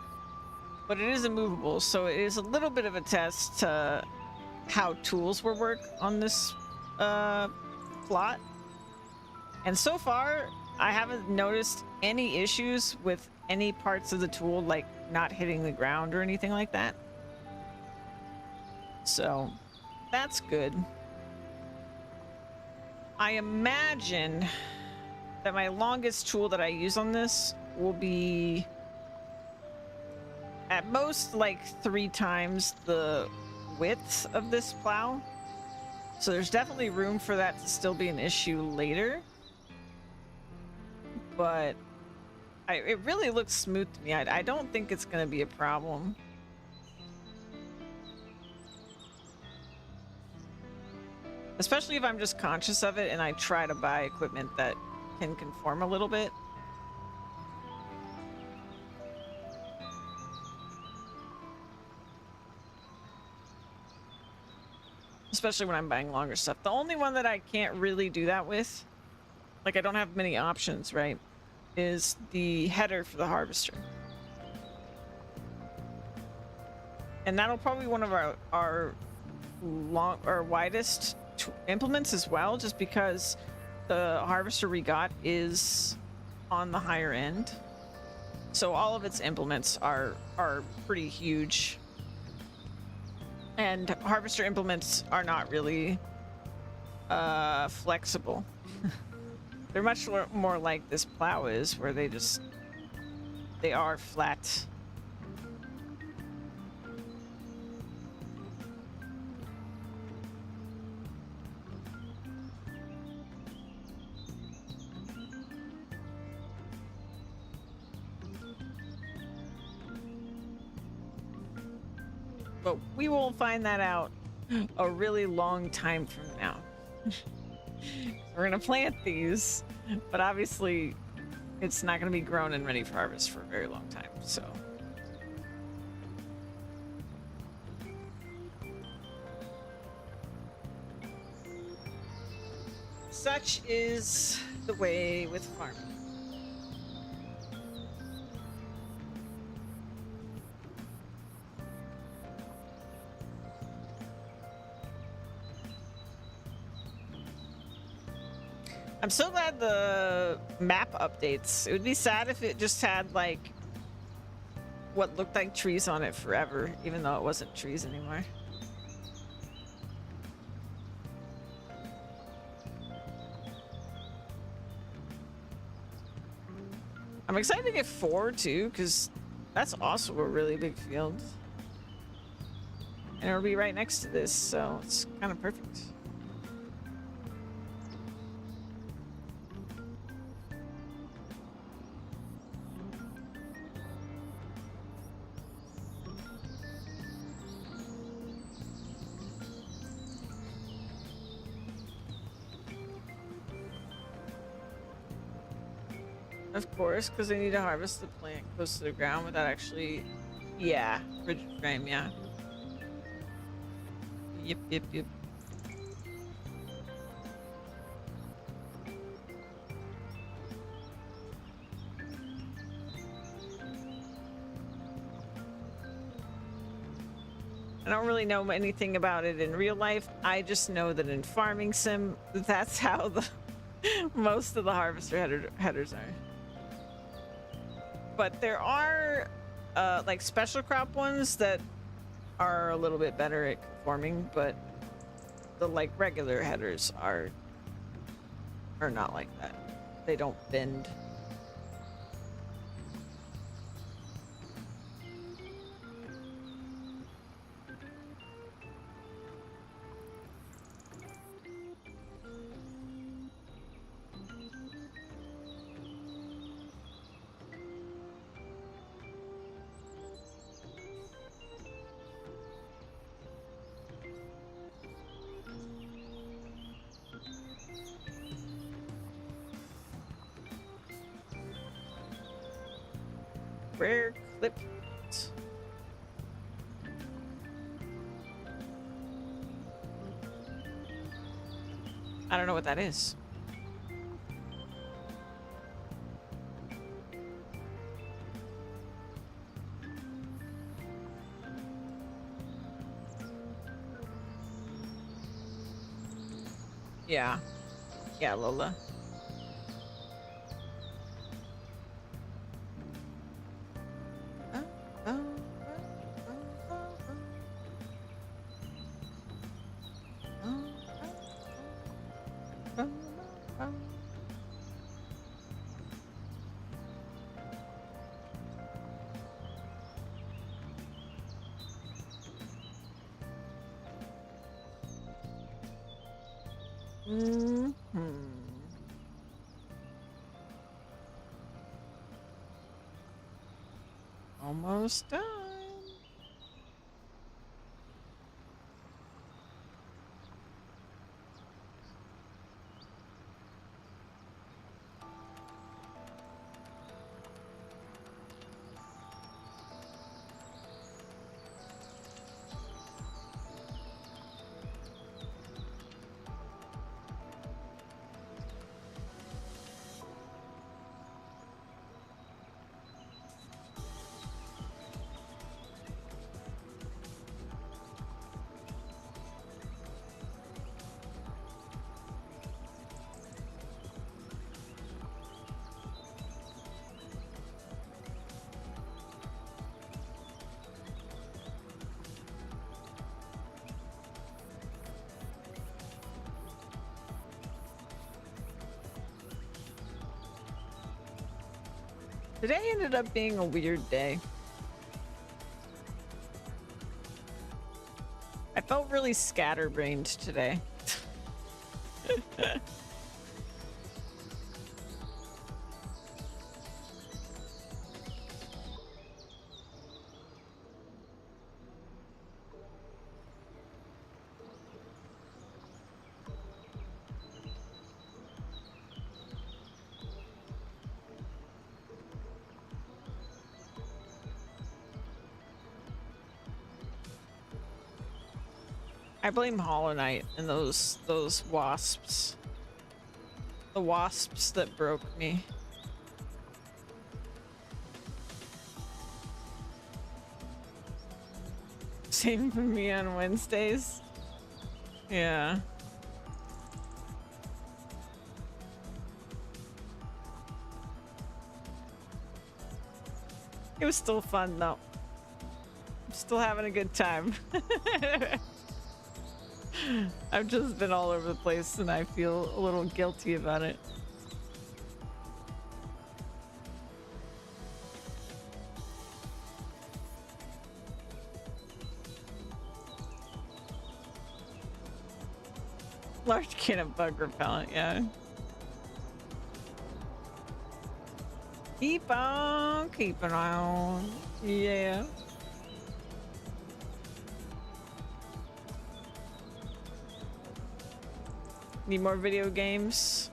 Speaker 1: but it is immovable, so it is a little bit of a test to how tools will work on this plot. And so far, I haven't noticed any issues with any parts of the tool, like not hitting the ground or anything like that. So that's good. I imagine that my longest tool that I use on this will be at most like 3 times the width of this plow. So there's definitely room for that to still be an issue later. But it really looks smooth to me. I don't think it's going to be a problem. Especially if I'm just conscious of it and I try to buy equipment that can conform a little bit. Especially when I'm buying longer stuff. The only one that I can't really do that with, like I don't have many options, right, is the header for the harvester. And that'll probably be one of our widest implements as well, just because the harvester we got is on the higher end. So all of its implements are pretty huge. And harvester implements are not really flexible. They're much more like this plow is, where they are flat. But we will find that out a really long time from now. We're gonna plant these, but obviously it's not gonna be grown and ready for harvest for a very long time, so. Such is the way with farming. I'm so glad the map updates. It would be sad if it just had like what looked like trees on it forever, even though it wasn't trees anymore. I'm excited to get 4 too, because that's also a really big field. And it'll be right next to this, so it's kind of perfect. Of course, because they need to harvest the plant close to the ground without actually... Yeah, rigid frame, yeah. Yep. don't really know anything about it in real life. I just know that in Farming Sim, that's how the most of the harvester headers are. But there are like special crop ones that are a little bit better at conforming, but the like regular headers are not like that. They don't bend. Rare clip. I don't know what that is. Yeah. Yeah, Lola. Almost done. Today ended up being a weird day. I felt really scatterbrained today. I blame Hollow Knight and those wasps. The wasps that broke me. Same for me on Wednesdays. Yeah. It was still fun though. I'm still having a good time. I've just been all over the place and I feel a little guilty about it. Large can of bug repellent, yeah. Keep on keeping on. Yeah. Need more video games?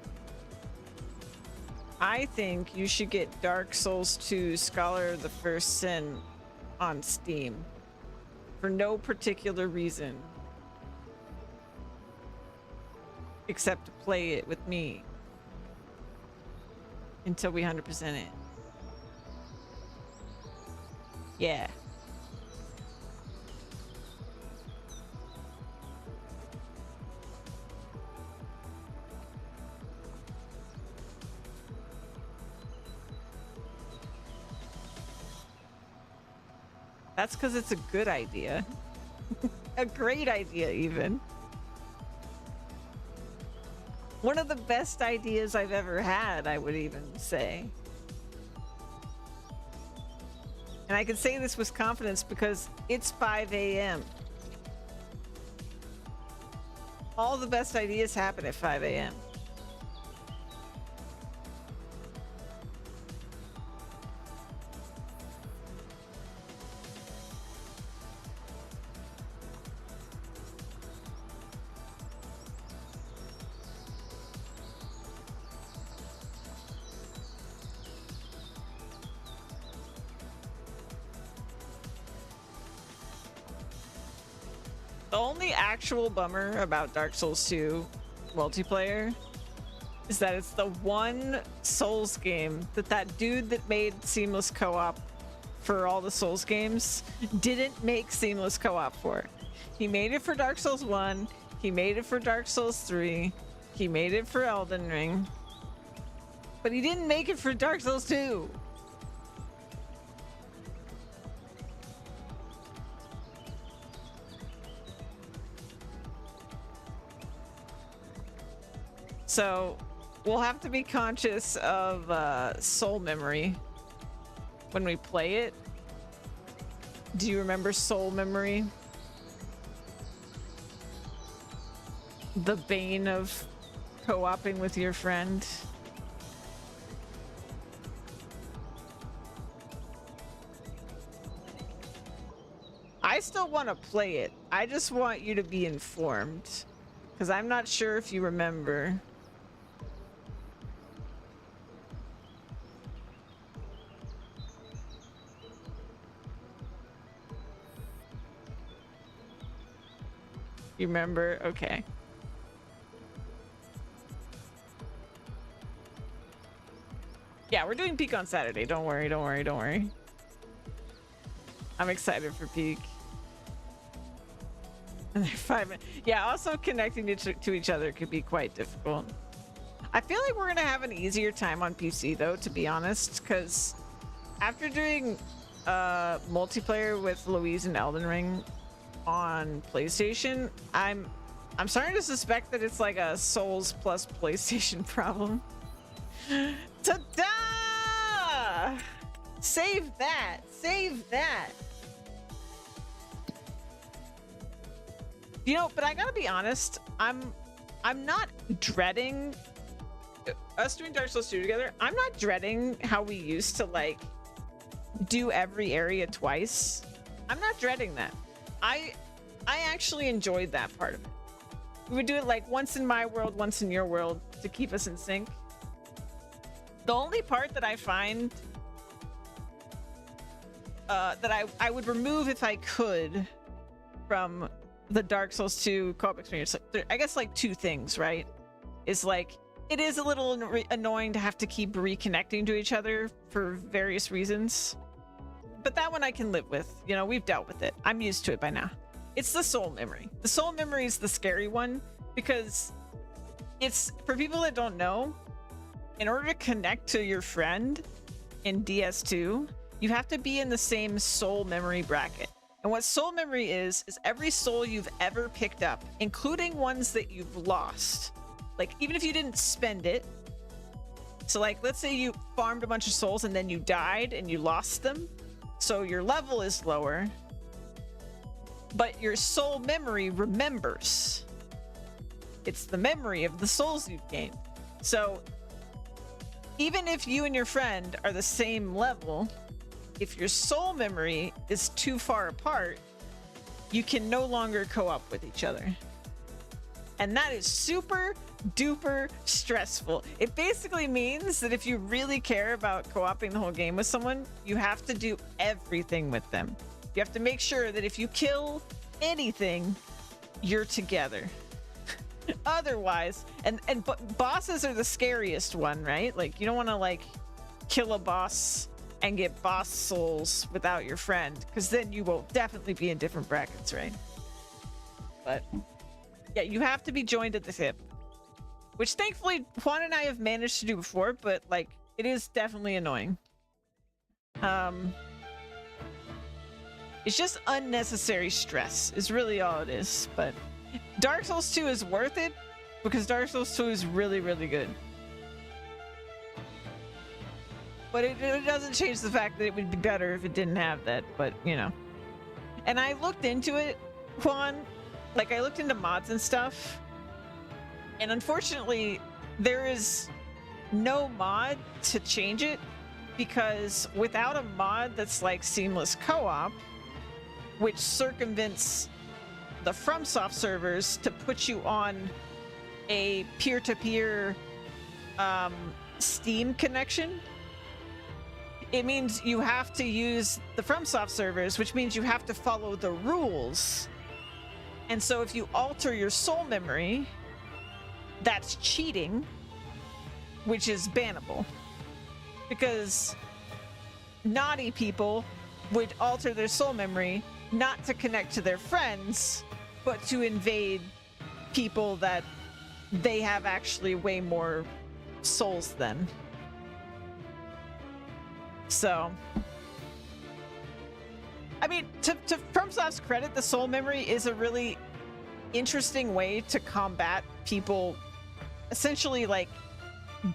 Speaker 1: I think you should get Dark Souls 2 Scholar of the First Sin on Steam. For no particular reason. Except to play it with me. Until we 100% it. Yeah. That's because it's a good idea. A great idea, even. One of the best ideas I've ever had, I would even say. And I can say this with confidence because it's 5 a.m. All the best ideas happen at 5 a.m. The only actual bummer about Dark Souls 2 multiplayer is that it's the one Souls game that dude that made seamless co-op for all the Souls games didn't make seamless co-op for. He made it for Dark Souls 1, he made it for Dark Souls 3, he made it for Elden Ring, but he didn't make it for Dark Souls 2. So we'll have to be conscious of soul memory when we play it. Do you remember soul memory? The bane of co-oping with your friend. I still want to play it. I just want you to be informed, because I'm not sure if you remember. You remember? Okay. Yeah, we're doing Peak on Saturday. Don't worry, don't worry, don't worry. I'm excited for Peak. And they're 5 minutes. Yeah, also connecting to each other could be quite difficult. I feel like we're gonna have an easier time on PC though, to be honest, because after doing multiplayer with Louise and Elden Ring on PlayStation, I'm starting to suspect that it's like a Souls plus PlayStation problem. Ta-da! Save that! Save that! You know, but I gotta be honest, I'm not dreading us doing Dark Souls 2 together. I'm not dreading how we used to like do every area twice. I'm not dreading that. I actually enjoyed that part of it. We would do it like once in my world, once in your world to keep us in sync. The only part that I find that I would remove if I could from the Dark Souls 2 co-op experience, I guess like two things, right? Is like, it is a little annoying to have to keep reconnecting to each other for various reasons. But that one I can live with. You know, we've dealt with it. I'm used to it by now. It's the soul memory. The soul memory is the scary one because it's, for people that don't know, in order to connect to your friend in DS2, you have to be in the same soul memory bracket. And what soul memory is every soul you've ever picked up, including ones that you've lost. Like, even if you didn't spend it. So like, let's say you farmed a bunch of souls and then you died and you lost them. So your level is lower, but your soul memory remembers. It's the memory of the souls you've gained. So even if you and your friend are the same level, if your soul memory is too far apart, you can no longer co-op with each other. And that is super duper stressful. It basically means that if you really care about co-oping the whole game with someone, you have to do everything with them. You have to make sure that if you kill anything, you're together. Otherwise, and bosses are the scariest one, right? Like, you don't want to like kill a boss and get boss souls without your friend, because then you will definitely be in different brackets, right? But yeah, you have to be joined at the hip, which thankfully Juan and I have managed to do before, but like, it is definitely annoying. It's just unnecessary stress is really all it is. But Dark Souls 2 is worth it because Dark Souls 2 is really, really good. But it doesn't change the fact that it would be better if it didn't have that, but you know. And I looked into it, Juan, like I looked into mods and stuff, and unfortunately there is no mod to change it, because without a mod that's like seamless co-op, which circumvents the FromSoft servers to put you on a peer-to-peer Steam connection, it means you have to use the FromSoft servers, which means you have to follow the rules. And so if you alter your soul memory, that's cheating, which is bannable. Because naughty people would alter their soul memory not to connect to their friends, but to invade people that they have actually way more souls than. So, I mean, to FromSoft's credit, the soul memory is a really interesting way to combat people essentially like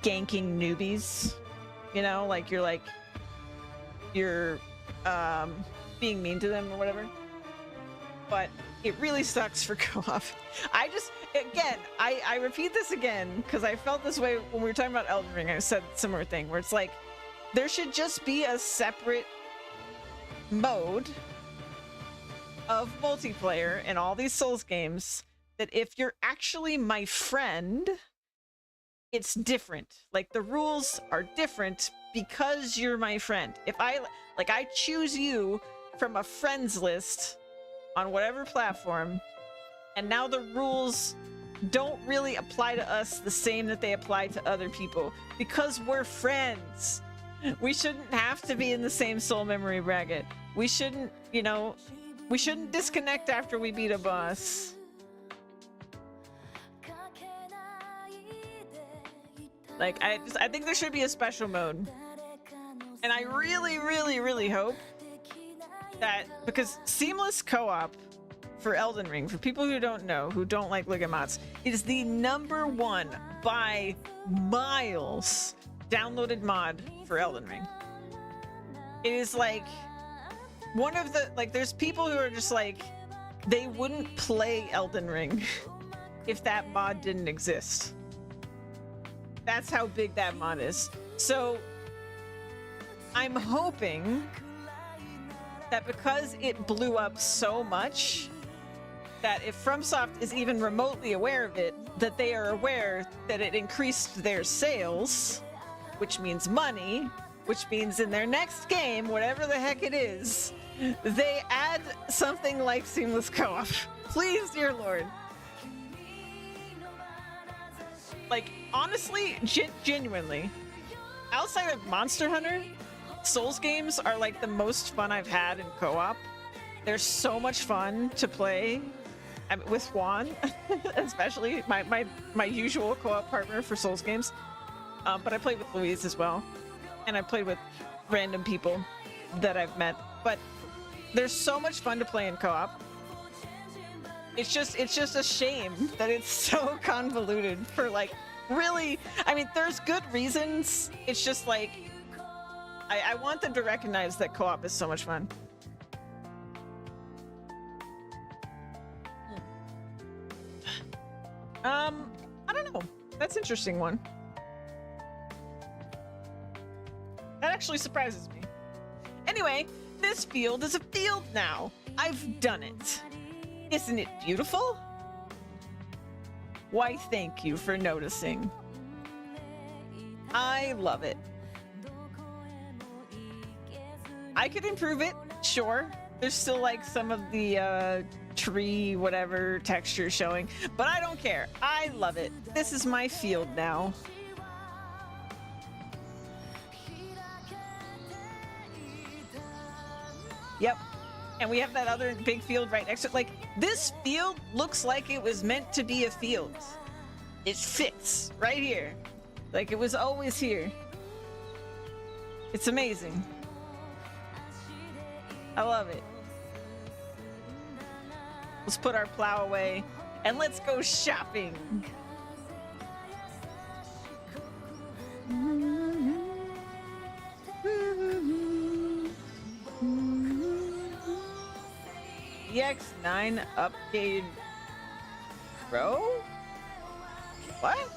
Speaker 1: ganking newbies, you know, like you're being mean to them or whatever. But it really sucks for co-op. I repeat this again because I felt this way when we were talking about Elden Ring. I said a similar thing where it's like, there should just be a separate mode of multiplayer in all these Souls games that if you're actually my friend, it's different. Like, the rules are different because you're my friend. If I choose you from a friends list on whatever platform, and now the rules don't really apply to us the same that they apply to other people because we're friends. We shouldn't have to be in the same soul memory bracket. We shouldn't, you know, we shouldn't disconnect after we beat a boss. Like, I think there should be a special mode. And I really, really, really hope that, because seamless co-op for Elden Ring, for people who don't know, who don't like look at mods, is the #1 by miles downloaded mod for Elden Ring. It is like one of the, like, there's people who are just like, they wouldn't play Elden Ring if that mod didn't exist. That's how big that mod is. So I'm hoping that because it blew up so much, that if FromSoft is even remotely aware of it, that they are aware that it increased their sales, which means money, which means in their next game, whatever the heck it is, they add something like seamless co-op. Please, dear Lord. Like, honestly, genuinely, outside of Monster Hunter, Souls games are like the most fun I've had in co-op. They're so much fun to play. I mean, with Juan, especially my usual co-op partner for Souls games. But I played with Louise as well, and I played with random people that I've met. But they're so much fun to play in co-op. It's just a shame that it's so convoluted for, like, really. I mean, there's good reasons. It's just like, I want them to recognize that co-op is so much fun. I don't know. That's an interesting one. That actually surprises me. Anyway, this field is a field now. I've done it. Isn't it beautiful? Why, thank you for noticing. I love it. I could improve it, sure. There's still like some of the tree whatever texture showing, but I don't care. I love it. This is my field now. Yep. And we have that other big field right next to it. Like, this field looks like it was meant to be a field. It fits right here. Like, it was always here. It's amazing. I love it. Let's put our plow away and let's go shopping. EX9 upgrade Pro? What?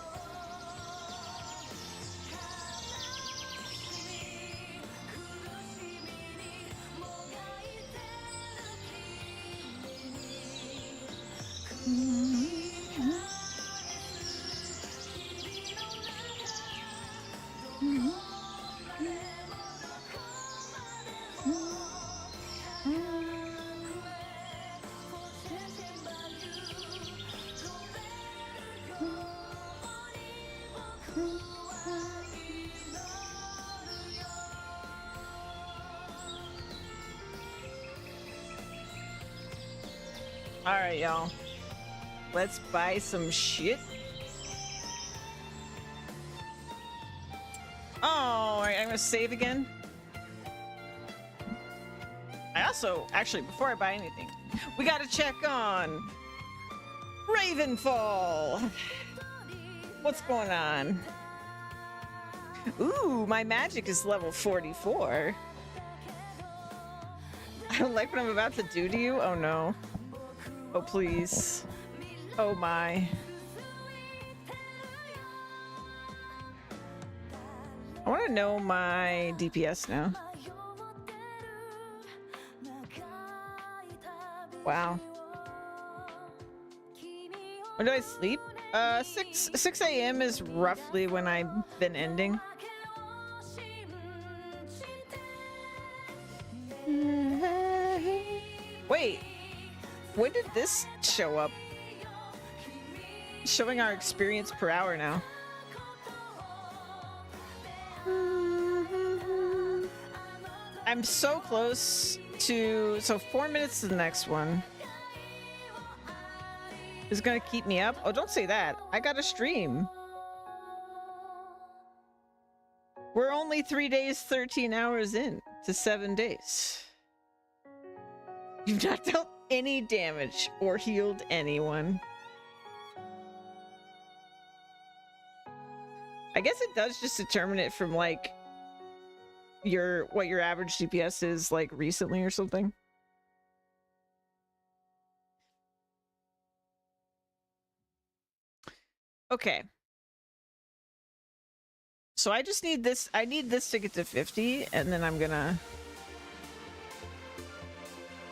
Speaker 1: All right, y'all. Let's buy some shit. Oh, all right, I'm gonna save again. I also, actually, before I buy anything, we gotta check on Ravenfall. What's going on? Ooh, my magic is level 44. I don't like what I'm about to do to you. Oh no. Oh please. Oh my. I want to know my DPS now. Wow. When do I sleep? 6 a.m. is roughly when I've been ending. Wait, when did this show up? Showing our experience per hour now. I'm so close to, so 4 minutes to the next one. Is gonna keep me up? Oh, don't say that. I got a stream. We're only 3 days, 13 hours in to 7 days. You've not dealt any damage or healed anyone. I guess it does just determine it from like what your average DPS is like recently or something. Okay. So I just need this. I need this to get to 50, and then I'm gonna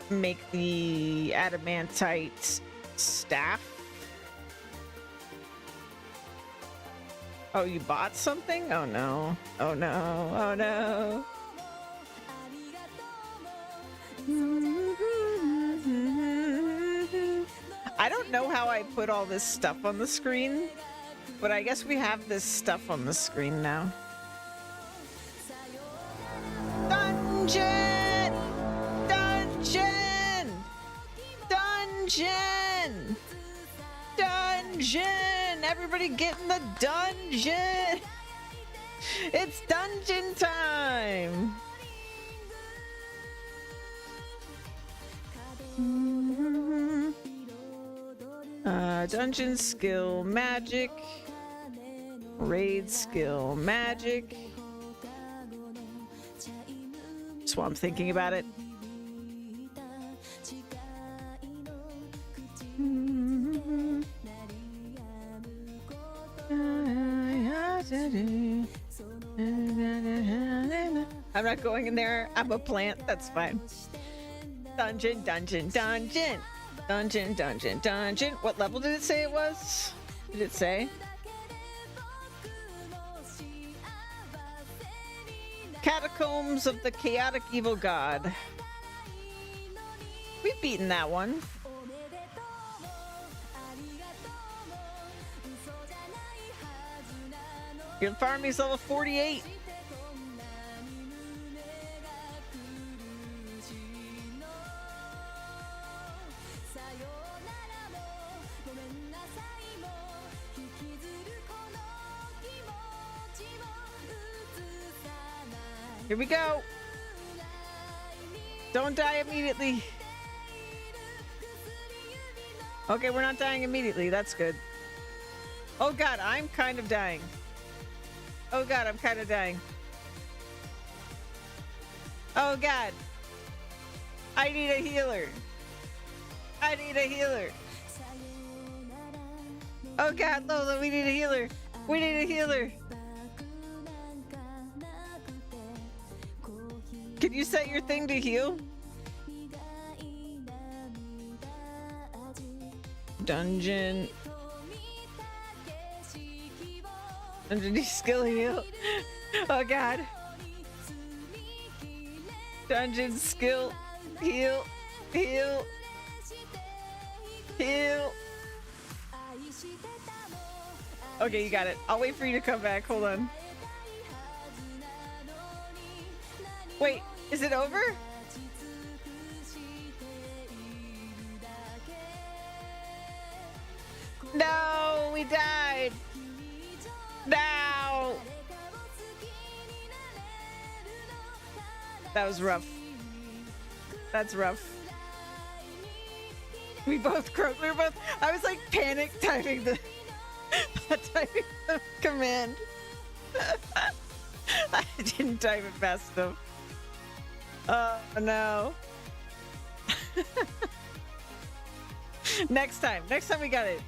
Speaker 1: make the adamantite staff. Oh, you bought something? Oh no. Oh no. Oh no. I don't know how I put all this stuff on the screen, but I guess we have this stuff on the screen now. Dungeon! Dungeon! Dungeon! Dungeon! Everybody get in the dungeon! It's dungeon time! Dungeon skill magic. Raid skill magic. Just while I'm thinking about it. I'm not going in there. I'm a plant. That's fine. Dungeon, dungeon, dungeon. Dungeon, dungeon, dungeon. What level did it say it was? Did it say? Catacombs of the Chaotic Evil God. We've beaten that one. Your farm is level 48. Here we go. Don't die immediately. Okay, we're not dying immediately. That's good. Oh god, I'm kind of dying. Oh god, I'm kind of dying. Oh god. I need a healer. I need a healer. Oh god, Lola, we need a healer. We need a healer. Can you set your thing to heal? Dungeon. Underneath skill heal. Oh god. Dungeon skill heal. Heal. Heal. Okay, you got it. I'll wait for you to come back. Hold on. Wait, is it over? No, we died. No. That was rough. That's rough. We both croaked. We were both. I was like panic typing the command. I didn't type it fast enough. Oh no. Next time we got it.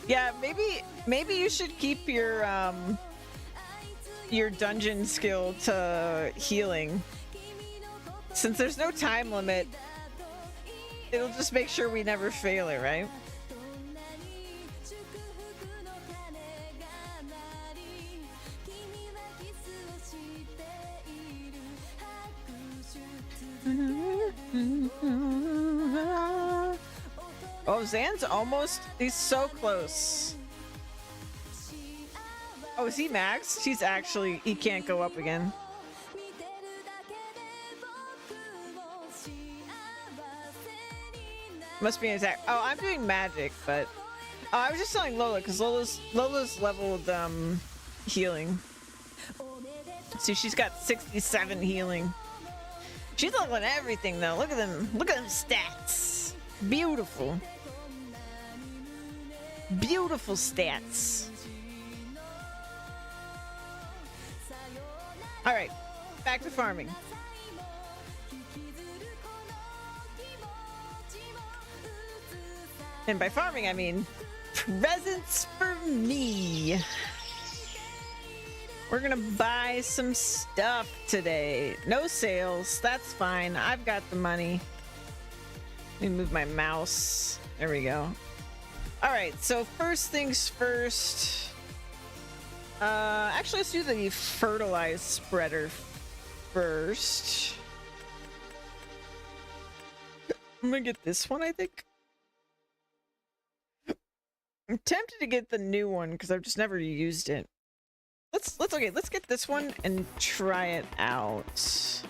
Speaker 1: Yeah, maybe you should keep your dungeon skill to healing. Since there's no time limit, it'll just make sure we never fail it, right? Oh, Zan's almost... He's so close. Oh, is he max? He's actually... He can't go up again. Must be an attack. Oh, I'm doing magic, but... Oh, I was just telling Lola, because Lola's leveled, healing. See, she's got 67 healing. She's leveling everything, though. Look at them. Look at them stats. Beautiful. Beautiful stats. All right, back to farming. And by farming, I mean presents for me. We're gonna buy some stuff today. No sales, that's fine. I've got the money. Let me move my mouse. There we go. All right, so first things first. Actually, let's do the fertilized spreader first. I'm gonna get this one, I think. I'm tempted to get the new one because I've just never used it. Let's get this one and try it out.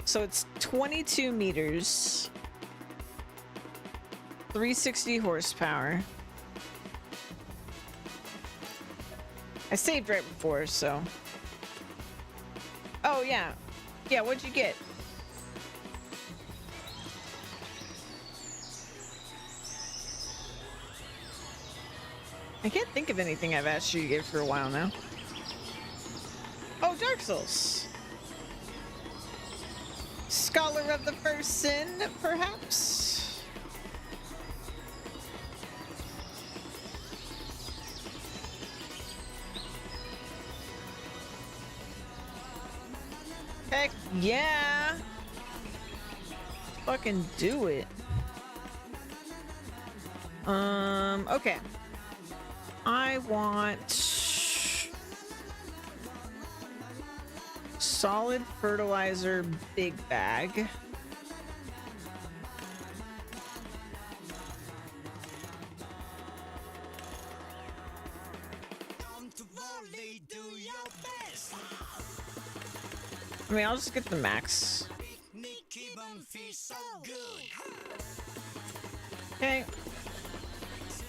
Speaker 1: So it's 22 meters, 360 horsepower. I saved right before, so. Oh yeah, yeah. What'd you get? I can't think of anything I've asked you to get for a while now. Oh, Dark Souls. Scholar of the First Sin, perhaps? Heck yeah! Fucking do it. Okay. I want solid fertilizer big bag. I mean, I'll just get the max. Okay.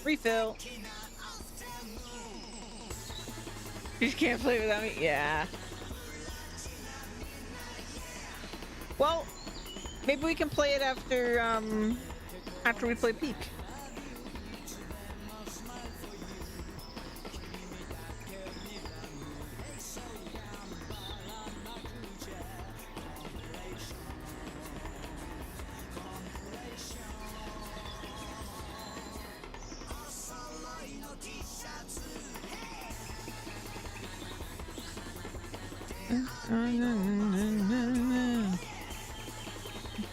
Speaker 1: Refill. You can't play without me? Yeah. Well, maybe we can play it after after we play Peak.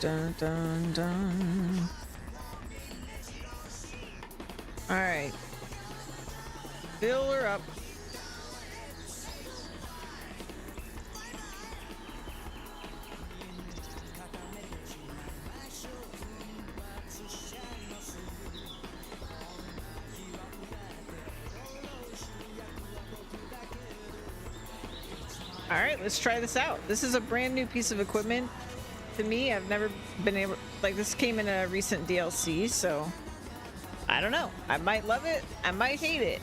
Speaker 1: Dun, dun, dun. All right, fill her up. All right, let's try this out. This is a brand new piece of equipment to me. I've never been able, like, this came in a recent DLC, so I don't know. I might love it, I might hate it.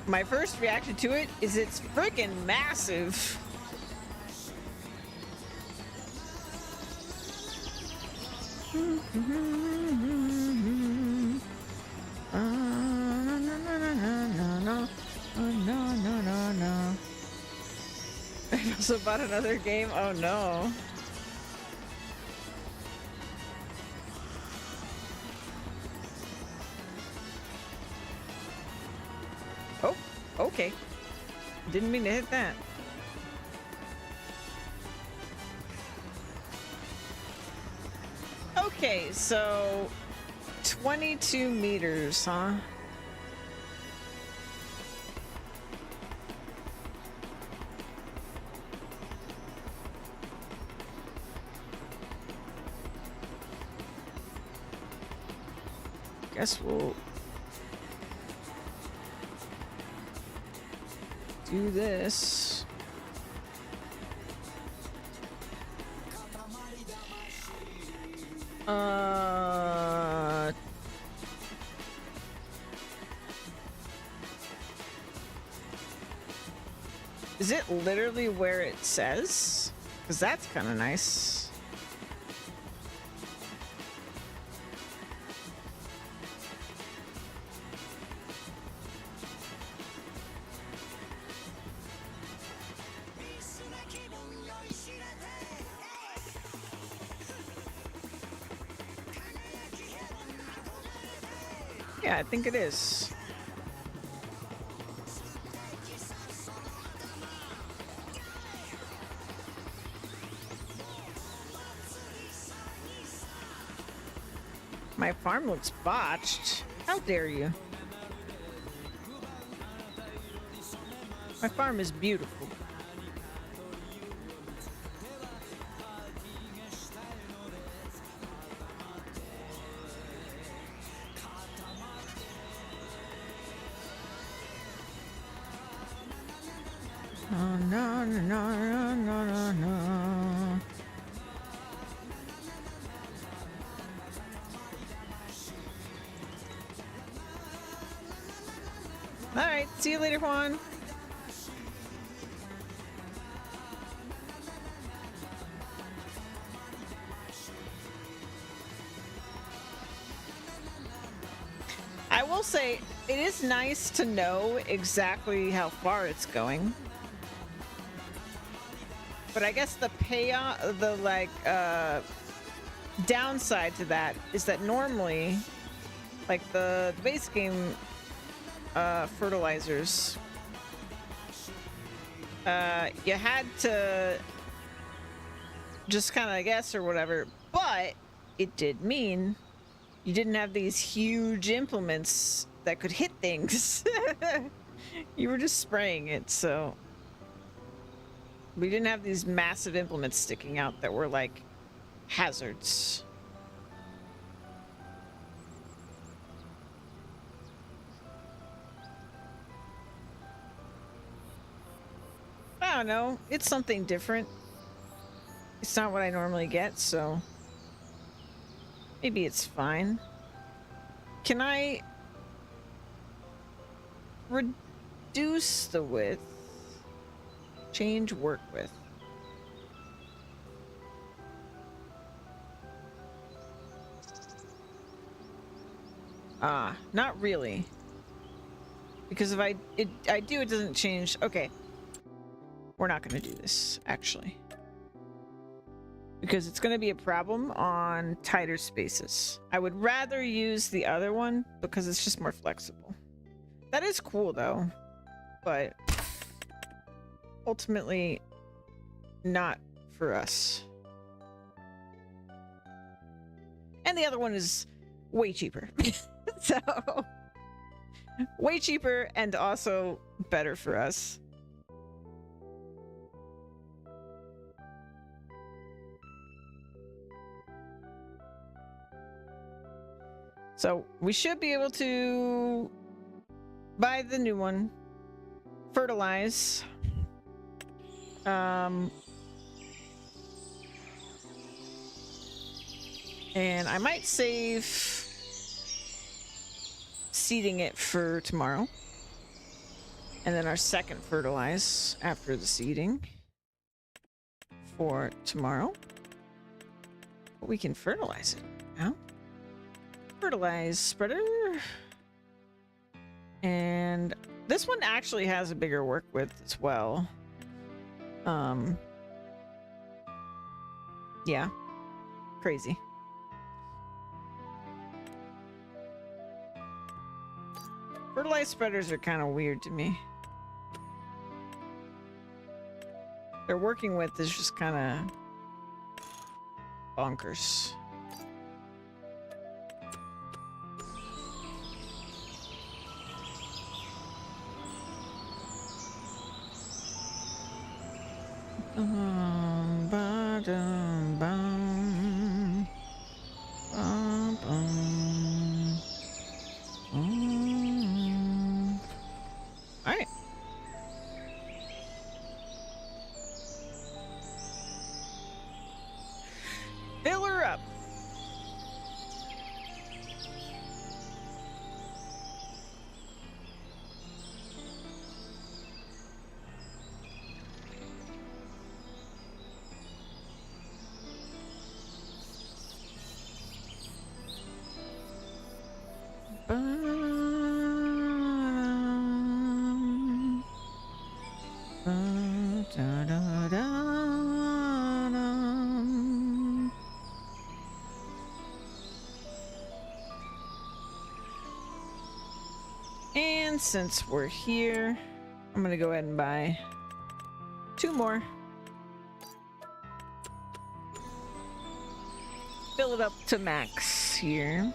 Speaker 1: My first reaction to it is it's freaking massive. No. I also bought another game. Oh no. Oh, okay. Didn't mean to hit that. Okay, so 22 meters, huh? Guess we'll do this. Is it literally where it says? Because that's kind of nice. Yeah, I think it is. My farm looks botched. How dare you? My farm is beautiful. Oh, no, no, no, no, no, no. All right, see you later, Juan. I will say, it is nice to know exactly how far it's going. But I guess the payoff, the downside to that is that normally, like the base game fertilizers, you had to just kind of guess or whatever, but it did mean you didn't have these huge implements that could hit things. You were just spraying it, so we didn't have these massive implements sticking out that were like hazards. I don't know. It's something different. It's not what I normally get, so maybe it's fine. Can I reduce the width? Change work width. Not really. Because if I do, it doesn't change. Okay. We're not going to do this, actually. Because it's going to be a problem on tighter spaces. I would rather use the other one because it's just more flexible. That is cool, though. But ultimately, not for us. And the other one is way cheaper. So, way cheaper and also better for us. So we should be able to buy the new one, fertilize, and I might save seeding it for tomorrow, and then our second fertilize after the seeding for tomorrow. But we can fertilize it now. Fertilize spreader, and this one actually has a bigger work width as well. Yeah, crazy. Fertilize spreaders are kind of weird to me. Their working width is just kind of bonkers. Ba-dum, bum. Bum, bum. All right. Fill her up. And since we're here, I'm gonna go ahead and buy 2 more. Fill it up to max here.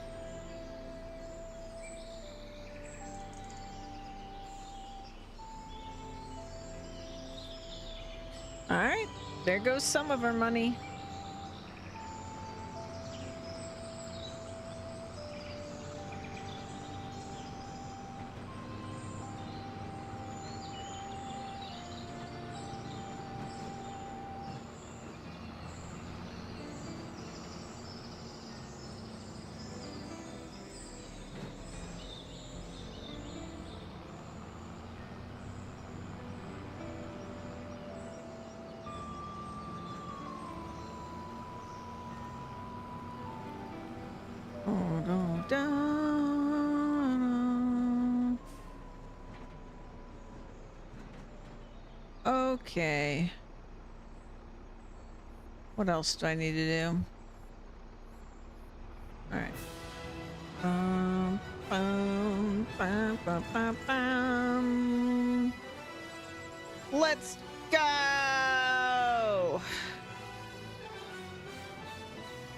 Speaker 1: All right, there goes some of our money. Okay. What else do I need to do? All right. Bum, bum, bum, bum, bum. Let's go!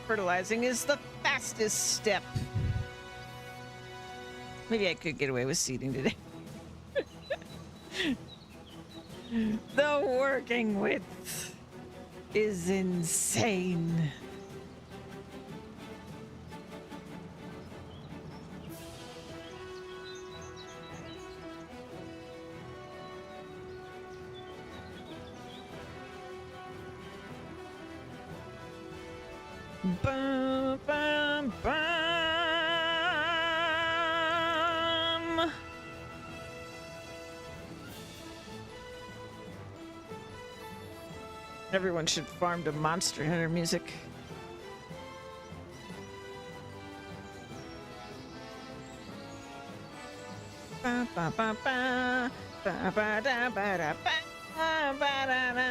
Speaker 1: Fertilizing is the fastest step. Maybe I could get away with seeding today. The working width is insane. Bum, bum, bum. Everyone should farm to Monster Hunter music. Ba ba ba ba ba ba da ba da ba ba da da.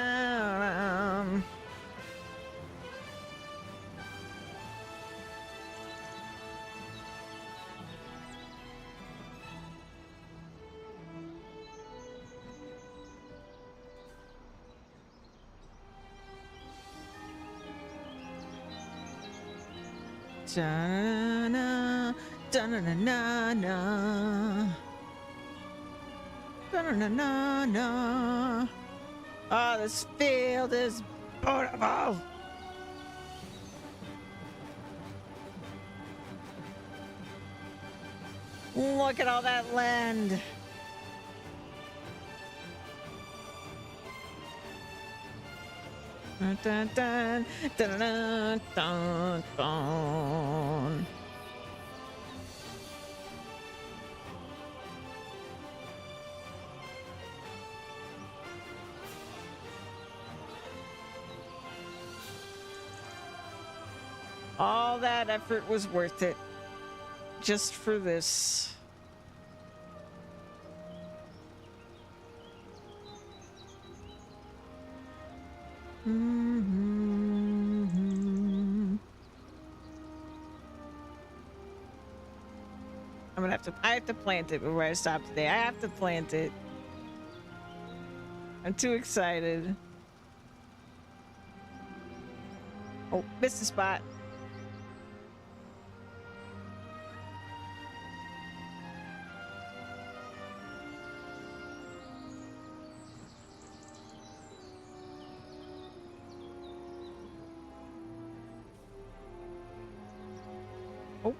Speaker 1: Da-na-na, da-na-na-na. Da-na-na-na-na. Oh, this field is beautiful. Look at all that land. Dun, dun, dun, dun, dun, dun, dun. All that effort was worth it just for this. I have to plant it before I stop today. I have to plant it. I'm too excited. Oh, missed the spot. Oh.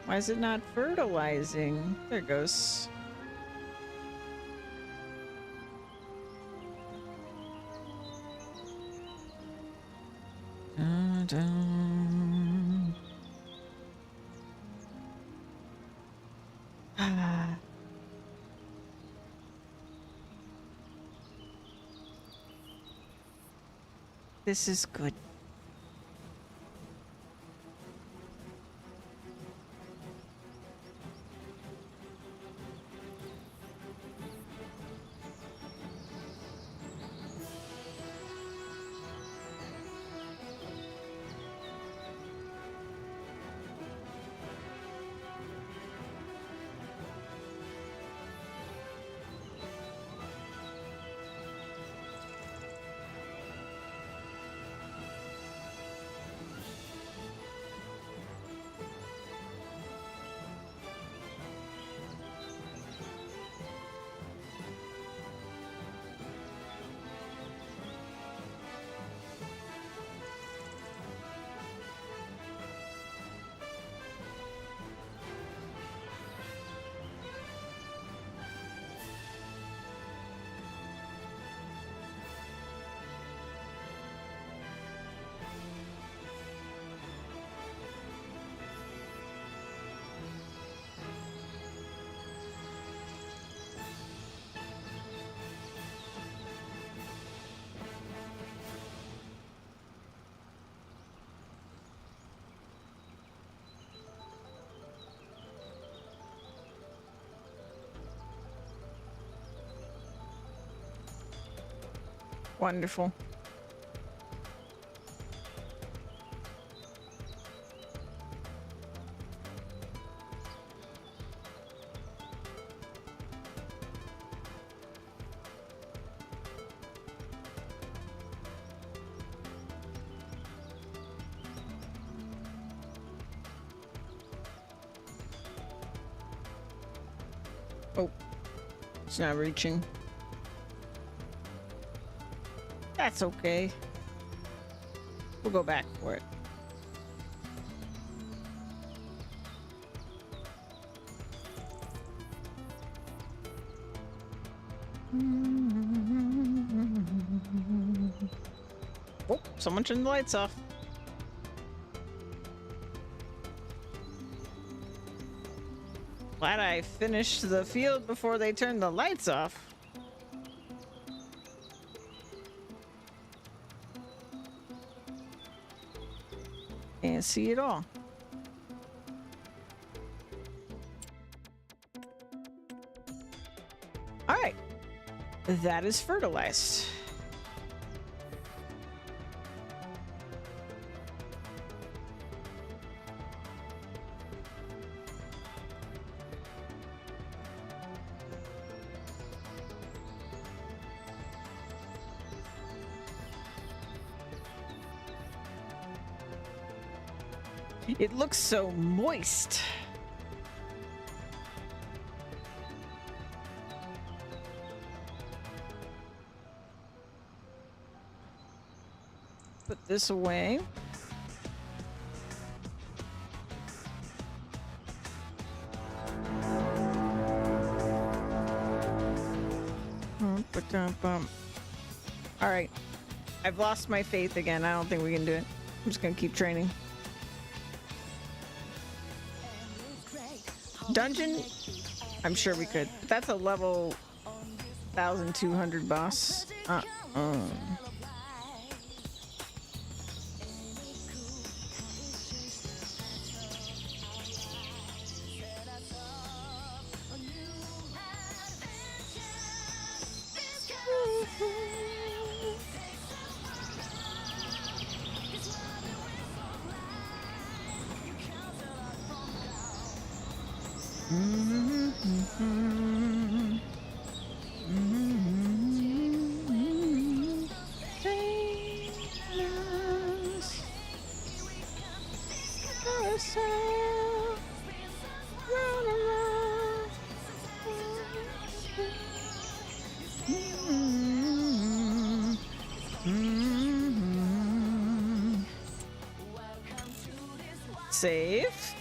Speaker 1: Why is it not fertilizing? There it goes. Dun, dun. Ah. This is good. Wonderful. Oh, it's not reaching. That's okay. We'll go back for it. Oh, someone turned the lights off. Glad I finished the field before they turned the lights off. Can't see it all. All right. That is fertilized. It looks so moist. Put this away. All right. I've lost my faith again. I don't think we can do it. I'm just gonna keep training. Dungeon? I'm sure we could. That's a level 1200 boss. Save.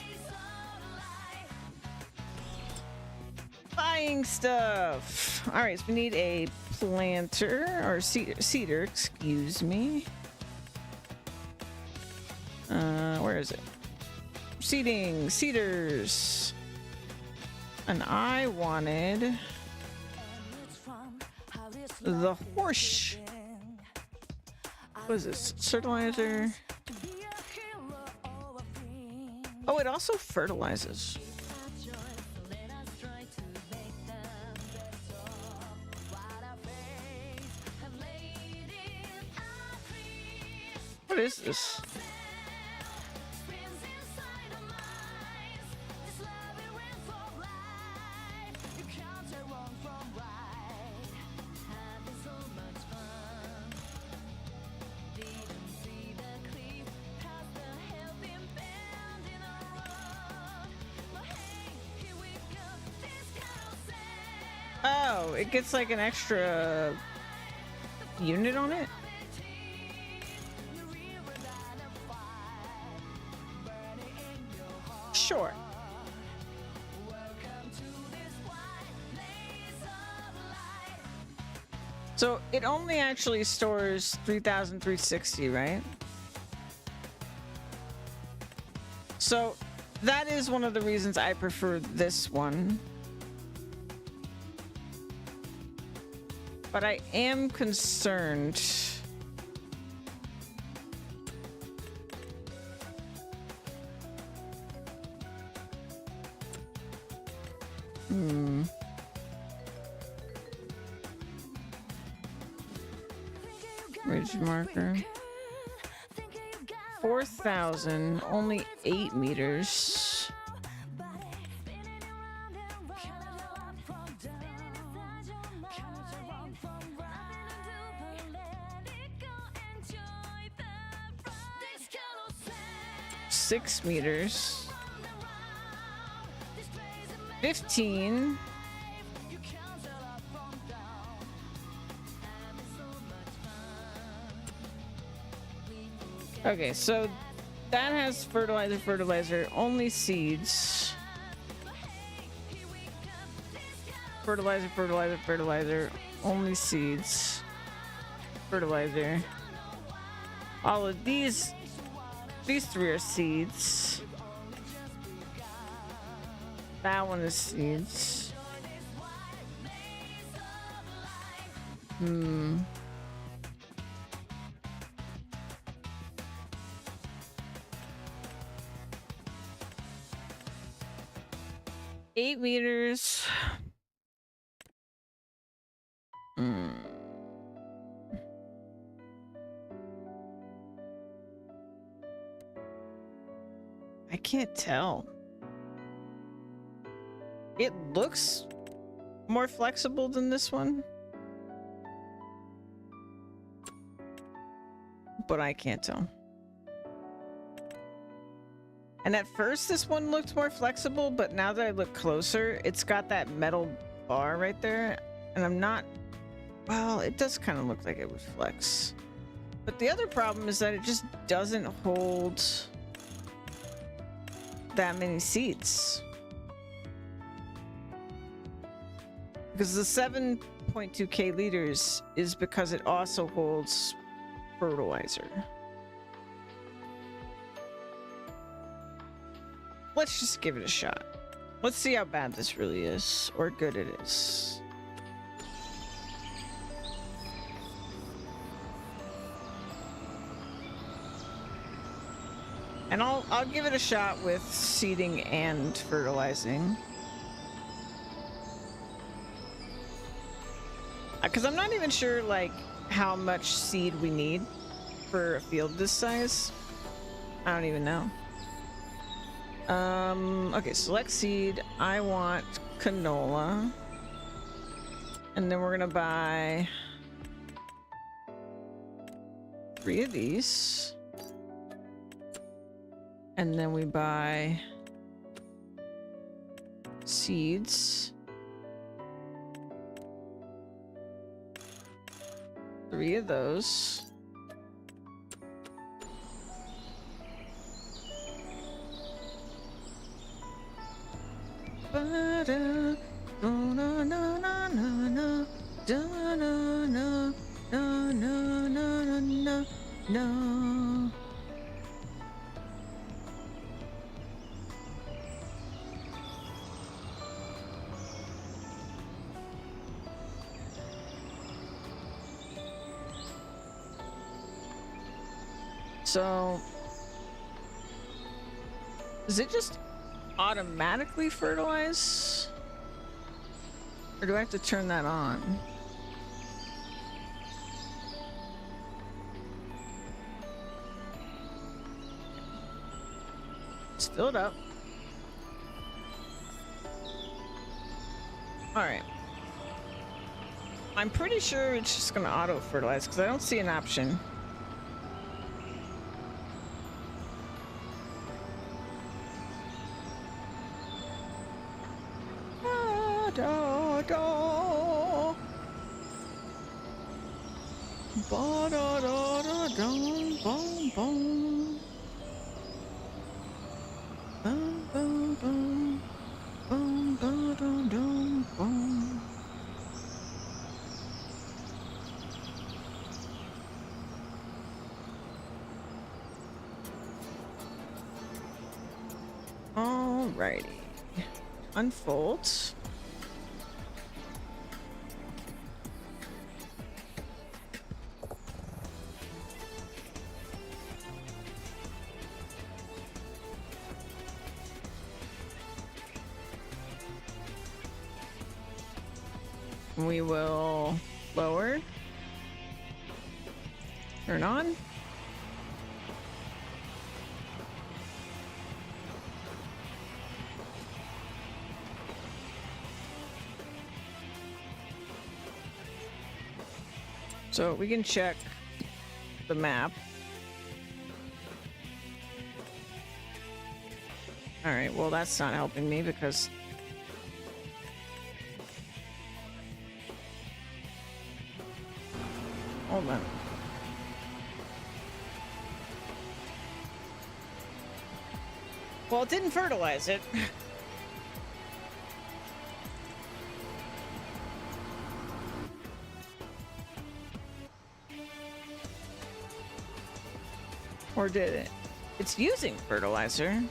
Speaker 1: Buying stuff. All right, so we need a planter or cedar, excuse me. Where is it? Seeding, cedars. And I wanted the horse. What is this? Fertilizer. Oh, it also fertilizes. What is this? Oh, it gets like an extra unit on it? Sure. So it only actually stores 3,360, right? So that is one of the reasons I prefer this one. But I am concerned. Ridge marker. 4,000, only 8 meters. Six meters. 15. Okay, so that has fertilizer, only seeds. Fertilizer, only seeds. Fertilizer. All of these three are seeds. That one is seeds. Hmm. 8 meters. I can't tell. It looks more flexible than this one, but I can't tell. And at first this one looked more flexible, but now that I look closer, it's got that metal bar right there, and I'm not... Well, it does kind of look like it would flex. But the other problem is that it just doesn't hold that many seeds. Because the 7.2k liters is because it also holds fertilizer. Let's just give it a shot. Let's see how bad this really is, or good it is. And I'll give it a shot with seeding and fertilizing. Because I'm not even sure like how much seed we need for a field this size. I don't even know. Okay, select seed. I want canola. And then we're gonna buy 3 of these. And then we buy seeds. 3 of those. Ba-da, na na na na na, da na na na na na na na. So, does it just automatically fertilize? Or do I have to turn that on? Let's fill it up. Alright. I'm pretty sure it's just gonna auto-fertilize because I don't see an option. Da, da. Ba, da, da, da, dum, bum, bum. Bum, bum, bum. Bum, ba, da, dum, bum. Alrighty. Unfold. We will lower, turn on. So we can check the map. All right, well, that's not helping me because hold on. Well, it didn't fertilize it. Or did it? It's using fertilizer.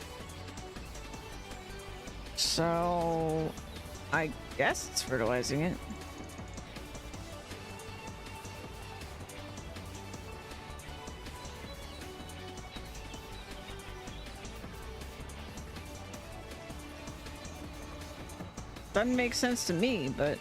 Speaker 1: So I guess it's fertilizing it. Doesn't make sense to me, but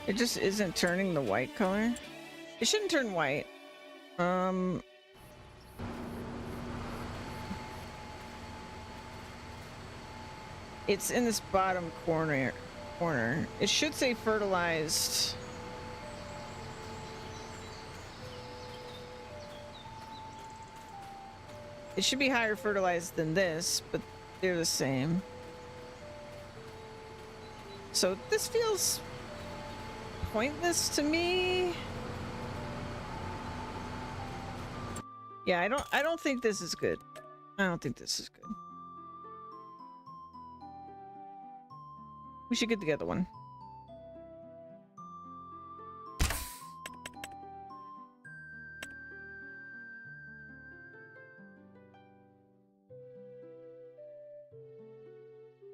Speaker 1: it just isn't turning the white color. It shouldn't turn white. It's in this bottom corner. It should say fertilized. It should be higher fertilized than this, but they're the same. So this feels pointless to me. Yeah, I don't think this is good. I don't think this is good. We should get the other one.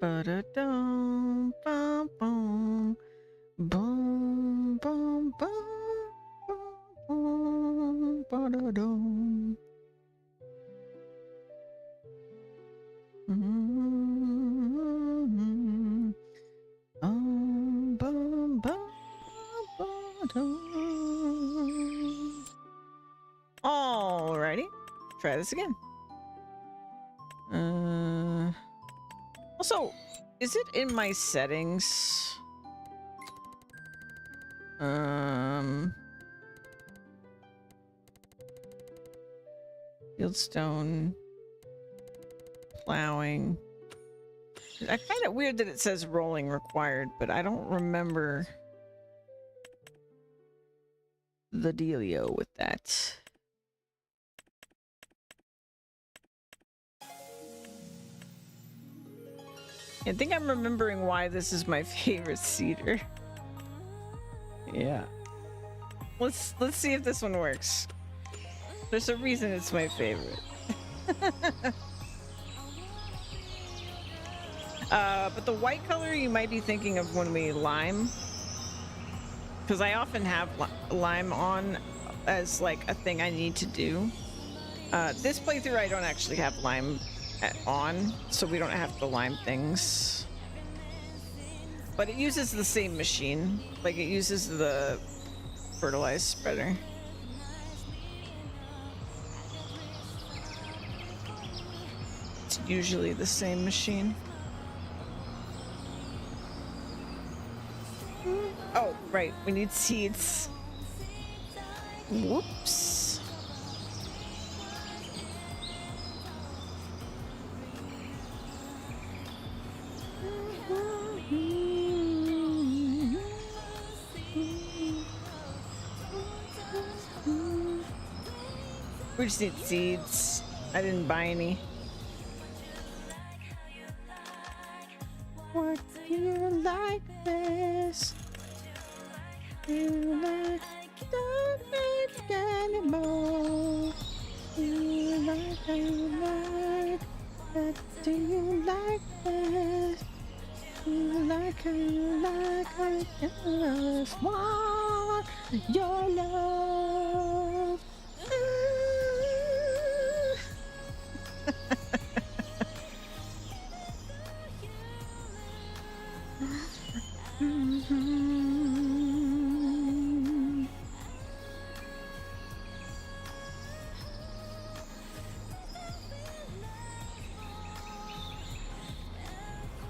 Speaker 1: Ba-da-dum, bum, bum, bum, bum, bum, bum, ba-da-dum. Mm-hmm. Bum, bum, bum, ba-dum. Alrighty, try this again. Also, is it in my settings? Fieldstone, plowing. I find it weird that it says rolling required, but I don't remember the dealio with that. I think I'm remembering why this is my favorite cedar. Yeah. Let's see if this one works. There's a reason it's my favorite. But the white color you might be thinking of when we lime. Because I often have lime on as like a thing I need to do. This playthrough I don't actually have lime on, so we don't have to lime things. But it uses the same machine. Like, it uses the fertilized spreader. It's usually the same machine. Oh, right, we need seeds. Whoops. We just need seeds. I didn't buy any. What do you like this? You like don't make anymore. You like what do you like this? You like I just want your love.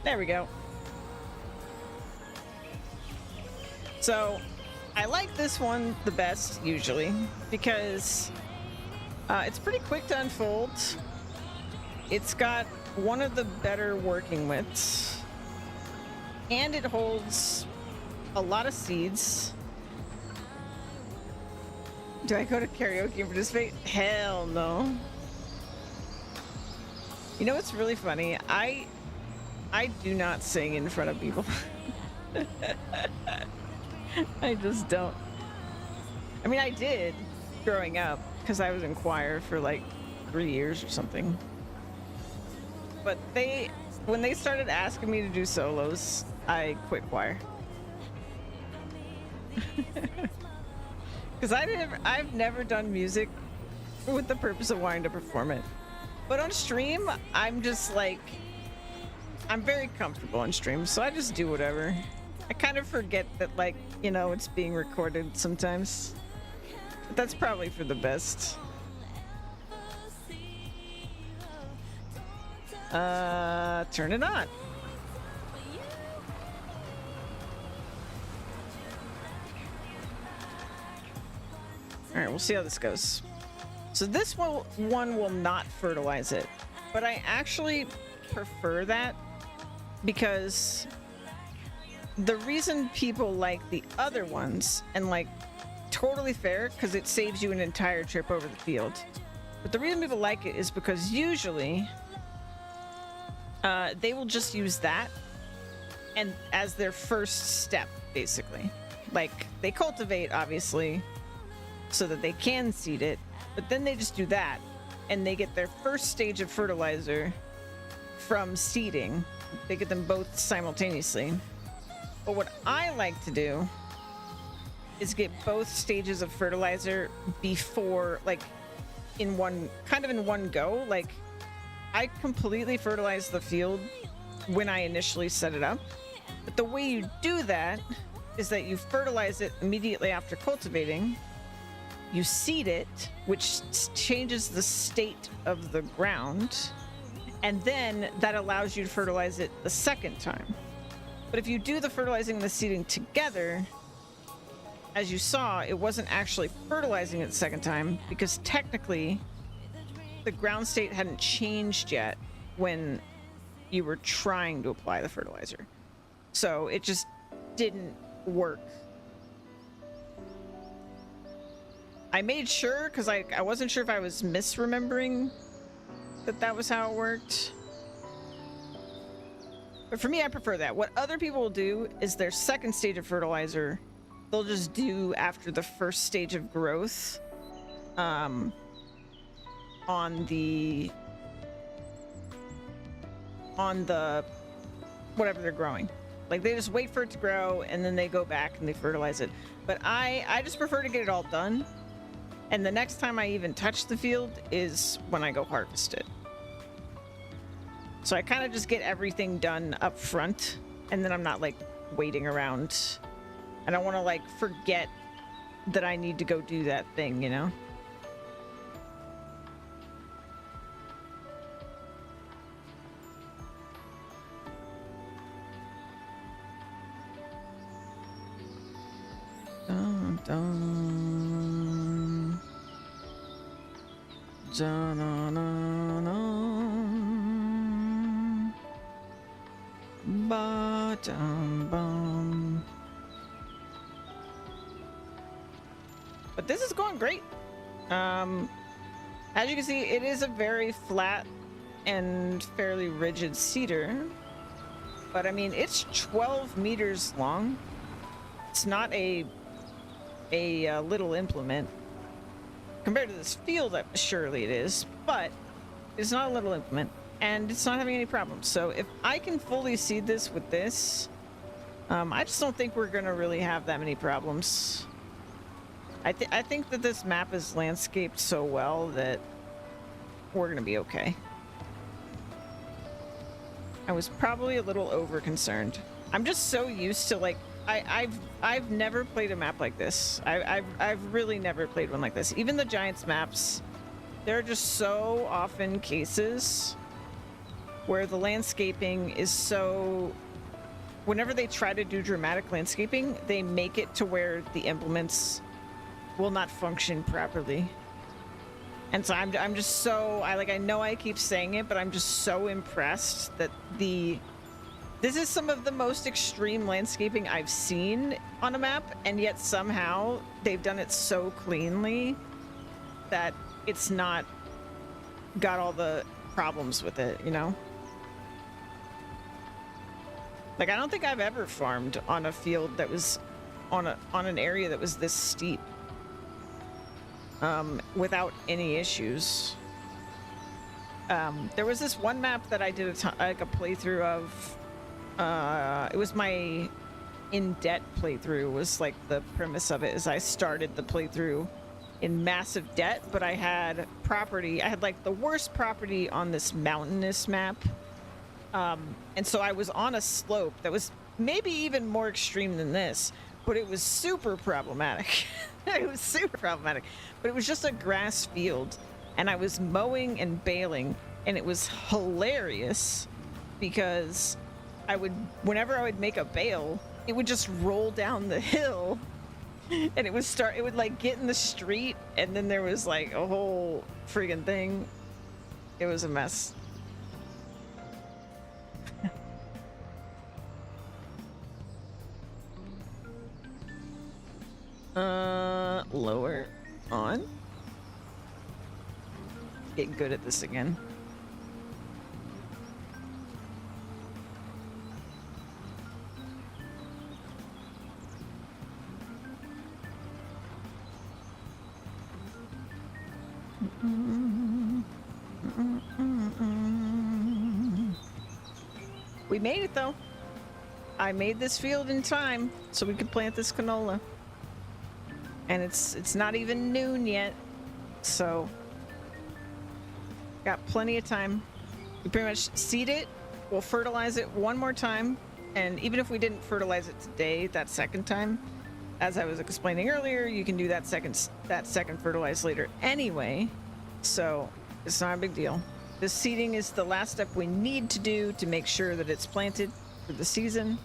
Speaker 1: There we go. So, I like this one the best, usually, because it's pretty quick to unfold. It's got one of the better working widths, and it holds a lot of seeds. Do I go to karaoke and participate? Hell no. You know what's really funny? I do not sing in front of people. I just don't. I mean, I did growing up because I was in choir for like 3 years or something. But they when they started asking me to do solos, I quit choir. Because I've never done music with the purpose of wanting to perform it. But on stream, I'm just like, I'm very comfortable on stream, so I just do whatever. I kind of forget that, like, you know, it's being recorded sometimes. But that's probably for the best. Turn it on. All right, we'll see how this goes. So this one will not fertilize it, but I actually prefer that because the reason people like the other ones, and like totally fair, because it saves you an entire trip over the field. But the reason people like it is because usually they will just use that and as their first step, basically. Like, they cultivate, obviously, so that they can seed it, but then they just do that, and they get their first stage of fertilizer from seeding. They get them both simultaneously. But what I like to do is get both stages of fertilizer before, like, in one go. Like, I completely fertilize the field when I initially set it up. But the way you do that is that you fertilize it immediately after cultivating. You seed it, which changes the state of the ground. And then that allows you to fertilize it the second time. But if you do the fertilizing and the seeding together, as you saw, it wasn't actually fertilizing it the second time because technically the ground state hadn't changed yet when you were trying to apply the fertilizer. So it just didn't work. I made sure, because I wasn't sure if I was misremembering that was how it worked. But for me, I prefer that. What other people will do is their second stage of fertilizer, they'll just do after the first stage of growth on the whatever they're growing. Like, they just wait for it to grow and then they go back and they fertilize it. But I just prefer to get it all done. And the next time I even touch the field is when I go harvest it. So I kind of just get everything done up front, and then I'm not like waiting around. I don't want to like forget that I need to go do that thing, you know? Dun, dun. Dun, dun, dun, dun. Ba-dum-bum. But this is going great. As you can see, it is a very flat and fairly rigid cedar. But I mean, it's 12 meters long. It's not a little implement. Compared to this field, surely it is, but it's not a little implement, and it's not having any problems. So if I can fully seed this with this, I just don't think we're gonna really have that many problems. I think that this map is landscaped so well that we're gonna be okay. I was probably a little over concerned. I'm just so used to, like, I've never played a map like this. I've really never played one like this. Even the Giants maps, there are just so often cases where the landscaping is so... Whenever they try to do dramatic landscaping, they make it to where the implements will not function properly. And so I'm just so... I know I keep saying it, but I'm just so impressed that this is some of the most extreme landscaping I've seen on a map, and yet somehow they've done it so cleanly that it's not got all the problems with it, you know? Like, I don't think I've ever farmed on a field that was on an area that was this steep without any issues. There was this one map that I did like a playthrough of. It was my in-debt playthrough. Was like the premise of it is I started the playthrough in massive debt, but I had property. I had like the worst property on this mountainous map. And so I was on a slope that was maybe even more extreme than this, but it was super problematic. It was super problematic, but it was just a grass field, and I was mowing and baling, and it was hilarious because whenever I would make a bale, it would just roll down the hill, and it would like get in the street, and then there was like a whole friggin' thing. It was a mess. Lower on. Get good at this again. We made it though. I made this field in time so we could plant this canola. And it's not even noon yet, so got plenty of time. We pretty much seed it, we'll fertilize it one more time, and even if we didn't fertilize it today, that second time, as I was explaining earlier, you can do that second fertilize later anyway, so it's not a big deal. The seeding is the last step we need to do to make sure that it's planted for the season.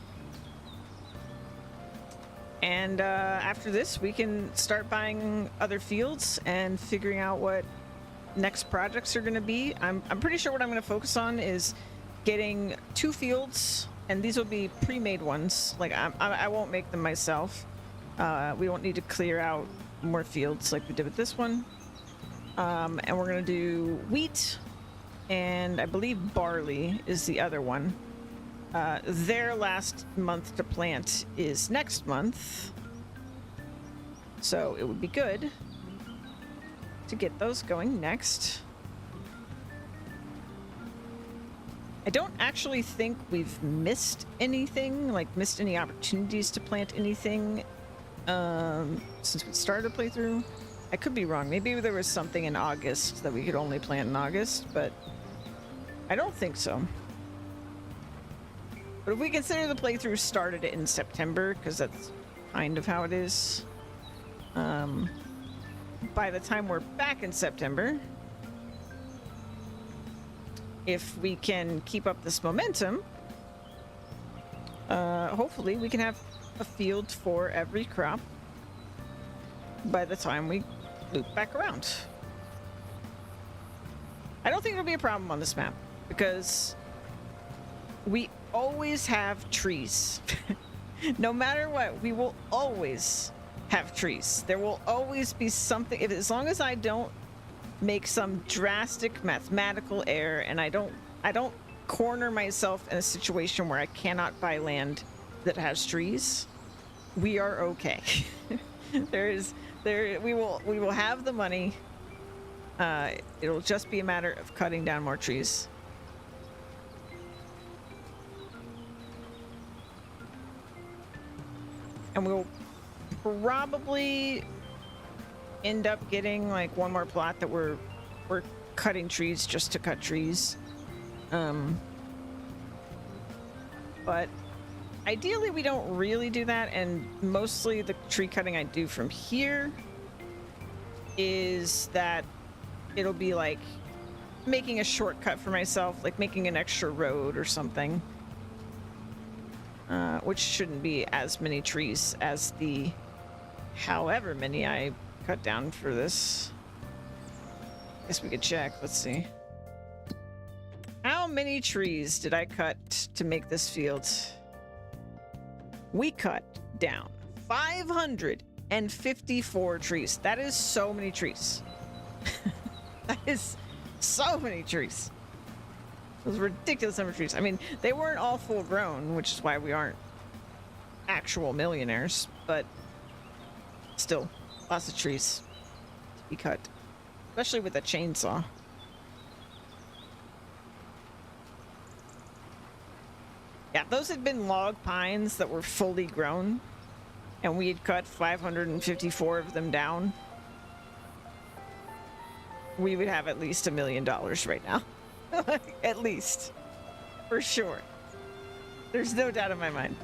Speaker 1: And after this, we can start buying other fields and figuring out what next projects are going to be. I'm pretty sure what I'm going to focus on is getting 2 fields, and these will be pre-made ones. Like I won't make them myself. We won't need to clear out more fields like we did with this one. And we're going to do wheat, and I believe barley is the other one. Their last month to plant is next month, so it would be good to get those going next. I don't actually think we've missed anything, like missed any opportunities to plant anything since we started the playthrough. I could be wrong. Maybe there was something in August that we could only plant in August, but I don't think so. But if we consider the playthrough started in September, because that's kind of how it is, by the time we're back in September, if we can keep up this momentum, hopefully we can have a field for every crop by the time we loop back around. I don't think it'll be a problem on this map, because we always have trees. No matter what, we will always have trees. There will always be something, as long as I don't make some drastic mathematical error and I don't corner myself in a situation where I cannot buy land that has trees, we are okay. We will have the money. It'll just be a matter of cutting down more trees. And we'll probably end up getting like one more plot that we're cutting trees just to cut trees. But ideally we don't really do that, and mostly the tree cutting I do from here is that it'll be like making a shortcut for myself, like making an extra road or something. Which shouldn't be as many trees as the however many I cut down for this. Guess we could check. Let's see. How many trees did I cut to make this field? We cut down 554 trees. That is so many trees. That is so many trees. Those ridiculous number of trees. I mean, they weren't all full grown, which is why we aren't actual millionaires, but still, lots of trees to be cut, especially with a chainsaw. Yeah, those had been log pines that were fully grown, and we had cut 554 of them down. We would have at least $1 million right now. At least. For sure. There's no doubt in my mind.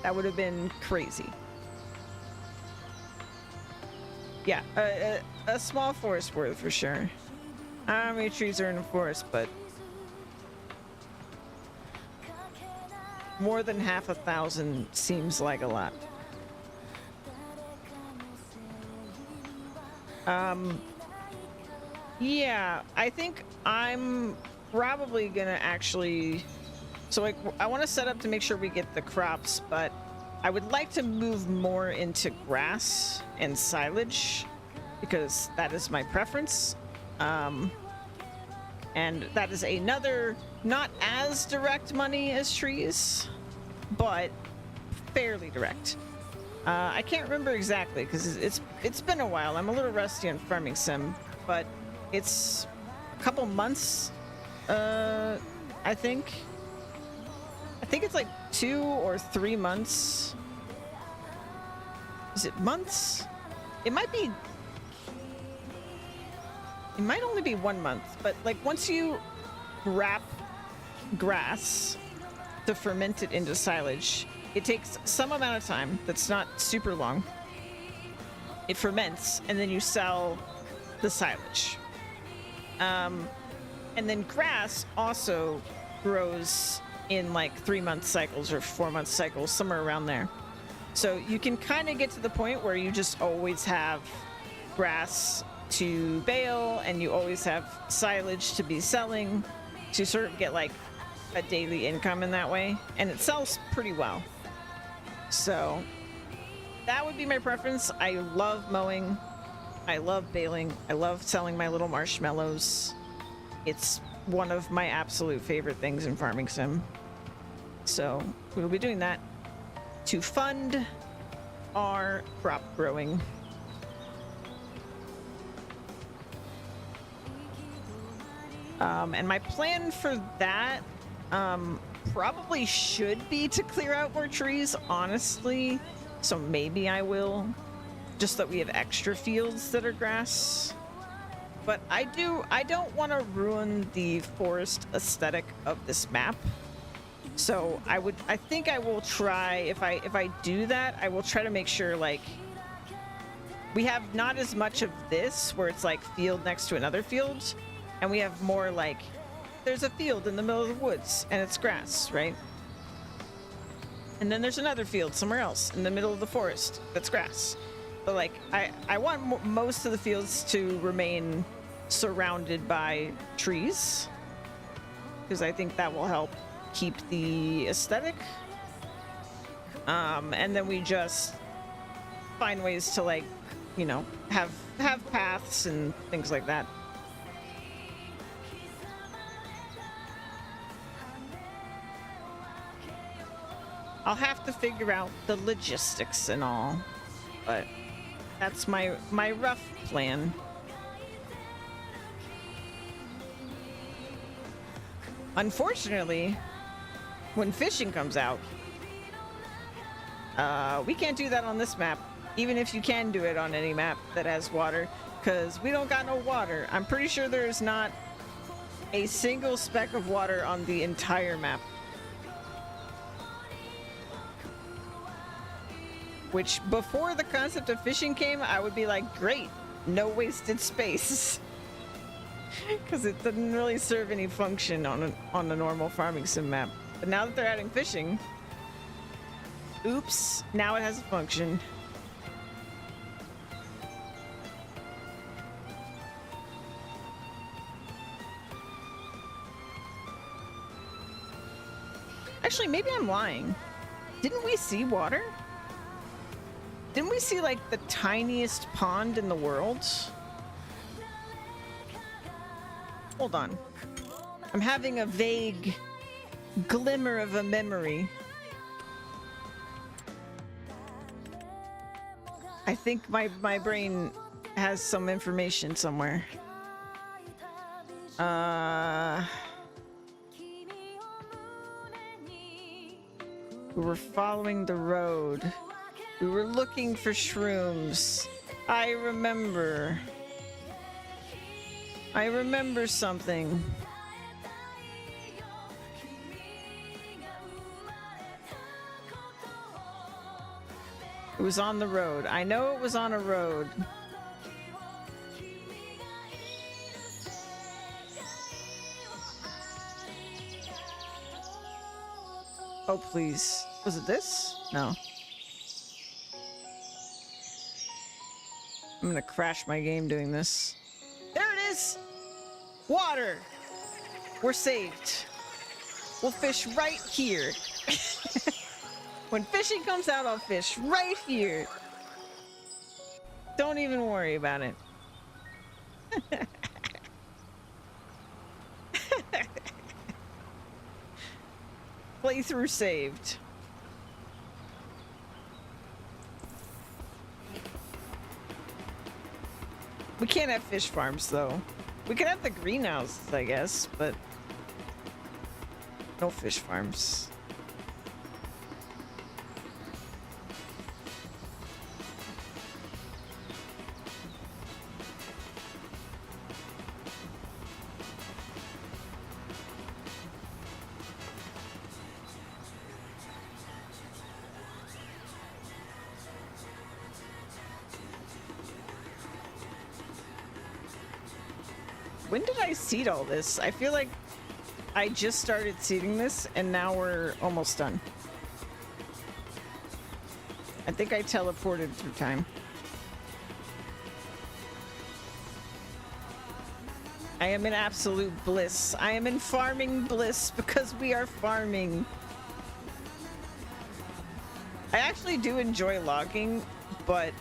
Speaker 1: That would have been crazy. Yeah, a small forest worth for sure. I don't know how many trees are in a forest, but more than 1,000 seems like a lot. Yeah, I think I'm probably gonna actually, so like I want to set up to make sure we get the crops, but I would like to move more into grass and silage because that is my preference. And that is another not as direct money as trees, but fairly direct. I can't remember exactly because it's been a while. I'm a little rusty on Farming Sim, but it's a couple months, I think. I think it's like 2 or 3 months. Is it months? It might be. It might only be 1 month, but like once you wrap grass to ferment it into silage, it takes some amount of time that's not super long. It ferments, and then you sell the silage. And then grass also grows in like 3-month cycles or 4-month cycles, somewhere around there. So you can kind of get to the point where you just always have grass to bale, and you always have silage to be selling to sort of get like a daily income in that way, and it sells pretty well. So that would be my preference. I love mowing, I love baling, I love selling my little marshmallows. It's one of my absolute favorite things in Farming Sim. So we'll be doing that to fund our crop growing. And my plan for that probably should be to clear out more trees, honestly. So maybe I will, just that we have extra fields that are grass. But I don't want to ruin the forest aesthetic of this map. So I think I will try, if I do that, I will try to make sure like we have not as much of this where it's like field next to another field, and we have more like there's a field in the middle of the woods and it's grass, right? And then there's another field somewhere else in the middle of the forest that's grass. But like I want most of the fields to remain surrounded by trees, because I think that will help keep the aesthetic. And then we just find ways to, like, you know, have paths and things like that. I'll have to figure out the logistics and all, but that's my rough plan. Unfortunately, when fishing comes out, we can't do that on this map, even if you can do it on any map that has water, because we don't got no water. I'm pretty sure there's not a single speck of water on the entire map. Which, before the concept of fishing came, I would be like, great, no wasted space. Because it didn't really serve any function on a normal Farming Sim map. But now that they're adding fishing, oops, now it has a function. Actually, maybe I'm lying. Didn't we see water? Didn't we see, like, the tiniest pond in the world? Hold on. I'm having a vague glimmer of a memory. I think my brain has some information somewhere. We were following the road. We were looking for shrooms. I remember. I remember something. It was on the road. I know it was on a road. Oh, please. Was it this? No. I'm gonna crash my game doing this. There it is! Water! We're saved. We'll fish right here. When fishing comes out, I'll fish right here. Don't even worry about it. Playthrough saved. We can't have fish farms, though. We could have the greenhouses, I guess, but no fish farms. When did I seed all this? I feel like I just started seeding this and now we're almost done. I think I teleported through time. I am in absolute bliss. I am in farming bliss because we are farming. I actually do enjoy logging, but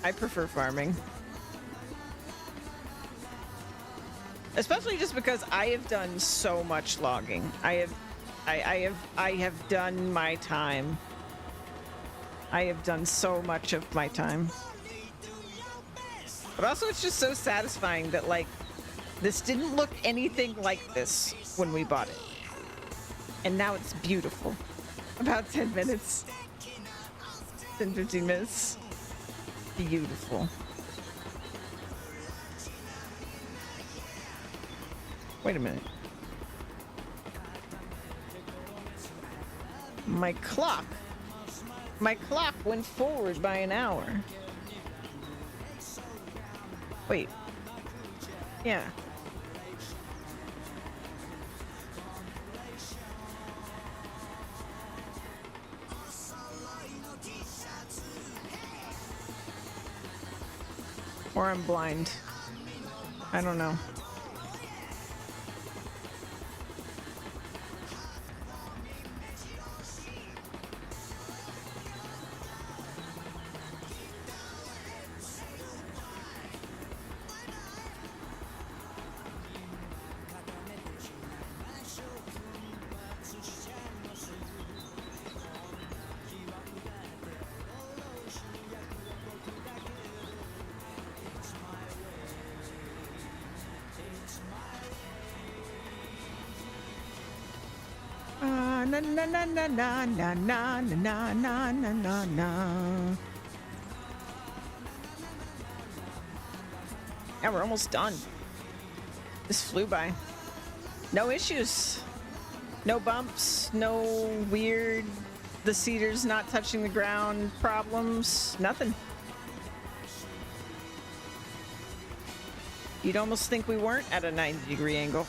Speaker 1: I prefer farming. Especially just because I have done so much logging. I have done my time. I have done so much of my time. But also it's just so satisfying that like this didn't look anything like this when we bought it. And now it's beautiful. About 10 minutes. 10-15 minutes. Beautiful. Wait a minute. My clock went forward by an hour. Wait. Yeah. Or I'm blind. I don't know. Na na na na na na na na na na na na. Yeah, we're almost done. This flew by. No issues. No bumps. No weird. The cedars not touching the ground problems. Nothing. You'd almost think we weren't at a 90-degree angle.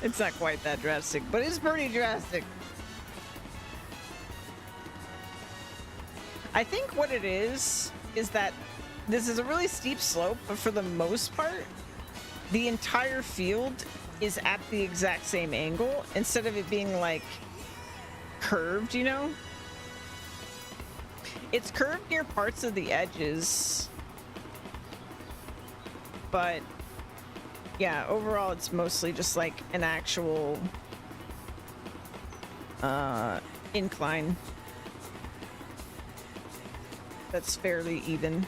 Speaker 1: It's not quite that drastic, but it's pretty drastic. I think what it is that this is a really steep slope, but for the most part, the entire field is at the exact same angle instead of it being like curved, you know? It's curved near parts of the edges, but yeah, overall it's mostly just like an actual incline that's fairly even.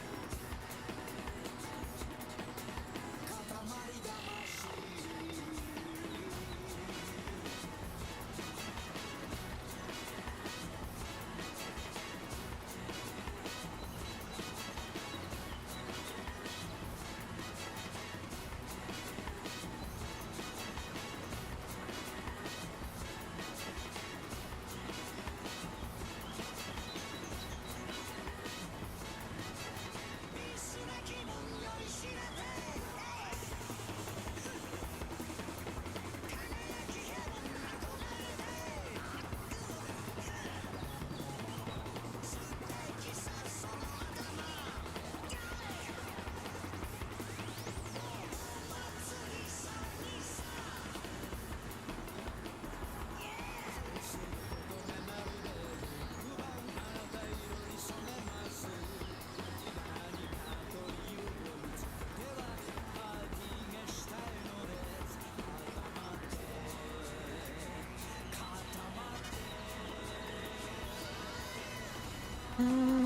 Speaker 1: Oops.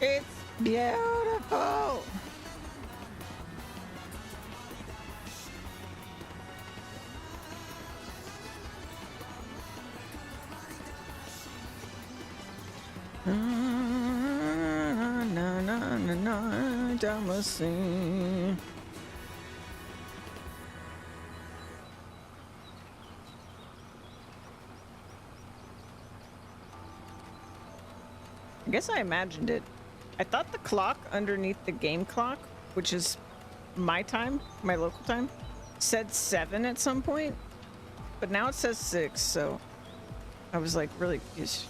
Speaker 1: It's beautiful. Na na na na, jealousy. I guess I imagined it. I thought the clock underneath the game clock, which is my time, my local time, said 7 at some point, but now it says 6, so I was like really confused.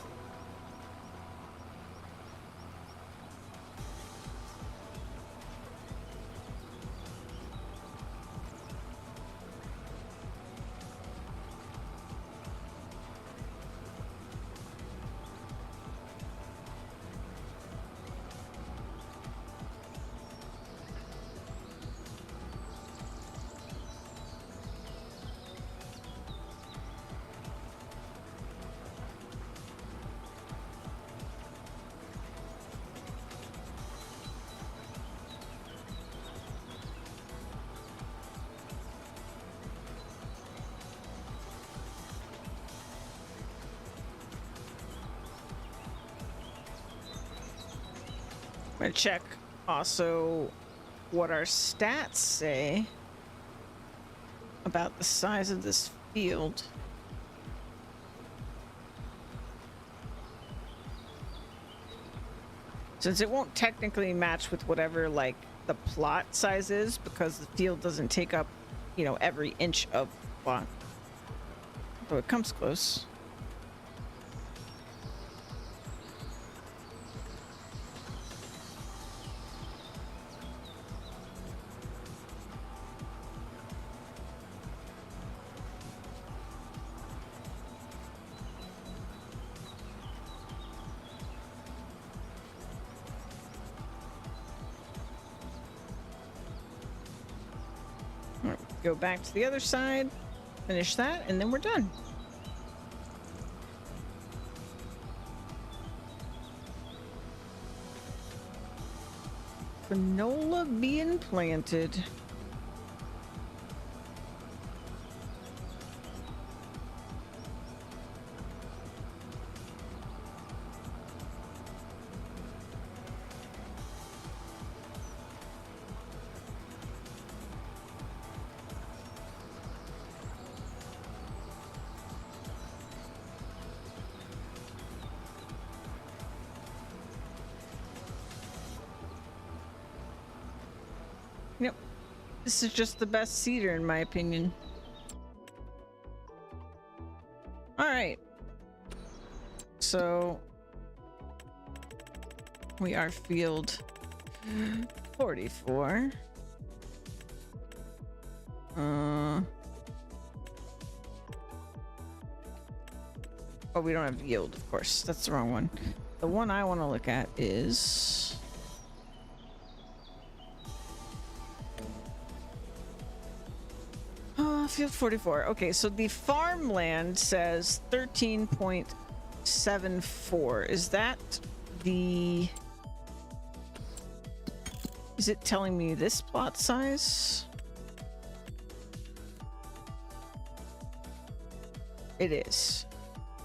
Speaker 1: I'm gonna check also what our stats say about the size of this field. Since it won't technically match with whatever like the plot size is, because the field doesn't take up, you know, every inch of the plot. Though it comes close. Go back to the other side, finish that, and then we're done. Granola being planted. Yep. This is just the best cedar in my opinion. All right. So we are field 44. Oh, we don't have yield, of course. That's the wrong one. The one I want to look at is field 44. Okay, so the farmland says 13.74. Is that the... Is it telling me this plot size? It is.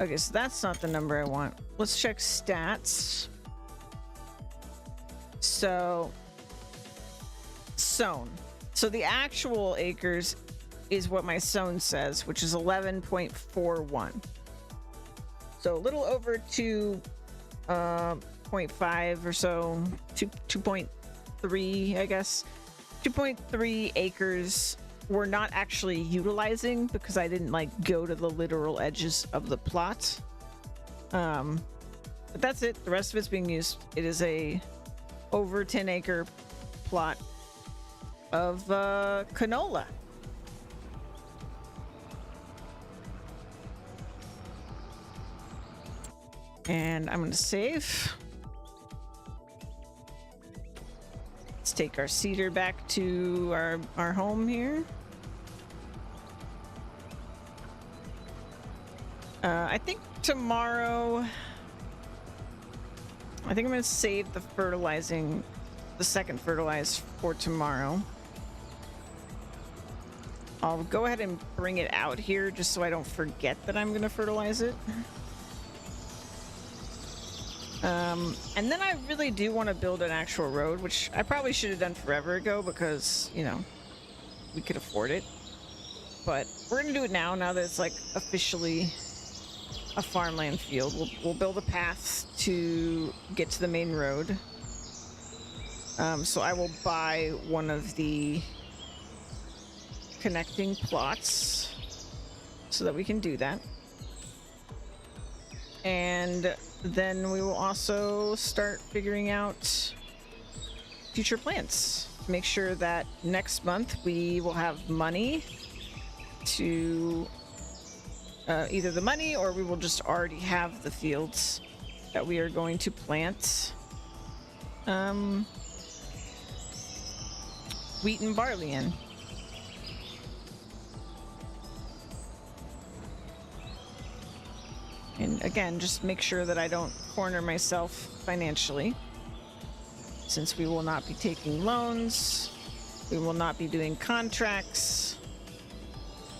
Speaker 1: Okay, so that's not the number I want. Let's check stats. So, sown. So the actual acres is what my sown says, which is 11.41. So a little over 2.5 or so, 2.3, I guess. 2.3 acres we're not actually utilizing because I didn't like go to the literal edges of the plot. But that's it. The rest of it's being used. It is a over 10-acre plot of canola. And I'm going to save. Let's take our cedar back to our home here. I think tomorrow, I think I'm going to save the second fertilize for tomorrow. I'll go ahead and bring it out here just so I don't forget that I'm going to fertilize it. And then I really do want to build an actual road, which I probably should have done forever ago because, you know, we could afford it. But we're going to do it now that it's like officially a farmland field. We'll build a path to get to the main road. So I will buy one of the connecting plots so that we can do that. And then we will also start figuring out future plans. Make sure that next month we will have money to either the money or we will just already have the fields that we are going to plant wheat and barley in. And again, just make sure that I don't corner myself financially, since we will not be taking loans, we will not be doing contracts,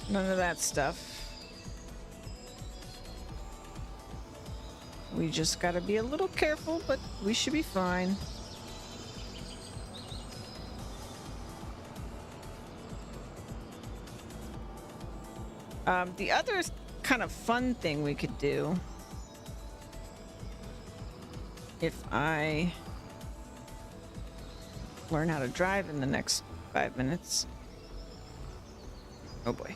Speaker 1: none of that stuff. We just gotta be a little careful, but we should be fine. The other kind of fun thing we could do, if I learn how to drive in the next 5 minutes. Oh boy.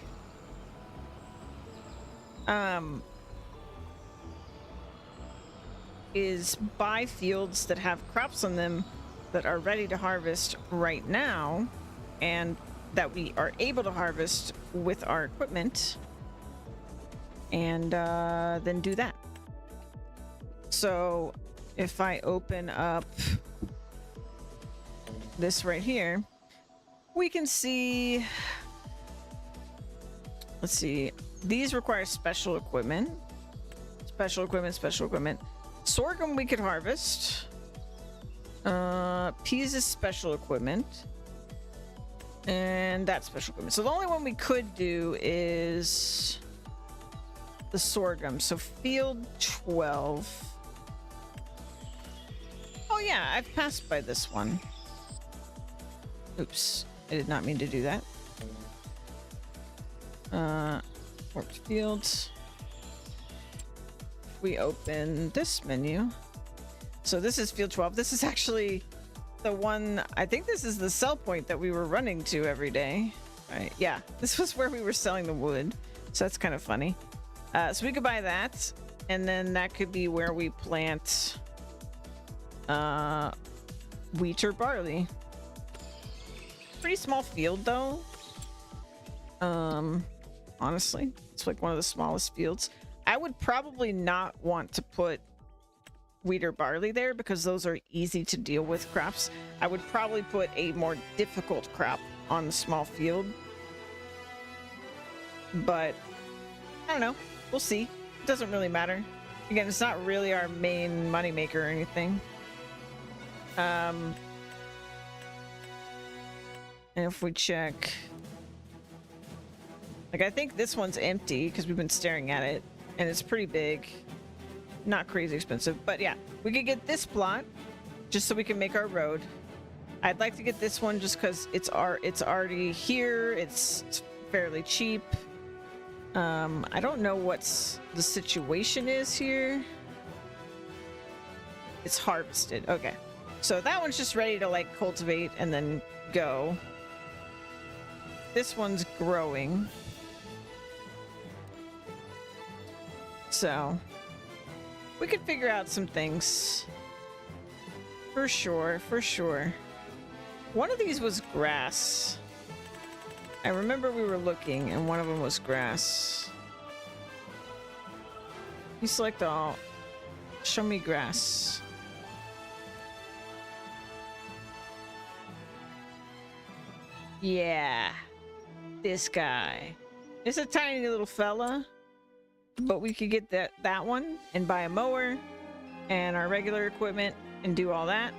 Speaker 1: Is buy fields that have crops on them that are ready to harvest right now and that we are able to harvest with our equipment, and then do that. So if I open up this right here, we can see, let's see, these require special equipment. Special equipment. Sorghum we could harvest. Peas is special equipment. And that's special equipment. So the only one we could do is the sorghum. So field 12. Oh yeah, I've passed by this one. Oops, I did not mean to do that. Warped fields. If we open this menu. So this is field 12. This is actually the one, I think this is the sell point that we were running to every day. Right, yeah, this was where we were selling the wood. So that's kind of funny. So we could buy that, and then that could be where we plant wheat or barley. Pretty small field though. Honestly, it's like one of the smallest fields. I would probably not want to put wheat or barley there because those are easy to deal with crops. I would probably put a more difficult crop on the small field. But I don't know. We'll see. It doesn't really matter. Again, it's not really our main moneymaker or anything. And if we check, like, I think this one's empty because we've been staring at it and it's pretty big. Not crazy expensive, but yeah, we could get this plot just so we can make our road. I'd like to get this one just because it's already here. It's fairly cheap. I don't know what's the situation is here. It's harvested. Okay, so that one's just ready to like cultivate and then go. This one's growing. So we could figure out some things. For sure, for sure. One of these was grass. I remember we were looking and one of them was grass. You select all. Show me grass. Yeah. This guy. It's a tiny little fella. But we could get that one and buy a mower and our regular equipment and do all that.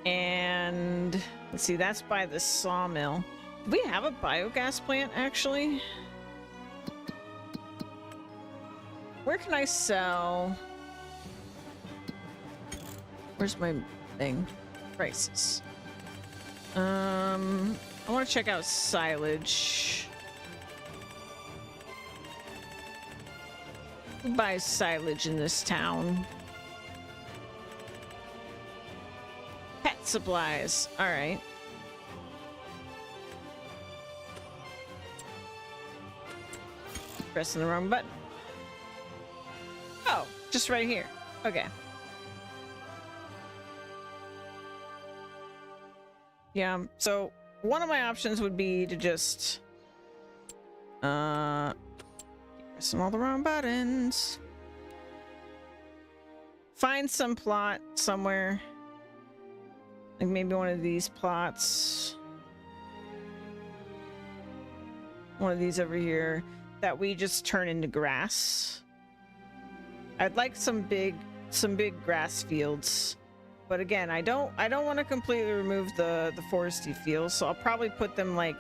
Speaker 1: And let's see, that's by the sawmill. Do we have a biogas plant actually? Where can I sell? Where's my thing? Prices. I want to check out silage. Who buys silage in this town? Pet supplies. All right. Pressing the wrong button. Oh, just right here. Okay. Yeah, so one of my options would be to just pressing all the wrong buttons. Find some plot somewhere. Like maybe one of these plots. One of these over here that we just turn into grass. I'd like some big grass fields. But again, I don't want to completely remove the foresty fields, so I'll probably put them like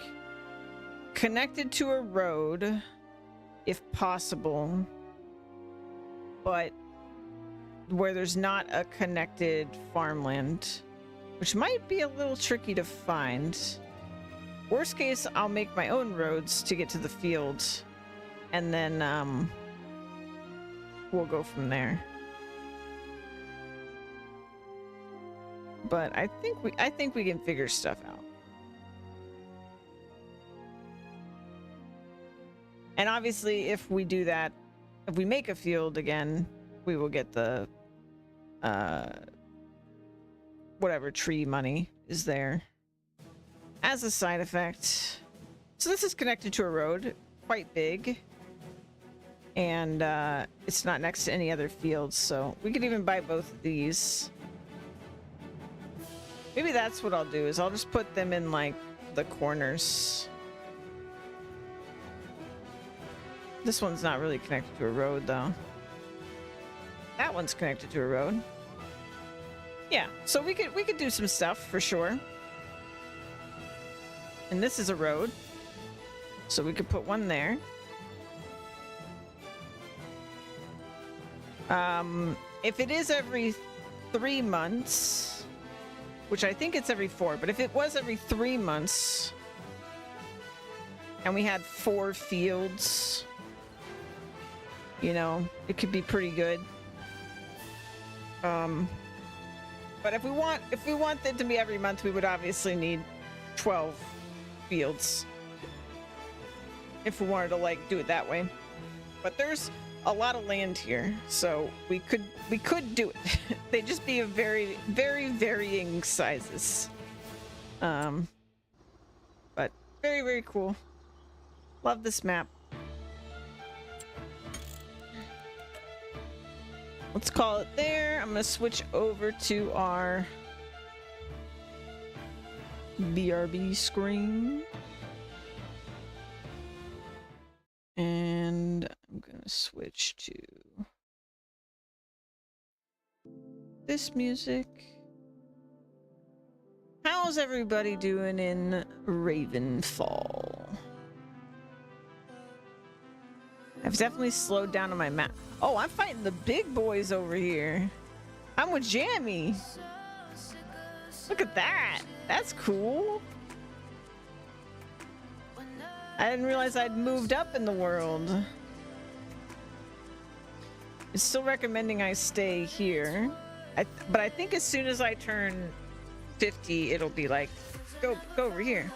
Speaker 1: connected to a road if possible, but where there's not a connected farmland, which might be a little tricky to find. Worst case, I'll make my own roads to get to the field, and then we'll go from there. But I think we can figure stuff out. And obviously, if we do that, if we make a field again, we will get the whatever tree money is there as a side effect. So this is connected to a road, quite big, and it's not next to any other fields, so we could even buy both of these. Maybe that's what I'll do, is I'll just put them in like the corners. This one's not really connected to a road though. That one's connected to a road. Yeah, so we could do some stuff for sure. And this is a road, so we could put one there. If it is every 3 months, which I think it's every 4, but if it was every 3 months and we had 4 fields, you know, it could be pretty good. But if we want it to be every month, we would obviously need 12 fields if we wanted to like do it that way. But there's a lot of land here, so we could do it. They'd just be of very, very varying sizes. But very, very cool. Love this map. Let's call it there. I'm gonna switch over to our BRB screen. And I'm gonna switch to this music. How's everybody doing in Ravenfall? I've definitely slowed down on my map. Oh, I'm fighting the big boys over here. I'm with Jammy. Look at that. That's cool. I didn't realize I'd moved up in the world. It's still recommending I stay here. But I think as soon as I turn 50, it'll be like, go over here.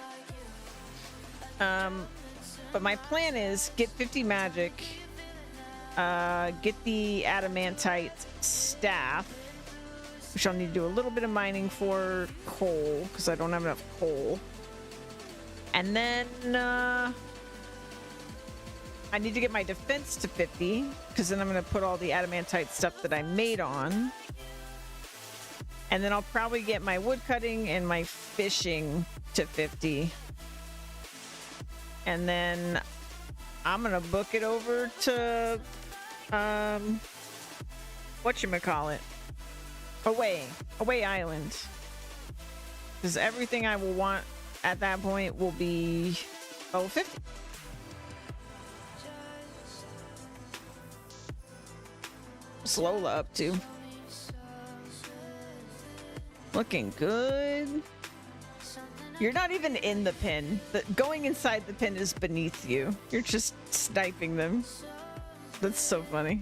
Speaker 1: But my plan is get 50 magic, get the adamantite staff, which I'll need to do a little bit of mining for coal because I don't have enough coal. And then I need to get my defense to 50 because then I'm going to put all the adamantite stuff that I made on. And then I'll probably get my wood cutting and my fishing to 50. And then I'm going to book it over to whatchamacallit? Away Island. Because everything I will want at that point will be level 50. What's Lola up to? Looking good. You're not even in the pin. Going inside the pin is beneath you. You're just sniping them. That's so funny.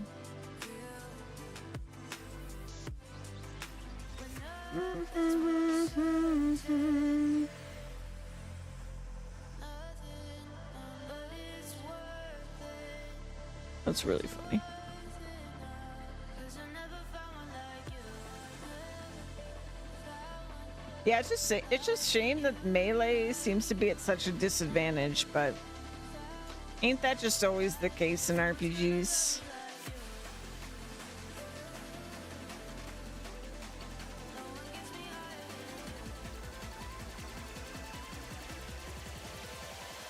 Speaker 1: That's really funny. Yeah, it's just shame that melee seems to be at such a disadvantage, but ain't that just always the case in RPGs?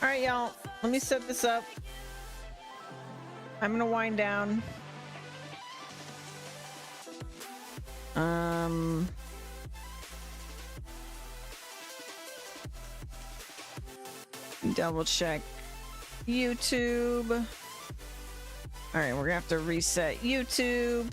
Speaker 1: All right, y'all, let me set this up. I'm gonna wind down. Double check YouTube. All right, we're gonna have to reset YouTube.